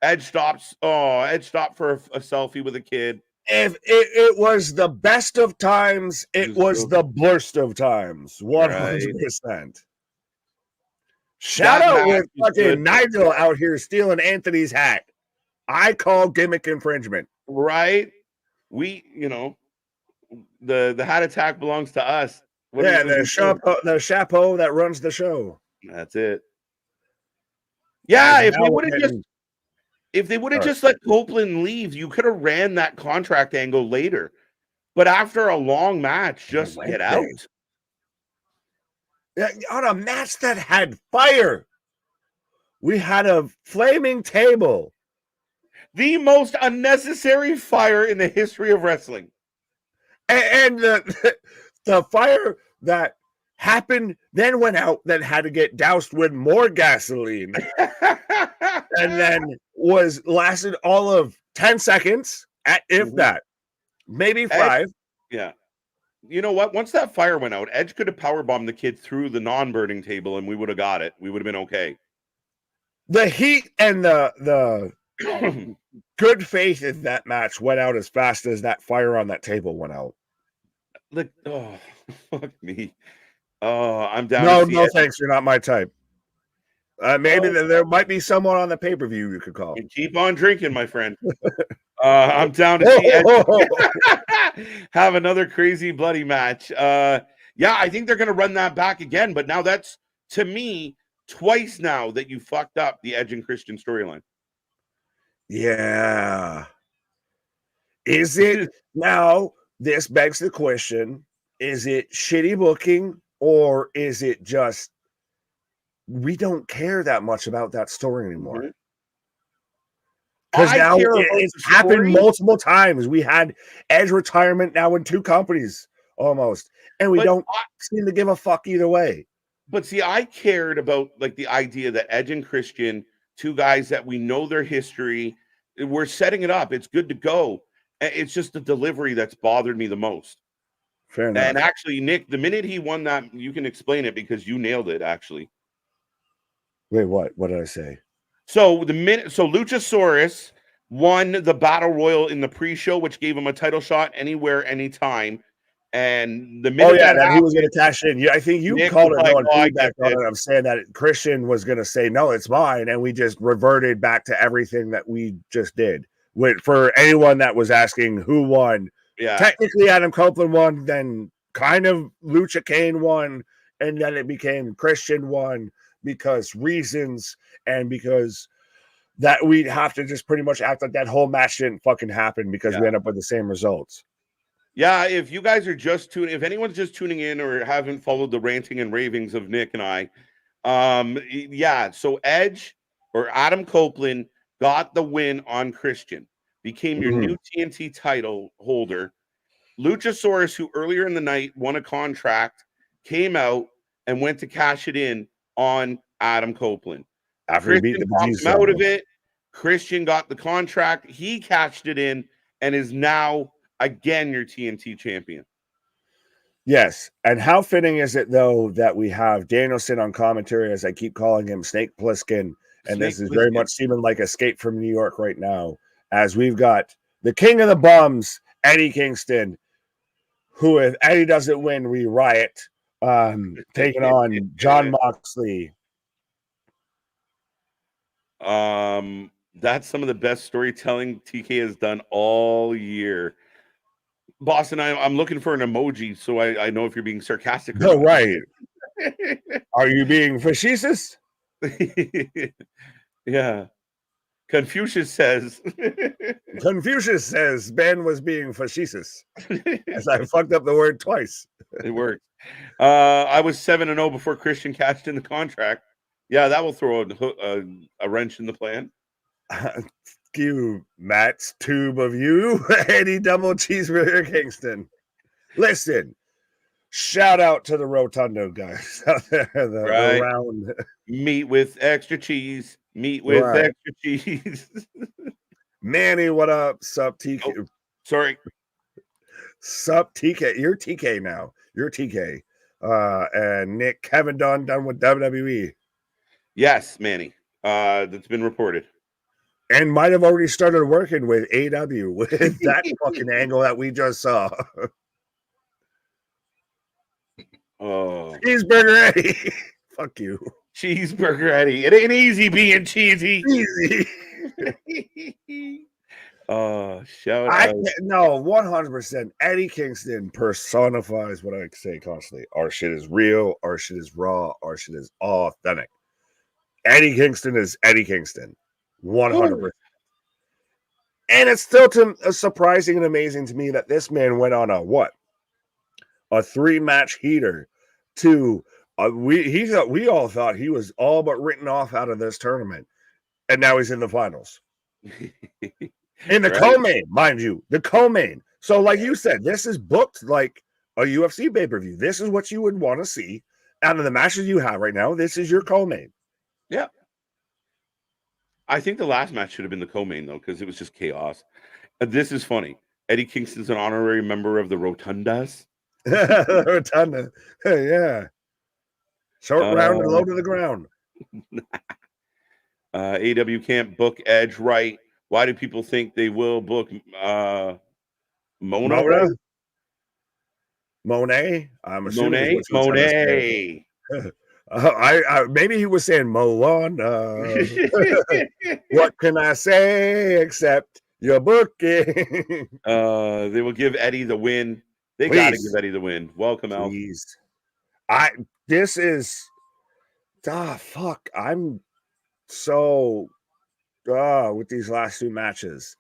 A: Edge stopped for a selfie with a kid.
B: If it was the best of times, it was the worst of times. 100%. Shout out with fucking Nigel out here stealing Anthony's hat. I call gimmick infringement.
A: Right? We, the hat attack belongs to us.
B: The chapeau that runs the show.
A: That's it. Yeah, if they would have just let Copeland leave, you could have ran that contract angle later. But after a long match, just get out.
B: On a match that had fire, we had a flaming table.
A: The most unnecessary fire in the history of wrestling.
B: And the fire that happened then went out, then had to get doused with more gasoline. And then lasted all of 10 seconds, if that. Maybe 5.
A: Yeah. You know what? Once that fire went out, Edge could have powerbombed the kid through the non-burning table and we would have got it. We would have been okay.
B: The heat and the good faith in that match went out as fast as that fire on that table went out.
A: Like, oh, fuck me. Oh, I'm down.
B: No, thanks. You're not my type. Maybe there might be someone on the pay-per-view you could call.
A: You keep on drinking, my friend. I'm down to see Edge have another crazy bloody match. Yeah, I think they're going to run that back again. But now that's, to me, twice now that you fucked up the Edge and Christian storyline.
B: Yeah. Is it now? This begs the question: is it shitty booking, or is it just we don't care that much about that story anymore? Because now it's happened multiple times. We had Edge retirement now in 2 companies almost, and we don't seem to give a fuck either way.
A: But see, I cared about the idea that Edge and Christian, 2 guys that we know their history, we're setting it up. It's good to go. It's just the delivery that's bothered me the most.
B: Fair enough.
A: And actually, Nick, the minute he won that, you can explain it because you nailed it, actually.
B: Wait, what? What did I say?
A: So Luchasaurus won the Battle Royal in the pre-show, which gave him a title shot anywhere, anytime. And the minute
B: that he was going to cash in. Yeah, I think you Nick called it on feedback on it. I'm saying that Christian was going to say, no, it's mine. And we just reverted back to everything that we just did. For anyone that was asking who won, technically Adam Copeland won, then kind of Lucha Kane won, and then it became Christian won because reasons and because that we'd have to just pretty much act like that whole match didn't fucking happen because we end up with the same results.
A: Yeah, if you guys are if anyone's just tuning in or haven't followed the ranting and ravings of Nick and I, so Edge or Adam Copeland got the win on Christian, became your new TNT title holder. Luchasaurus, who earlier in the night won a contract, came out and went to cash it in on Adam Copeland.
B: After he beat the
A: bejesus out of it, Christian got the contract. He cashed it in and is now again your TNT champion.
B: Yes. And how fitting is it, though, that we have Danielson on commentary, as I keep calling him, Snake Plissken. And this is very much seeming like Escape from New York right now, as we've got the king of the bums, Eddie Kingston, who, if Eddie doesn't win, we riot, taking on John Moxley.
A: That's some of the best storytelling TK has done all year. Boston, I'm looking for an emoji so I know if you're being sarcastic or
B: No,
A: not.
B: right. Are you being facetious?
A: Yeah. Confucius says.
B: Confucius says Ben was being facetious. As I fucked up the word twice.
A: It worked. I was 7-0 before Christian cashed in the contract. Yeah, that will throw a wrench in the plan.
B: You, Matt's tube of you, Eddie Double Cheeseburger Kingston. Listen, shout out to the Rotundo guys out there, the round
A: meat with extra cheese. Meat with extra cheese.
B: Manny, what up? Sup, TK?
A: Oh, sorry.
B: Sup, TK? You're TK now. You're TK. And Nick, Kevin Dunn done with WWE.
A: Yes, Manny. That's been reported.
B: And might have already started working with AW with that fucking angle that we just saw.
A: Oh,
B: Cheeseburger Eddie. Fuck you.
A: Cheeseburger Eddie. It ain't easy being cheesy.
B: Easy.
A: Shout out.
B: No, 100%. Eddie Kingston personifies what I say constantly. Our shit is real. Our shit is raw. Our shit is authentic. Eddie Kingston is Eddie Kingston. 100%. And it's still surprising and amazing to me that this man went on a 3-match heater to we all thought he was all but written off out of this tournament, and now he's in the finals in the co-main, mind you, the co-main. So like you said, this is booked like a UFC pay-per-view. This is what you would want to see out of the matches you have right now. This is your co-main.
A: Yeah, I think the last match should have been the co-main though, because it was just chaos. This is funny. Eddie Kingston's an honorary member of the Rotundas.
B: Rotunda, yeah. Short round and low to the ground.
A: AW can't book Edge right. Why do people think they will book Mona?
B: Monet? I'm assuming
A: Monet.
B: I maybe he was saying Moana. What can I say except you're booking?
A: They will give Eddie the win. They got to give Eddie the win. Welcome, Al.
B: This is fuck. I'm so with these last 2 matches.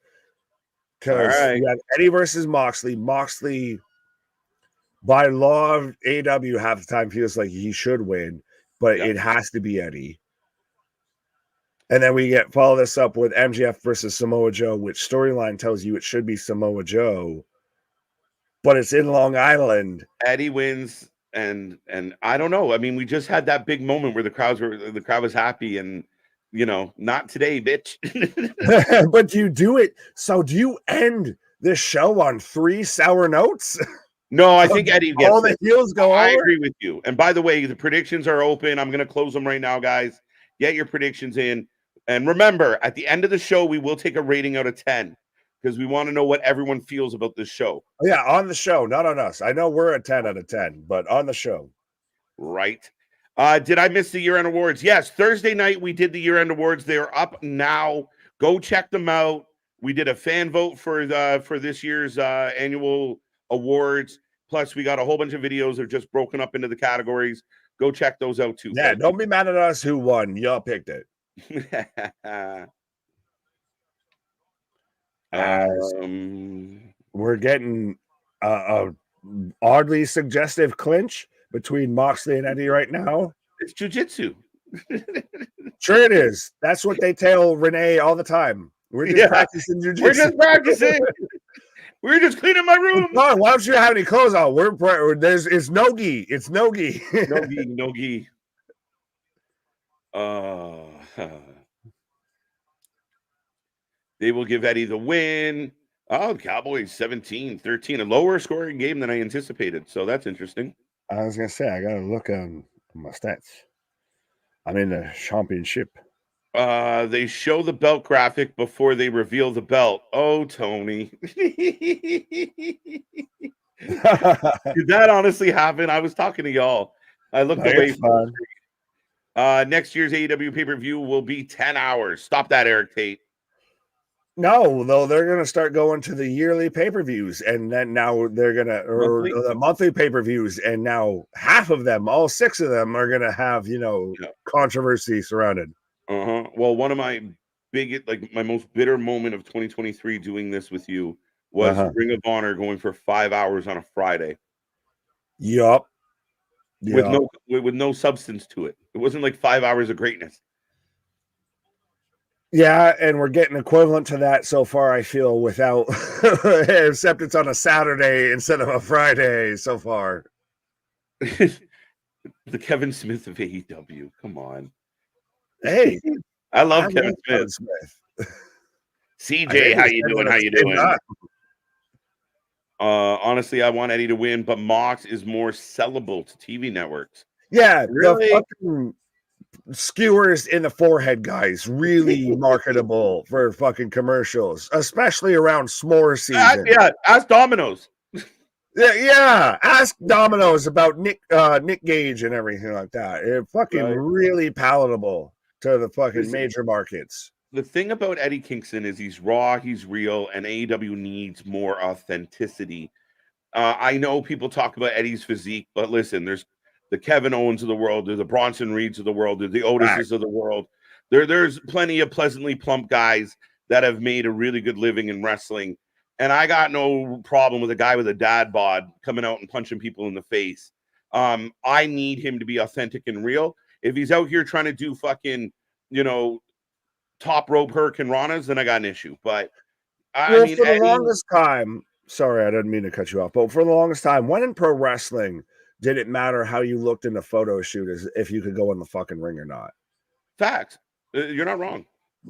B: Because you have Eddie versus Moxley. Moxley, by law of AW, half the time feels like he should win, but it has to be Eddie. And then we follow this up with MJF versus Samoa Joe, which storyline tells you it should be Samoa Joe, but it's in Long Island.
A: Eddie wins, and I don't know. I mean, we just had that big moment where the crowd was happy, and not today, bitch.
B: But you do it. So do you end this show on 3 sour notes?
A: No, I think Eddie gets
B: all the heels go over.
A: I agree with you. And by the way, the predictions are open. I'm going to close them right now, guys. Get your predictions in. And remember, at the end of the show, we will take a rating out of 10 because we want to know what everyone feels about this show.
B: Yeah, on the show, not on us. I know we're a 10 out of 10, but on the show.
A: Right. Did I miss the year-end awards? Yes, Thursday night we did the year-end awards. They are up now. Go check them out. We did a fan vote for this year's annual awards. Plus, we got a whole bunch of videos that are just broken up into the categories. Go check those out too.
B: Yeah, don't be mad at us who won. Y'all picked it. We're getting a oddly suggestive clinch between Moxley and Eddie right now.
A: It's jiu-jitsu.
B: Sure it is. That's what they tell Renee all the time. We're just practicing jiu-jitsu.
A: We're just practicing. We're just cleaning my room.
B: Why don't you have any clothes on? It's no gi. It's no gi.
A: No gi. They will give Eddie the win. Oh, Cowboys 17-13, a lower scoring game than I anticipated. So that's interesting.
B: I was gonna say I gotta look on my stats. I'm in the championship.
A: They show the belt graphic before they reveal the belt. Oh, Tony. Did that honestly happen? I was talking to y'all. I looked away from next year's AEW pay-per-view will be 10 hours. Stop that, Eric Tate.
B: No, though they're gonna start going to the yearly pay-per-views, and then now they're gonna or
A: Monthly?
B: the monthly pay-per-views, and now half of them, all 6 of them, are gonna have
A: Yeah.
B: controversy surrounded.
A: Well, one of my my most bitter moment of 2023 doing this with you was
B: Uh-huh.
A: Ring of Honor going for 5 hours on a Friday
B: Yup.
A: with
B: Yup.
A: no substance to it. It wasn't like 5 hours of greatness.
B: Yeah, and we're getting equivalent to that so far, I feel, without except it's on a Saturday instead of a Friday so far.
A: The Kevin Smith of AEW. Come on.
B: Hey,
A: I
B: I
A: love Kevin
B: love
A: Smith.
B: Kevin Smith. I
A: CJ,
B: think
A: how
B: we
A: you
B: said
A: doing?
B: that
A: How
B: at
A: you
B: the same
A: doing?
B: time.
A: Honestly, I want Eddie to win, but Mox is more sellable to TV networks.
B: Yeah, the
A: Really?
B: fucking skewers in the forehead guys really marketable for fucking commercials, especially around s'more season.
A: Yeah, ask Domino's.
B: Yeah. Ask Domino's about Nick Gage and everything like that. It fucking
A: Right.
B: really palatable to the fucking
A: Listen,
B: major markets.
A: the thing about Eddie Kingston is he's raw, he's real, and AEW needs more authenticity. I know people talk about Eddie's physique, but listen, there's the Kevin Owens of the world, there's the Bronson Reeds of the world, there's the Otises of the world. There's plenty of pleasantly plump guys that have made a really good living in wrestling. And I got no problem with a guy with a dad bod coming out and punching people in the face. I need him to be authentic and real. If he's out here trying to do fucking, top rope hurricane ranas, then I got an issue. But I mean,
B: for the
A: Eddie,
B: longest time, sorry, I didn't mean to cut you off, but for the longest time, when in pro wrestling did it matter how you looked in the photo shoot as if you could go in the fucking ring or not?
A: facts. You're not wrong.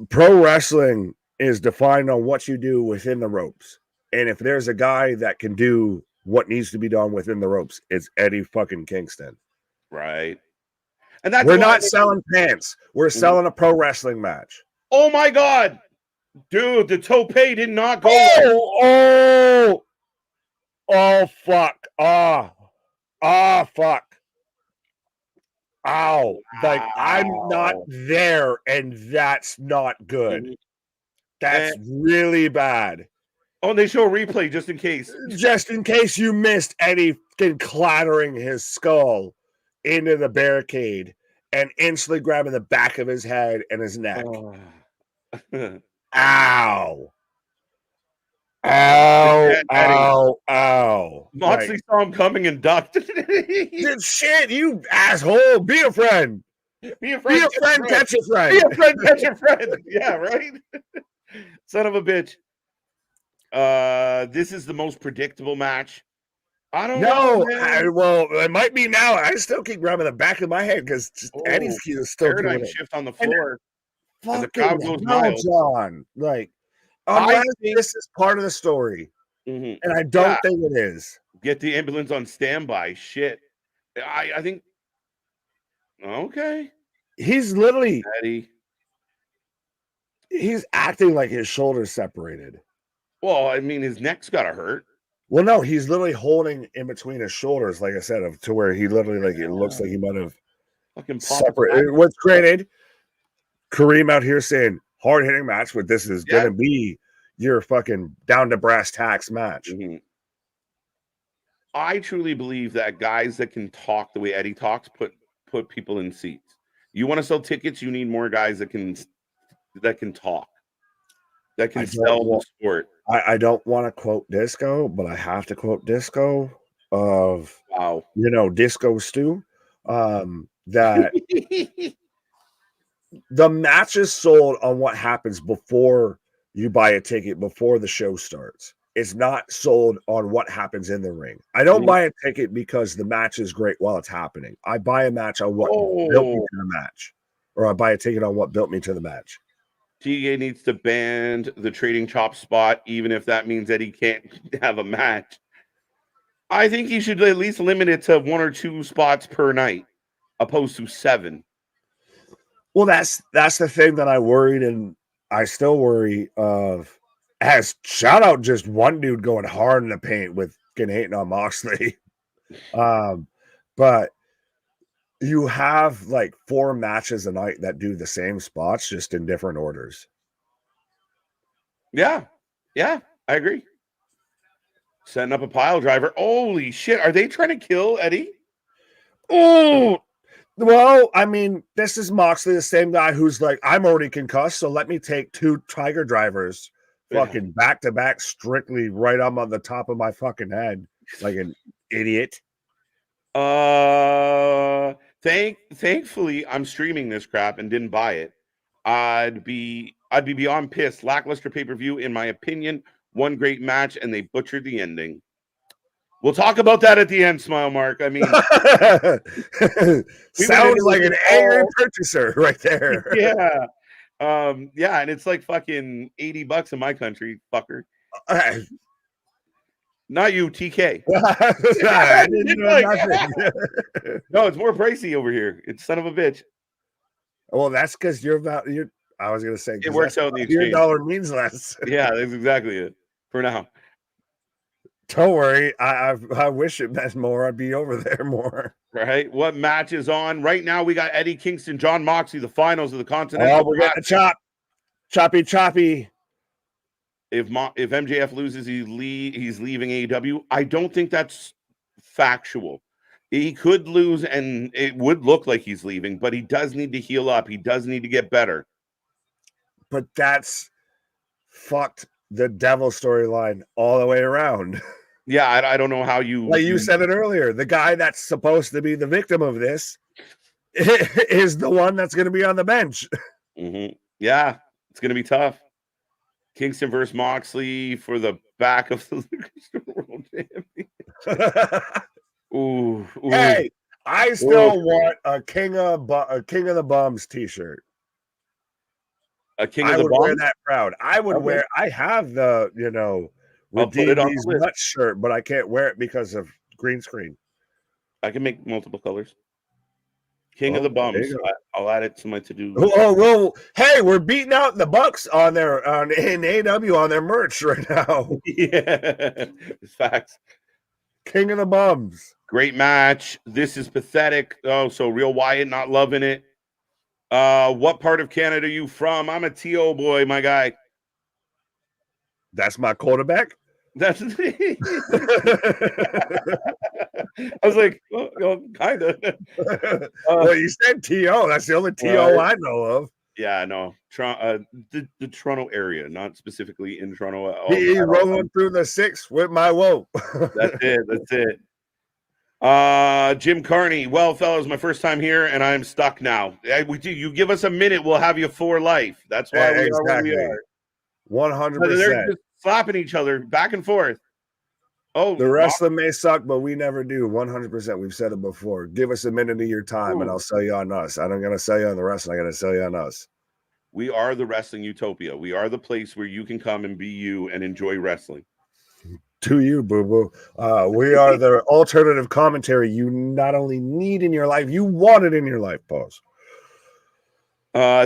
B: Pro wrestling is defined on what you do within the ropes. And if there's a guy that can do what needs to be done within the ropes, it's Eddie fucking Kingston.
A: Right. And that's
B: We're
A: why
B: not selling pants. We're selling a pro wrestling match.
A: Oh my god. Dude, the tope did not go.
B: Oh, fuck. Fuck. Ow. Like, I'm not there, and that's not good.
A: Mhm.
B: That's really bad.
A: Oh, they show a replay just in case.
B: Just in case you missed Eddie clattering his skull into the barricade and instantly grabbing the back of his head and his neck. Ow. Ow.
A: Moxley saw him coming and ducked.
B: Shit, you asshole. Be a friend.
A: Be a friend,
B: catch a friend.
A: Be a friend, catch a friend. Yeah, right? Son of a bitch. This is the most predictable match. I don't know.
B: Well, it might be now. I still keep grabbing the back of my head because Eddie's still doing
A: paradigm
B: it.
A: shift on the floor.
B: And
A: the crowd goes wild.
B: John. Like, unless this is part of the story.
A: Mm-hmm.
B: And I don't think it is.
A: Get the ambulance on standby. Shit. I think. Okay.
B: He's literally.
A: Eddie.
B: He's acting like his shoulder's separated.
A: Well, I mean, his neck's got to hurt.
B: Well, no, he's literally holding in between his shoulders, like I said, to where he literally, like, it looks like he might have separated. What's granted, Kareem out here saying hard hitting match, but this is going to be your fucking down to brass tacks match.
A: Mm-hmm. I truly believe that guys that can talk the way Eddie talks put people in seats. You want to sell tickets, you need more guys that can talk, that can sell the sport.
B: I don't want to quote Disco, but I have to quote Disco of Disco Stew. That the match is sold on what happens before you buy a ticket, before the show starts. It's not sold on what happens in the ring. I don't buy a ticket because the match is great while it's happening. I buy a match on what built me to the match, or I buy a ticket on what built me to the match.
A: TJ needs to ban the trading chop spot, even if that means that he can't have a match. I think he should at least limit it to 1 or 2 spots per night, opposed to 7.
B: Well, that's the thing that I worried, and I still worry of. As shout out just one dude going hard in the paint with getting hating on Moxley. But you have like 4 matches a night that do the same spots, just in different orders.
A: Yeah, I agree. Setting up a pile driver. Holy shit! Are they trying to kill Eddie?
B: Oh, well, I mean, this is Moxley, the same guy who's like, I'm already concussed, so let me take 2 tiger drivers, fucking back to back, strictly right on the top of my fucking head, like an idiot.
A: Thankfully, I'm streaming this crap and didn't buy it. I'd be beyond pissed. Lackluster pay-per-view, in my opinion. One great match, and they butchered the ending. We'll talk about that at the end, Smile Mark. I mean,
B: sounds like an angry purchaser right there.
A: Yeah. Yeah, and it's like fucking $80 in my country, fucker. Not you, TK.
B: I didn't know nothing.
A: No, it's more pricey over here. It's son of a bitch.
B: Well, that's because I was gonna say
A: it works out in the exchange.
B: Your dollar means less.
A: Yeah, that's exactly it. For now.
B: Don't worry. I wish it meant more. I'd be over there more.
A: Right. What match is on? Right now we got Eddie Kingston, John Moxley, the finals of the Continental.
B: Oh, we're getting a choppy.
A: If MJF loses, he's leaving AEW. I don't think that's factual. He could lose, and it would look like he's leaving, but he does need to heal up. He does need to get better.
B: But that's fucked the devil storyline all the way around.
A: Yeah, I don't know how you...
B: Like you said it earlier, the guy that's supposed to be the victim of this is the one that's going to be on the bench.
A: Mm-hmm. Yeah, it's going to be tough. Kingston versus Moxley for the back of the World Championship. Ooh.
B: Hey, I still want a King of the Bums t-shirt.
A: A King
B: of
A: the
B: Bums? Wear that proud. I would wear. I have the redeem these nuts shirt, but I can't wear it because of green screen. I
A: can make multiple colors. King of the Bums. I'll add it to my to-do.
B: Oh, well, hey, we're beating out the Bucks in AEW on their merch right now.
A: Yeah, it's facts.
B: King of the Bums.
A: Great match. This is pathetic. Oh, so Real Wyatt not loving it. What part of Canada are you from? I'm a TO boy, my guy.
B: That's my quarterback.
A: That's I was like, kind of.
B: Well, you said TO. That's the only TO I know of.
A: Yeah, no. The Toronto area, not specifically in Toronto.
B: He rolling through the 6 with my woe.
A: That's it. Jim Carney. Well, fellas, my first time here, and I'm stuck now. You give us a minute, we'll have you for life. That's why we are where we are.
B: 100%.
A: They're just slapping each other back and forth. Oh,
B: the wrestling may suck, but we never do. 100%. We've said it before. Give us a minute of your time, and I'll sell you on us. I'm not going to sell you on the wrestling. I'm going to sell you on us.
A: We are the wrestling utopia. We are the place where you can come and be you and enjoy wrestling.
B: To you, boo-boo. We are the alternative commentary you not only need in your life, you want it in your life. Pause.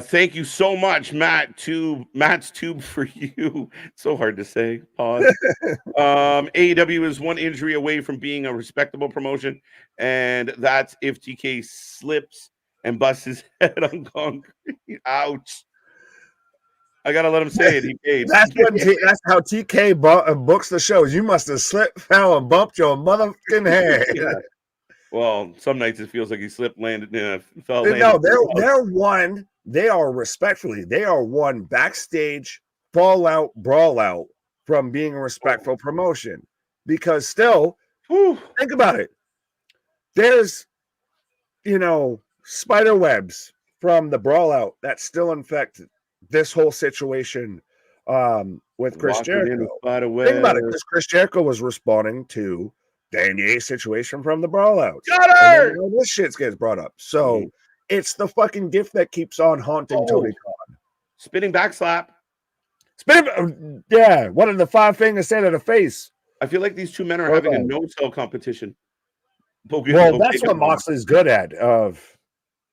A: Thank you so much, Matt's tube for you. So hard to say. Pause. AEW is one injury away from being a respectable promotion, and that's if TK slips and busts his head on concrete. Ouch. I gotta let him say it. He paid.
B: That's how TK books the shows. You must have slipped, fell, and bumped your motherfucking head.
A: Yeah. Well, some nights it feels like he slipped, landed, fell.
B: No, they're one. They are respectfully. They are one backstage fall out, brawl out from being a respectful promotion. Because still, think about it. There's, spider webs from the brawl out that still infect this whole situation with Chris Jericho. Think about it, because Chris Jericho was responding to the NDA situation from the brawl out. This shit gets brought up. So it's the fucking gift that keeps on haunting Tony Khan.
A: Spinning back slap.
B: Yeah, one of the 5 fingers set at a face.
A: I feel like these two men are having a no-sell competition.
B: Well, that's what Moxley's good at.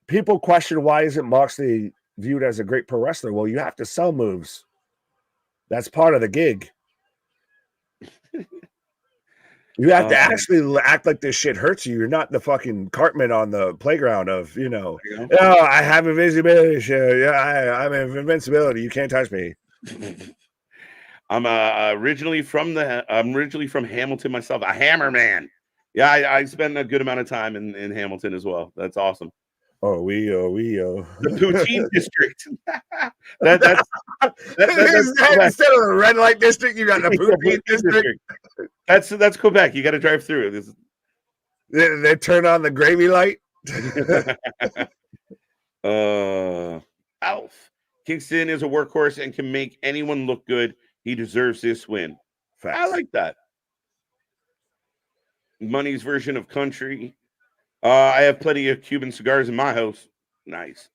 B: People question, why isn't Moxley viewed as a great pro wrestler? Well, you have to sell moves. That's part of the gig. You have to actually act like this shit hurts you. You're not the fucking Cartman on the playground of, I have invisibility. Yeah, I'm invincibility. You can't touch me.
A: I'm originally from Hamilton myself, a hammer man. Yeah, I spent a good amount of time in Hamilton as well. That's awesome.
B: Oh,
A: The poutine district. That's
B: instead of the red light district, you got the poutine district.
A: That's Quebec. You got to drive through.
B: They turn on the gravy light.
A: Alf. Kingston is a workhorse and can make anyone look good. He deserves this win.
B: Facts.
A: I like that. Money's version of country. I have plenty of Cuban cigars in my house. Nice.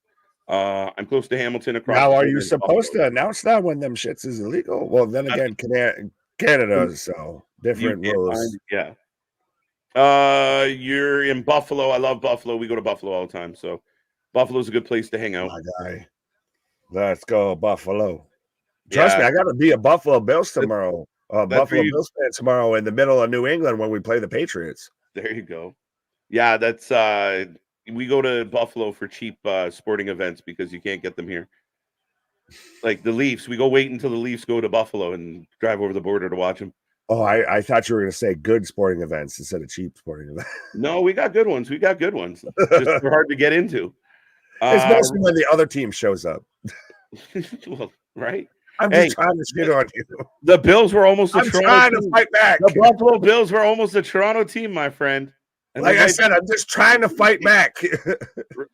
A: I'm close to Hamilton. Across.
B: Now, are you supposed to announce that when them shits is illegal? Well, then again, Canada, so different rules.
A: Yeah. You're in Buffalo. I love Buffalo. We go to Buffalo all the time, so Buffalo's a good place to hang out.
B: My guy. Let's go, Buffalo. Trust me, I got to be a Buffalo Bills tomorrow. Buffalo Bills fan tomorrow in the middle of New England when we play the Patriots.
A: There you go. Yeah, that's we go to Buffalo for cheap sporting events because you can't get them here. Like the Leafs, we go wait until the Leafs go to Buffalo and drive over the border to watch them.
B: Oh, I thought you were going to say good sporting events instead of cheap sporting events.
A: No, we got good ones. Just they're hard to get into.
B: It's mostly when the other team shows up.
A: Well, right?
B: I'm just trying to shit on you.
A: The Bills were almost
B: I'm trying to fight back.
A: The Buffalo Bills were almost a Toronto team, my friend.
B: And like I said, I'm just trying to fight back.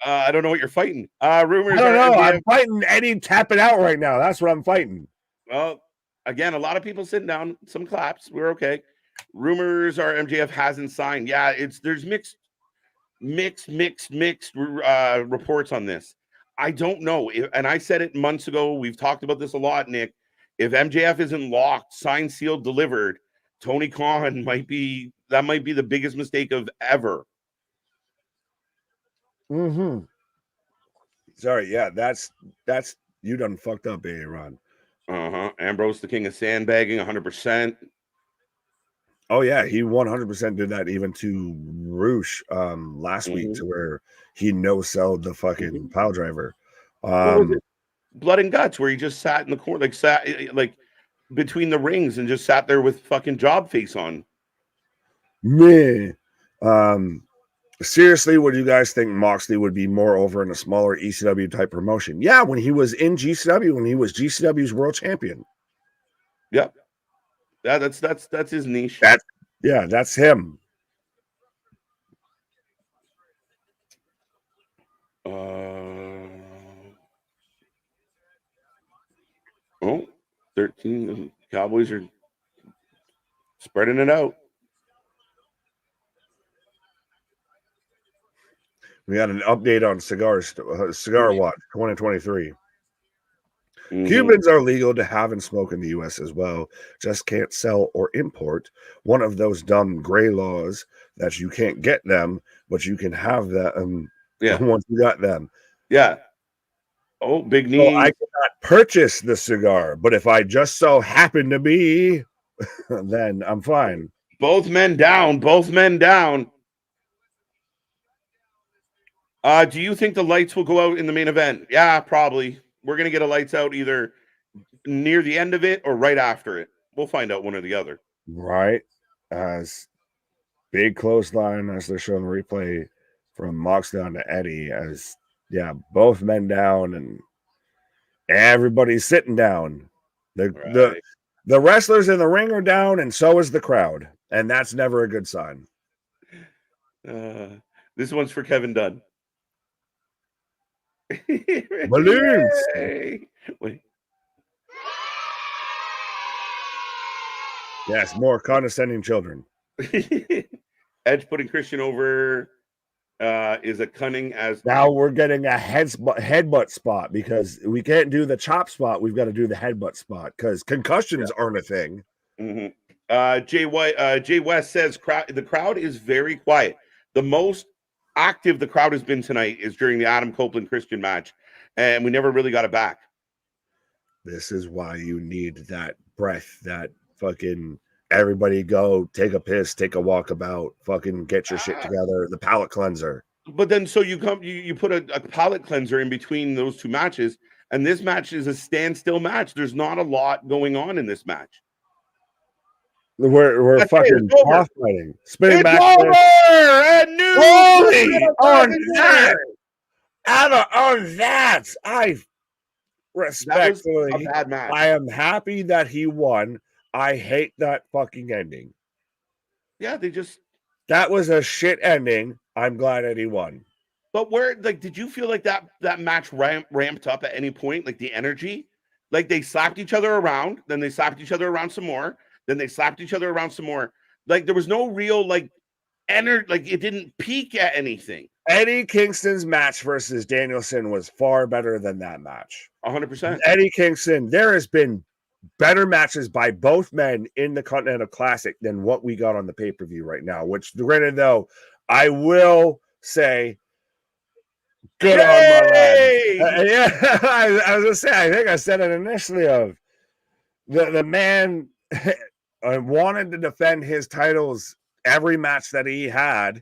A: I don't know what you're fighting. Rumors.
B: I don't know. I'm fighting Eddie tapping out right now. That's what I'm fighting.
A: Well, again, a lot of people sitting down, some claps. We're okay. Rumors are MJF hasn't signed. Yeah, there's mixed reports on this. I don't know. And I said it months ago. We've talked about this a lot, Nick. If MJF isn't locked, signed, sealed, delivered, Tony Khan might be the biggest mistake of ever.
B: Mm-hmm. Sorry, yeah, that's you done fucked up, Ron.
A: Ambrose, the king of sandbagging, 100%.
B: Oh yeah, he 100% did that even to Roosh last week, to where he no-selled the fucking pile driver.
A: Blood and Guts, where he just sat in the corner, like between the rings and just sat there with fucking job face on.
B: Man, seriously, what do you guys think Moxley would be more over in a smaller ECW type promotion? Yeah, when he was in GCW, when he was GCW's world champion.
A: Yep. Yeah, that's his niche.
B: That's him.
A: 13. Cowboys are spreading it out.
B: We got an update on Cigar Watch 2023. Cubans are legal to have and smoke in the U.S. as well. Just can't sell or import. One of those dumb gray laws that you can't get them, but you can have them once you got them.
A: Yeah. Oh, big knee.
B: So I cannot purchase the cigar, but if I just so happen to be, then I'm fine.
A: Both men down. Do you think the lights will go out in the main event? Yeah, probably. We're going to get a lights out either near the end of it or right after it. We'll find out one or the other.
B: Right. As big clothesline as they're showing the replay from Moxley down to Eddie, as both men down and everybody's sitting down. The wrestlers in the ring are down, and so is the crowd. And that's never a good sign.
A: This one's for Kevin Dunn.
B: Balloons.
A: Wait.
B: Yes, more condescending children.
A: Edge putting Christian over is a cunning as
B: now we're getting a headbutt spot because we can't do the chop spot. We've got to do the headbutt spot because concussions aren't a thing.
A: Jay West says the crowd is very quiet. The most active the crowd has been tonight is during the Adam Copeland Christian match, and we never really got it back.
B: This is why you need that breath, that fucking everybody go take a piss, take a walkabout, fucking get your shit together, the palate cleanser.
A: But then so you put a palate cleanser in between those two matches, And this match is a standstill match. There's not a lot going on in this match.
B: We're fucking off fighting. Spinning back.
A: Over! And new
B: Holy on that. On that. I respectfully.
A: That was a bad match.
B: I am happy that he won. I hate that fucking ending.
A: Yeah,
B: that was a shit ending. I'm glad that he won.
A: But did you feel like that match ramped up at any point? Like the energy? Like they slapped each other around, then they slapped each other around some more, then they slapped each other around some more. Like there was no real energy, like it didn't peak at anything.
B: Eddie Kingston's match versus Danielson was far better than that match.
A: 100%.
B: Eddie Kingston, there has been better matches by both men in the Continental Classic than what we got on the pay-per-view right now, which granted though, I will say good on my lad. Yeah, I was gonna say, I think I said it initially of the man wanted to defend his titles every match that he had,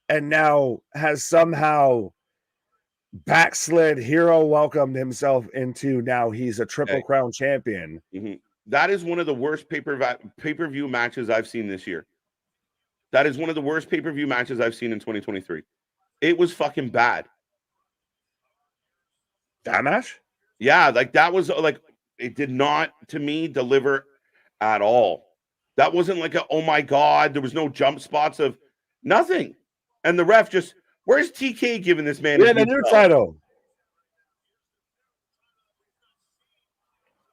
B: and now has somehow backslid, hero welcomed himself into now he's a Triple Crown champion.
A: Mm-hmm. That is one of the worst pay-per-view matches I've seen this year. That is one of the worst pay-per-view matches I've seen in 2023. It was fucking bad.
B: That match?
A: Yeah, that was it did not, to me, deliver at all. That wasn't like oh my God, there was no jump spots of nothing. And the ref just, where's TK giving this man
B: the new title?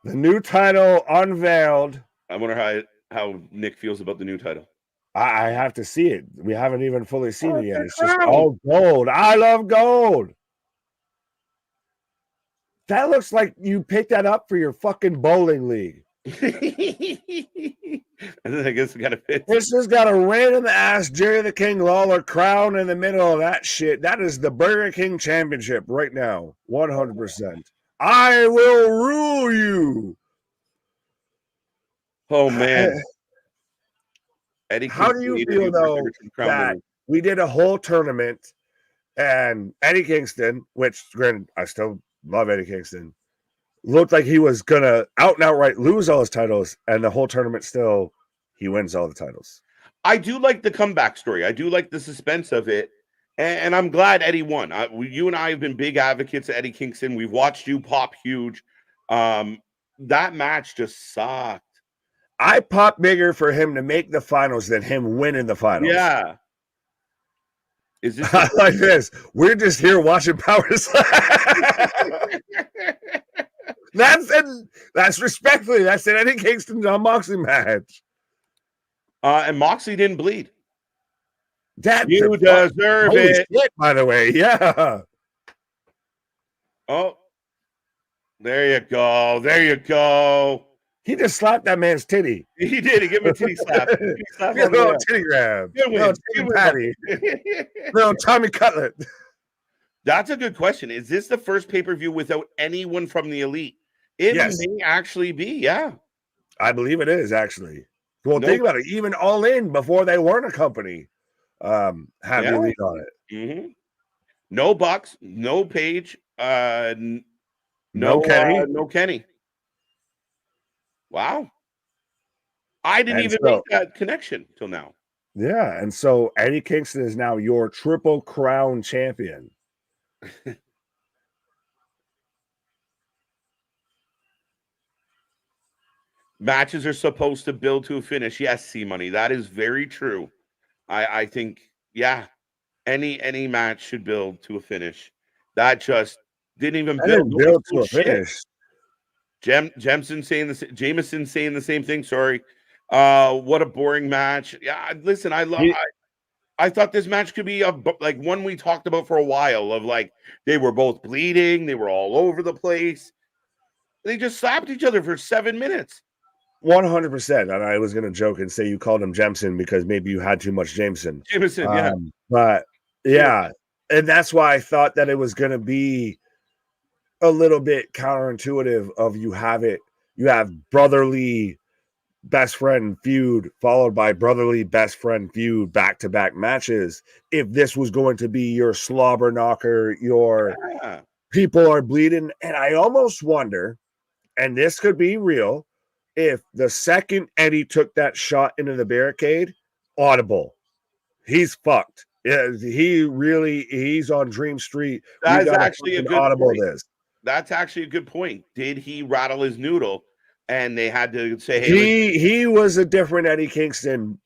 B: The new title unveiled.
A: I wonder how Nick feels about the new title.
B: I have to see it. We haven't even fully seen it yet. It's just all gold. I love gold. That looks like you picked that up for your fucking bowling league.
A: And then I guess it got to fit.
B: This has got a random ass Jerry the King Lawler crown in the middle of that shit. That is the Burger King Championship right now. 100%. I will rule you.
A: Oh, man. Eddie,
B: how do you feel, though, that we did a whole tournament and Eddie Kingston, which, granted, I still love Eddie Kingston, looked like he was going to out and outright lose all his titles, and the whole tournament still, he wins all the titles.
A: I do like the comeback story. I do like the suspense of it, and I'm glad Eddie won. You and I have been big advocates of Eddie Kingston. We've watched you pop huge. That match just sucked.
B: I popped bigger for him to make the finals than him winning the finals.
A: Yeah. Is this
B: like this? We're just here watching Power Slam. That's respectfully. That's an Eddie Kingston John Moxley match.
A: And Moxley didn't bleed.
B: You
A: deserve it.
B: Shit, by the way, yeah.
A: Oh, there you go. There you go.
B: He just slapped that man's titty.
A: He did. He gave him a titty slap.
B: Little titty grab. Little titty patty. Little Tommy Cutlet.
A: That's a good question. Is this the first pay-per-view without anyone from the Elite? It may actually be, yeah.
B: I believe it is, actually. Well, think about it. Even All In, before they weren't a company, had the Elite on it.
A: Mm-hmm. No Bucks, no Page,
B: no
A: Kenny. No Kenny. Wow. I didn't even make that connection till now.
B: Yeah, and so Eddie Kingston is now your Triple Crown champion.
A: Matches are supposed to build to a finish. Yes, C-Money. That is very true. I think, yeah, any match should build to a finish. That just didn't even build
B: to a finish.
A: Jameson saying the same thing. Sorry. What a boring match. Yeah, listen, I thought this match could be one we talked about for a while of they were both bleeding, they were all over the place. They just slapped each other for 7 minutes.
B: 100%. And I was going to joke and say you called him Jameson because maybe you had too much Jameson.
A: Yeah.
B: But yeah, and that's why I thought that it was going to be a little bit counterintuitive of you have brotherly best friend feud followed by brotherly best friend feud back-to-back matches. If this was going to be your slobber knocker, People are bleeding, and I almost wonder, and this could be real, if the second Eddie took that shot into the barricade, audible. He's fucked. Yeah, he's on Dream Street. We
A: That is
B: got to
A: actually a
B: fucking
A: good
B: audible
A: point.
B: this.
A: That's actually a good point. Did he rattle his noodle and they had to say, hey, listen.
B: He was a different Eddie Kingston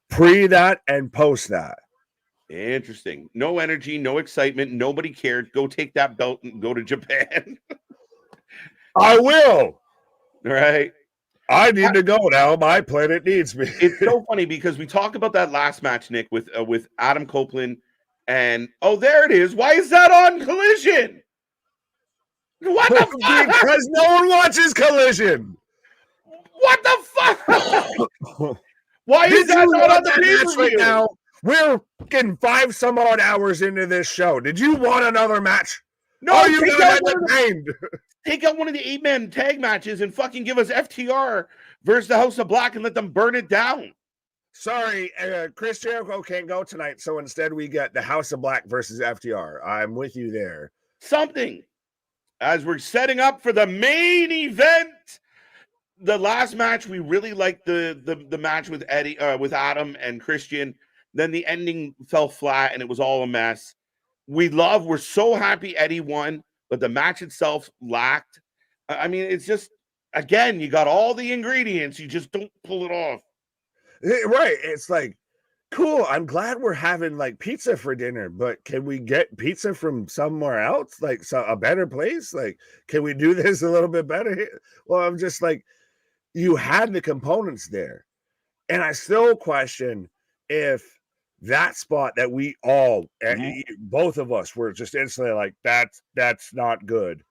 B: pre that and post that.
A: Interesting. No energy, no excitement. Nobody cared. Go take that belt and go to Japan.
B: I will.
A: Right.
B: I need to go now. My planet needs me.
A: It's so funny because we talk about that last match, Nick, with Adam Copeland, and there it is. Why is that on Collision? What the fuck?
B: Because no one watches Collision.
A: What the fuck? Why is that not on the pay-per-view
B: right now? We're getting 5 some odd hours into this show. Did you want another match?
A: No,
B: you got entertained.
A: Take out one of the 8-man tag matches and fucking give us FTR versus the House of Black and let them burn it down.
B: Sorry, Chris Jericho can't go tonight, so instead we get the House of Black versus FTR. I'm with you there.
A: Something. As we're setting up for the main event. The last match, we really liked the match with Eddie, with Adam and Christian. Then the ending fell flat and it was all a mess. We're so happy Eddie won, but the match itself lacked. I mean, it's just, again, you got all the ingredients, you just don't pull it off.
B: Right. It's like, cool. I'm glad we're having like pizza for dinner, but can we get pizza from somewhere else? Like a better place? Like, can we do this a little bit better here? Well, I'm just like, you had the components there. And I still question if that spot that we all, both of us were just instantly like, that's not good.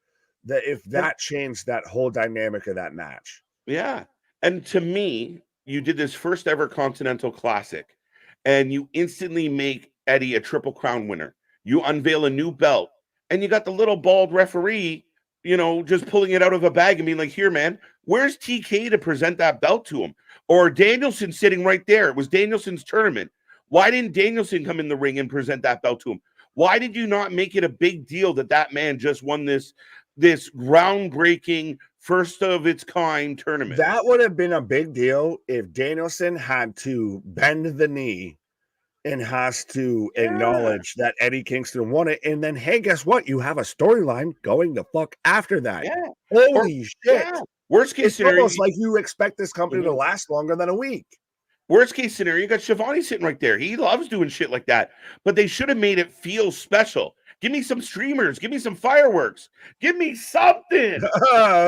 B: That if that changed that whole dynamic of that match.
A: Yeah. And to me, you did this first ever Continental Classic and you instantly make Eddie a Triple Crown winner. You unveil a new belt and you got the little bald referee, just pulling it out of a bag and being like, here, man, where's TK to present that belt to him? Or Danielson sitting right there. It was Danielson's tournament. Why didn't Danielson come in the ring and present that belt to him? Why did you not make it a big deal that man just won this groundbreaking, first of its kind tournament?
B: That would have been a big deal if Danielson had to bend the knee and has to acknowledge that Eddie Kingston won it. And then, hey, guess what? You have a storyline going the fuck after that.
A: Yeah.
B: Holy shit. Yeah.
A: Worst case scenario.
B: Almost like you expect this company to last longer than a week.
A: Worst case scenario, you got Shivani sitting right there. He loves doing shit like that. But they should have made it feel special. Give me some streamers. Give me some fireworks. Give me something.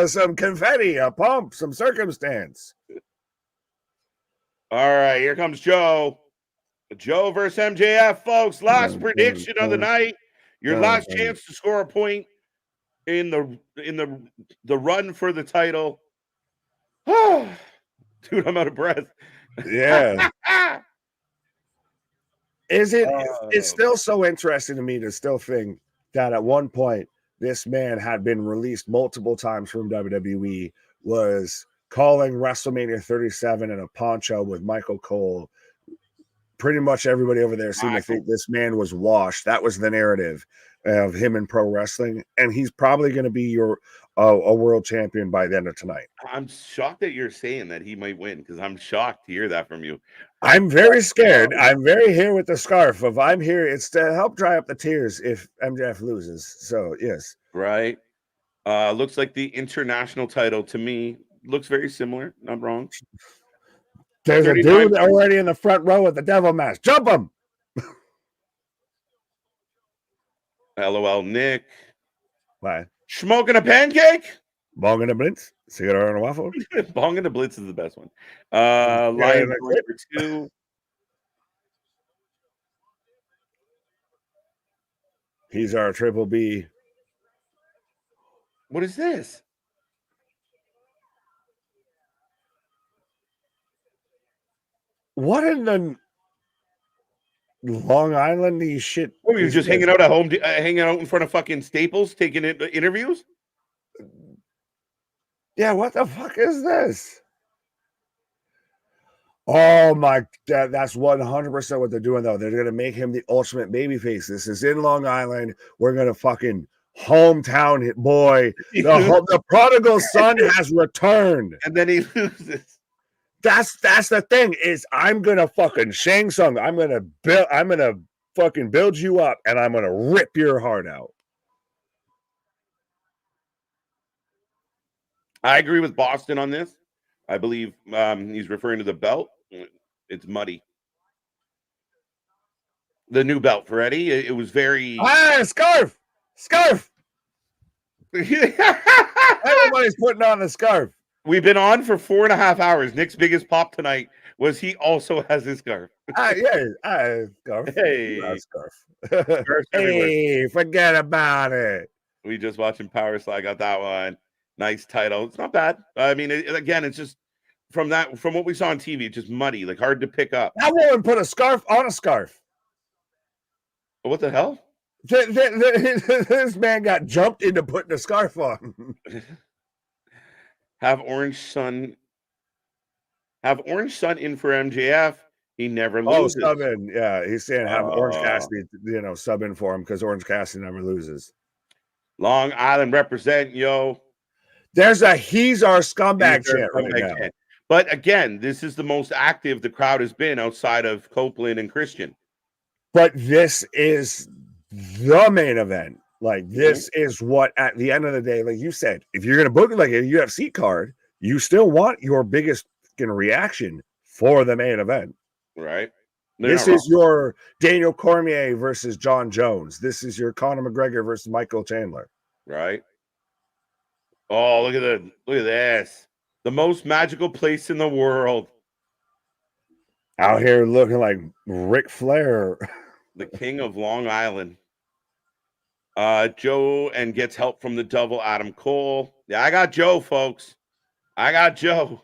B: Some confetti, a pump, some circumstance.
A: All right, here comes Joe. Joe versus MJF, folks. Last prediction of the night. Your last chance to score a point in the run for the title. Dude, I'm out of breath.
B: Yeah. It's still so interesting to me to still think that at one point this man had been released multiple times from WWE, was calling WrestleMania 37 in a poncho with Michael Cole. Pretty much everybody over there seemed to think this man was washed. That was the narrative of him in pro wrestling, and he's probably going to be a world champion by the end of tonight.
A: I'm shocked that you're saying that he might win, because I'm shocked to hear that from you.
B: I'm very scared. I'm very here with the scarf of I'm here. It's to help dry up the tears if MJF loses. So yes,
A: right. Looks like the international title to me looks very similar. Not wrong.
B: There's a dude already in the front row with the devil mask. Jump him.
A: LOL, Nick.
B: Why?
A: Smoking a pancake?
B: Bong and a blitz? Cigar and a waffle?
A: Bong and a blitz is the best one. Lion number 2.
B: He's our Triple B.
A: What is this?
B: What in the Long Island shit?
A: Oh, you're just hanging out at home, hanging out in front of fucking Staples, taking interviews?
B: Yeah, what the fuck is this? Oh my, that's 100% what they're doing though. They're gonna make him the ultimate babyface. This is in Long Island. We're gonna fucking hometown boy. The prodigal son has returned.
A: And then he loses.
B: That's the thing is I'm gonna fucking Shang Tsung. I'm gonna fucking build you up and I'm gonna rip your heart out.
A: I agree with Boston on this. I believe he's referring to the belt. It's muddy. The new belt for Eddie. It was very
B: scarf. Everybody's putting on the scarf.
A: We've been on for 4.5 hours. Nick's biggest pop tonight was he also has his scarf.
B: Scarf.
A: Hey,
B: scarf. Hey, forget about it.
A: We just watching Power Slide. Got that one. Nice title. It's not bad. I mean, again, it's just from what we saw on TV, it's just muddy, like hard to pick up.
B: That woman put a scarf on a scarf.
A: What the hell?
B: This man got jumped into putting a scarf on.
A: Have Orange Sun in for MJF. He never loses.
B: Sub in. Yeah, he's saying have Orange Cassidy, sub in for him because Orange Cassidy never loses.
A: Long Island represent, yo.
B: There's a he's our scumbag chant right now.
A: But again, this is the most active the crowd has been outside of Copeland and Christian.
B: But this is the main event. Like, this is what, at the end of the day, like you said, if you're going to book it like a UFC card, you still want your biggest reaction for the main event.
A: Right.
B: This is your Daniel Cormier versus John Jones. This is your Conor McGregor versus Michael Chandler.
A: Right. Oh, look at this. The most magical place in the world.
B: Out here looking like Ric Flair.
A: The king of Long Island. Joe and gets help from the double Adam Cole. Yeah, I got Joe, folks. I got Joe.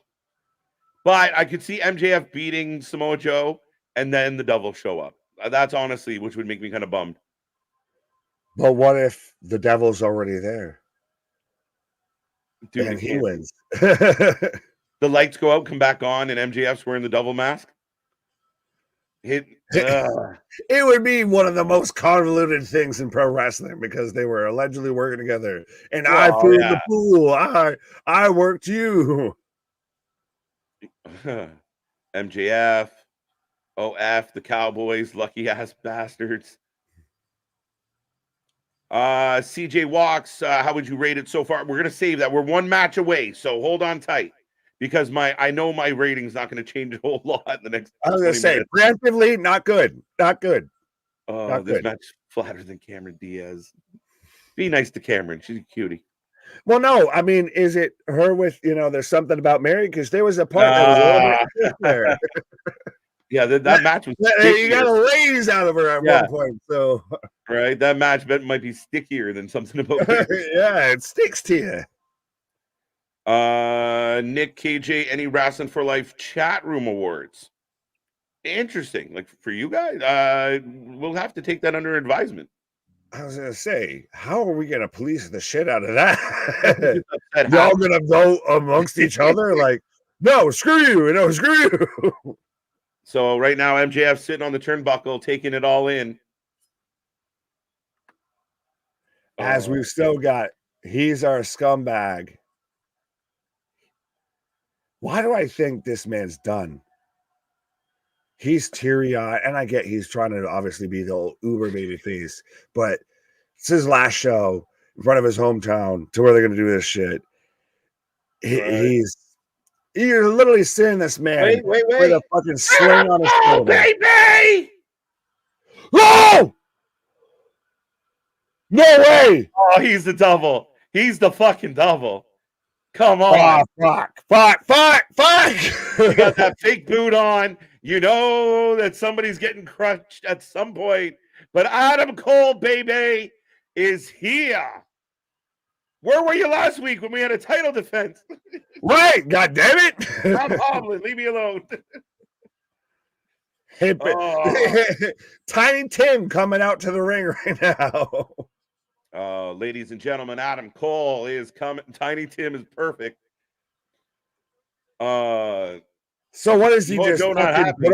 A: But I could see MJF beating Samoa Joe and then the double show up. That's honestly, which would make me kind of bummed.
B: But what if the devil's already there?
A: Dude,
B: and he wins.
A: The lights go out, come back on, and MJF's wearing the double mask. It
B: would be one of the most convoluted things in pro wrestling because they were allegedly working together. And I pulled the pool. I worked you.
A: MJF. OF, the Cowboys, lucky ass bastards. CJ Walks, how would you rate it so far? We're gonna save that. We're one match away, so hold on tight. Because I know my rating's not going to change a whole lot in the next.
B: I was going to say, preemptively, not good. Not good.
A: Oh, not this good. Match flatter than Cameron Diaz. Be nice to Cameron. She's a cutie.
B: Well, no, I mean, is it her with, there's something about Mary? Because there was a part that was a little bit there.
A: Yeah, that match was
B: you got a raise out of her at one point. So
A: right, that match might be stickier than something about Mary.
B: Yeah, it sticks to you.
A: Nick KJ, any Wrestling for Life chat room awards? Interesting. Like for you guys, we'll have to take that under advisement.
B: I was gonna say, how are we gonna police the shit out of that? Y'all gonna vote amongst each other? Like, no, screw you, screw you.
A: So right now, MJF sitting on the turnbuckle, taking it all in.
B: As we've still got, he's our scumbag. Why do I think this man's done? He's teary-eyed, and I get he's trying to obviously be the old uber baby face, but it's his last show in front of his hometown to where they're going to do this shit. You're literally seeing this man
A: wait.
B: with a fucking sling on his shoulder.
A: Baby!
B: Oh! No way!
A: Oh, he's the double. He's the fucking double. Come on.
B: Oh, fuck.
A: You got that fake boot on. You know that somebody's getting crushed at some point. But Adam Cole, baby, is here. Where were you last week when we had a title defense?
B: Right. God damn it.
A: Rob Hoblin, leave me alone.
B: Tiny Tim coming out to the ring right now.
A: Ladies and gentlemen, Adam Cole is coming. Tiny Tim is perfect.
B: So what does he just put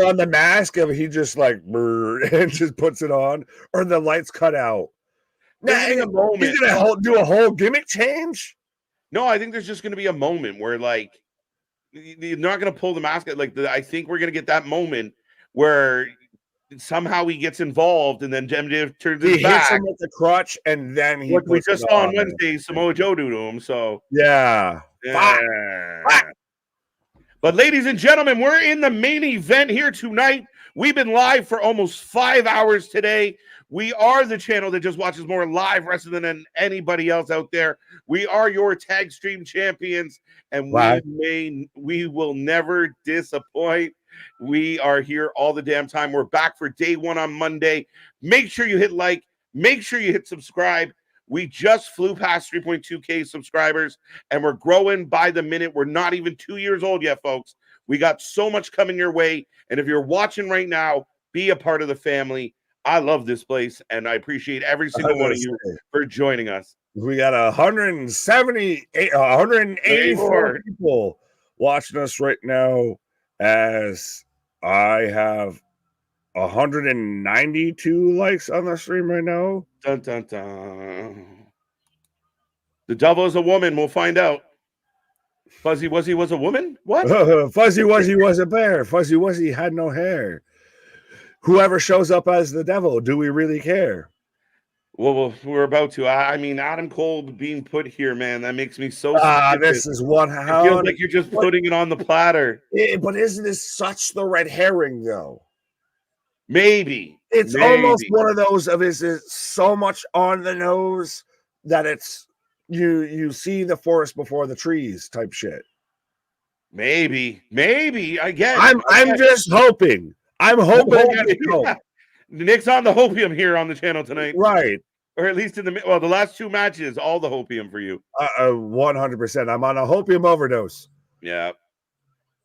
B: on the mask? Or he just like and just puts it on, or the lights cut out?
A: There's gonna be a moment.
B: He's gonna do a whole gimmick change.
A: No, I think there's just gonna be a moment where like you're not gonna pull the mask. I think we're gonna get that moment where somehow he gets involved, and then MJF turns his back.
B: Hits him with the crutch, and then he.
A: What we just saw on Wednesday, Samoa Joe do to him. So
B: yeah.
A: But ladies and gentlemen, we're in the main event here tonight. We've been live for almost 5 hours today. We are the channel that just watches more live wrestling than anybody else out there. We are your tag stream champions, and we will never disappoint. We are here all the damn time. We're back for day one on Monday. Make sure you hit like. Make sure you hit subscribe. We just flew past 3.2K subscribers, and we're growing by the minute. We're not even 2 years old yet, folks. We got so much coming your way, and if you're watching right now, be a part of the family. I love this place, and I appreciate every single one of you for joining us.
B: We got 184 people watching us right now, as I have 192 likes on the stream right now.
A: Dun, dun, dun. The devil is a woman. We'll find out. Fuzzy Wuzzy was a woman? What?
B: Fuzzy Wuzzy was a bear. Fuzzy Wuzzy had no hair. Whoever shows up as the devil, do we really care?
A: Well, we're about to. I mean, Adam Cole being put here, man, that makes me so
B: this is what
A: it feels like you're just putting it on the platter.
B: But isn't this such the red herring, though?
A: Maybe.
B: It's almost one of those of is it so much on the nose that it's you see the forest before the trees type shit.
A: Maybe. Again.
B: I'm just hoping. I'm hoping.
A: Yeah. Nick's on the hopium here on the channel tonight.
B: Right.
A: Or at least the last two matches, all the hopium for you.
B: 100%. I'm on a hopium overdose.
A: Yeah.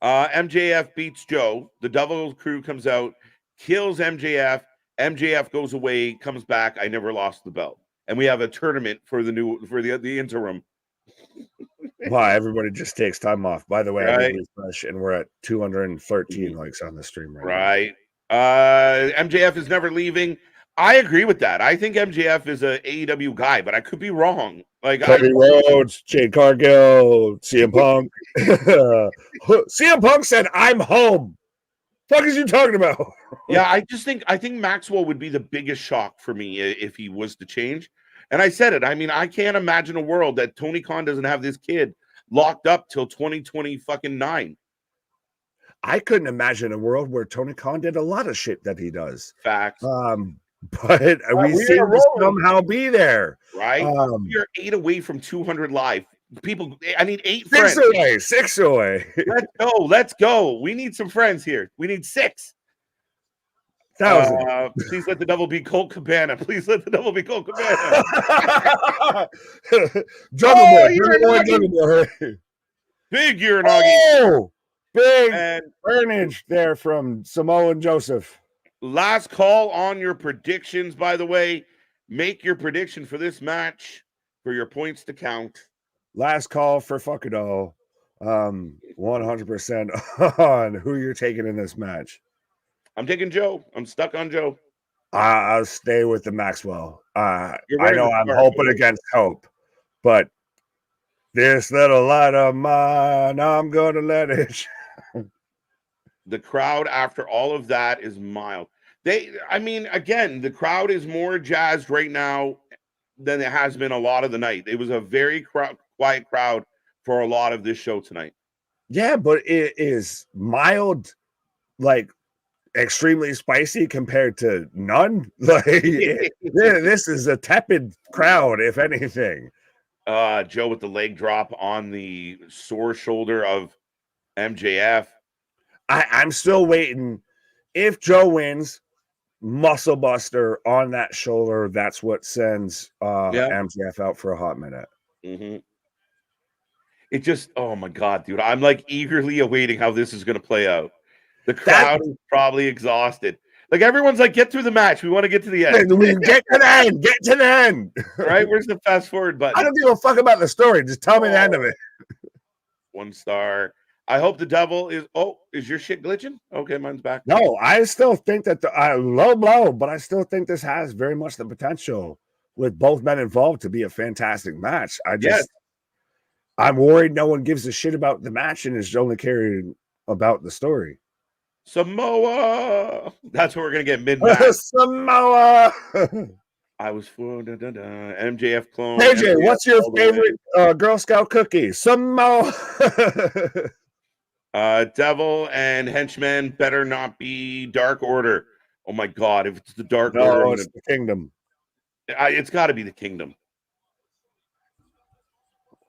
A: MJF beats Joe. The Devil Crew comes out, kills MJF. MJF goes away, comes back. I never lost the belt. And we have a tournament for the interim.
B: Wow, everybody just takes time off. By the way,
A: right.
B: Refresh, and we're at 213 likes on the stream right now.
A: Right. MJF is never leaving. I agree with that. I think MJF is a AEW guy, but I could be wrong. Like
B: Cody Rhodes, Jade Cargill, CM Punk. CM Punk said, "I'm home." Fuck is you talking about?
A: Yeah, I think Maxwell would be the biggest shock for me if he was to change. And I said it. I mean, I can't imagine a world that Tony Khan doesn't have this kid locked up till 2029.
B: I couldn't imagine a world where Tony Khan did a lot of shit that he does.
A: Facts.
B: But we seem to somehow be there.
A: Right? We are 8 away from 200 live. People, I need 8
B: friends.
A: 6
B: away.
A: Let's go. We need some friends here. We need 6. Please let the devil be Colt Cabana. Please let the devil be Colt Cabana.
B: Jungle Boy.
A: Big Uranagi.
B: Oh, big burnage there from Samoa and Joseph.
A: Last call on your predictions, by the way. Make your prediction for this match for your points to count.
B: Last call for fuck it all. 100% on who you're taking in this match.
A: I'm taking Joe. I'm stuck on Joe.
B: I'll stay with the Maxwell. I know I'm hoping against hope, but this little light of mine, I'm going to let it shine.
A: The crowd after all of that is mild. Again, the crowd is more jazzed right now than it has been a lot of the night. It was a very quiet crowd for a lot of this show tonight.
B: Yeah, but it is mild, like extremely spicy compared to none. Like this is a tepid crowd, if anything.
A: Joe with the leg drop on the sore shoulder of MJF.
B: I'm still waiting. If Joe wins, muscle buster on that shoulder, that's what sends MJF out for a hot minute.
A: Mm-hmm. It just, oh my God, dude. I'm like eagerly awaiting how this is going to play out. The crowd is probably exhausted. Like everyone's like, get through the match. We want to get to the end.
B: Get to the end. Get to the end.
A: Right? Where's the fast forward button?
B: I don't give a fuck about the story. Just tell me the end of it.
A: 1 star. I hope the devil is. Oh, is your shit glitching? Okay, mine's back.
B: No, I still think that low blow, but I still think this has very much the potential with both men involved to be a fantastic match.
A: Yes.
B: I'm worried no one gives a shit about the match and is only caring about the story.
A: Samoa. That's what we're gonna get mid-match.
B: Samoa.
A: I was for MJF clone.
B: AJ,
A: MJF
B: what's your
A: all the
B: favorite Girl Scout cookie? Samoa.
A: Devil and Henchman better not be Dark Order. Oh my God! If it's the Dark
B: No,
A: Order,
B: it's the Kingdom.
A: it's got to be the Kingdom.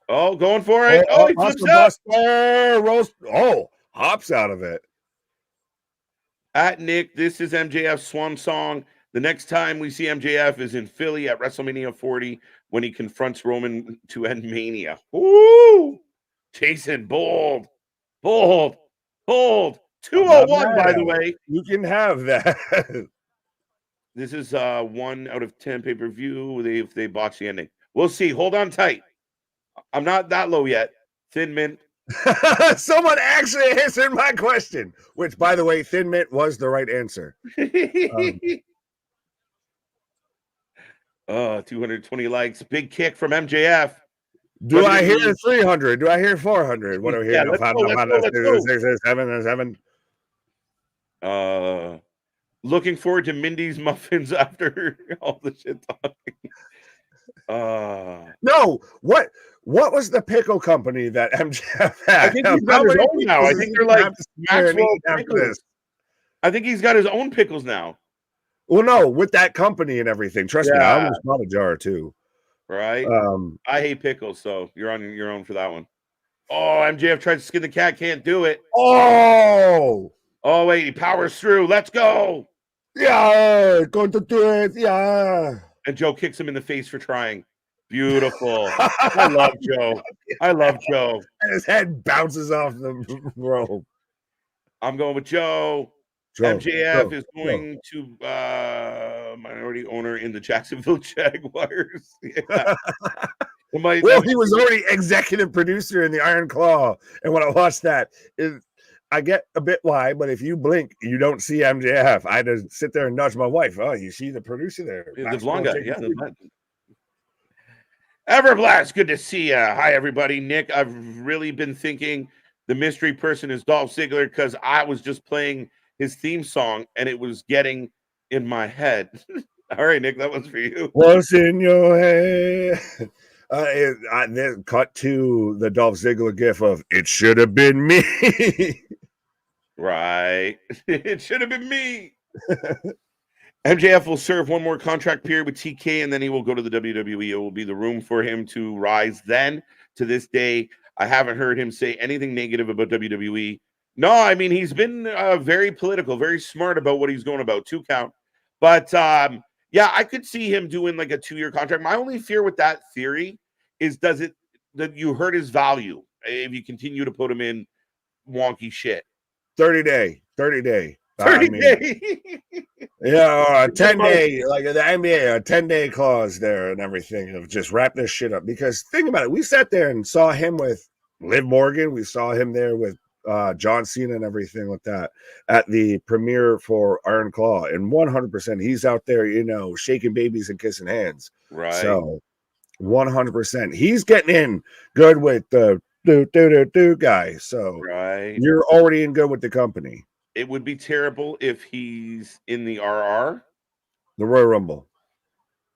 A: Oh, going for it! Oh, he flips up.
B: Roast. Oh, hops out of it.
A: At Nick, this is MJF's swan song. The next time we see MJF is in Philly at WrestleMania 40 when he confronts Roman to end Mania. Woo! Jason, bold. 201, by the way.
B: You can have that.
A: This is 1 out of 10 pay-per-view if they botch the ending. We'll see. Hold on tight. I'm not that low yet. Thin Mint.
B: Someone actually answered my question, which, by the way, Thin Mint was the right answer.
A: 220 likes. Big kick from MJF.
B: Do I hear 300? Do I hear 400? What do we hear?
A: Yeah, let's go. Looking forward to Mindy's muffins after all the shit talking.
B: No, what was the pickle company that MJF had?
A: I think he's got his own now. I think they're like Maxwell Pickles. I think he's got his own pickles now.
B: Well, no, with that company and everything. Trust me, I almost bought a jar too.
A: Right? I hate pickles, so you're on your own for that one. Oh, MJF tried to skin the cat, can't do it.
B: Oh,
A: wait, he powers through. Let's go.
B: Yeah, going to do it. Yeah.
A: And Joe kicks him in the face for trying. Beautiful. I love Joe.
B: And his head bounces off the rope.
A: I'm going with Joe. MJF is going to minority owner in the Jacksonville Jaguars. Yeah.
B: Well, he was already executive producer in the Iron Claw. And when I watched that, I get a bit why, but if you blink, you don't see MJF. I just sit there and nudge my wife. Oh, you see the producer there.
A: The blonde guy. Yeah. Everblast, good to see you. Hi, everybody. Nick, I've really been thinking the mystery person is Dolph Ziggler because I was just playing his theme song and it was getting in my head. All right, Nick, that one's for you.
B: What's in your head? Then cut to the Dolph Ziggler gif of "It should have been me."
A: Right, it should have been me. MJF will serve one more contract period with TK, and then he will go to the WWE. It will be the room for him to rise. Then, to this day, I haven't heard him say anything negative about WWE. No, I mean he's been very political, very smart about what he's going about. 2 count, but yeah, I could see him doing like a 2-year contract. My only fear with that theory is that you hurt his value if you continue to put him in wonky shit.
B: 30 day. 30
A: day.
B: Yeah, 10 day, like the NBA, a 10-day clause there and everything of just wrap this shit up. Because think about it, we sat there and saw him with Liv Morgan. We saw him there with John Cena and everything like that at the premiere for Iron Claw. And 100%, he's out there, shaking babies and kissing hands.
A: Right.
B: So 100%, he's getting in good with the do guy. So
A: right,
B: you're already in good with the company.
A: It would be terrible if he's in the RR,
B: the Royal Rumble.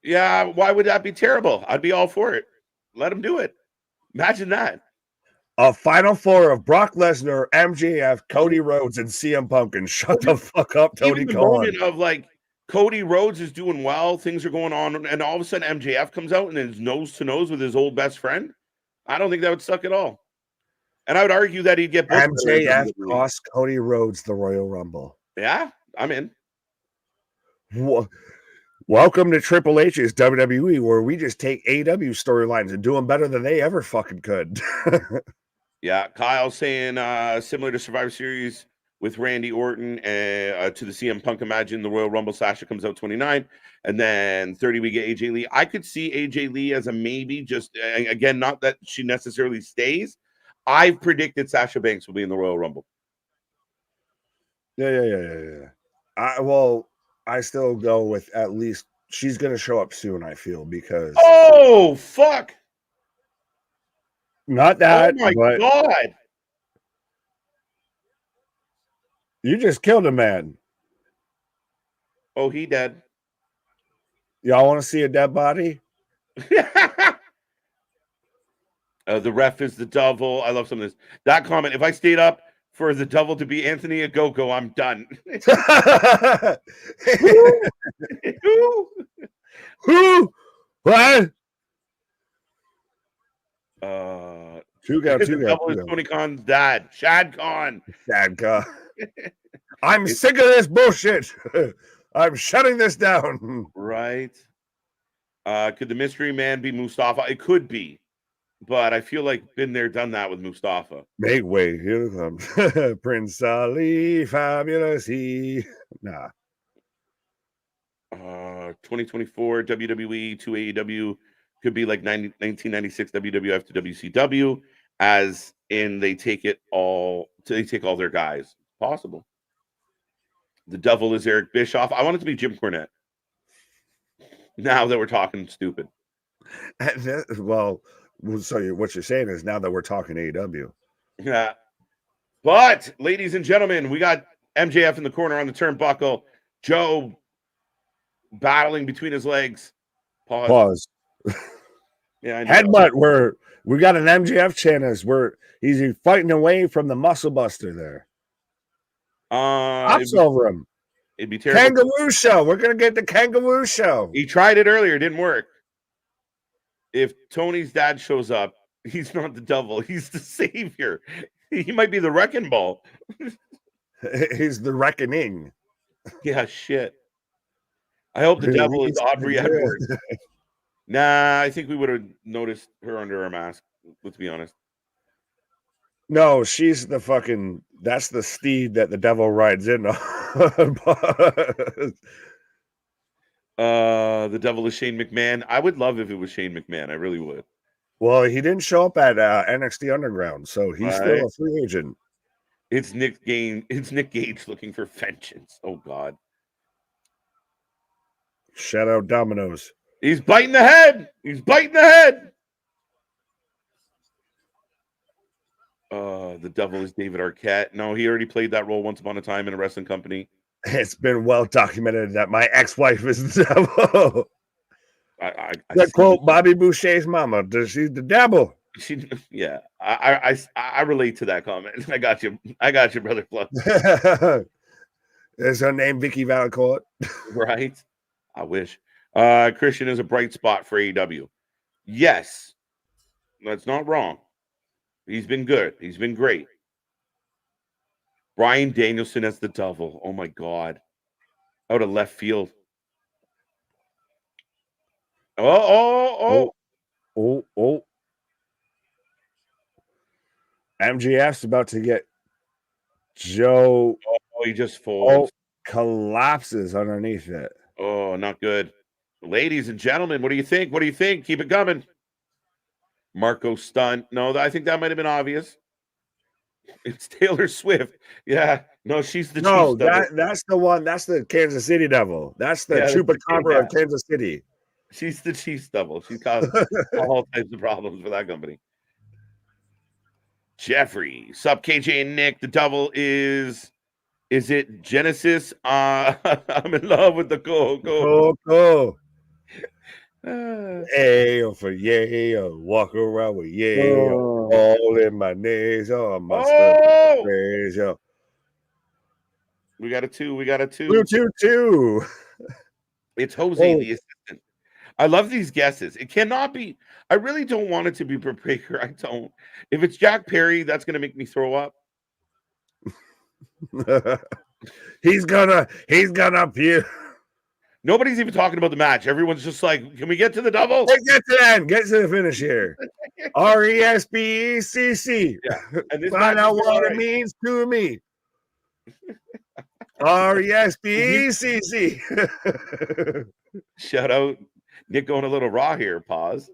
A: Yeah, why would that be terrible? I'd be all for it. Let him do it. Imagine that.
B: A Final Four of Brock Lesnar, MJF, Cody Rhodes, and CM Punk. And shut the fuck up, Tony
A: Even the
B: Khan.
A: moment of like Cody Rhodes is doing well, things are going on, and all of a sudden MJF comes out and is nose to nose with his old best friend. I don't think that would suck at all. And I would argue that he'd get both.
B: MJF cost Cody Rhodes the Royal Rumble.
A: Yeah, I'm in.
B: Welcome to Triple H's WWE, where we just take AEW storylines and do them better than they ever fucking could.
A: Yeah, Kyle saying similar to Survivor Series with Randy Orton to the CM Punk. Imagine the Royal Rumble. Sasha comes out 29, and then 30 we get AJ Lee. I could see AJ Lee as a maybe. Just again, not that she necessarily stays. I've predicted Sasha Banks will be in the Royal Rumble.
B: Yeah. I still go with at least she's gonna show up soon, I feel, because
A: Oh fuck!
B: not that,
A: Oh my
B: but
A: god!
B: you just killed a man.
A: Oh, he dead.
B: Y'all want to see a dead body?
A: The ref is the devil. I love some of this. That comment. If I stayed up for the devil to be Anthony Ogogo, I'm done.
B: Who? What?
A: The devil is Tony Khan's dad, Shad Khan.
B: Shad Khan. I'm sick of this bullshit. I'm shutting this down.
A: Right. Could the mystery man be Mustafa? It could be, but I feel like been there, done that with Mustafa.
B: Make way, here comes Prince Ali, fabulous. He nah.
A: 2024 WWE to AEW could be like 1996 WWF to WCW, as in they take all their guys. Possible. The devil is Eric Bischoff. I want it to be Jim Cornette. Now that we're talking stupid.
B: Well, so what you're saying is now that we're talking AEW.
A: Yeah. But, ladies and gentlemen, we got MJF in the corner on the turnbuckle. Joe battling between his legs.
B: Pause.
A: Yeah, I know.
B: Headbutt. We got an MJF chant as he's fighting away from the muscle buster there. Hops over him.
A: It'd be terrible.
B: Kangaroo show. We're gonna get the kangaroo show.
A: He tried it earlier, it didn't work. If Tony's dad shows up, he's not the devil, he's the savior. He might be the wrecking ball.
B: He's the reckoning.
A: Yeah, shit. I hope the devil is Audrey Edwards. Nah, I think we would have noticed her under her mask, let's be honest.
B: No, she's that's the steed that the devil rides in on.
A: The devil is Shane McMahon. I would love if it was Shane McMahon. I really would.
B: Well, he didn't show up at NXT Underground, so he's still a free agent.
A: It's Nick Gage looking for vengeance. Oh God.
B: Shout out Domino's.
A: He's biting the head. The devil is David Arquette. No, he already played that role once upon a time in a wrestling company.
B: It's been well documented that my ex-wife is the devil. I quote Bobby Boucher's mama. She's the devil.
A: Yeah, I relate to that comment. I got you, brother. Plug.
B: Is her name Vicky Valacourt?
A: Right. I wish. Christian is a bright spot for AEW. Yes, that's not wrong. He's been good. He's been great. Bryan Danielson as the devil. Oh my God. Out of left field. Oh.
B: MJF's about to get Joe.
A: Oh, he just falls.
B: Collapses underneath it.
A: Oh, not good. Ladies and gentlemen, what do you think? Keep it coming. Marco stunt. No, I think that might have been obvious. It's Taylor Swift. Yeah. No, she's the Chiefs devil.
B: That's the one. That's the Kansas City devil. That's the chupacabra of Kansas City.
A: She's the Chiefs devil. She caused all types of problems for that company. Jeffrey. Sup, KJ and Nick. The devil is it Genesis? I'm in love with the Coco.
B: Ayo for yayo, walk around with yayo, all in my knees. Oh, my praise yo.
A: We got a two.
B: 2.
A: It's Jose, the assistant. I love these guesses. It cannot be. I really don't want it to be Breaker. I don't. If it's Jack Perry, that's going to make me throw up.
B: He's gonna puke.
A: Nobody's even talking about the match. Everyone's just like, can we get to the double?
B: Let's get to the end. Get to the finish here. RESPECC.
A: Yeah. And
B: find out what it means to me. RESPECC.
A: Shout out. Nick going a little raw here. Pause.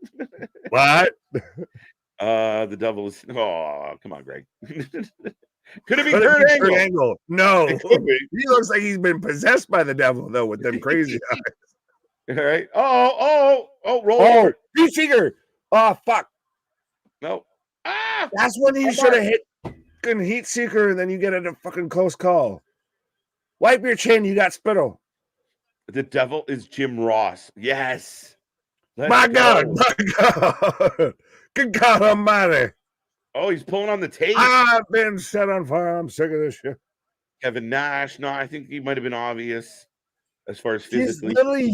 B: What?
A: The devil is. Oh, come on, Greg. Could it be Kurt Angle?
B: No. He looks like he's been possessed by the devil, though, with them crazy eyes.
A: All right. Roll
B: Oh,
A: over.
B: heat seeker. Oh, fuck.
A: No. Ah!
B: That's when he
A: I'm
B: should have
A: marked.
B: hit fucking heat seeker, and then you get a fucking close call. Wipe your chin. You got spittle.
A: The devil is Jim Ross. Yes. Let's
B: My God.
A: go.
B: My God. Good God Almighty.
A: Oh, he's pulling on the tape.
B: I've been set on fire. I'm sick of this shit.
A: Kevin Nash. No, I think he might have been obvious as far as
B: He's
A: physically.
B: literally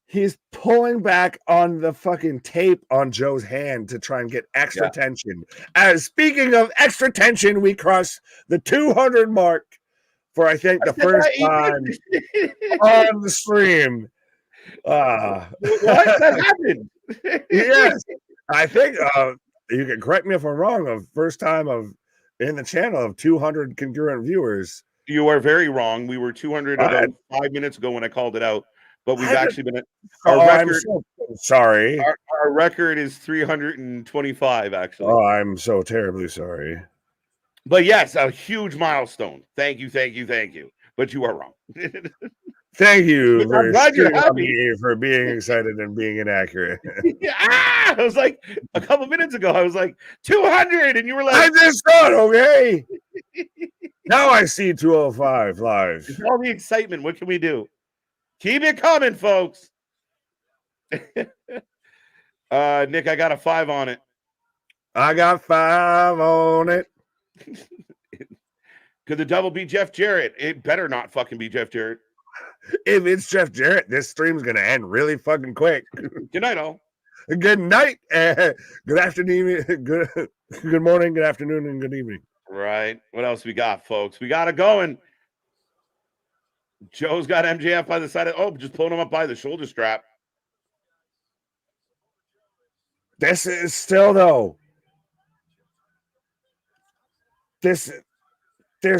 B: he's pulling back on the fucking tape on Joe's hand to try and get extra tension. As speaking of extra tension, we cross the 200 mark for, I think, the first time on the stream.
A: What? That happened.
B: Yes. I think you can correct me if I'm wrong, of first time of in the channel of 200 concurrent viewers.
A: You are very wrong. We were 200 about 5 minutes ago when I called it out, but we've actually been our record.
B: I'm so sorry.
A: Our record is 325 actually.
B: Oh, I'm so terribly sorry.
A: But yes, a huge milestone. Thank you. But you are wrong.
B: Thank you
A: I'm glad you're happy
B: for being excited and being inaccurate.
A: I was like a couple minutes ago, I was like 200, and you were like,
B: I just thought, okay. Now I see 205 live.
A: It's all the excitement. What can we do? Keep it coming, folks. Nick, I got a 5 on it.
B: I got 5 on it.
A: Could the devil be Jeff Jarrett? It better not fucking be Jeff Jarrett.
B: If it's Jeff Jarrett, this stream's gonna end really fucking quick.
A: Good night, all.
B: Good night. Good afternoon. Good morning. Good afternoon, and good evening.
A: Right. What else we got, folks? We got it going. Joe's got MJF by the side of just pulling him up by the shoulder strap.
B: This is still though. There's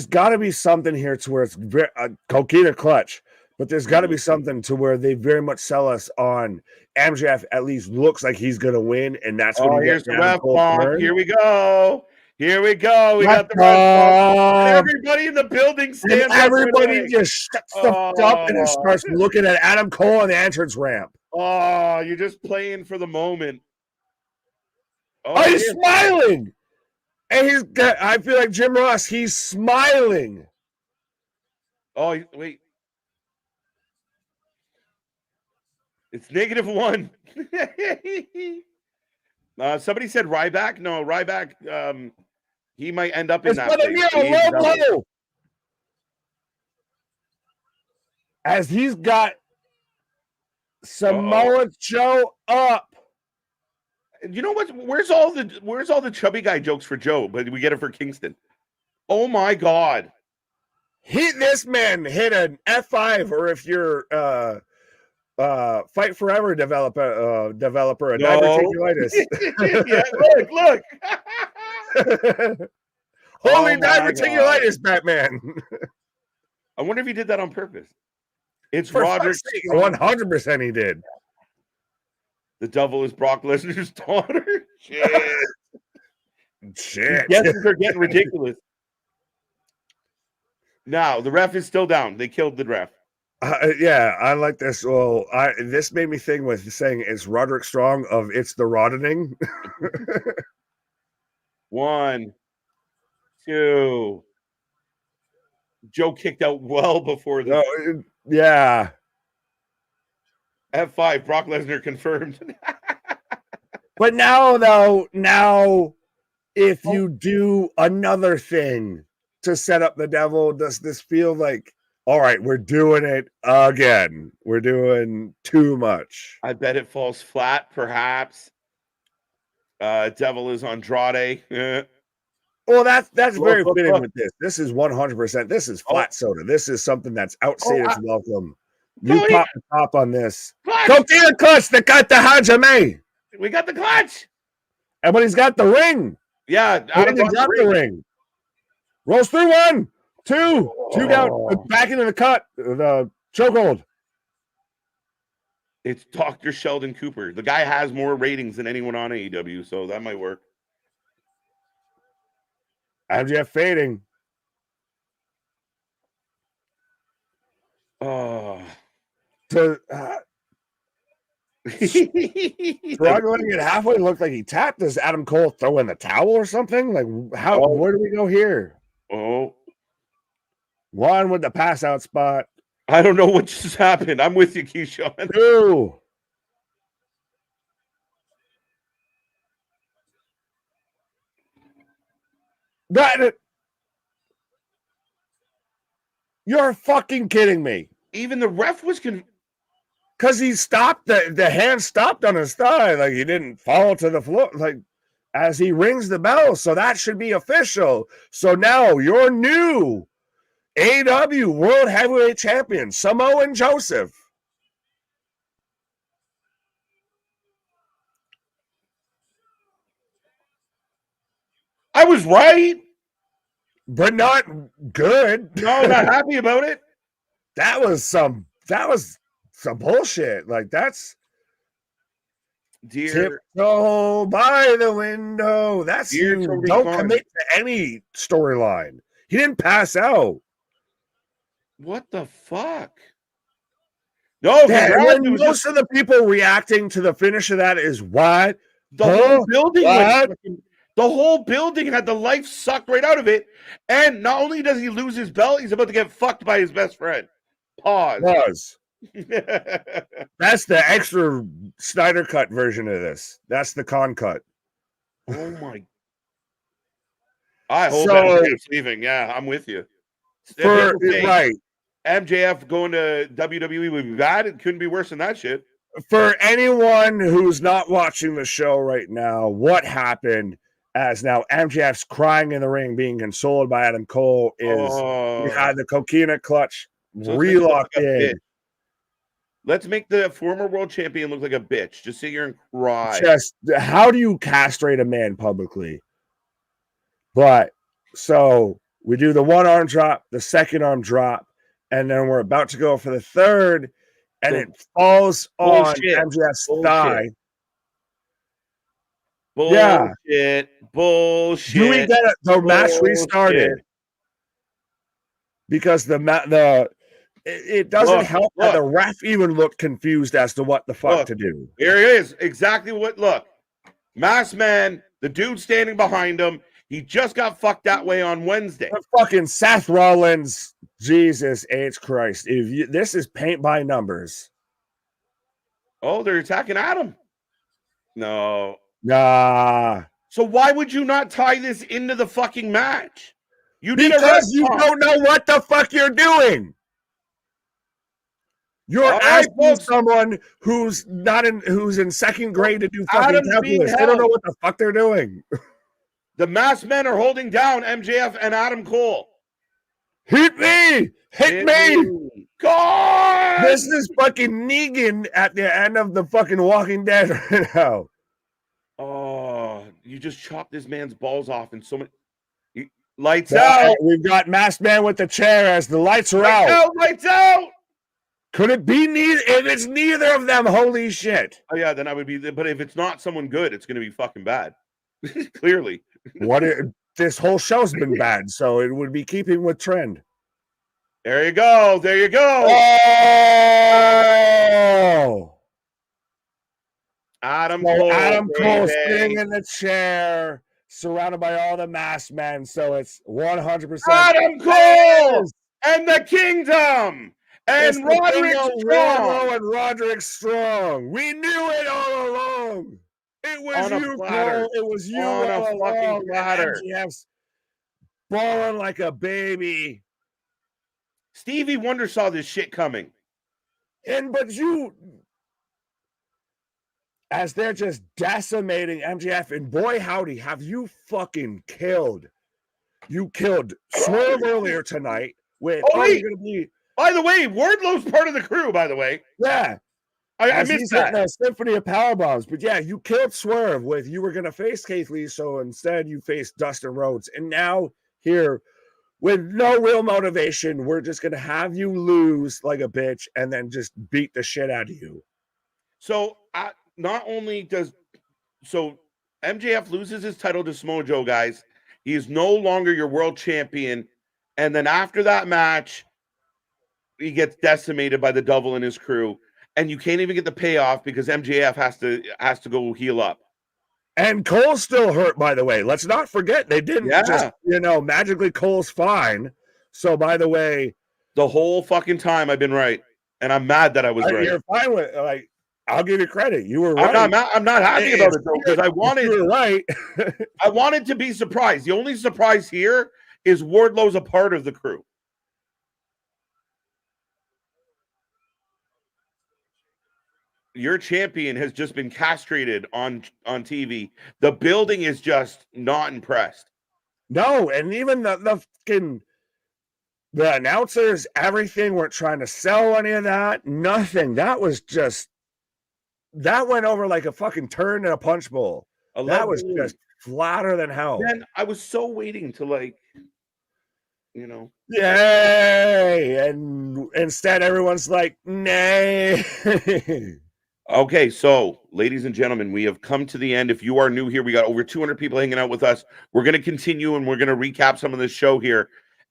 B: got to be something here to where it's Coquina clutch, but there's got to be something to where they very much sell us on MJF. At least looks like he's going to win, and that's when you
A: here's
B: get
A: the ref bomb. Here we go. We got the ref bomb. Everybody in the building stands up.
B: Everybody just shuts the fuck up and starts looking at Adam Cole on the entrance ramp.
A: Oh, you're just playing for the moment.
B: Oh, he's smiling. And I feel like Jim Ross, he's smiling.
A: Oh, wait. It's -1. Somebody said Ryback. No, Ryback, he might end up in that place.
B: Low. As he's got Samoa Joe up.
A: You know what? Where's all the chubby guy jokes for Joe? But we get it for Kingston. Oh my God!
B: This man hit an F5, or if you're Fight Forever developer, a diverticulitis.
A: Yeah, look.
B: Holy diverticulitis, Batman.
A: I wonder if he did that on purpose. It's
B: For
A: Roderick.
B: 100% he did.
A: The devil is Brock Lesnar's daughter.
B: Shit.
A: Guesses are getting ridiculous. Now the ref is still down. They killed the ref.
B: Yeah, I like this. Well, this made me think with saying it's Roderick Strong of It's the Roddening.
A: 1, 2. Joe kicked out well before this.
B: Yeah.
A: F5, Brock Lesnar confirmed.
B: But now, if you do another thing to set up the devil, does this feel like, all right, we're doing it again? We're doing too much.
A: I bet it falls flat, perhaps. Devil is Andrade.
B: Well, that's very fitting with this. This is 100%. This is flat soda. This is something that's outstayed its welcome. You pop the top on this. Go get a clutch that got the Hajime.
A: We got the clutch.
B: And but he's got the ring.
A: Yeah,
B: Adam got the ring. Rolls through 1, 2, 2 down, back into the cut. The chokehold.
A: It's Dr. Sheldon Cooper. The guy has more ratings than anyone on AEW, so that might work.
B: MJF fading.
A: Oh.
B: struggling and halfway looked like he tapped. Does Adam Cole throw in the towel or something? Like how?
A: Oh.
B: Where do we go here?
A: Oh,
B: One with the pass out spot.
A: I don't know what just happened. I'm with you, Keyshawn.
B: 2. You're fucking kidding me.
A: Even the ref was
B: because he stopped the hand stopped on his thigh, like he didn't fall to the floor, like as he rings the bell. So that should be official. So now your new AEW World Heavyweight Champion, Samoa Joseph.
A: I was right,
B: but not good.
A: No, not happy about it.
B: That was some bullshit. Like that's tiptoe by the window. That's you don't commit to any storyline. He didn't pass out.
A: What the fuck? No,
B: most of the people reacting to the finish of that is what?
A: The whole building the whole building had the life sucked right out of it. And not only does he lose his belt, he's about to get fucked by his best friend. Pause.
B: That's the extra Snyder cut version of this. That's the con cut.
A: Oh my. I hope MJF's leaving. Yeah, I'm with you.
B: Right.
A: MJF going to WWE would be bad. It couldn't be worse than that shit.
B: For anyone who's not watching the show right now, what happened as now MJF's crying in the ring, being consoled by Adam Cole, is he had the coquina clutch relocked in.
A: Let's make the former world champion look like a bitch. Just sit here and cry.
B: Just how do you castrate a man publicly? But so we do the one arm drop, the second arm drop, and then we're about to go for the third, and it falls on MJF's thigh.
A: Bullshit.
B: Do we get it? The match restarted because it doesn't help that the ref even looked confused as to what the fuck to do.
A: Here it is. Exactly what. Look, Masked Man, the dude standing behind him. He just got fucked that way on Wednesday.
B: Fucking Seth Rollins, Jesus H. Christ! This is paint by numbers.
A: Oh, they're attacking Adam. No.
B: Nah.
A: So why would you not tie this into the fucking match?
B: Because you don't know what the fuck you're doing. You're asking someone who's in second grade to do fucking calculus. They don't know what the fuck they're doing.
A: The Masked Men are holding down MJF and Adam Cole.
B: Hit me! Hit me!
A: God!
B: This is fucking Negan at the end of the fucking Walking Dead right now.
A: Oh, you just chopped this man's balls off in so many. Lights out!
B: We've got Masked Man with the chair as the lights are out.
A: Lights out!
B: Could it be neither? If it's neither of them, holy shit.
A: Oh, yeah, then I would be. But if it's not someone good, it's going to be fucking bad. Clearly.
B: This whole show's been bad, so it would be keeping with trend.
A: There you go. There you go.
B: Oh!
A: Adam Cole
B: sitting in the chair, surrounded by all the Masked Men. So it's 100%.
A: Adam Cole and the Kingdom and
B: Roderick Strong. We knew it all along. It was you, Cole. It was you
A: on
B: all
A: a fucking
B: along.
A: platter.
B: MJF's balling like a baby.
A: Stevie Wonder saw this shit coming.
B: But as they're just decimating MJF, and boy howdy, have you fucking killed. You killed Swerve earlier tonight with
A: by the way, Wardlow's part of the crew, by the way.
B: Yeah.
A: I missed that.
B: A symphony of power bombs. But yeah, you killed Swerve with you were gonna face Keith Lee, so instead you faced Dustin Rhodes. And now here, with no real motivation, we're just gonna have you lose like a bitch and then just beat the shit out of you.
A: So not only does MJF loses his title to Samoa Joe, guys, he is no longer your world champion. And then after that match, he gets decimated by the Devil and his crew, and you can't even get the payoff because MJF has to go heal up.
B: And Cole's still hurt, by the way. Let's not forget they didn't just, magically Cole's fine. So, by the way,
A: the whole fucking time I've been right, and I'm mad that I was right.
B: You're fine with I'll give you credit. You were right.
A: I'm not happy about it though, because I wanted
B: you were right.
A: I wanted to be surprised. The only surprise here is Wardlow's a part of the crew. Your champion has just been castrated on TV. The building is just not impressed.
B: No, and even the announcers, everything, weren't trying to sell any of that. Nothing. That was just, that went over like a fucking turn in a punch bowl. That was just flatter than hell.
A: Man, I was so waiting to
B: yay, and instead everyone's like, nay.
A: Okay, so ladies and gentlemen, we have come to the end. If you are new here, we got over 200 people hanging out with us. We're going to continue and we're going to recap some of this show here.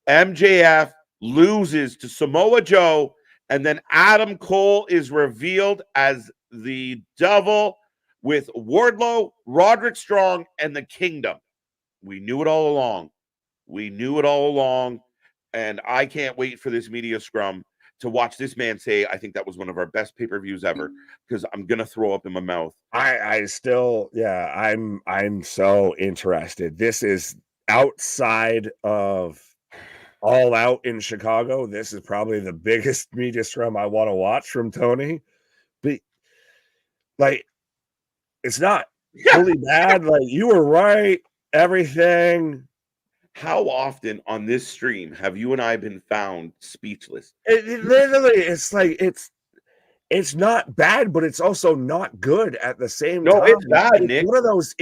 A: MJF loses to Samoa Joe, and then Adam Cole is revealed as the Devil with Wardlow, Roderick Strong, and the Kingdom. We knew it all along. And I can't wait for this media scrum to watch this man say, I think that was one of our best pay-per-views ever, because I'm going to throw up in my mouth.
B: I still, I'm so interested. This is outside of All Out in Chicago. This is probably the biggest media scrum I want to watch from Tony. But, it's not really bad. You were right. Everything.
A: How often on this stream have you and I been found speechless?
B: It literally, it's not bad, but it's also not good at the same time.
A: No, it's bad, Nick.
B: One of those,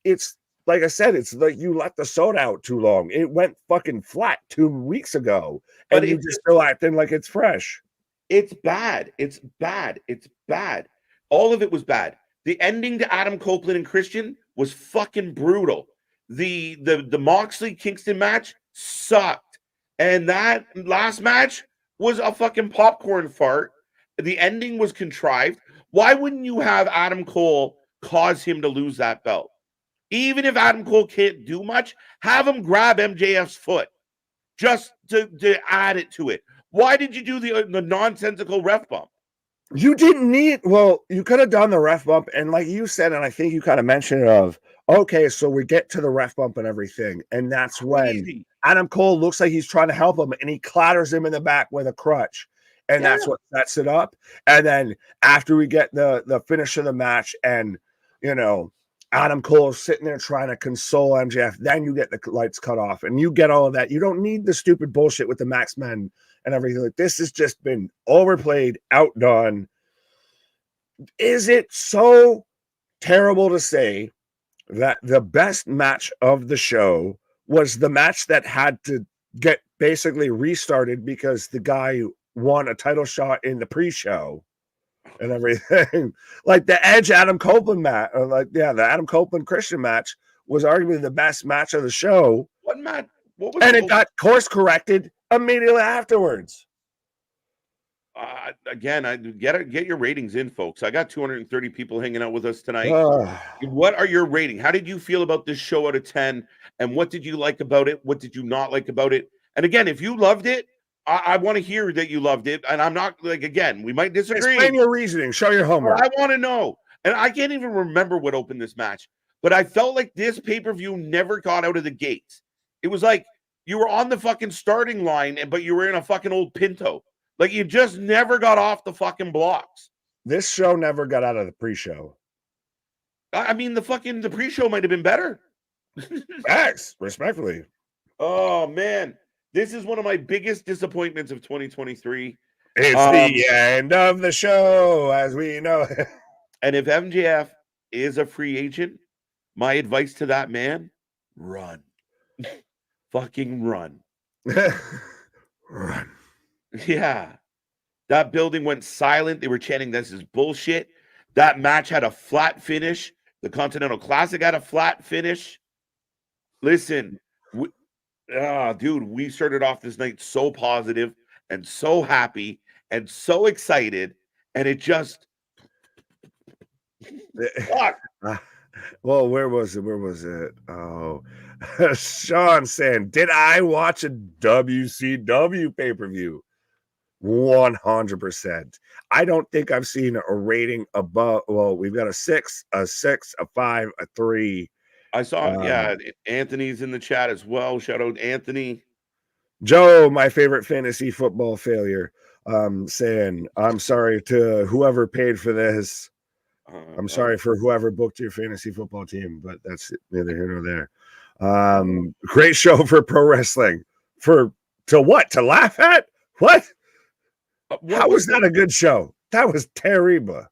B: it's like I said, it's like you let the soda out too long. It went fucking flat 2 weeks ago, and you just still acting like it's fresh.
A: It's bad. It's bad. It's bad. All of it was bad. The ending to Adam Copeland and Christian was fucking brutal. The Moxley Kingston match sucked, and that last match was a fucking popcorn fart. The ending was contrived. Why wouldn't you have Adam Cole cause him to lose that belt? Even if Adam Cole can't do much, have him grab MJF's foot just to add it to it. Why did you do the nonsensical ref bump?
B: You didn't need, you could have done the ref bump, and like you said, and I think you kind of mentioned it of, okay, so we get to the ref bump and everything, and that's when Adam Cole looks like he's trying to help him, and he clatters him in the back with a crutch, and that's what sets it up. And then after we get the finish of the match, and Adam Cole is sitting there trying to console MJF, then you get the lights cut off, and you get all of that. You don't need the stupid bullshit with the Max Men and everything. Like, this has just been overplayed, outdone. Is it so terrible to say that the best match of the show was the match that had to get basically restarted because the guy won a title shot in the pre-show and everything? Like the Edge Adam Copeland match, the Adam Copeland Christian match was arguably the best match of the show.
A: What match? What was
B: it got course corrected immediately afterwards.
A: Again, I get your ratings in, folks. I got 230 people hanging out with us tonight. What are your rating? How did you feel about this show out of 10? And what did you like about it? What did you not like about it? And again, if you loved it, I want to hear that you loved it. And I'm not again, we might disagree.
B: Explain your reasoning. Show your homework.
A: I want to know. And I can't even remember what opened this match, but I felt like this pay-per-view never got out of the gates. It was like you were on the fucking starting line, but you were in a fucking old Pinto. Like you just never got off the fucking blocks.
B: This show never got out of the pre-show.
A: I mean, the pre-show might have been better.
B: Facts, respectfully.
A: Oh man, this is one of my biggest disappointments of 2023.
B: It's the end of the show, as we know.
A: And if MJF is a free agent, my advice to that man: run, fucking run,
B: run.
A: Yeah, that building went silent. They were chanting, "This is bullshit." That match had a flat finish. The Continental Classic had a flat finish. Listen, dude, we started off this night so positive, and so happy and so excited, and it just fuck.
B: Well, where was it? Where was it? Oh, Sean saying, did I watch a WCW pay-per-view? 100%. I don't think I've seen a rating above. Well, we've got a 6, a 5, a 3.
A: I saw, Anthony's in the chat as well. Shout out Anthony.
B: Joe, my favorite fantasy football failure, saying, I'm sorry to whoever paid for this. I'm sorry for whoever booked your fantasy football team, but that's neither here nor there. Great show for pro wrestling. To what? To laugh at? What? How was that a good show? That was terrible.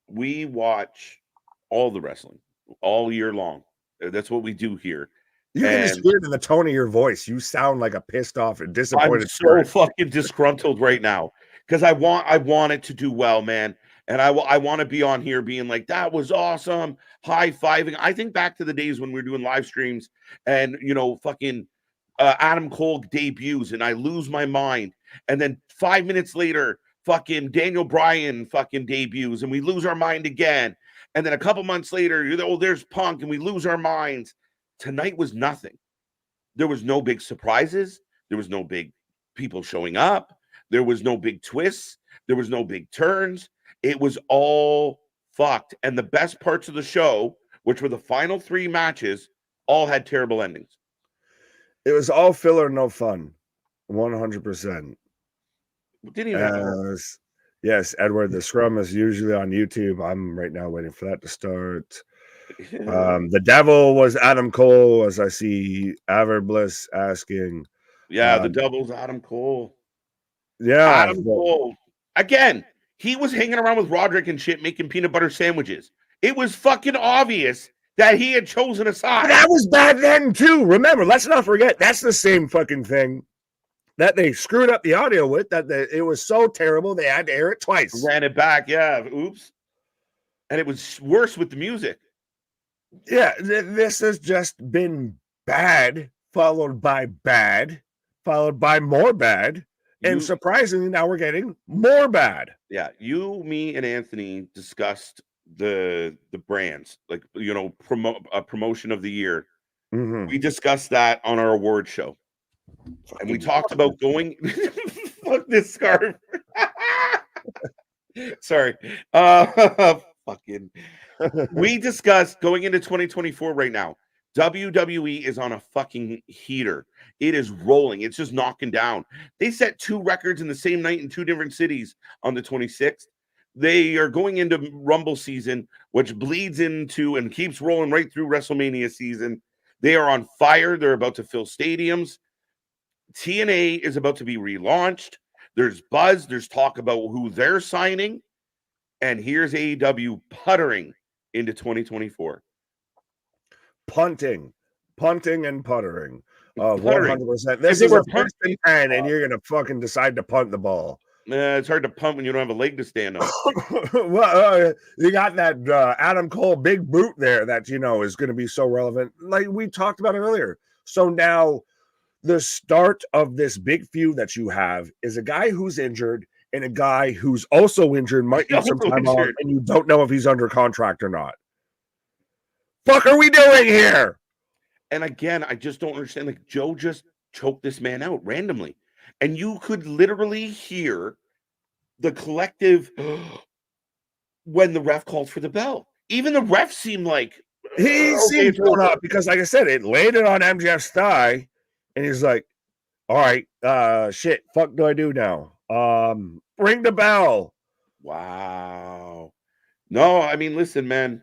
A: We watch all the wrestling all year long. That's what we do here.
B: You can just hear it in the tone of your voice. You sound like a pissed off and disappointed.
A: I'm so fucking disgruntled right now because I want it to do well, man. And I want to be on here being like, that was awesome, high-fiving. I think back to the days when we were doing live streams and, fucking Adam Cole debuts and I lose my mind. And then 5 minutes later, fucking Daniel Bryan fucking debuts and we lose our mind again. And then a couple months later, there's Punk and we lose our minds. Tonight was nothing. There was no big surprises. There was no big people showing up. There was no big twists. There was no big turns. It was all fucked. And the best parts of the show, which were the final 3 matches, all had terrible endings.
B: It was all filler, no fun. 100%.
A: Didn't even
B: yes, Edward, the scrum is usually on YouTube. I'm right now waiting for that to start. The devil was Adam Cole, as I see Averbliss asking.
A: Yeah, the devil's Adam Cole.
B: Yeah.
A: Adam Cole. Again, he was hanging around with Roderick and shit, making peanut butter sandwiches. It was fucking obvious that he had chosen a side.
B: But that was bad then, too. Remember, let's not forget, that's the same fucking thing that they screwed up the audio with, it was so terrible they had to air it twice.
A: Ran it back, yeah. Oops. And it was worse with the music.
B: Yeah, this has just been bad, followed by more bad. And surprisingly, now we're getting more bad.
A: Yeah, you, me, and Anthony discussed the brands, like promotion of the year.
B: Mm-hmm.
A: We discussed that on our award show, and we talked about going. Fuck this scarf. Sorry. Fucking. We discussed going into 2024 right now. WWE is on a fucking heater. It is rolling. It's just knocking down. They set 2 records in the same night in 2 different cities on the 26th. They are going into Rumble season, which bleeds into and keeps rolling right through WrestleMania season. They are on fire. They're about to fill stadiums. TNA is about to be relaunched. There's buzz. There's talk about who they're signing. And here's AEW puttering into 2024.
B: Punting and puttering. 100%. This is a first and 10, and you're gonna fucking decide to punt the ball.
A: It's hard to punt when you don't have a leg to stand on.
B: Well, you got that Adam Cole big boot there that is going to be so relevant, like we talked about earlier. So now the start of this big feud that you have is a guy who's injured and a guy who's also injured might need some time off, and you don't know if he's under contract or not. Fuck are we doing here?
A: And again, I just don't understand. Like, Joe just choked this man out randomly. And you could literally hear the collective when the ref called for the bell. Even the ref seemed like
B: he seemed thrown up because, like I said, it landed on MJF's thigh, and he's like, "All right, shit, fuck, do I do now? Ring the bell."
A: Wow. No, I mean, listen, man.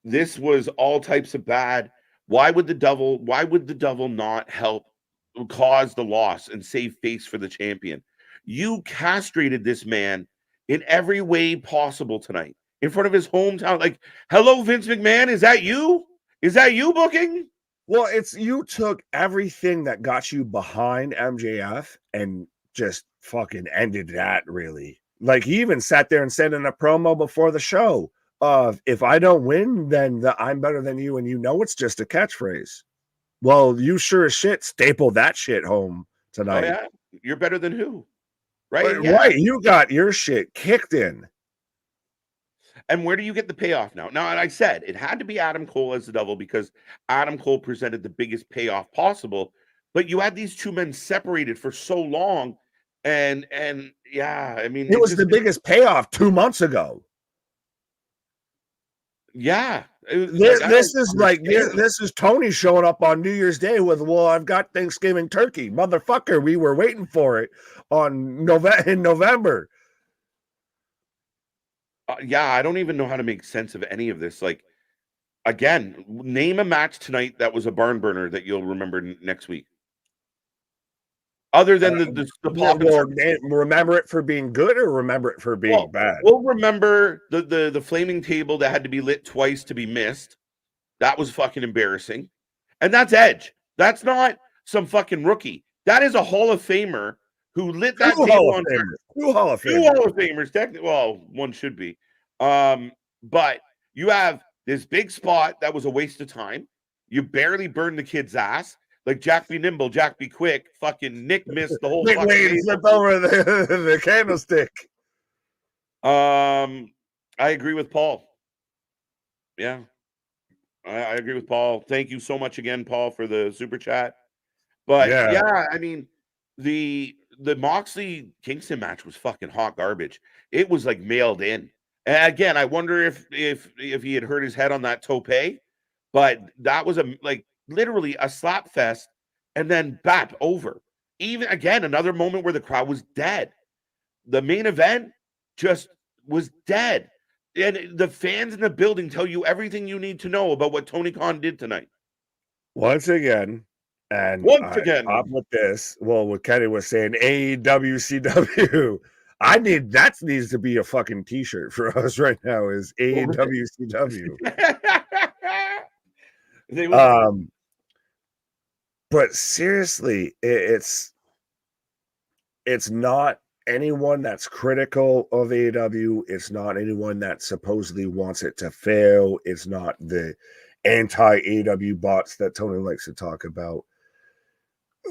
A: This was all types of bad. Why would the devil not help cause the loss and save face for the champion? You castrated this man in every way possible tonight in front of his hometown. Like, hello, Vince McMahon. Is that you? Is that you booking?
B: Well, you took everything that got you behind MJF and just fucking ended that, really. Like, he even sat there and said in a promo before the show, if I don't win, then I'm better than you, and it's just a catchphrase. Well, you sure as shit stapled that shit home tonight.
A: Oh, yeah. You're better than who? right? Yeah.
B: Right, you got your shit kicked in.
A: And where do you get the payoff now? Now, and I said it had to be Adam Cole as the devil because Adam Cole presented the biggest payoff possible. But you had these two men separated for so long, and yeah, I mean,
B: It was the biggest payoff 2 months ago.
A: Yeah,
B: This is Tony showing up on New Year's Day with, well, I've got Thanksgiving turkey, motherfucker. We were waiting for it in November.
A: Yeah, I don't even know how to make sense of any of this. Like, again, name a match tonight that was a barn burner that you'll remember next week. Other than the pop.
B: Remember it for being good or remember it for being bad?
A: We'll remember the flaming table that had to be lit twice to be missed. That was fucking embarrassing. And that's Edge. That's not some fucking rookie. That is a Hall of Famer who lit that table on fire.
B: Two Hall of
A: Famers, technically. Well, one should be. But you have this big spot that was a waste of time. You barely burned the kid's ass. Like Jack be nimble, Jack be quick. Fucking Nick missed the whole fucking
B: he flipped over the candlestick.
A: I agree with Paul. Yeah. I agree with Paul. Thank you so much again, Paul, for the super chat. But yeah, I mean, the Moxley Kingston match was fucking hot garbage. It was like mailed in. And again, I wonder if he had hurt his head on that tope, but that was literally a slap fest and then bap over. Even again, another moment where the crowd was dead. The main event just was dead. And the fans in the building tell you everything you need to know about what Tony Khan did tonight.
B: Once again, up with this. Well, what Kenny was saying, AEW CW. That needs to be a fucking t-shirt for us right now. Is AEW CW. But seriously, it's not anyone that's critical of AEW. It's not anyone that supposedly wants it to fail. It's not the anti-AEW bots that Tony likes to talk about.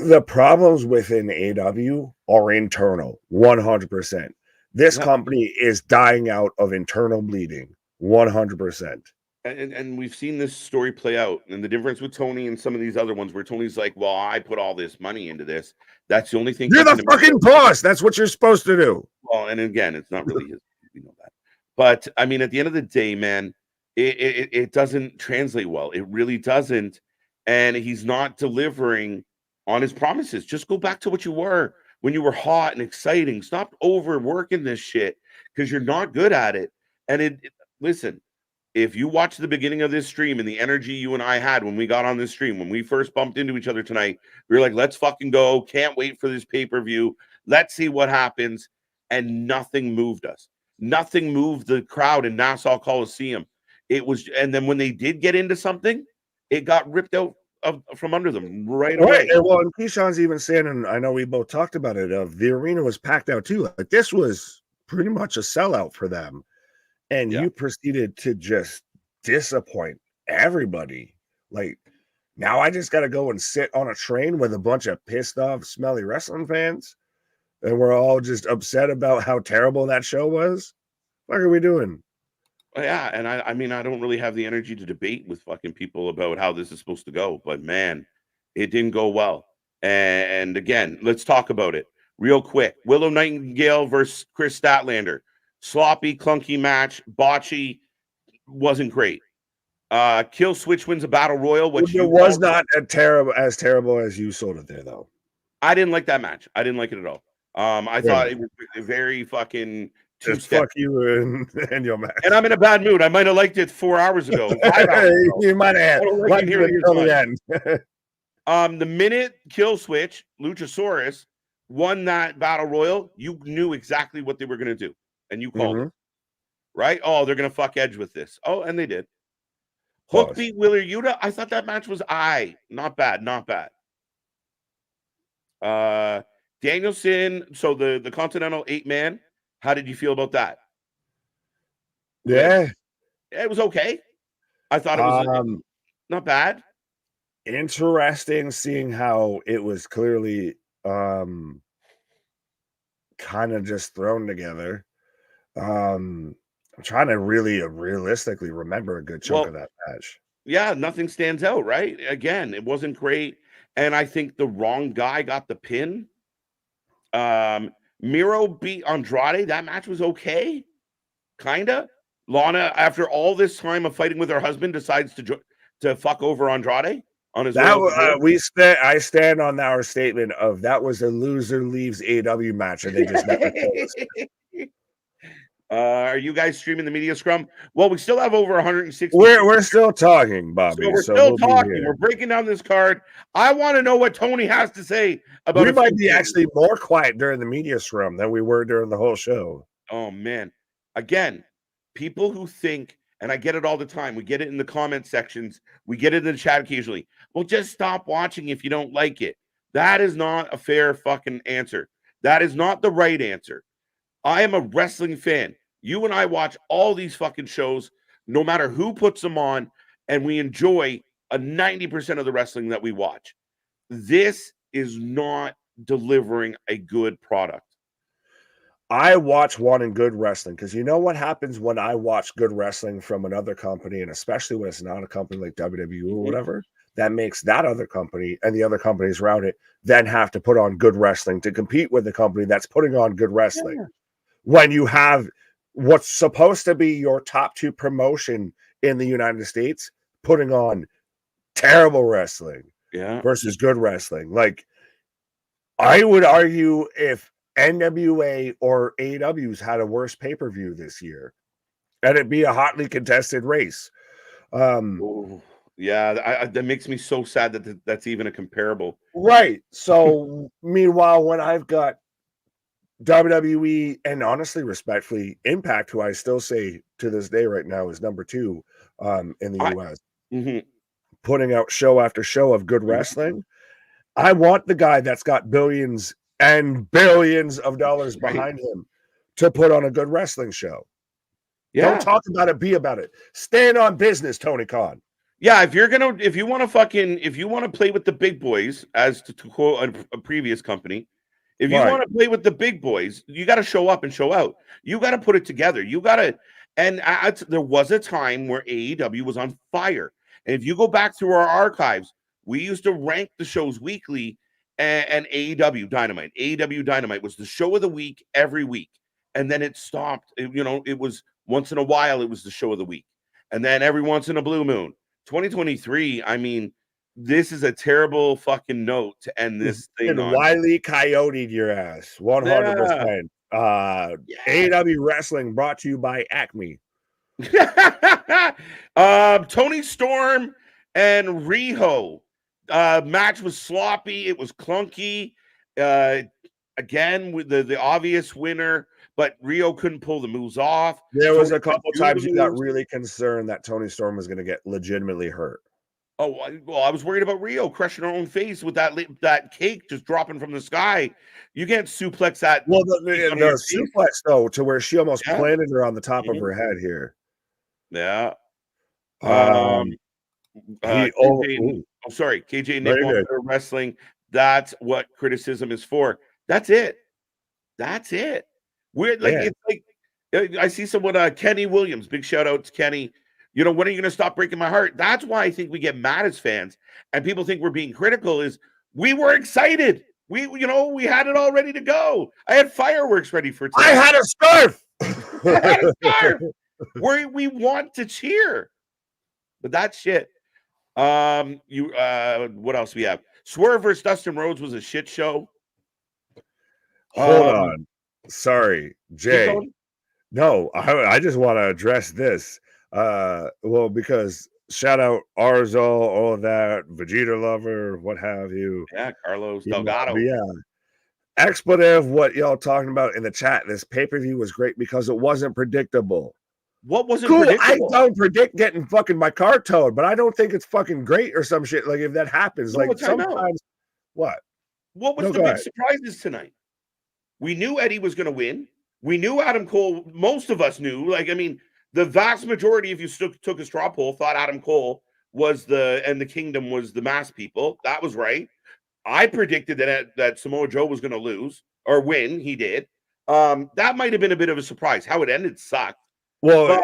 B: The problems within AEW are internal, 100%. This company is dying out of internal bleeding, 100%.
A: And we've seen this story play out. And the difference with Tony and some of these other ones where Tony's like, well, I put all this money into this. That's the only thing.
B: You're the fucking boss. That's what you're supposed to do.
A: Well, and again, it's not really his. We know that. But I mean, at the end of the day, man, it doesn't translate well. It really doesn't. And he's not delivering on his promises. Just go back to what you were when you were hot and exciting. Stop overworking this shit because you're not good at it. And listen, if you watch the beginning of this stream and the energy you and I had when we got on this stream, when we first bumped into each other tonight, we were like, let's fucking go. Can't wait for this pay-per-view. Let's see what happens. And nothing moved us. Nothing moved the crowd in Nassau Coliseum. And then when they did get into something, it got ripped out from under them right away.
B: Well, and Keyshawn's even saying, and I know we both talked about it, the arena was packed out too. Like this was pretty much a sellout for them. And you proceeded to just disappoint everybody. Like, now I just got to go and sit on a train with a bunch of pissed off, smelly wrestling fans. And we're all just upset about how terrible that show was. What are we doing?
A: Yeah. And I mean, I don't really have the energy to debate with fucking people about how this is supposed to go. But man, it didn't go well. And again, let's talk about it real quick. Willow Nightingale versus Chris Statlander. Sloppy, clunky match. Botchy wasn't great. Kill Switch wins a battle royal, which
B: it was not as terrible as you sold it there, though.
A: I didn't like that match. I didn't like it at all. I thought it was very fucking
B: just fuck you and your match.
A: And I'm in a bad mood. I might have liked it 4 hours ago. 5 hours ago.
B: You might have liked it until the
A: end. The minute Kill Switch, Luchasaurus, won that battle royal, you knew exactly what they were going to do. And you called it, right? Oh, they're going to fuck Edge with this. Oh, and they did. Hook beat Wheeler Yuta. I thought that match was not bad, not bad. Danielson, so the Continental 8-man, how did you feel about that?
B: Yeah.
A: It was okay. I thought it was not bad.
B: Interesting seeing how it was clearly kind kind of just thrown together. I'm trying to really realistically remember a good chunk of
A: Well,
B: that match.
A: yeah, nothing stands out, right? Again, it wasn't great, and I think the wrong guy got the pin. Miro beat Andrade. That match was okay, kinda. Lana, after all this time of fighting with her husband, decides to fuck over Andrade on his way
B: That
A: out the door.
B: I stand on our statement of that was a loser leaves AW match, and they just never told us.
A: Are you guys streaming the media scrum? Well, we still have over 160.
B: We're still talking,
A: So
B: Bobby.
A: we're
B: So
A: still
B: we'll be
A: talking.
B: here.
A: We're breaking down this card. I want to know what Toni has to say about
B: We
A: a
B: might
A: few
B: be
A: things.
B: actually more quiet during the media scrum than we were during the whole show.
A: Oh man. Again, people who think, and I get it all the time. We get it in the comment sections. We get it in the chat occasionally. Well, just stop watching if you don't like it. That is not a fair fucking answer. That is not the right answer. I am a wrestling fan. You and I watch all these fucking shows, no matter who puts them on, and we enjoy a 90% of the wrestling that we watch. This is not delivering a good product.
B: I watch wanting good wrestling because you know what happens when I watch good wrestling from another company, and especially when it's not a company like WWE or whatever, that makes that other company and the other companies around it then have to put on good wrestling to compete with the company that's putting on good wrestling.
A: Yeah.
B: When you have what's supposed to be your top two promotion in the United States putting on terrible wrestling
A: Yeah.
B: versus good wrestling. Like, I would argue if NWA or AEW's had a worse pay-per-view this year, and it'd be a hotly contested race.
A: Ooh, yeah, that makes me so sad that that's even a comparable.
B: Right. So, meanwhile, when I've got WWE and honestly, respectfully, Impact, who I still say to this day right now is number 2 in the US,
A: Mhm.
B: putting out show after show of good wrestling. I want the guy that's got billions and billions of dollars
A: Right.
B: behind him to put on a good wrestling show. Don't
A: Yeah.
B: talk about it, be about it. Stand on business, Tony Khan.
A: Yeah, if you want to play with the big boys, as to quote a previous company, if you
B: Right.
A: want to play with the big boys, you got to show up and show out. You got to put it together. You got to, and there was a time where AEW was on fire. And if you go back through our archives, we used to rank the shows weekly, and AEW Dynamite was the show of the week every week. And then it stopped. It was once in a while, it was the show of the week. And then every once in a blue moon. 2023, I mean, this is a terrible fucking note to end this thing
B: And
A: on.
B: Wiley Coyote your ass. 100%.
A: Yeah.
B: AEW Wrestling brought to you by Acme.
A: Toni Storm and Riho. Match was sloppy. It was clunky. Again, with the obvious winner, but Riho couldn't pull the moves off.
B: There was
A: Toni
B: a couple
A: couldn't do
B: times
A: the
B: you got
A: moves.
B: really concerned that Toni Storm was going to get legitimately hurt.
A: Oh, well, I was worried about Riho crushing her own face with that cake just dropping from the sky. You can't suplex that.
B: Well,
A: cake onto your
B: the
A: face.
B: suplex, though, to where she almost
A: Yeah.
B: planted her on the top of
A: Mhm.
B: her head here.
A: Yeah.
B: KJ
A: Nick
B: Very good.
A: Walker Wrestling. That's what criticism is for. That's it. That's it. Weird, like
B: Yeah.
A: it's like I see someone, Kenny Williams. Big shout out to Kenny. When are you going to stop breaking my heart? That's why I think we get mad as fans, and people think we're being critical. Is we were excited. We had it all ready to go. I had fireworks ready for
B: I
A: tonight.
B: had a scarf.
A: I had a scarf. We want to cheer, but that shit. What else we have? Swerve versus Dustin Rhodes was a shit show.
B: Hold on. Sorry,
A: Keep
B: Jay.
A: going.
B: No, I just want to address this. Well, because shout out Arzo, all of that, Vegeta lover, what have you.
A: Yeah, Carlos
B: You know,
A: Delgado.
B: but yeah. Expletive, what y'all talking about in the chat. This pay-per-view was great because it wasn't predictable.
A: What wasn't
B: Cool.
A: predictable?
B: I don't predict getting fucking my car towed, but I don't think it's fucking great or some shit. Like if that happens,
A: No,
B: like sometimes what?
A: What was
B: No,
A: the
B: go
A: big
B: ahead.
A: surprises tonight? We knew Eddie was going to win. We knew Adam Cole. Most of us knew. Like, I mean, the vast majority, if you took a straw poll, thought Adam Cole was the Kingdom was the mass people. That was right. I predicted that Samoa Joe was going to lose or win. He did. That might have been a bit of a surprise. How it ended sucked.
B: Well,
A: But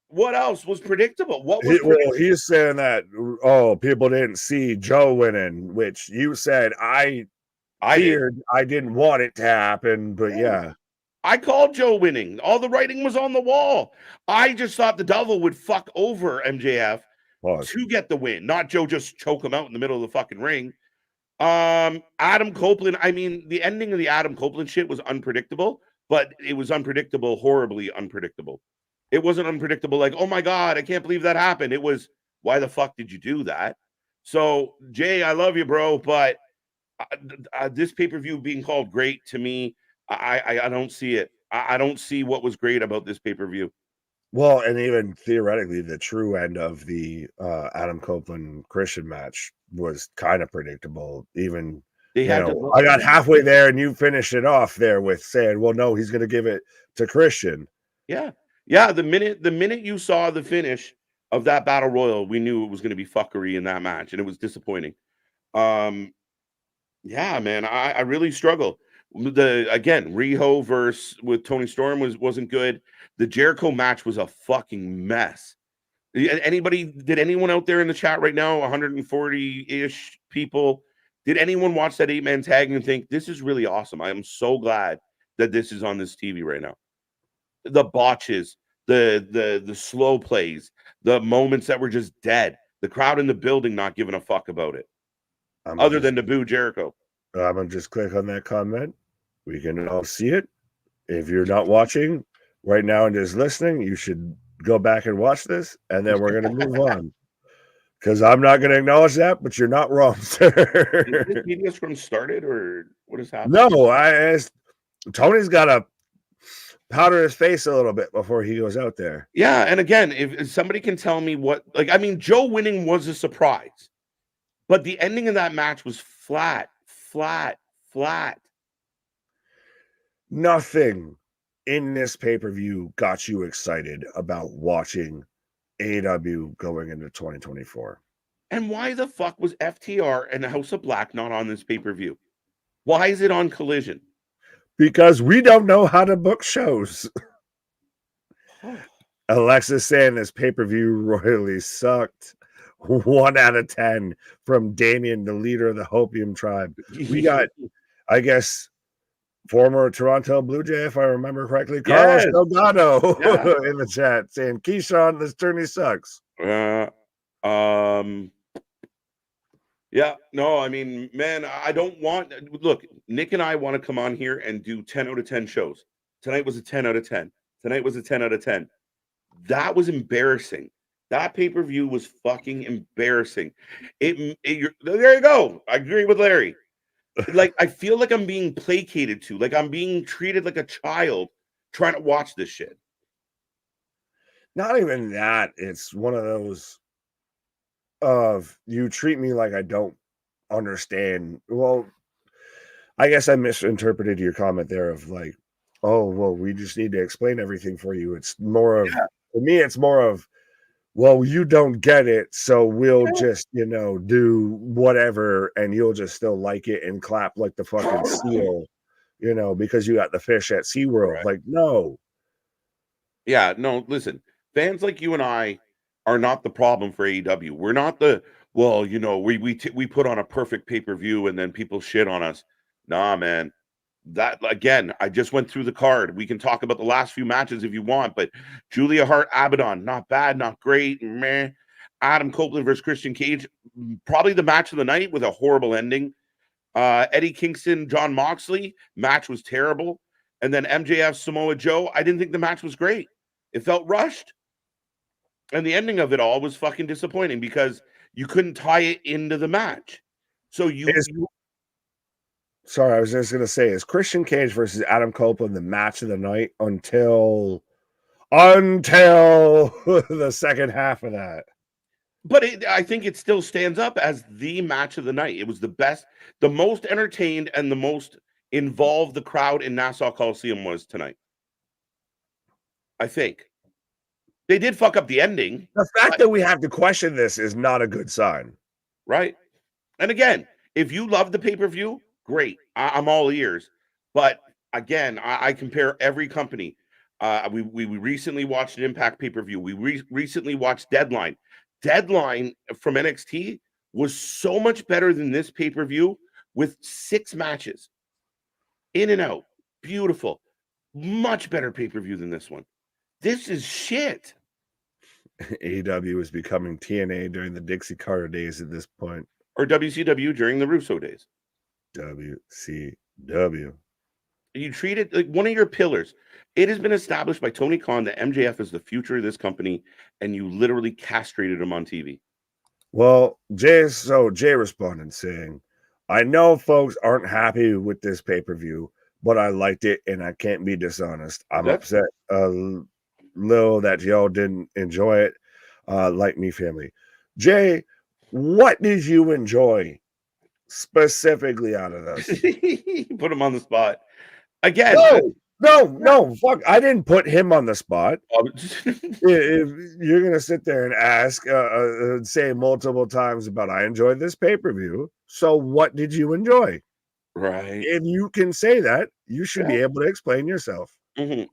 A: what else was predictable? What was predictable?
B: he's saying that people didn't see Joe winning, which you said I didn't want it to happen, but yeah.
A: I called Joe winning. All the writing was on the wall. I just thought the devil would fuck over MJF to get the win, not Joe just choke him out in the middle of the fucking ring. Adam Copeland, I mean, the ending of the Adam Copeland shit was unpredictable, but it was unpredictable, horribly unpredictable. It wasn't unpredictable like, oh my God, I can't believe that happened. It was, why the fuck did you do that? So, Jay, I love you, bro, but this pay-per-view being called great to me, I don't see it. I don't see what was great about this pay-per-view.
B: Well, and even theoretically, the true end of the Adam Copeland Christian match was kind of predictable. Even I got halfway there, and you finished it off there with saying, "Well, no, he's going to give it to Christian."
A: Yeah. The minute you saw the finish of that battle royal, we knew it was going to be fuckery in that match, and it was disappointing. Yeah, man, I really struggle. Again, Riho versus with Toni Storm wasn't good. The Jericho match was a fucking mess. Did anyone out there in the chat right now, 140-ish people, did anyone watch that 8-man tag and think this is really awesome? I am so glad that this is on this TV right now. The botches, the slow plays, the moments that were just dead, the crowd in the building not giving a fuck about it. Other than to boo Jericho.
B: I'm going to just click on that comment. We can all see it. If you're not watching right now and just listening, you should go back and watch this, and then we're going to move on. Because I'm not going to acknowledge that, but you're not wrong, sir.
A: Is this media scrum started, or what has happened?
B: No, Tony's got to powder his face a little bit before he goes out there.
A: Yeah, and again, if somebody can tell me Joe winning was a surprise. But the ending of that match was flat.
B: Nothing in this pay-per-view got you excited about watching AEW going into 2024.
A: And why the fuck was FTR and the House of Black not on this pay-per-view? Why is it on Collision?
B: Because we don't know how to book shows. Alexis saying this pay-per-view royally sucked. 1 out of 10 from Damien, the leader of the Hopium tribe. We got, I guess, former Toronto Blue Jay, if I remember correctly, Carlos Delgado in the chat saying, Keyshawn, this journey sucks.
A: Yeah, no, I mean, man, I don't want, look, Nick and I want to come on here and do 10 out of 10 shows. Tonight was a 10 out of 10. Tonight was a 10 out of 10. That was embarrassing. That pay-per-view was fucking embarrassing. There you go. I agree with Larry. Like, I feel like I'm being placated to. Like, I'm being treated like a child trying to watch this shit.
B: Not even that. It's one of those of you treat me like I don't understand. Well, I guess I misinterpreted your comment there of like, oh, well, we just need to explain everything for you. It's more of, for me, it's more of, well, you don't get it, so we'll just, do whatever, and you'll just still like it and clap like the fucking seal, because you got the fish at SeaWorld. Right. Like, no.
A: Yeah, no, listen. Fans like you and I are not the problem for AEW. We're not we put on a perfect pay-per-view and then people shit on us. Nah, man. That, again, I just went through the card. We can talk about the last few matches if you want, but Julia Hart, Abadon, not bad, not great, meh. Adam Copeland versus Christian Cage, probably the match of the night with a horrible ending. Eddie Kingston, John Moxley, match was terrible. And then MJF, Samoa Joe, I didn't think the match was great. It felt rushed. And the ending of it all was fucking disappointing because you couldn't tie it into the match. So
B: Sorry, I was just going to say, is Christian Cage versus Adam Copeland the match of the night until the second half of that?
A: But I think it still stands up as the match of the night. It was the best, the most entertained, and the most involved the crowd in Nassau Coliseum was tonight. I think. They did fuck up the ending.
B: The fact that we have to question this is not a good sign.
A: Right? And again, if you love the pay-per-view, great. I'm all ears. But again, I compare every company. We recently watched an Impact pay-per-view. We recently watched Deadline. Deadline from NXT was so much better than this pay-per-view with 6 matches. In and out. Beautiful. Much better pay-per-view than this one. This is shit.
B: AEW is becoming TNA during the Dixie Carter days at this point.
A: Or WCW during the Russo days.
B: WCW.
A: You treat it like one of your pillars. It has been established by Tony Khan that MJF is the future of this company, and you literally castrated him on TV.
B: Well, Jay responded saying, I know folks aren't happy with this pay-per-view, but I liked it and I can't be dishonest. I'm upset a little that y'all didn't enjoy it like me family. Jay, what did you enjoy specifically out of this?
A: Put him on the spot. Again.
B: No, fuck. I didn't put him on the spot. If you're going to sit there and ask, say multiple times about I enjoyed this pay-per-view, so what did you enjoy?
A: Right.
B: If you can say that, you should be able to explain yourself.
A: Mm-hmm.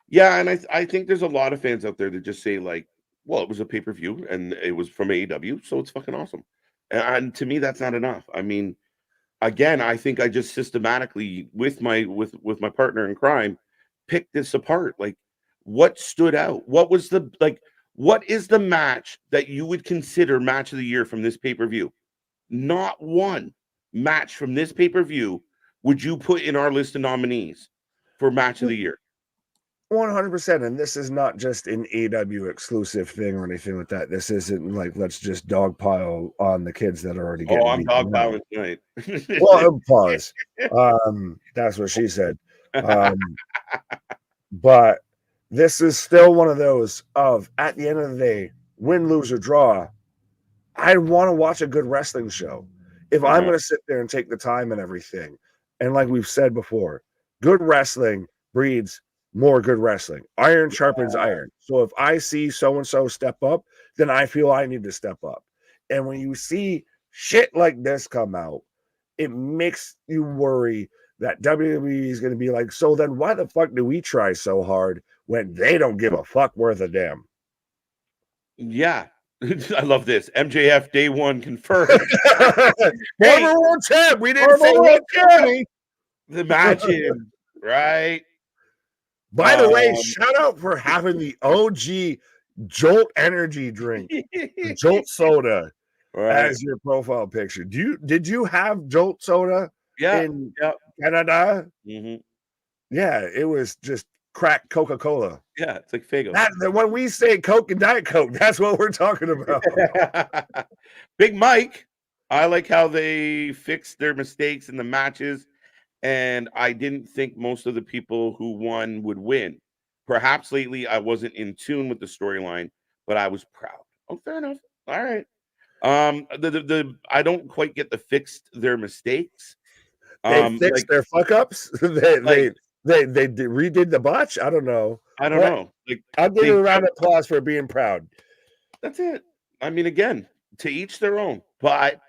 A: Yeah, and I think there's a lot of fans out there that just say like, well, it was a pay-per-view and it was from AEW, so it's fucking awesome. And to me, that's not enough. I mean, again, I think I just systematically with my partner in crime picked this apart. Like, what stood out? What is the match that you would consider match of the year from this pay-per-view? Not one match from this pay-per-view would you put in our list of nominees for match of the year.
B: 100%. And this is not just an AEW exclusive thing or anything like that. This isn't like, let's just dogpile on the kids that are already getting
A: I'm dogpiling tonight.
B: Well, pause. That's what she said. But this is still one of those of, at the end of the day, win, lose, or draw, I want to watch a good wrestling show. If I'm going to sit there and take the time and everything, and like we've said before, good wrestling breeds more good wrestling. Iron sharpens iron. So if I see so-and-so step up, then I feel I need to step up. And when you see shit like this come out, it makes you worry that WWE is going to be like, so then why the fuck do we try so hard when they don't give a fuck worth a damn?
A: Yeah. I love this. MJF day one confirmed.
B: Former world champ. We didn't say world champ.
A: The matches, right?
B: By the way, shout out for having the OG Jolt energy drink, Jolt soda, as your profile picture. Did you have Jolt soda in Canada?
A: Mm-hmm.
B: Yeah, it was just crack Coca-Cola.
A: Yeah, it's like Fago.
B: When we say Coke and Diet Coke, that's what we're talking about.
A: Big Mike, I like how they fixed their mistakes in the matches. And I didn't think most of the people who won would win. Perhaps lately I wasn't in tune with the storyline, but I was proud. Oh, fair enough. All right. I don't quite get the fixed their mistakes.
B: They fixed their fuck ups. They redid the botch. I don't know.
A: I don't know.
B: I'll give you a round of applause for being proud.
A: That's it. I mean, again, to each their own. But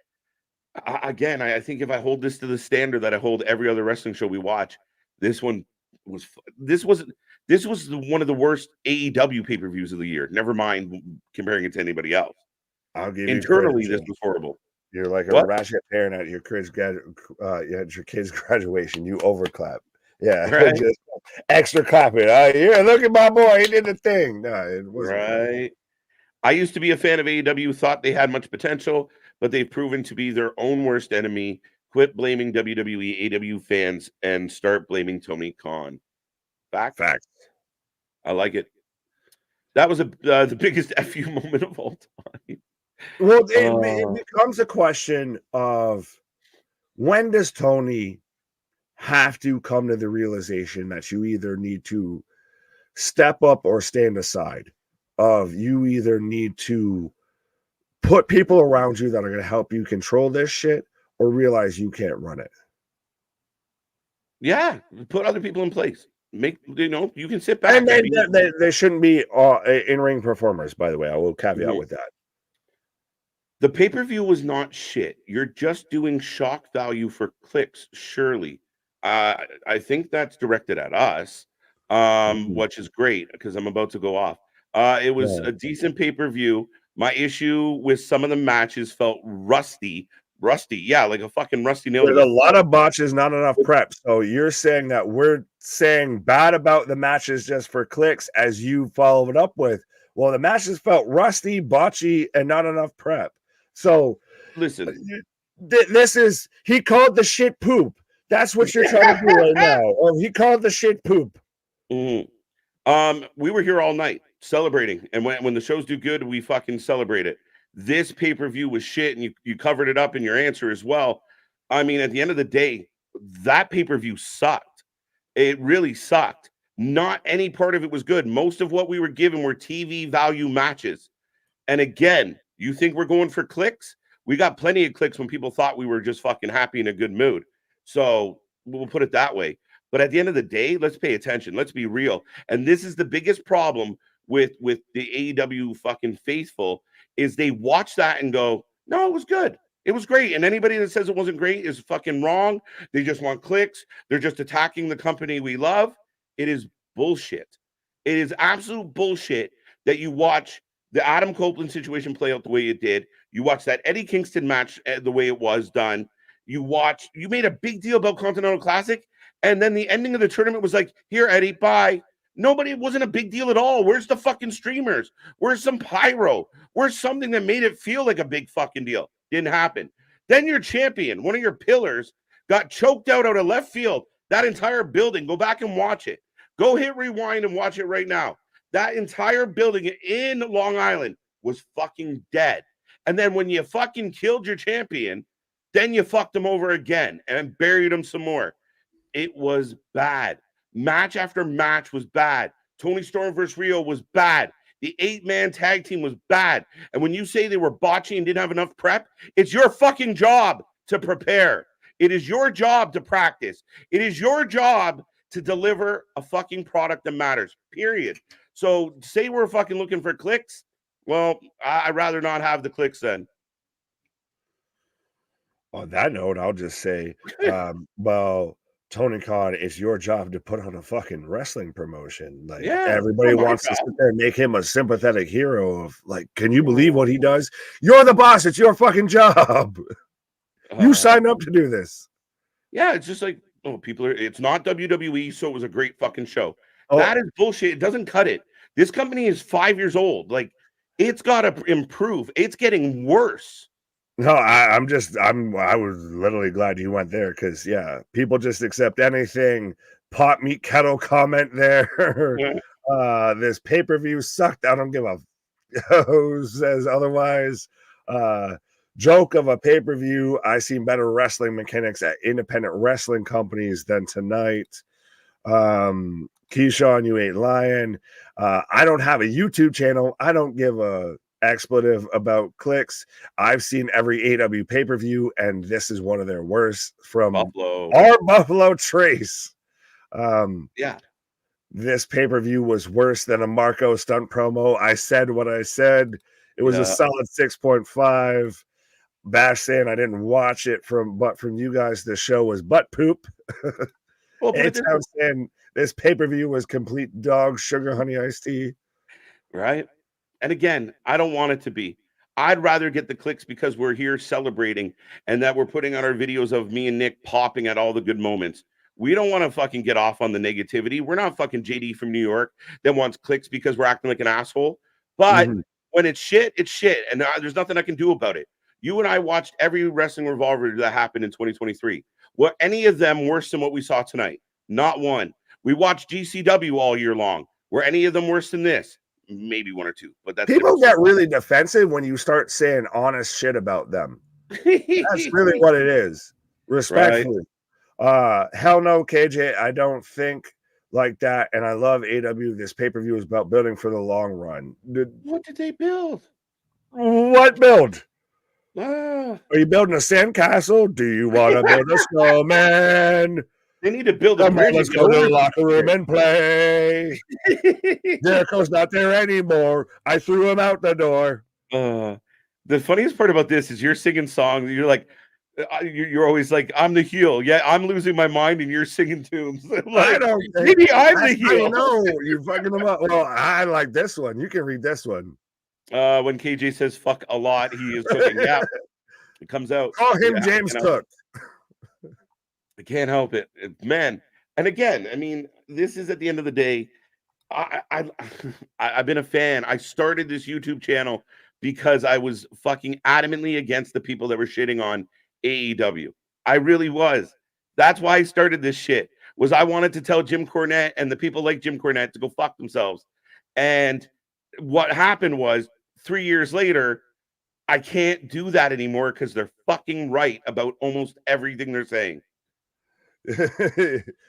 A: again, I think if I hold this to the standard that I hold every other wrestling show we watch, this was one of the worst AEW pay-per-views of the year. Never mind comparing it to anybody else.
B: I'll give
A: internally
B: you
A: this was horrible.
B: You're like a ratchet parent at your kid's graduation. You overclap. Yeah, right. Just extra clapping. Yeah, look at my boy. He did the thing. No, it wasn't
A: right. I used to be a fan of AEW, thought they had much potential, but they've proven to be their own worst enemy. Quit blaming WWE, AEW fans, and start blaming Tony Khan. Facts. I like it. That was the biggest FU moment of all time.
B: Well, it becomes a question of when does Tony have to come to the realization that you either need to step up or stand aside. Of you either need to put people around you that are going to help you control this shit or realize you can't run it.
A: Yeah, put other people in place. You can sit back.
B: And they shouldn't be in-ring performers, by the way. I will caveat with that.
A: The pay-per-view was not shit. You're just doing shock value for clicks, surely. I think that's directed at us,
B: Mhm.
A: which is great because I'm about to go off. It was
B: Yeah.
A: a decent pay-per-view. My issue with some of the matches felt rusty. Rusty, yeah, like a fucking rusty nail to
B: There's
A: a
B: a lot
A: floor.
B: of botches, not enough prep. So you're saying that we're saying bad about the matches just for clicks as you follow it up with, well, the matches felt rusty, botchy, and not enough prep. So
A: Listen,
B: this is, he called the shit poop. That's what you're trying to do right now. Or he called the shit poop.
A: Mhm. We were here all night celebrating, and when the shows do good, we fucking celebrate it. This pay-per-view was shit, and you covered it up in your answer as well. I mean, at the end of the day, that pay-per-view sucked. It really sucked. Not any part of it was good. Most of what we were given were TV value matches. And again, you think we're going for clicks? We got plenty of clicks when people thought we were just fucking happy in a good mood. So we'll put it that way. But at the end of the day, let's pay attention. Let's be real. And this is the biggest problem with the AEW fucking faithful is they watch that and go, no, it was good. It was great. And anybody that says it wasn't great is fucking wrong. They just want clicks. They're just attacking the company we love. It is bullshit. It is absolute bullshit that you watch the Adam Copeland situation play out the way it did. You watch that Eddie Kingston match the way it was done. You made a big deal about Continental Classic, and then the ending of the tournament was like, here, Eddie, bye. Nobody, it wasn't a big deal at all. Where's the fucking streamers? Where's some pyro? Where's something that made it feel like a big fucking deal? Didn't happen. Then your champion, one of your pillars, got choked out of left field. That entire building, go back and watch it. Go hit rewind and watch it right now. That entire building in Long Island was fucking dead. And then when you fucking killed your champion, then you fucked him over again and buried him some more. It was bad. Match after match was bad. Toni Storm versus Riho was bad. The 8-man tag team was bad. And when you say they were botching and didn't have enough prep, it's your fucking job to prepare. It is your job to practice. It is your job to deliver a fucking product that matters, period. So say we're fucking looking for clicks. Well, I'd rather not have the clicks then.
B: On that note, I'll just say, well, Tony Khan, it's your job to put on a fucking wrestling promotion. Like
A: Yeah, it's
B: everybody
A: not my
B: wants to sit
A: job.
B: there and make him a sympathetic hero of like, can you believe what he does? You're the boss. It's your fucking job. You signed up to do this.
A: Yeah, it's just like, oh, people are, it's not WWE, so it was a great fucking show.
B: Oh,
A: That is bullshit. It doesn't cut it. This company is 5 years old. Like, it's got to improve. It's getting worse.
B: no, I was literally glad you went there because yeah, people just accept anything. Pot meat kettle comment there.
A: Yeah.
B: This pay-per-view sucked. I don't give a who says otherwise. Joke of a pay-per-view. I seen better wrestling mechanics at independent wrestling companies than tonight. Keyshawn, you ain't lying. I don't have a YouTube channel. I don't give a expletive about clicks. I've seen every AEW pay-per-view, and this is one of their worst from
A: Buffalo.
B: our Buffalo Trace.
A: Yeah.
B: This pay-per-view was worse than a Marco stunt promo. I said what I said. It was a solid 6.5. Bash saying I didn't watch it but from you guys, the show was butt poop.
A: Well, put it
B: It's
A: this way,
B: saying this pay-per-view was complete dog sugar honey iced tea.
A: right? And again, I don't want it to be. I'd rather get the clicks because we're here celebrating and that we're putting out our videos of me and Nick popping at all the good moments. We don't want to fucking get off on the negativity. We're not fucking JD from New York that wants clicks because we're acting like an asshole. But when it's shit, it's shit. And there's nothing I can do about it. You and I watched every Wrestling Revolver that happened in 2023. Were any of them worse than what we saw tonight? Not one. We watched GCW all year long. Were any of them worse than this? Maybe one or two, but that's
B: People get really defensive when you start saying honest shit about them. That's really what it is. Respectfully. Right. Hell no, KJ. I don't think like that. And I love AW. This pay-per-view is about building for the long run.
A: What did they build?
B: What build?
A: Ah.
B: Are you building a sandcastle? Do you want to build a snowman?
A: They need to build a bridge.
B: Let's go to the locker room and play. Jericho's not there anymore. I threw him out the door.
A: The funniest part about this is you're singing songs. You're like, You're always like, I'm the heel. Yeah, I'm losing my mind and you're singing tunes. Like,
B: I don't think
A: maybe I'm the
B: that's how you
A: heel.
B: know you're fucking them up. Well, I like this one. You can read this one.
A: When KJ says fuck a lot, he is cooking. Yeah, it comes out.
B: Call him
A: Yeah,
B: James Cook.
A: I can't help it, man. And again, I mean, this is at the end of the day. I've been a fan. I started this YouTube channel because I was fucking adamantly against the people that were shitting on AEW. I really was. That's why I started this shit. Was I wanted to tell Jim Cornette and the people like Jim Cornette to go fuck themselves. And what happened was 3 years later, I can't do that anymore because they're fucking right about almost everything they're saying.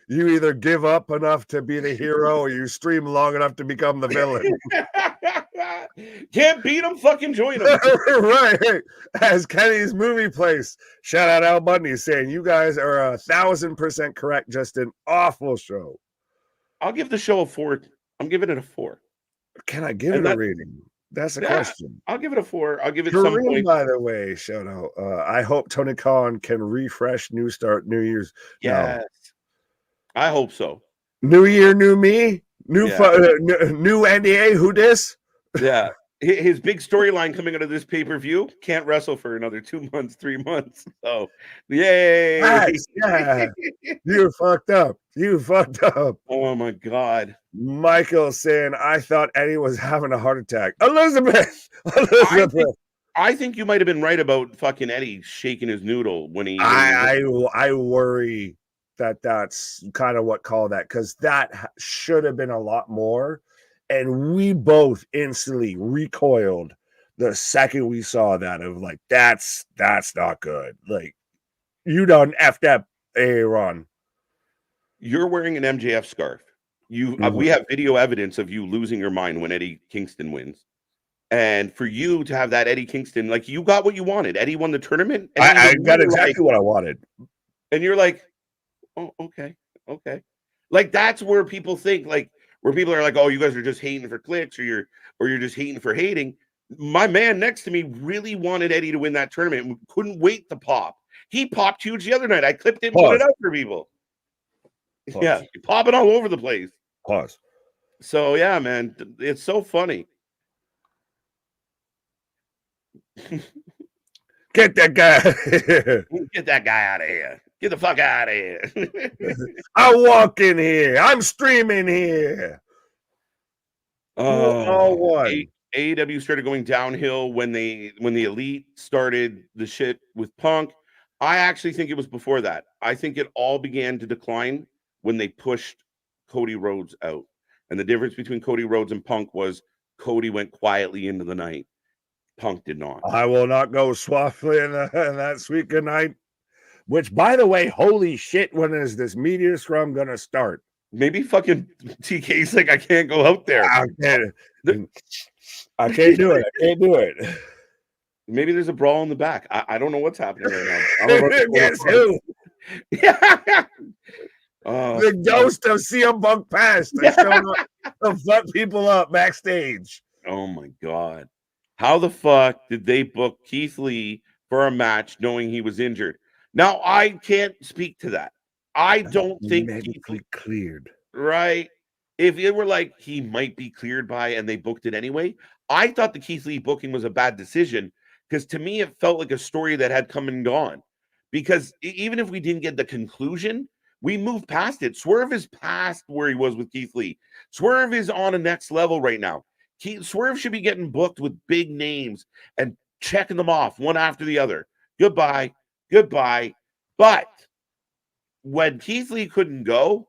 B: You either give up enough to be the hero or you stream long enough to become the villain.
A: Can't beat them, fucking join them.
B: Right. As Kenny's movie place. Shout out Al Bundy saying you guys are 1,000% correct. Just an awful show.
A: I'll give the show a 4. I'm giving it a 4.
B: Can I give it a rating? That's a question.
A: I'll give it a 4. I'll give it
B: Kareem,
A: some point.
B: by the way, shout out. I hope Tony Khan can refresh New Start New Year's.
A: Yes. No. I hope so.
B: New year, new me, new NDA. Who dis?
A: Yeah. His big storyline coming out of this pay-per-view, can't wrestle for another 2 months, 3 months. So, yay.
B: Nice. Yeah. You fucked up. You fucked up.
A: Oh, my God.
B: Michael saying, I thought Eddie was having a heart attack. Elizabeth.
A: I think you might have been right about fucking Eddie shaking his noodle when he.
B: I worry that's kind of what called that, because that should have been a lot more. And we both instantly recoiled the second we saw that, of like, that's not good. Like, you done effed up, Aaron.
A: You're wearing an MJF scarf. We have video evidence of you losing your mind when Eddie Kingston wins. And for you to have that Eddie Kingston, like, you got what you wanted. Eddie won the tournament. And
B: I got exactly what I wanted.
A: And you're like, oh, okay. Like, that's where people think, like, where people are like, oh, you guys are just hating for clicks, or you're just hating for hating. My man next to me really wanted Eddie to win that tournament and couldn't wait to pop. He popped huge the other night. I clipped it and put it out for people. Pause. Yeah, you're popping all over the place.
B: Pause.
A: So, yeah, man, it's so funny.
B: Get that guy.
A: Get that guy out of here. Get the fuck out of here.
B: I walk in here. I'm streaming here.
A: AEW started going downhill when the Elite started the shit with Punk. I actually think it was before that. I think it all began to decline when they pushed Cody Rhodes out. And the difference between Cody Rhodes and Punk was Cody went quietly into the night. Punk did not.
B: I will not go swiftly in that sweet good night. Which, by the way, holy shit, when is this meteor scrum gonna start?
A: Maybe fucking TK's like, I can't go out there.
B: I can't do it. I can't do it.
A: Maybe there's a brawl in the back. I don't know what's happening right now. I don't know
B: Guess who?
A: Yeah.
B: The ghost of CM Punk passed. They showed up to fuck people up backstage.
A: Oh my God. How the fuck did they book Keith Lee for a match knowing he was injured? Now, I can't speak to that. I don't think
B: medically cleared.
A: Right. If it were like he might be cleared by and they booked it anyway, I thought the Keith Lee booking was a bad decision, because to me it felt like a story that had come and gone. Because even if we didn't get the conclusion, we moved past it. Swerve is past where he was with Keith Lee. Swerve is on a next level right now. Swerve should be getting booked with big names and checking them off one after the other. Goodbye. But when Keith Lee couldn't go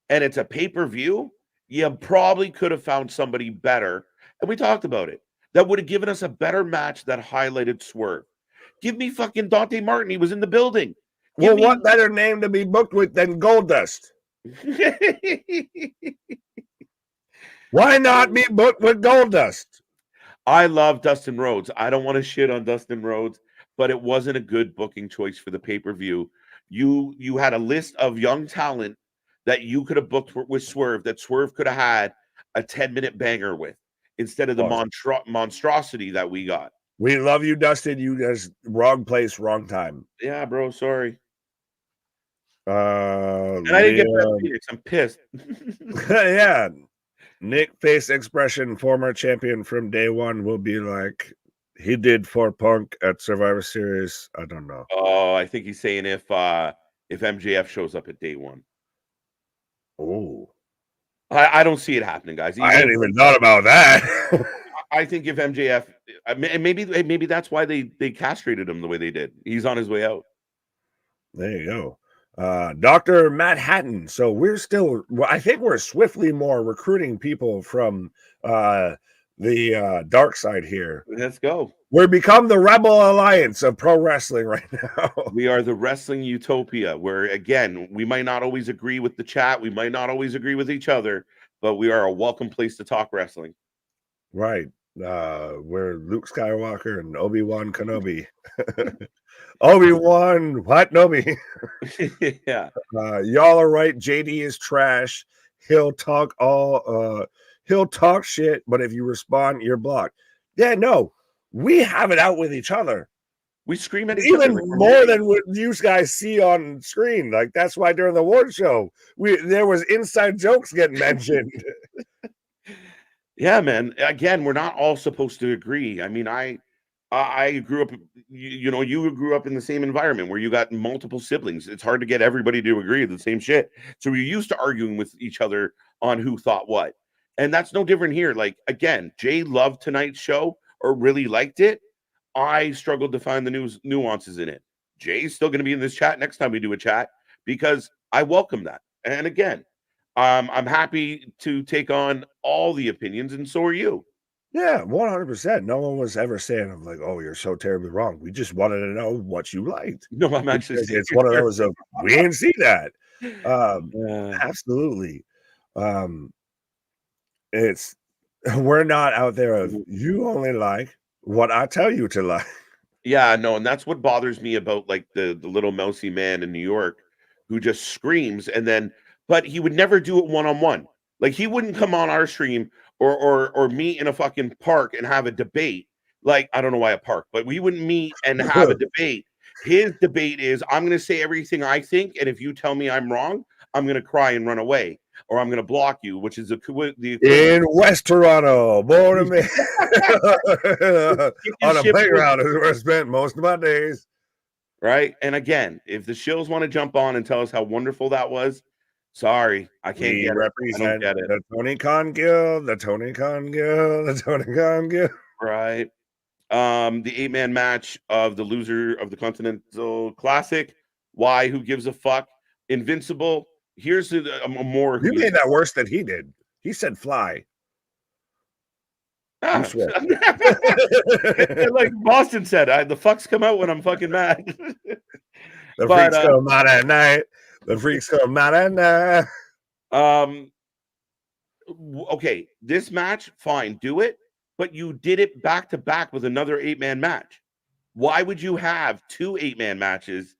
A: and it's a pay-per-view, you probably could have found somebody better. And we talked about it. That would have given us a better match that highlighted Swerve. Give me fucking Dante Martin. He was in the building.
B: What better name to be booked with than Goldust? Why not be booked with Goldust?
A: I love Dustin Rhodes. I don't want to shit on Dustin Rhodes, but it wasn't a good booking choice for the pay-per-view. You had a list of young talent that you could have booked with Swerve, that Swerve could have had a 10-minute banger with, instead of the monstrosity that we got.
B: We love you, Dustin. You guys, wrong place, wrong time.
A: Yeah, bro. Sorry.
B: And
A: I didn't get that Phoenix. I'm pissed.
B: Yeah. Nick face expression, former champion from day one, will be like he did for Punk at Survivor Series. I don't know.
A: Oh, I think he's saying if MJF shows up at day one.
B: Oh,
A: I don't see it happening, guys.
B: I hadn't even thought about that.
A: I think if MJF, and maybe that's why they castrated him the way they did. He's on his way out.
B: There you go. Dr. Matt Hatton. So I think we're swiftly more recruiting people from the dark side here.
A: Let's go.
B: We're become the Rebel Alliance of pro wrestling right now.
A: We are the wrestling utopia where, again, we might not always agree with the chat. We might not always agree with each other, but we are a welcome place to talk wrestling.
B: Right. We're Luke Skywalker and Obi-Wan Kenobi. Obi-Wan, what? Nobi.
A: Yeah.
B: Y'all are right. JD is trash. He'll talk shit, but if you respond, you're blocked. Yeah, no. We have it out with each other.
A: We scream at each other.
B: Even more than what you guys see on screen. Like, that's why during the award show, there was inside jokes getting mentioned.
A: Yeah, man. Again, we're not all supposed to agree. I mean, I grew up, you grew up in the same environment where you got multiple siblings. It's hard to get everybody to agree with the same shit. So we're used to arguing with each other on who thought what. And that's no different here. Like, again, Jay loved tonight's show or really liked it. I struggled to find the nuances in it. Jay's still going to be in this chat next time we do a chat because I welcome that. And again, I'm happy to take on all the opinions, and so are you.
B: Yeah, 100%. No one was ever saying, I'm like, oh, you're so terribly wrong. We just wanted to know what you liked.
A: No, I'm actually saying
B: it's one of those of, we didn't see that. Absolutely. We're not out there of, you only like what I tell you to like.
A: Yeah, no, and that's what bothers me about like the little mousy man in New York who just screams but he would never do it one-on-one. Like, he wouldn't come on our stream or meet in a fucking park and have a debate. Like, I don't know why a park, but we wouldn't meet and have a debate. His debate is, I'm going to say everything I think, and if you tell me I'm wrong, I'm going to cry and run away, or I'm going to block you, which is the
B: in West Toronto, born and made on a playground is where I spent most of my days.
A: Right, and again, if the shills want to jump on and tell us how wonderful that was, sorry, I can't get it. I don't get it.
B: The Tony Khan Guild, the Tony Khan Guild, the Tony Khan Guild.
A: Right. The 8-man match of the loser of the Continental Classic. Why? Who gives a fuck? Invincible. Here's a more.
B: You made that worse than he did. He said fly.
A: Like Boston said, the fucks come out when I'm fucking mad.
B: The freaks come out at night. The freaks come out at night.
A: Okay, this match, fine, do it, but you did it back to back with another 8-man match. Why would you have 2 8-man matches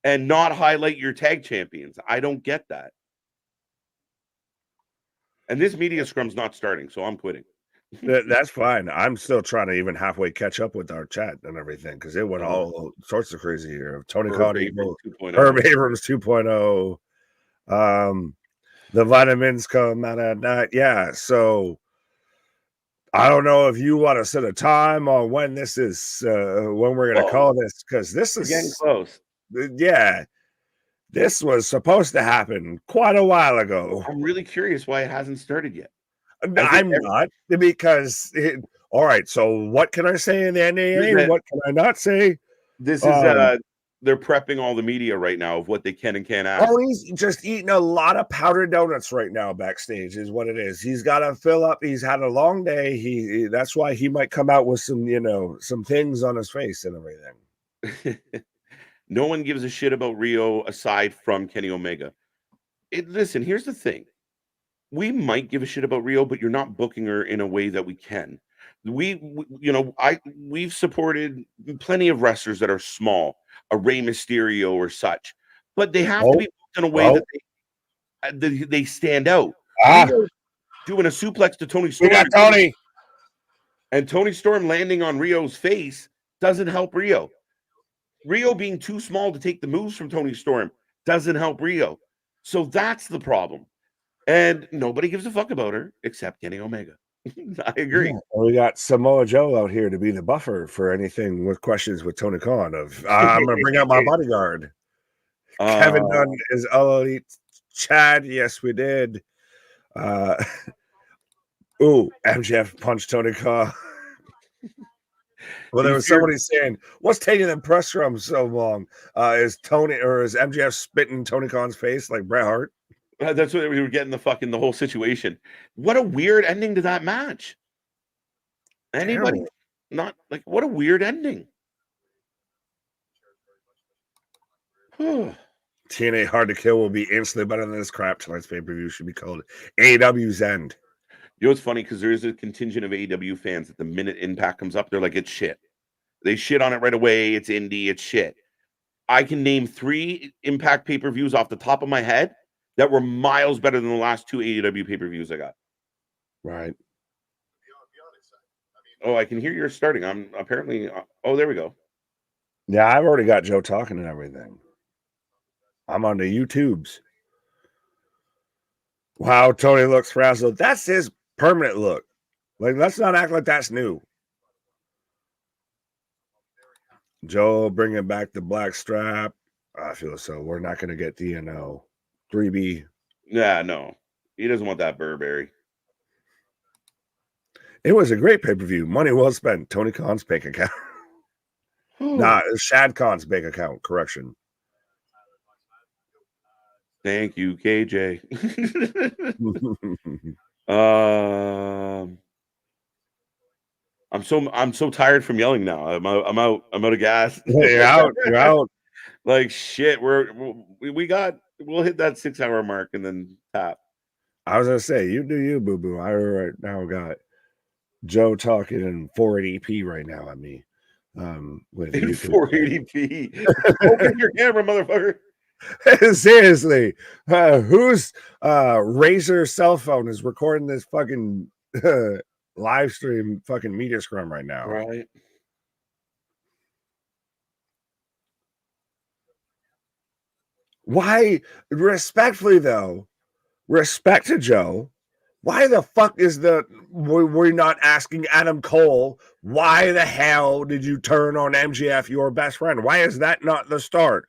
A: and not highlight your tag champions? I don't get that. And this media scrum's not starting, so I'm quitting.
B: That's fine. I'm still trying to even halfway catch up with our chat and everything because it went all sorts of crazy here. Tony Khan, Herb Abrams 2.0. The vitamins come out at night. Yeah, so I don't know if you want to set a time on when this is, when we're going to call this, because this is
A: getting close.
B: Yeah, this was supposed to happen quite a while ago.
A: I'm really curious why it hasn't started yet.
B: I'm not, because all right, so what can I say in the NAA? What can I not say?
A: This is they're prepping all the media right now of what they can and can't ask.
B: Oh, he's just eating a lot of powdered donuts right now backstage is what it is. He's got to fill up. He's had a long day. That's why he might come out with some, some things on his face and everything.
A: No one gives a shit about Riho aside from Kenny Omega. Listen, here's the thing. We might give a shit about Riho, but you're not booking her in a way that we can. We've supported plenty of wrestlers that are small, a Rey Mysterio or such, but they have to be booked in a way that they stand out. Doing a suplex to Tony Storm.
B: We got Tony.
A: And Tony Storm landing on Rio's face doesn't help Riho. Riho being too small to take the moves from Tony Storm doesn't help Riho. So that's the problem. And nobody gives a fuck about her except Kenny Omega. I agree.
B: Yeah. We got Samoa Joe out here to be the buffer for anything with questions with Tony Khan of I'm going to bring out my bodyguard. Kevin Dunn is all elite. Chad, yes, we did. MJF punched Tony Khan. Well, there was somebody saying, "What's taking them press scrums so long? Is Tony or is MJF spitting Tony Khan's face like Bret Hart?"
A: That's what we were getting the whole situation. What a weird ending to that match. Anybody not like what a weird ending.
B: TNA Hard to Kill will be instantly better than this crap. Tonight's pay-per-view should be called AEW's End.
A: You know what's funny? Because there is a contingent of AEW fans that the minute Impact comes up, they're like, it's shit. They shit on it right away. It's indie. It's shit. I can name 3 Impact pay-per-views off the top of my head that were miles better than the last 2 AEW pay-per-views I got.
B: Right.
A: Oh, I can hear you're starting. I'm apparently... oh, there we go.
B: Yeah, I've already got Joe talking and everything. I'm on the YouTubes. Wow, Tony looks frazzled. That's his permanent look. Like, let's not act like that's new. Joe bringing back the black strap. I feel so. We're not going to get DNO. 3B.
A: Yeah, no. He doesn't want that Burberry.
B: It was a great pay-per-view. Money well spent. Tony Khan's bank account. Nah, it's Shad Khan's bank account. Correction.
A: Thank you, KJ. I'm so tired from yelling now. I'm out of gas.
B: You're out. You're out.
A: Like shit. We'll hit that 6-hour mark and then tap.
B: I was gonna say, you do you, boo boo. I right now got Joe talking in 480p right now at me. With
A: in 480p. Open your camera, motherfucker.
B: Seriously, whose Razer cell phone is recording this fucking live stream fucking media scrum right now?
A: Right.
B: Why, respectfully though, respect to Joe, why the fuck is we're not asking Adam Cole, why the hell did you turn on MJF, your best friend? Why is that not the start?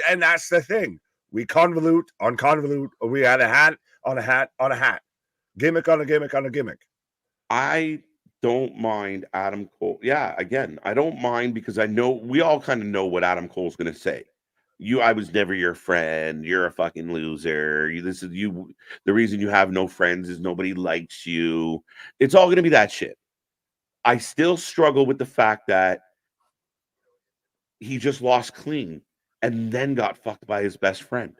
B: And that's the thing. We convolute on convolute. We had a hat on a hat on a hat. Gimmick on a gimmick on a gimmick.
A: I don't mind Adam Cole. Yeah, again, I don't mind because I know we all kind of know what Adam Cole's going to say. I was never your friend. You're a fucking loser. The reason you have no friends is nobody likes you. It's all going to be that shit. I still struggle with the fact that he just lost clean and then got fucked by his best friend.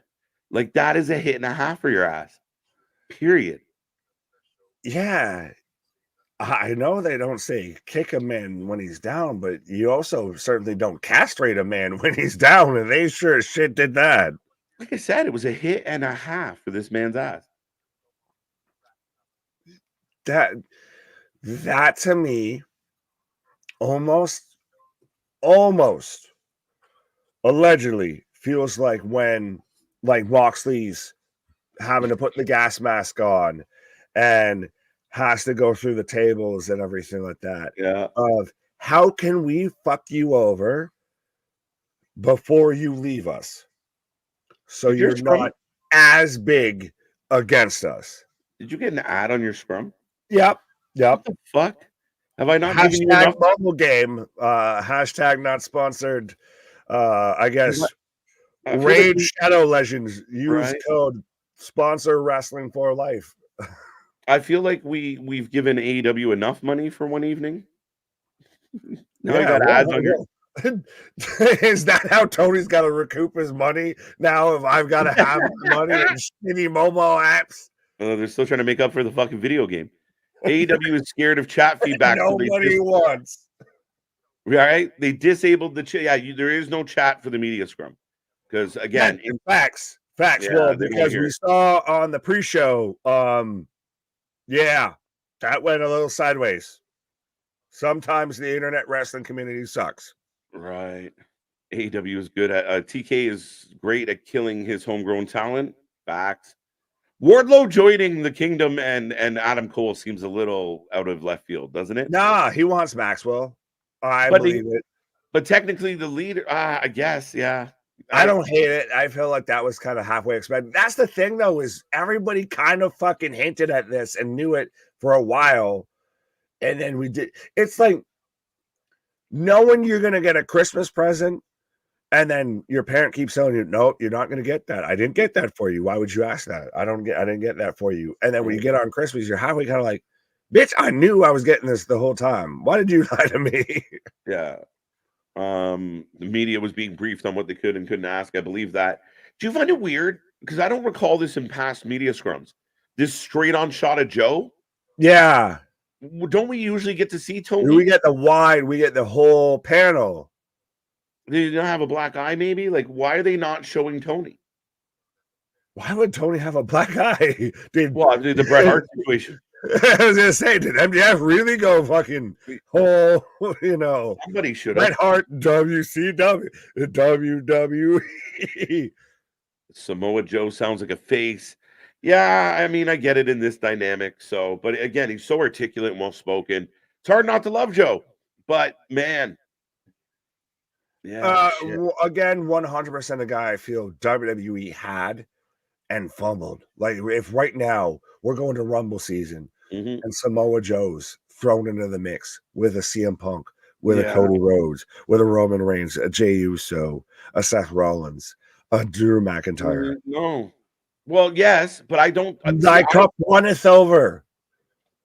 A: Like, that is a hit and a half for your ass. Period.
B: Yeah. I know they don't say kick a man when he's down, but you also certainly don't castrate a man when he's down, and they sure as shit did that.
A: Like I said, it was a hit and a half for this man's ass.
B: That to me almost allegedly feels like when Moxley's having to put the gas mask on and has to go through the tables and everything like that.
A: Yeah.
B: Of how can we fuck you over before you leave us? So you're not as big against us.
A: Did you get an ad on your scrum?
B: Yep.
A: What the fuck? Have I not
B: given
A: you enough?
B: Mobile game. Hashtag not sponsored. I guess Raid Shadow Legends. Use code sponsor wrestling for life.
A: I feel like we've given AEW enough money for one evening. Now I got ads on your.
B: Is that how Tony's got to recoup his money now? If I've got to have money and shitty mobile apps,
A: they're still trying to make up for the fucking video game. AEW is scared of chat feedback.
B: Nobody wants.
A: Right? They disabled the chat. Yeah, there is no chat for the media scrum because again,
B: facts. Well, because we saw on the pre-show, yeah, that went a little sideways. Sometimes the internet wrestling community sucks.
A: Right. AEW is good at TK is great at killing his homegrown talent. Facts. Wardlow joining the Kingdom and Adam Cole seems a little out of left field, doesn't it?
B: Nah, he wants Maxwell. I
A: But
B: believe it.
A: but technically the leader, I guess, yeah.
B: I don't hate it. I feel like that was kind of halfway expected. That's the thing, though, is everybody kind of fucking hinted at this and knew it for a while. And then we did. It's like knowing you're going to get a Christmas present, and then your parent keeps telling you, nope, you're not going to get that. I didn't get that for you. Why would you ask that? I didn't get that for you. And then when you get on Christmas, you're halfway kind of like, bitch, I knew I was getting this the whole time. Why did you lie to me?
A: Yeah. The media was being briefed on what they could and couldn't ask. I believe that. Do you find it weird? Because I don't recall this in past media scrums. This straight on shot of Joe.
B: Yeah.
A: Don't we usually get to see Toni?
B: We get the wide, we get the whole panel.
A: They don't have a black eye, maybe? Like, why are they not showing Toni?
B: Why would Toni have a black eye?
A: Well, the Bret Hart situation.
B: I was gonna say, did MJF really go fucking whole,
A: Somebody should have.
B: Bret Hart, WCW, WWE.
A: Samoa Joe sounds like a face. Yeah, I mean, I get it in this dynamic. So, but again, he's so articulate and well spoken. It's hard not to love Joe, but man, yeah.
B: Again, 100% a guy I feel WWE had and fumbled. Like if right now we're going to Rumble season and Samoa Joe's thrown into the mix with a CM Punk, with a Cody Rhodes, with a Roman Reigns, a Jey Uso, a Seth Rollins, a Drew McIntyre.
A: No. Well, yes, but I don't.
B: Thy cup runneth over.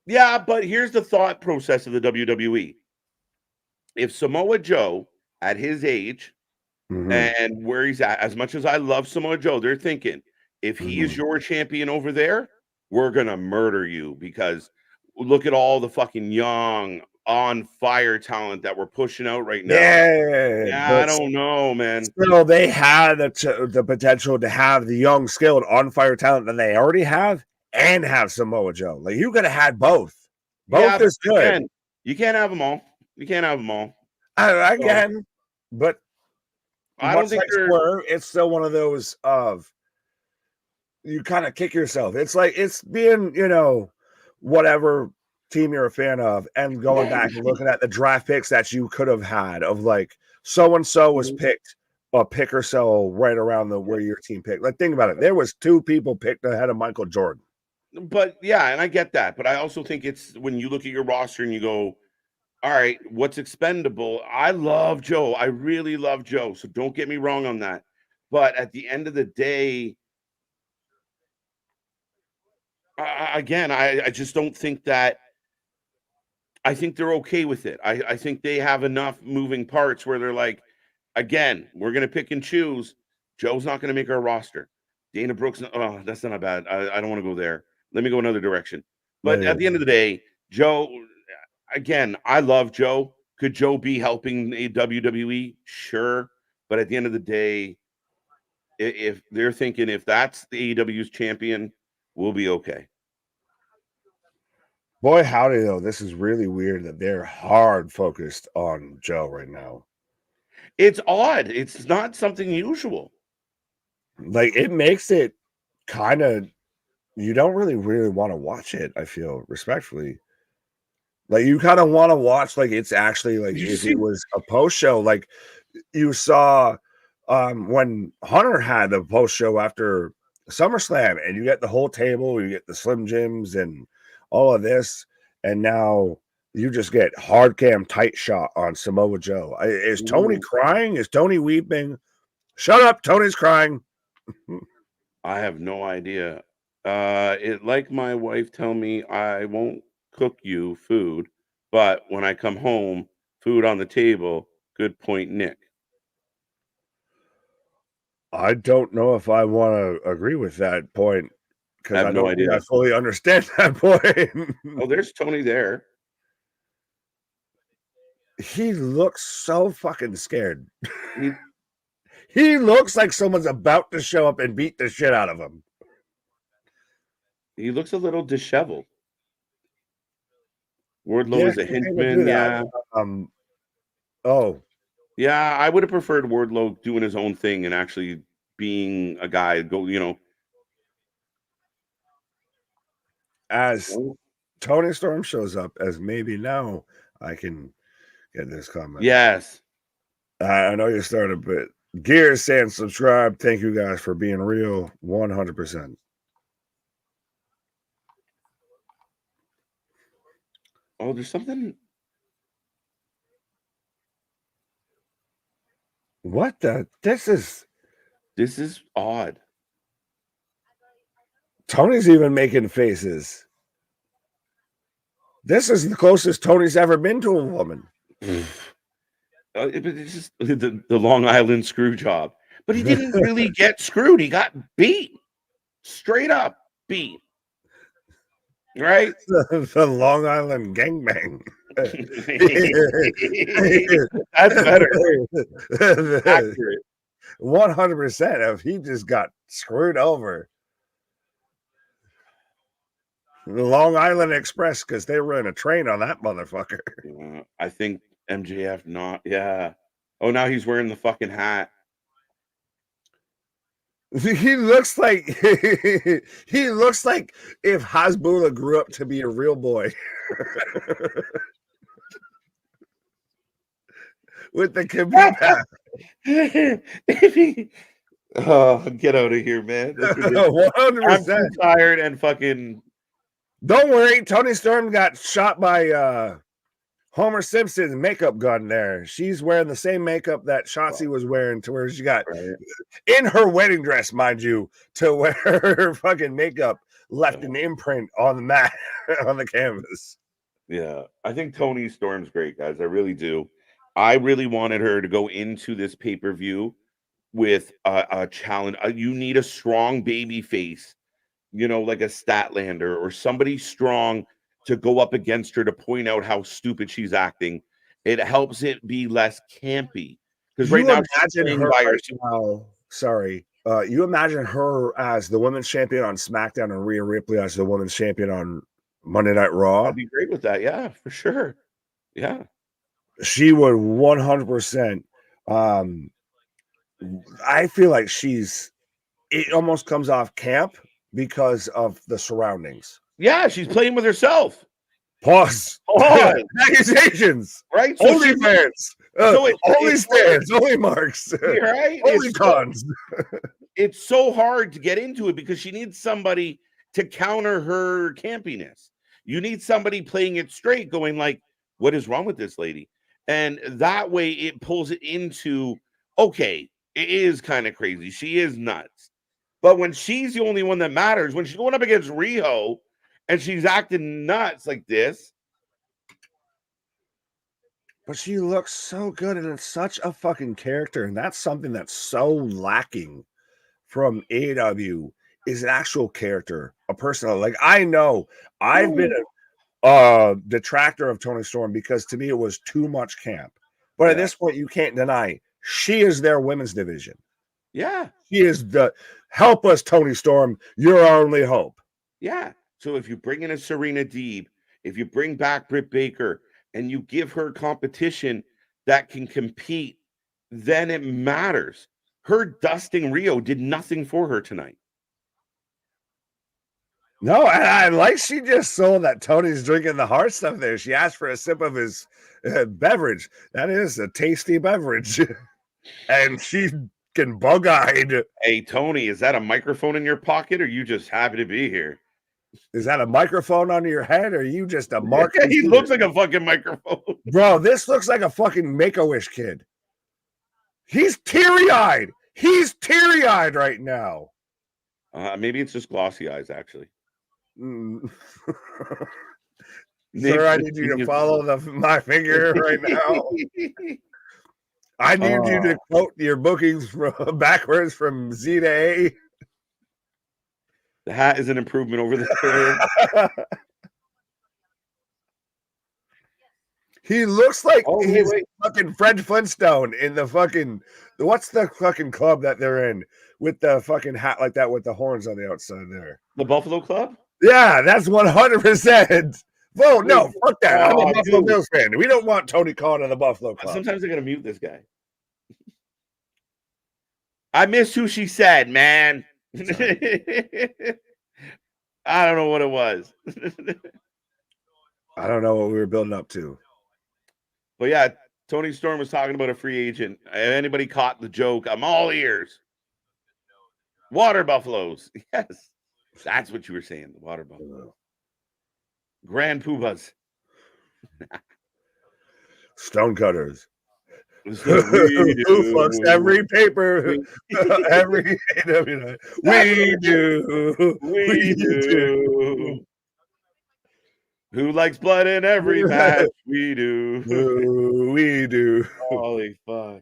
A: Yeah, but here's the thought process of the WWE. If Samoa Joe, at his age and where he's at, as much as I love Samoa Joe, they're thinking, if he is your champion over there, we're going to murder you because look at all the fucking young, on fire talent that we're pushing out right now. Yeah, I don't know, man.
B: Still, they had the potential to have the young, skilled, on fire talent that they already have and have Samoa Joe. Like, you could have had both. Both is good.
A: You can't have them all. You can't have them all.
B: Again, but
A: I don't think
B: Swerve, it's still one of those of you kind of kick yourself. It's like it's being, whatever team you're a fan of and going back and looking at the draft picks that you could have had of like so-and-so was picked a pick or so right around where your team picked. Like, think about it. There was 2 people picked ahead of Michael Jordan.
A: But yeah, and I get that. But I also think it's when you look at your roster and you go, all right, what's expendable? I love Joe. I really love Joe. So don't get me wrong on that. But at the end of the day, again, I just don't think that. I think they're okay with it. I think they have enough moving parts where they're like, again, we're going to pick and choose. Joe's not going to make our roster. Dana Brooks, oh, that's not bad. I don't want to go there. Let me go another direction. But at the end of the day, Joe, again, I love Joe. Could Joe be helping a WWE? Sure. But at the end of the day, if they're thinking if that's the AEW's champion, we'll be okay.
B: Boy, howdy, though. This is really weird that they're hard focused on Joe right now.
A: It's odd. It's not something usual.
B: Like, it makes it kind of, you don't really want to watch it, I feel, respectfully. Like, you kind of want to watch, like, it's actually, like, if it was a post show, like, you saw when Hunter had the post show after SummerSlam, and you get the whole table, you get the Slim Jims and all of this, and now you just get hard cam tight shot on Samoa Joe. Is Toni crying? Is Toni weeping? Shut up, Toni's crying.
A: I have no idea. It like my wife tell me I won't cook you food, but when I come home, food on the table. Good point, Nick.
B: I don't know if I want to agree with that point. Because I don't think I fully understand that point.
A: Oh, there's Toni there.
B: He looks so fucking scared. He looks like someone's about to show up and beat the shit out of him.
A: He looks a little disheveled. Wardlow is a henchman. Yeah.
B: Oh.
A: Yeah, I would have preferred Wardlow doing his own thing and actually being a guy.
B: As Toni Storm shows up, as maybe now I can get this comment.
A: Yes.
B: I know you started, but Gears saying subscribe. Thank you guys for being real. 100%.
A: Oh, there's something.
B: What the? This is
A: odd.
B: Tony's even making faces. This is the closest Tony's ever been to a woman.
A: It's just the Long Island screw job. But he didn't really get screwed. He got beat. Straight up beat. Right?
B: The Long Island gangbang.
A: That's better. Accurate.
B: 100% of he just got screwed over. The Long Island Express, because they ran a train on that motherfucker.
A: I think MJF not. Yeah. Oh, now he's wearing the fucking hat.
B: He looks like if Hasbulla grew up to be a real boy. With the Khabib.
A: Get out of here, man.
B: 100%.
A: I'm too tired and fucking.
B: Don't worry, Toni Storm got shot by Homer Simpson's makeup gun there. She's wearing the same makeup that Shotzi was wearing, to where she got in her wedding dress, mind you, to where her fucking makeup left an imprint on the mat, on the canvas.
A: Yeah, I think Toni Storm's great, guys. I really do. I really wanted her to go into this pay-per-view with a challenge. You need a strong baby face, like a Statlander or somebody strong to go up against her to point out how stupid she's acting. It helps it be less campy. Because right now,
B: imagine her right now. Sorry. You imagine her as the women's champion on SmackDown and Rhea Ripley as the women's champion on Monday Night Raw.
A: I'd be great with that. Yeah, for sure. Yeah.
B: She would 100%. I feel like it almost comes off camp because of the surroundings.
A: Yeah, she's playing with herself.
B: Pause. Accusations.
A: Right?
B: So only fans. Only stands. Only marks.
A: Right?
B: Only cons.
A: It's so hard to get into it because she needs somebody to counter her campiness. You need somebody playing it straight, going like, what is wrong with this lady? And that way it pulls it into, okay, it is kind of crazy. She is nuts. But when she's the only one that matters, when she's going up against Riho and she's acting nuts like this.
B: But she looks so good, and it's such a fucking character. And that's something that's so lacking from AEW is an actual character, a person. Like, I know I've been a detractor of Toni Storm because to me it was too much camp. But at this point, you can't deny she is their women's division.
A: Yeah.
B: She is the help us, Toni Storm. You're our only hope.
A: Yeah. So if you bring in a Serena Deeb, if you bring back Britt Baker, and you give her competition that can compete, then it matters. Her dusting Riho did nothing for her tonight.
B: No, and I like she just sold that Tony's drinking the Hart stuff there. She asked for a sip of his beverage. That is a tasty beverage. And she can bug-eyed.
A: Hey, Toni, is that a microphone in your pocket or you just happy to be here?
B: Is that a microphone on your head or are you just a market?
A: He looks like a fucking microphone.
B: Bro, this looks like a fucking Make-A-Wish kid. He's teary-eyed. He's teary-eyed right now.
A: Maybe it's just glossy eyes, actually.
B: Sir, I need you to follow my finger right now. I need you to quote your bookings from backwards from Z to A.
A: The hat is an improvement over the hair.
B: He looks like he's fucking Fred Flintstone in the fucking what's the fucking club that they're in with the fucking hat like that with the horns on the outside there?
A: The Buffalo Club?
B: Yeah, that's 100%. Whoa, no, fuck that. I'm a
A: Oh,
B: Buffalo
A: dude.
B: Bills fan. We don't want Tony Khan in the Buffalo Club.
A: Sometimes I gotta mute this guy. I missed who she said, man. I don't know what it was.
B: I don't know what we were building up to.
A: But yeah, Tony Storm was talking about a free agent. If anybody caught the joke, I'm all ears. Water buffaloes. Yes. That's what you were saying. The water buffaloes. Grand poobahs.
B: Stonecutters.
A: That's what we do.
B: Who fucks every paper, every we do.
A: We do. Who likes blood in every match? We do.
B: We do.
A: Holy fuck.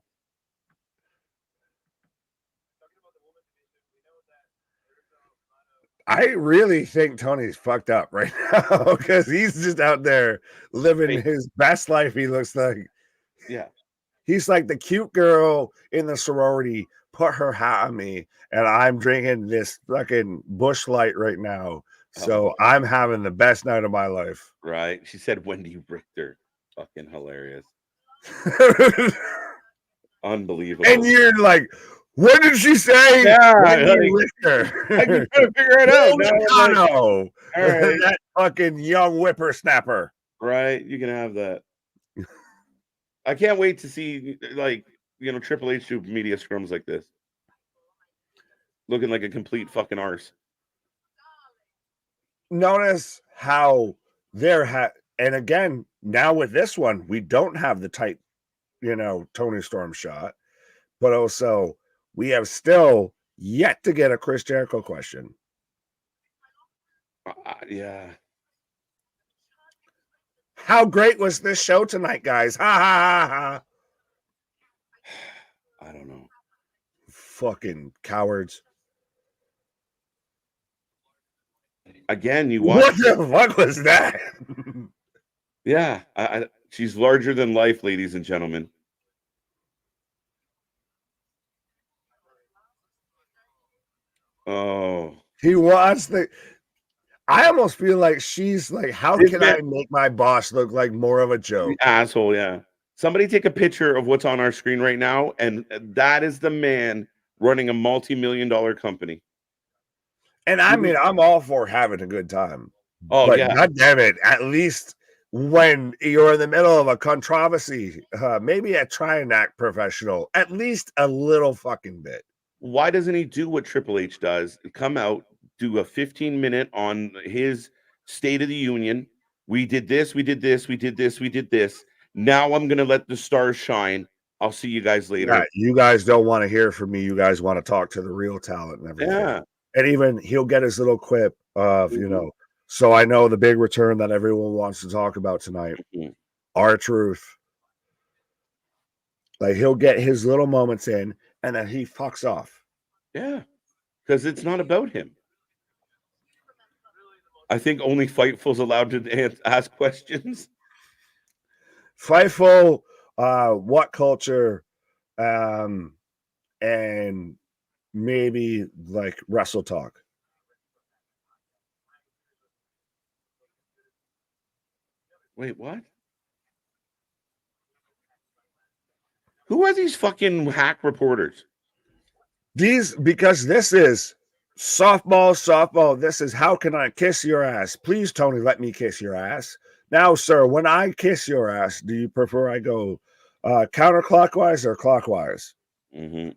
B: I really think Tony's fucked up right now because he's just out there living his best life. He looks like,
A: yeah,
B: he's like the cute girl in the sorority. Put her hat on me, and I'm drinking this fucking Busch Light right now. So I'm having the best night of my life.
A: Right? She said Wendy Richter. Fucking hilarious. Unbelievable.
B: And you're like, what did she say?
A: Yeah,
B: Wendy Richter.
A: I can try to figure it out. Like,
B: all
A: right.
B: That fucking young whippersnapper.
A: Right? You can have that. I can't wait to see, like, Triple H do media scrums like this. Looking like a complete fucking arse.
B: Notice how and again, now with this one, we don't have the tight, Tony Storm shot, but also we have still yet to get a Chris Jericho question.
A: Yeah.
B: How great was this show tonight, guys? Ha ha ha
A: ha. I don't know.
B: Fucking cowards.
A: Again, you
B: watch. What the fuck was that?
A: Yeah, she's larger than life, ladies and gentlemen. Oh,
B: he wants I almost feel like she's like, how can I make my boss look like more of a joke?
A: Asshole, yeah. Somebody take a picture of what's on our screen right now, and that is the man running a multi-million-dollar company.
B: And I mean, I'm all for having a good time.
A: Oh,
B: but
A: yeah.
B: God damn it, at least when you're in the middle of a controversy, maybe try and act professional, at least a little fucking bit.
A: Why doesn't he do what Triple H does? Come out, do a 15-minute on his State of the Union. We did this, we did this, we did this, we did this. Now I'm going to let the stars shine. I'll see you guys later.
B: Yeah, you guys don't want to hear from me. You guys want to talk to the real talent and everything.
A: Yeah.
B: And even he'll get his little quip of, so I know the big return that everyone wants to talk about tonight. R-Truth. Like, he'll get his little moments in, and then he fucks off.
A: Yeah, because it's not about him. I think only Fightful's allowed to ask questions.
B: Fightful, What Culture, and maybe like Wrestle Talk.
A: Wait, what? Who are these fucking hack reporters?
B: Because this is softball. This is how can I kiss your ass? Please, Tony, let me kiss your ass. Now, sir, when I kiss your ass, do you prefer I go counterclockwise or clockwise?
A: Mm-hmm.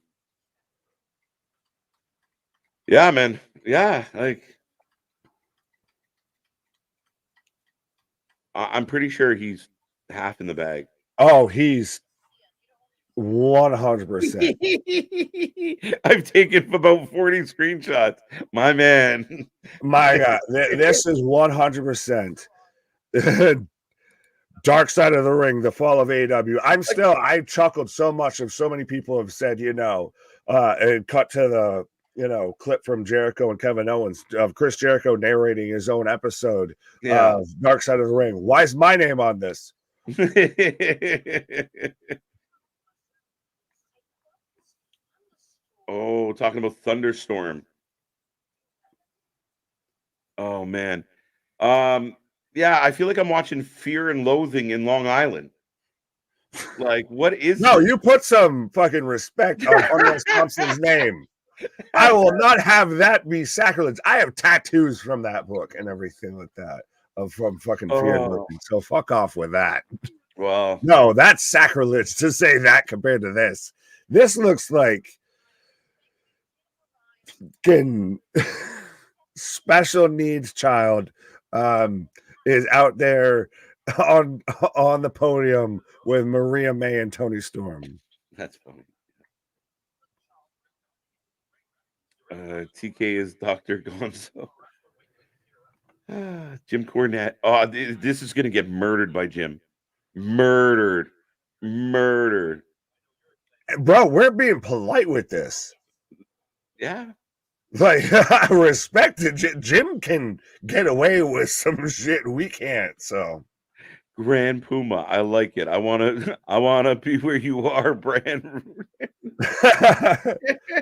A: Yeah, man. Yeah, like I'm pretty sure he's half in the bag.
B: Oh, he's 100%.
A: I've taken about 40 screenshots. My man.
B: My God, this is 100%. Dark Side of the Ring, the fall of AEW. I chuckled so much of so many people have said, and cut to the, clip from Jericho and Kevin Owens of Chris Jericho narrating his own episode of Dark Side of the Ring. Why is my name on this?
A: Oh, talking about Thunderstorm. Oh man. Yeah, I feel like I'm watching Fear and Loathing in Long Island. Like, what is
B: No,
A: this?
B: you put some fucking respect on Hunter Thompson's name. I will not have that be sacrilege. I have tattoos from that book and everything like that from fucking Fear and Loathing. So fuck off with that.
A: Well,
B: No, that's sacrilege to say that compared to this. This looks like special needs child is out there on the podium with Maria May and Toni Storm.
A: that's funny. TK is Dr. Gonzo. Jim Cornette. Oh, this is gonna get murdered by Jim. Murdered.
B: Bro, we're being polite with this.
A: Yeah.
B: Like, I respect it. Jim can get away with some shit we can't. So,
A: Grand Puma. I like it. I wanna be where you are, Brand.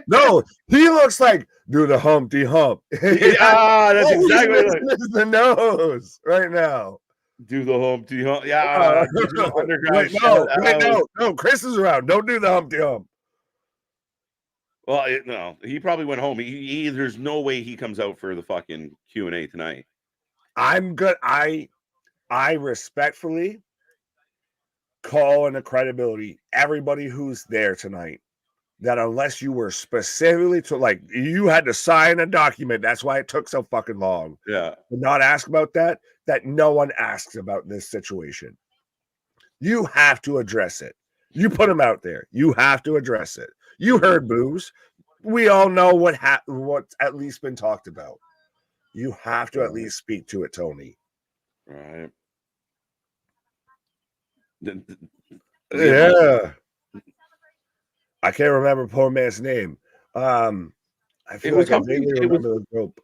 B: no, he looks like do the Humpty Hump.
A: Yeah, that's exactly like
B: the nose right now.
A: Do the Humpty Hump. Yeah, underground.
B: No, Chris is around. Don't do the Humpty Hump.
A: Well, no, he probably went home. There's no way he comes out for the fucking Q&A tonight.
B: I'm good. I respectfully call into credibility everybody who's there tonight. That unless you were specifically like you had to sign a document, that's why it took so fucking long.
A: Yeah,
B: but not ask about that. That no one asks about this situation. You have to address it. You put them out there. You have to address it. You heard boos. We all know what's at least been talked about. You have to at least speak to it, Tony.
A: Right.
B: Yeah. I can't remember poor man's name. I feel like I vaguely remember the group.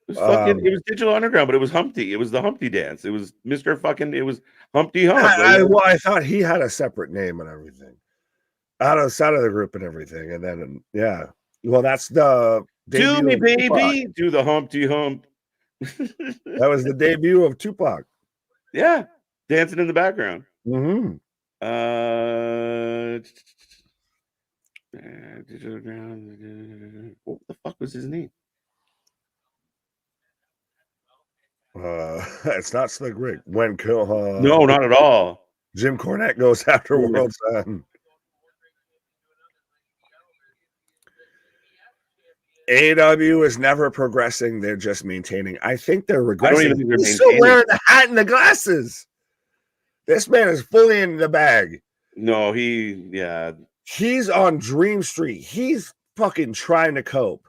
A: It was Digital Underground, but it was Humpty. It was the Humpty dance. It was Mr. Fucking. It was Humpty Hump.
B: I thought he had a separate name and everything, outside of the group and everything. And then well, that's the
A: do me, baby, do the Humpty Hump.
B: That was the debut of Tupac.
A: Yeah, dancing in the background.
B: Mm-hmm.
A: What the fuck was his name?
B: It's not Slick Rick. When
A: no, not at all.
B: Jim Cornette goes after World's End. AEW is never progressing. They're just maintaining. I think they're regressing. He's still wearing the hat and the glasses. This man is fully in the bag.
A: No, he's
B: on Dream Street. He's fucking trying to cope.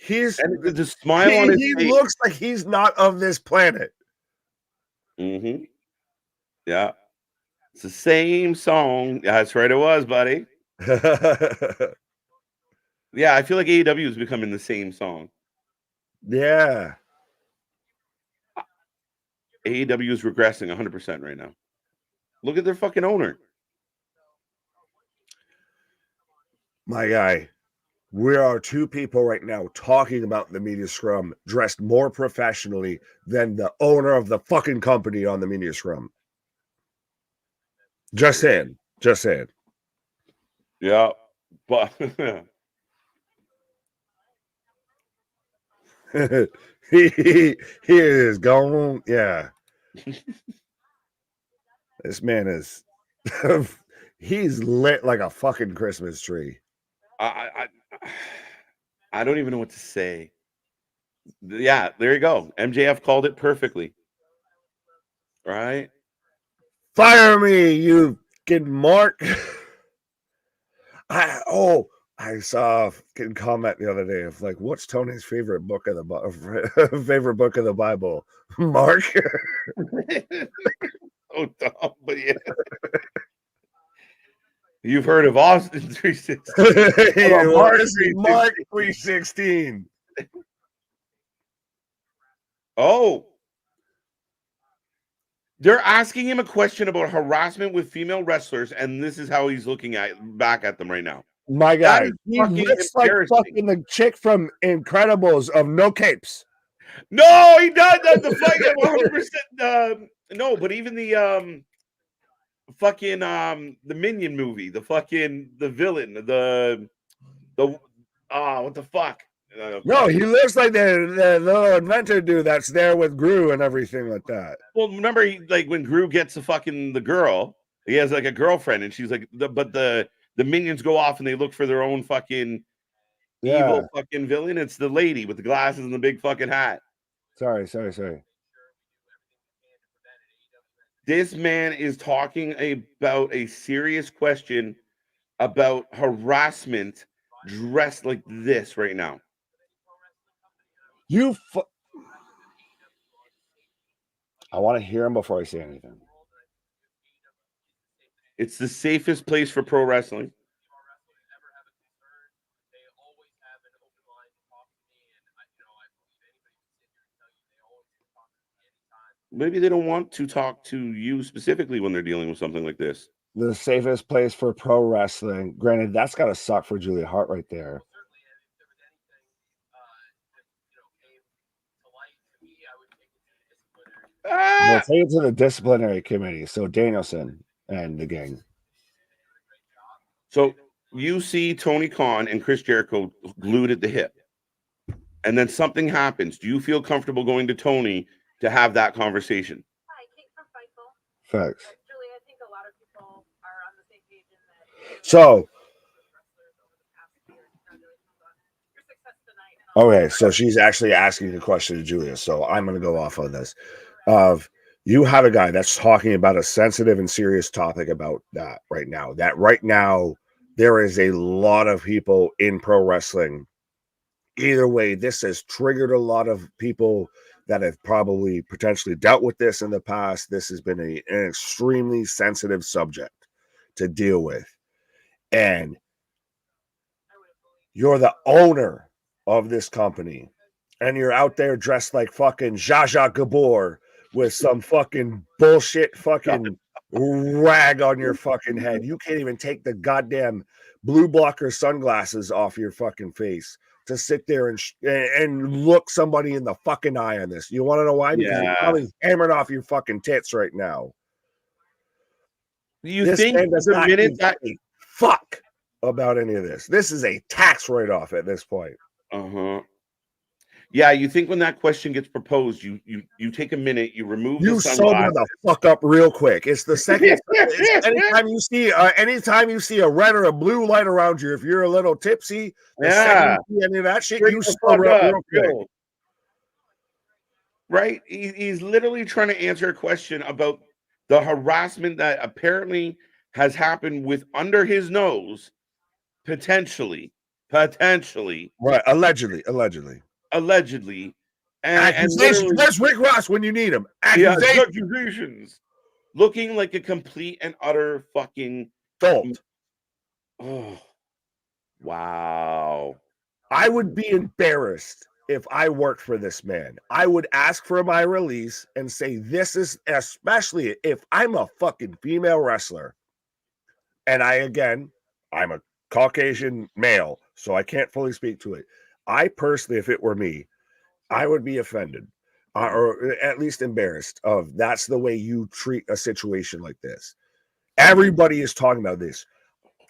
A: And the smile on his face.
B: He looks like he's not of this planet.
A: Mm-hmm. Yeah. It's the same song. That's right, it was, buddy. Yeah, I feel like AEW is becoming the same song.
B: Yeah.
A: AEW is regressing 100% right now. Look at their fucking owner.
B: My guy, we are two people right now talking about the media scrum dressed more professionally than the owner of the fucking company on the media scrum. Just saying.
A: Yeah, but
B: he is gone. Yeah. This man is he's lit like a fucking Christmas tree.
A: I don't even know what to say. Yeah, there you go. MJF called it perfectly. Right?
B: Fire me, you fucking mark. I saw a comment the other day of like, what's Tony's favorite book of the Bible? Mark.
A: Oh, dumb, but yeah. You've heard of Austin 316.
B: Mark 316.
A: Oh. They're asking him a question about harassment with female wrestlers, and this is how he's looking back at them right now.
B: My guy, he looks like fucking the chick from Incredibles of no capes.
A: No, he does the fight 100%. No, but even the fucking the Minion movie, the villain, the what the fuck?
B: No, he looks like the little inventor dude that's there with Gru and everything like that.
A: Well, remember, like when Gru gets the girl, he has like a girlfriend, and she's like, but the minions go off and they look for their own fucking evil fucking villain. It's the lady with the glasses and the big fucking hat.
B: Sorry.
A: This man is talking about a serious question about harassment dressed like this right now.
B: I want to hear him before I say anything.
A: It's the safest place for pro wrestling. Maybe they don't want to talk to you specifically when they're dealing with something like this.
B: The safest place for pro wrestling. Granted, that's got to suck for Julia Hart right there. We'll take it to the disciplinary committee. So Danielson and the gang.
A: So you see Tony Khan and Chris Jericho glued at the hip, and then something happens. Do you feel comfortable going to Tony to have that conversation?
B: Facts.
C: Julie, I think a lot of people are on the same page in that.
B: So, okay, so she's actually asking a question to Julia. So I'm going to go off on this. You have a guy that's talking about a sensitive and serious topic about that right now. That right now there is a lot of people in pro wrestling. Either way, this has triggered a lot of people that have probably potentially dealt with this in the past. This has been an extremely sensitive subject to deal with. And you're the owner of this company, and you're out there dressed like fucking Zsa Zsa Gabor with some fucking bullshit fucking rag on your fucking head. You can't even take the goddamn blue blocker sunglasses off your fucking face to sit there and look somebody in the fucking eye on this. You want to know why? Because you're probably hammered off your fucking tits right now.
A: You think the minute that
B: fuck about any of this? This is a tax write-off at this point.
A: Yeah, you think when that question gets proposed, you take a minute, you remove the sunglasses.
B: sober the fuck up real quick. It's the second. Anytime you see a red or a blue light around you, if you're a little tipsy, any of that shit, you sober up real quick.
A: Right? He's literally trying to answer a question about the harassment that apparently has happened with under his nose, potentially,
B: right? Allegedly.
A: And
B: where's Rick Ross when you need him?
A: Accusations. Looking like a complete and utter fucking
B: dolt.
A: Oh, wow.
B: I would be embarrassed if I worked for this man. I would ask for my release and say, this is, especially if I'm a fucking female wrestler. And I'm a Caucasian male, so I can't fully speak to it. I personally, if it were me, I would be offended or at least embarrassed of that's the way you treat a situation like this. Everybody is talking about this.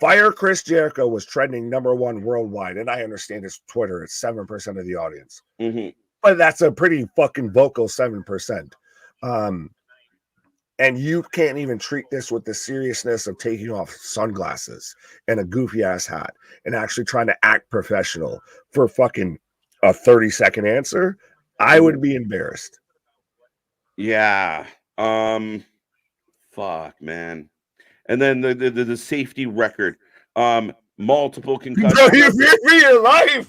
B: Fire Chris Jericho was trending #1 worldwide, and I understand it's Twitter. It's 7% of the audience. But that's a pretty fucking vocal 7%. And you can't even treat this with the seriousness of taking off sunglasses and a goofy ass hat and actually trying to act professional for fucking a 30-second answer. I would be embarrassed.
A: Yeah. Fuck, man. And then the safety record. Multiple concussions.
B: Bro, you feared for your life.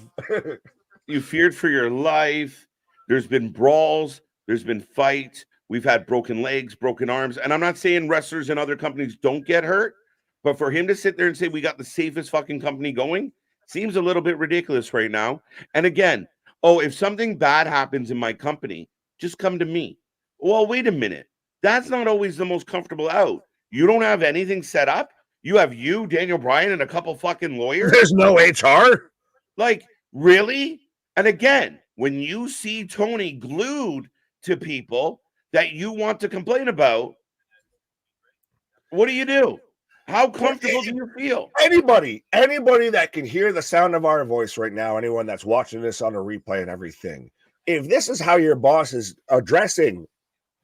A: You feared for your life. There's been brawls. There's been fights. We've had broken legs, broken arms. And I'm not saying wrestlers and other companies don't get hurt, but for him to sit there and say we got the safest fucking company going seems a little bit ridiculous right now. And again, if something bad happens in my company, just come to me. Well, wait a minute. That's not always the most comfortable out. You don't have anything set up? You have Daniel Bryan, and a couple fucking lawyers?
B: There's no HR?
A: Like, really? And again, when you see Toni glued to people that you want to complain about, what do? How comfortable do you feel?
B: Anybody that can hear the sound of our voice right now, anyone that's watching this on a replay and everything, if this is how your boss is addressing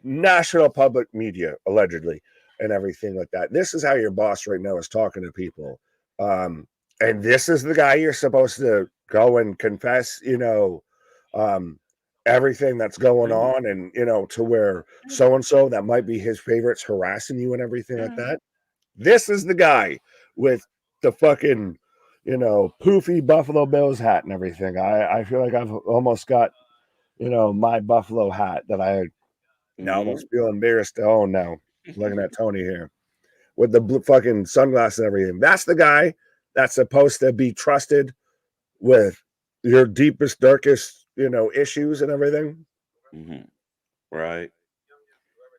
B: national public media, allegedly, and everything like that, this is how your boss right now is talking to people. And this is the guy you're supposed to go and confess, everything that's going on, and to where so-and-so that might be his favorites harassing you and everything like that. This is the guy with the fucking, poofy Buffalo Bills hat and everything. I feel like I've almost got, my Buffalo hat that I now almost feel embarrassed to own now, looking at Toni here with the blue fucking sunglasses and everything. That's the guy that's supposed to be trusted with your deepest, darkest, issues and everything.
A: Right.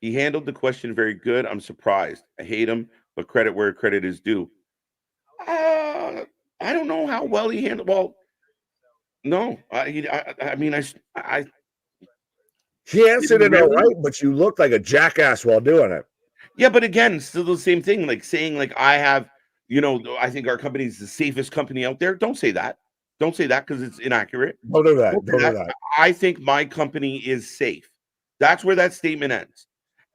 A: He handled the question very good. I'm surprised. I hate him, but credit where credit is due. I don't know how well he handled. Well, no, I mean,
B: he answered it all right, but you looked like a jackass while doing it.
A: Yeah, but again, still the same thing. Like saying, like, I have, I think our company is the safest company out there. Don't say that. Don't say that because it's inaccurate.
B: Don't do that. Don't do that.
A: I think my company is safe. That's where that statement ends.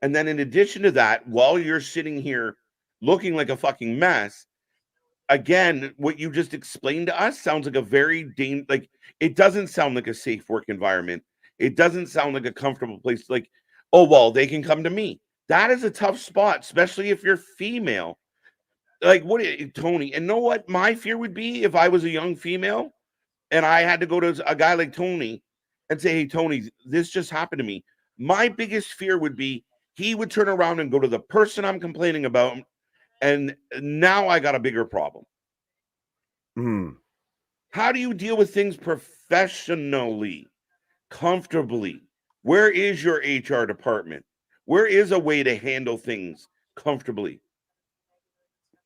A: And then in addition to that, while you're sitting here looking like a fucking mess, again, what you just explained to us sounds like a very like, it doesn't sound like a safe work environment. It doesn't sound like a comfortable place. Like, oh, well, they can come to me. That is a tough spot, especially if you're female. Like, what, Toni? And know what my fear would be if I was a young female and I had to go to a guy like Toni and say, hey, Toni, this just happened to me. My biggest fear would be he would turn around and go to the person I'm complaining about, and now I got a bigger problem. How do you deal with things professionally, comfortably? Where is your HR department? Where is a way to handle things comfortably?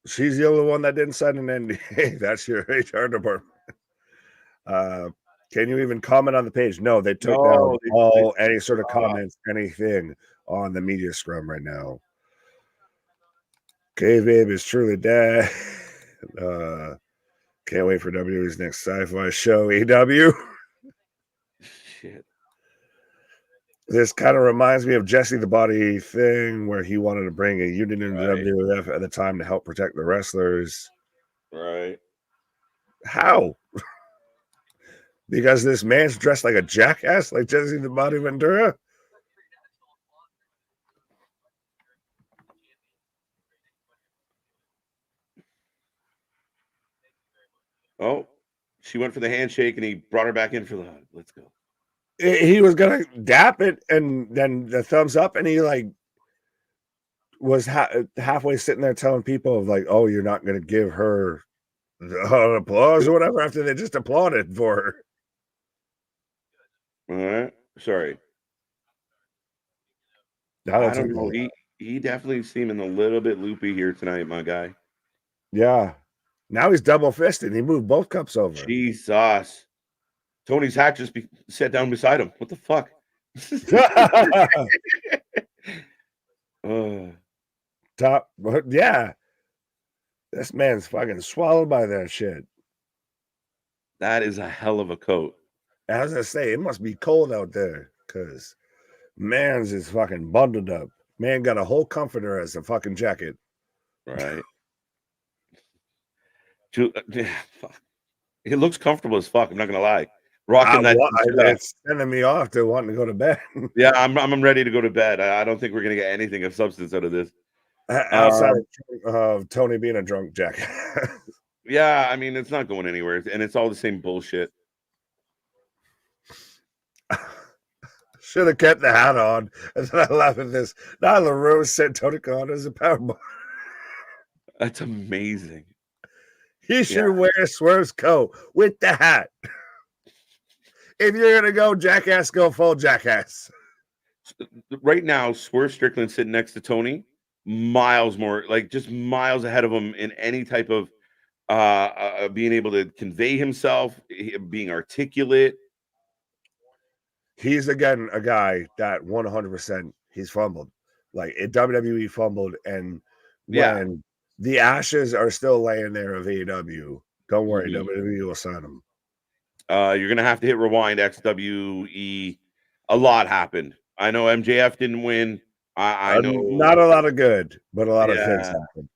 B: She's the only one that didn't sign an NDA. That's your HR department. Can you even comment on the page? No, they took down any sort of comments, anything on the media scrum right now. K-Babe is truly dead. Can't wait for WWE's next sci-fi show, AEW.
A: Shit.
B: This kind of reminds me of Jesse the Body thing, where he wanted to bring a unit into WWF at the time to help protect the wrestlers.
A: Right.
B: How? Because this man's dressed like a jackass, like Jesse the Body Ventura?
A: Oh, she went for the handshake and he brought her back in for the hug. Let's go.
B: He was gonna dap it and then the thumbs up, and he like was halfway sitting there telling people of like, oh, you're not gonna give her an applause or whatever after they just applauded for her.
A: All right. Sorry. I don't know. He definitely seeming a little bit loopy here tonight, my guy.
B: Yeah. Now he's double fisted. He moved both cups over.
A: Jesus. Tony's hat just sat down beside him. What the fuck?
B: Top. Yeah. This man's fucking swallowed by that shit.
A: That is a hell of a coat.
B: I was gonna say, it must be cold out there because man's is fucking bundled up. Man got a whole comforter as a fucking jacket.
A: Right. It looks comfortable as fuck. I'm not gonna lie. Rocking that.
B: It's sending me off to wanting to go to bed.
A: Yeah, I'm ready to go to bed. I don't think we're gonna get anything of substance out of this.
B: Outside of Toni being a drunk jacket.
A: Yeah, I mean, it's not going anywhere, and it's all the same bullshit.
B: Should have kept the hat on. And then I laugh at this. Now LaRue said Tony Khan is a powerbomb.
A: That's amazing.
B: He should wear Swerve's coat with the hat. If you're gonna go jackass, go full jackass.
A: Right now, Swerve Strickland sitting next to Toni, miles more, like just miles ahead of him in any type of being able to convey himself, being articulate.
B: he's again a guy that 100% he's fumbled. Like it WWE fumbled, and
A: Yeah.
B: when the ashes are still laying there of AEW, don't worry,
A: Mhm.
B: WWE will sign him.
A: You're gonna have to hit rewind XWE. A lot happened. I know MJF didn't win. I know.
B: Not a lot of good, but a lot of things
A: Yeah,
B: happen.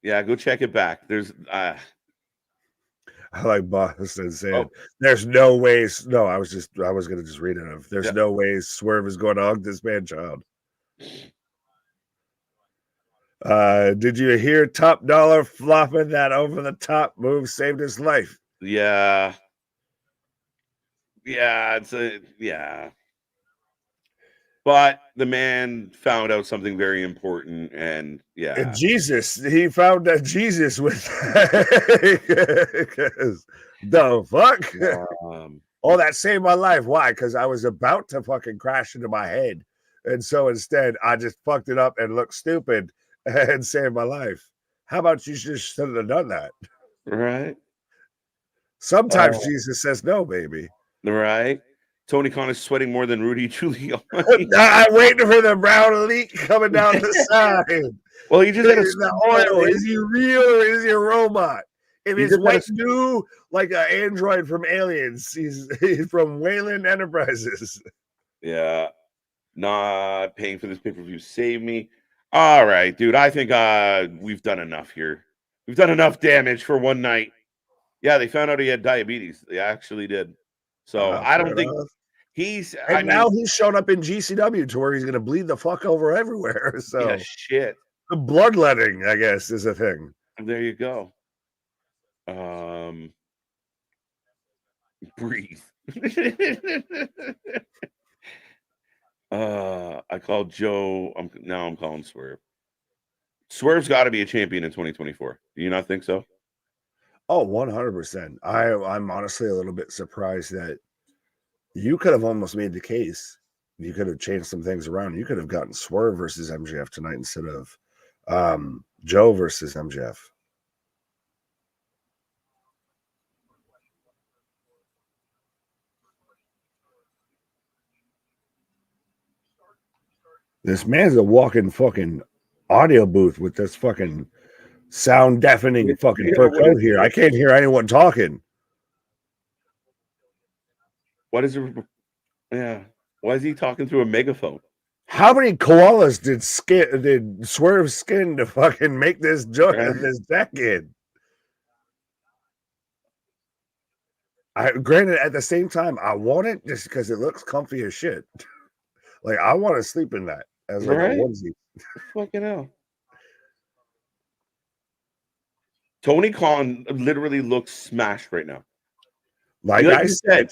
A: yeah. Go check it back. There's
B: I like Boston saying,
A: oh
B: "There's no ways." No, I was gonna just read it. There's
A: yeah.
B: no ways Swerve is going to hug this man child. Did you hear Top Dollar flopping that over the top move saved his life?
A: Yeah. Yeah, yeah. But the man found out something very important, and
B: And
A: yeah.
B: Jesus, he found that Jesus with the fuck.
A: Um,
B: Oh, that saved my life. Why? Because I was about to fucking crash into my head. And so instead, I just fucked it up and looked stupid and saved my life. How about you just shouldn't have done that?
A: right.
B: Sometimes Jesus says no, baby.
A: Right. Tony Khan is sweating more than Rudy Giuliani.
B: I'm waiting for the brown leak coming down the side.
A: Well, he just had a
B: The oil. Is he real or is he a robot? If
A: He
B: it's
A: just had a-
B: white new, like an android from Aliens, he's from Wayland Enterprises.
A: Yeah. Not paying for this pay-per-view. Save me. All right, dude. I think we've done enough here. We've done enough damage for one night. Yeah, they found out he had diabetes. They actually did. So I
B: Fair
A: don't think
B: enough.
A: he's
B: And now he's shown up in GCW to where he's going to bleed the fuck over everywhere. So
A: yeah, shit.
B: the bloodletting, I guess, is a thing.
A: There you go. Breathe. I called Joe. I'm calling Swerve. Swerve's got to be a champion in 2024. Do you not think so?
B: Oh, 100%. I'm honestly a little bit surprised that you could have almost made the case. You could have changed some things around. You could have gotten Swerve versus MJF tonight instead of Joe versus MJF. This man's a walking fucking audio booth with this fucking sound deafening fucking fur coat here. I can't hear anyone talking.
A: What is it? Yeah. Why is he talking through a megaphone?
B: How many koalas did Swerve skin to fucking make this joint this decade? Granted, at the same time, I want it just because it looks comfy as shit. Like I want to sleep in that as like a onesie.
A: Fucking hell. Tony Khan literally looks smashed right now.
B: Like I said,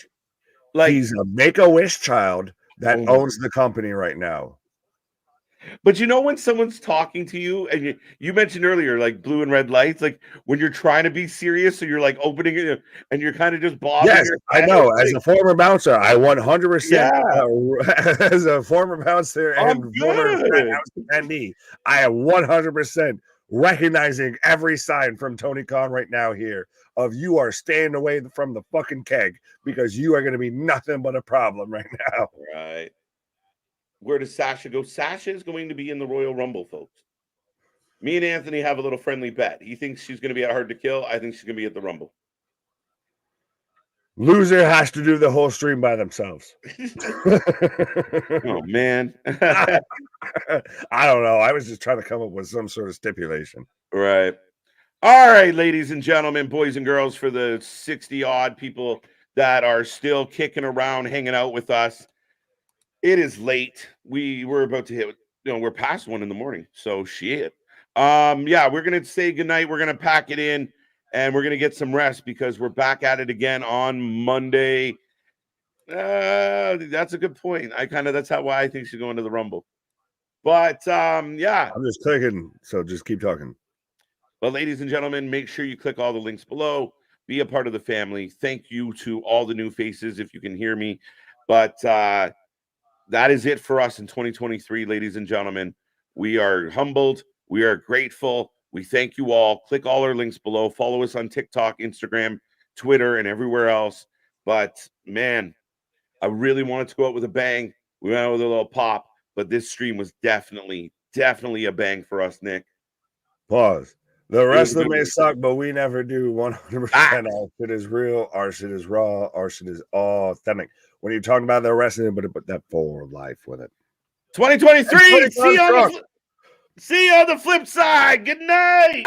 A: like
B: he's a Make-A-Wish child that owns the company right now.
A: But you know when someone's talking to you, and you mentioned earlier, like blue and red lights, like when you're trying to be serious, so you're like opening it, and you're kind of just bobbing.
B: Yes,
A: your
B: I
A: head.
B: know. As a former bouncer, I 100%.
A: Yeah.
B: As a former bouncer and former house attendee, I am 100% recognizing every sign from Tony Khan right now here of you are staying away from the fucking keg because you are going to be nothing but a problem right now.
A: Right. Where does Sasha go? Sasha is going to be in the Royal Rumble, folks. Me and Anthony have a little friendly bet. He thinks she's going to be at Hard to Kill. I think she's going to be at the Rumble.
B: Loser has to do the whole stream by themselves.
A: Oh, man.
B: I don't know. I was just trying to come up with some sort of stipulation.
A: Right. All right, ladies and gentlemen, boys and girls, for the 60-odd people that are still kicking around, hanging out with us. It is late. We're about to hit, we're past 1 a.m. So shit. Yeah, we're gonna say goodnight. We're gonna pack it in and we're gonna get some rest because we're back at it again on Monday. That's a good point. That's why I think she's going to the Rumble. But yeah.
B: I'm just clicking, so just keep talking.
A: But ladies and gentlemen, make sure you click all the links below. Be a part of the family. Thank you to all the new faces, if you can hear me. But that is it for us in 2023, ladies and gentlemen. We are humbled. We are grateful. We thank you all. Click all our links below. Follow us on TikTok, Instagram, Twitter, and everywhere else. But, man, I really wanted to go out with a bang. We went out with a little pop, but this stream was definitely a bang for us, Nick.
B: Pause. The rest of them may
A: one.
B: suck, but we never do 100%. Our shit is real. Our shit is raw. Our shit is authentic. When you're talking about the rest of it, but put that full life with it.
A: 2023. See you on the flip side. Good night.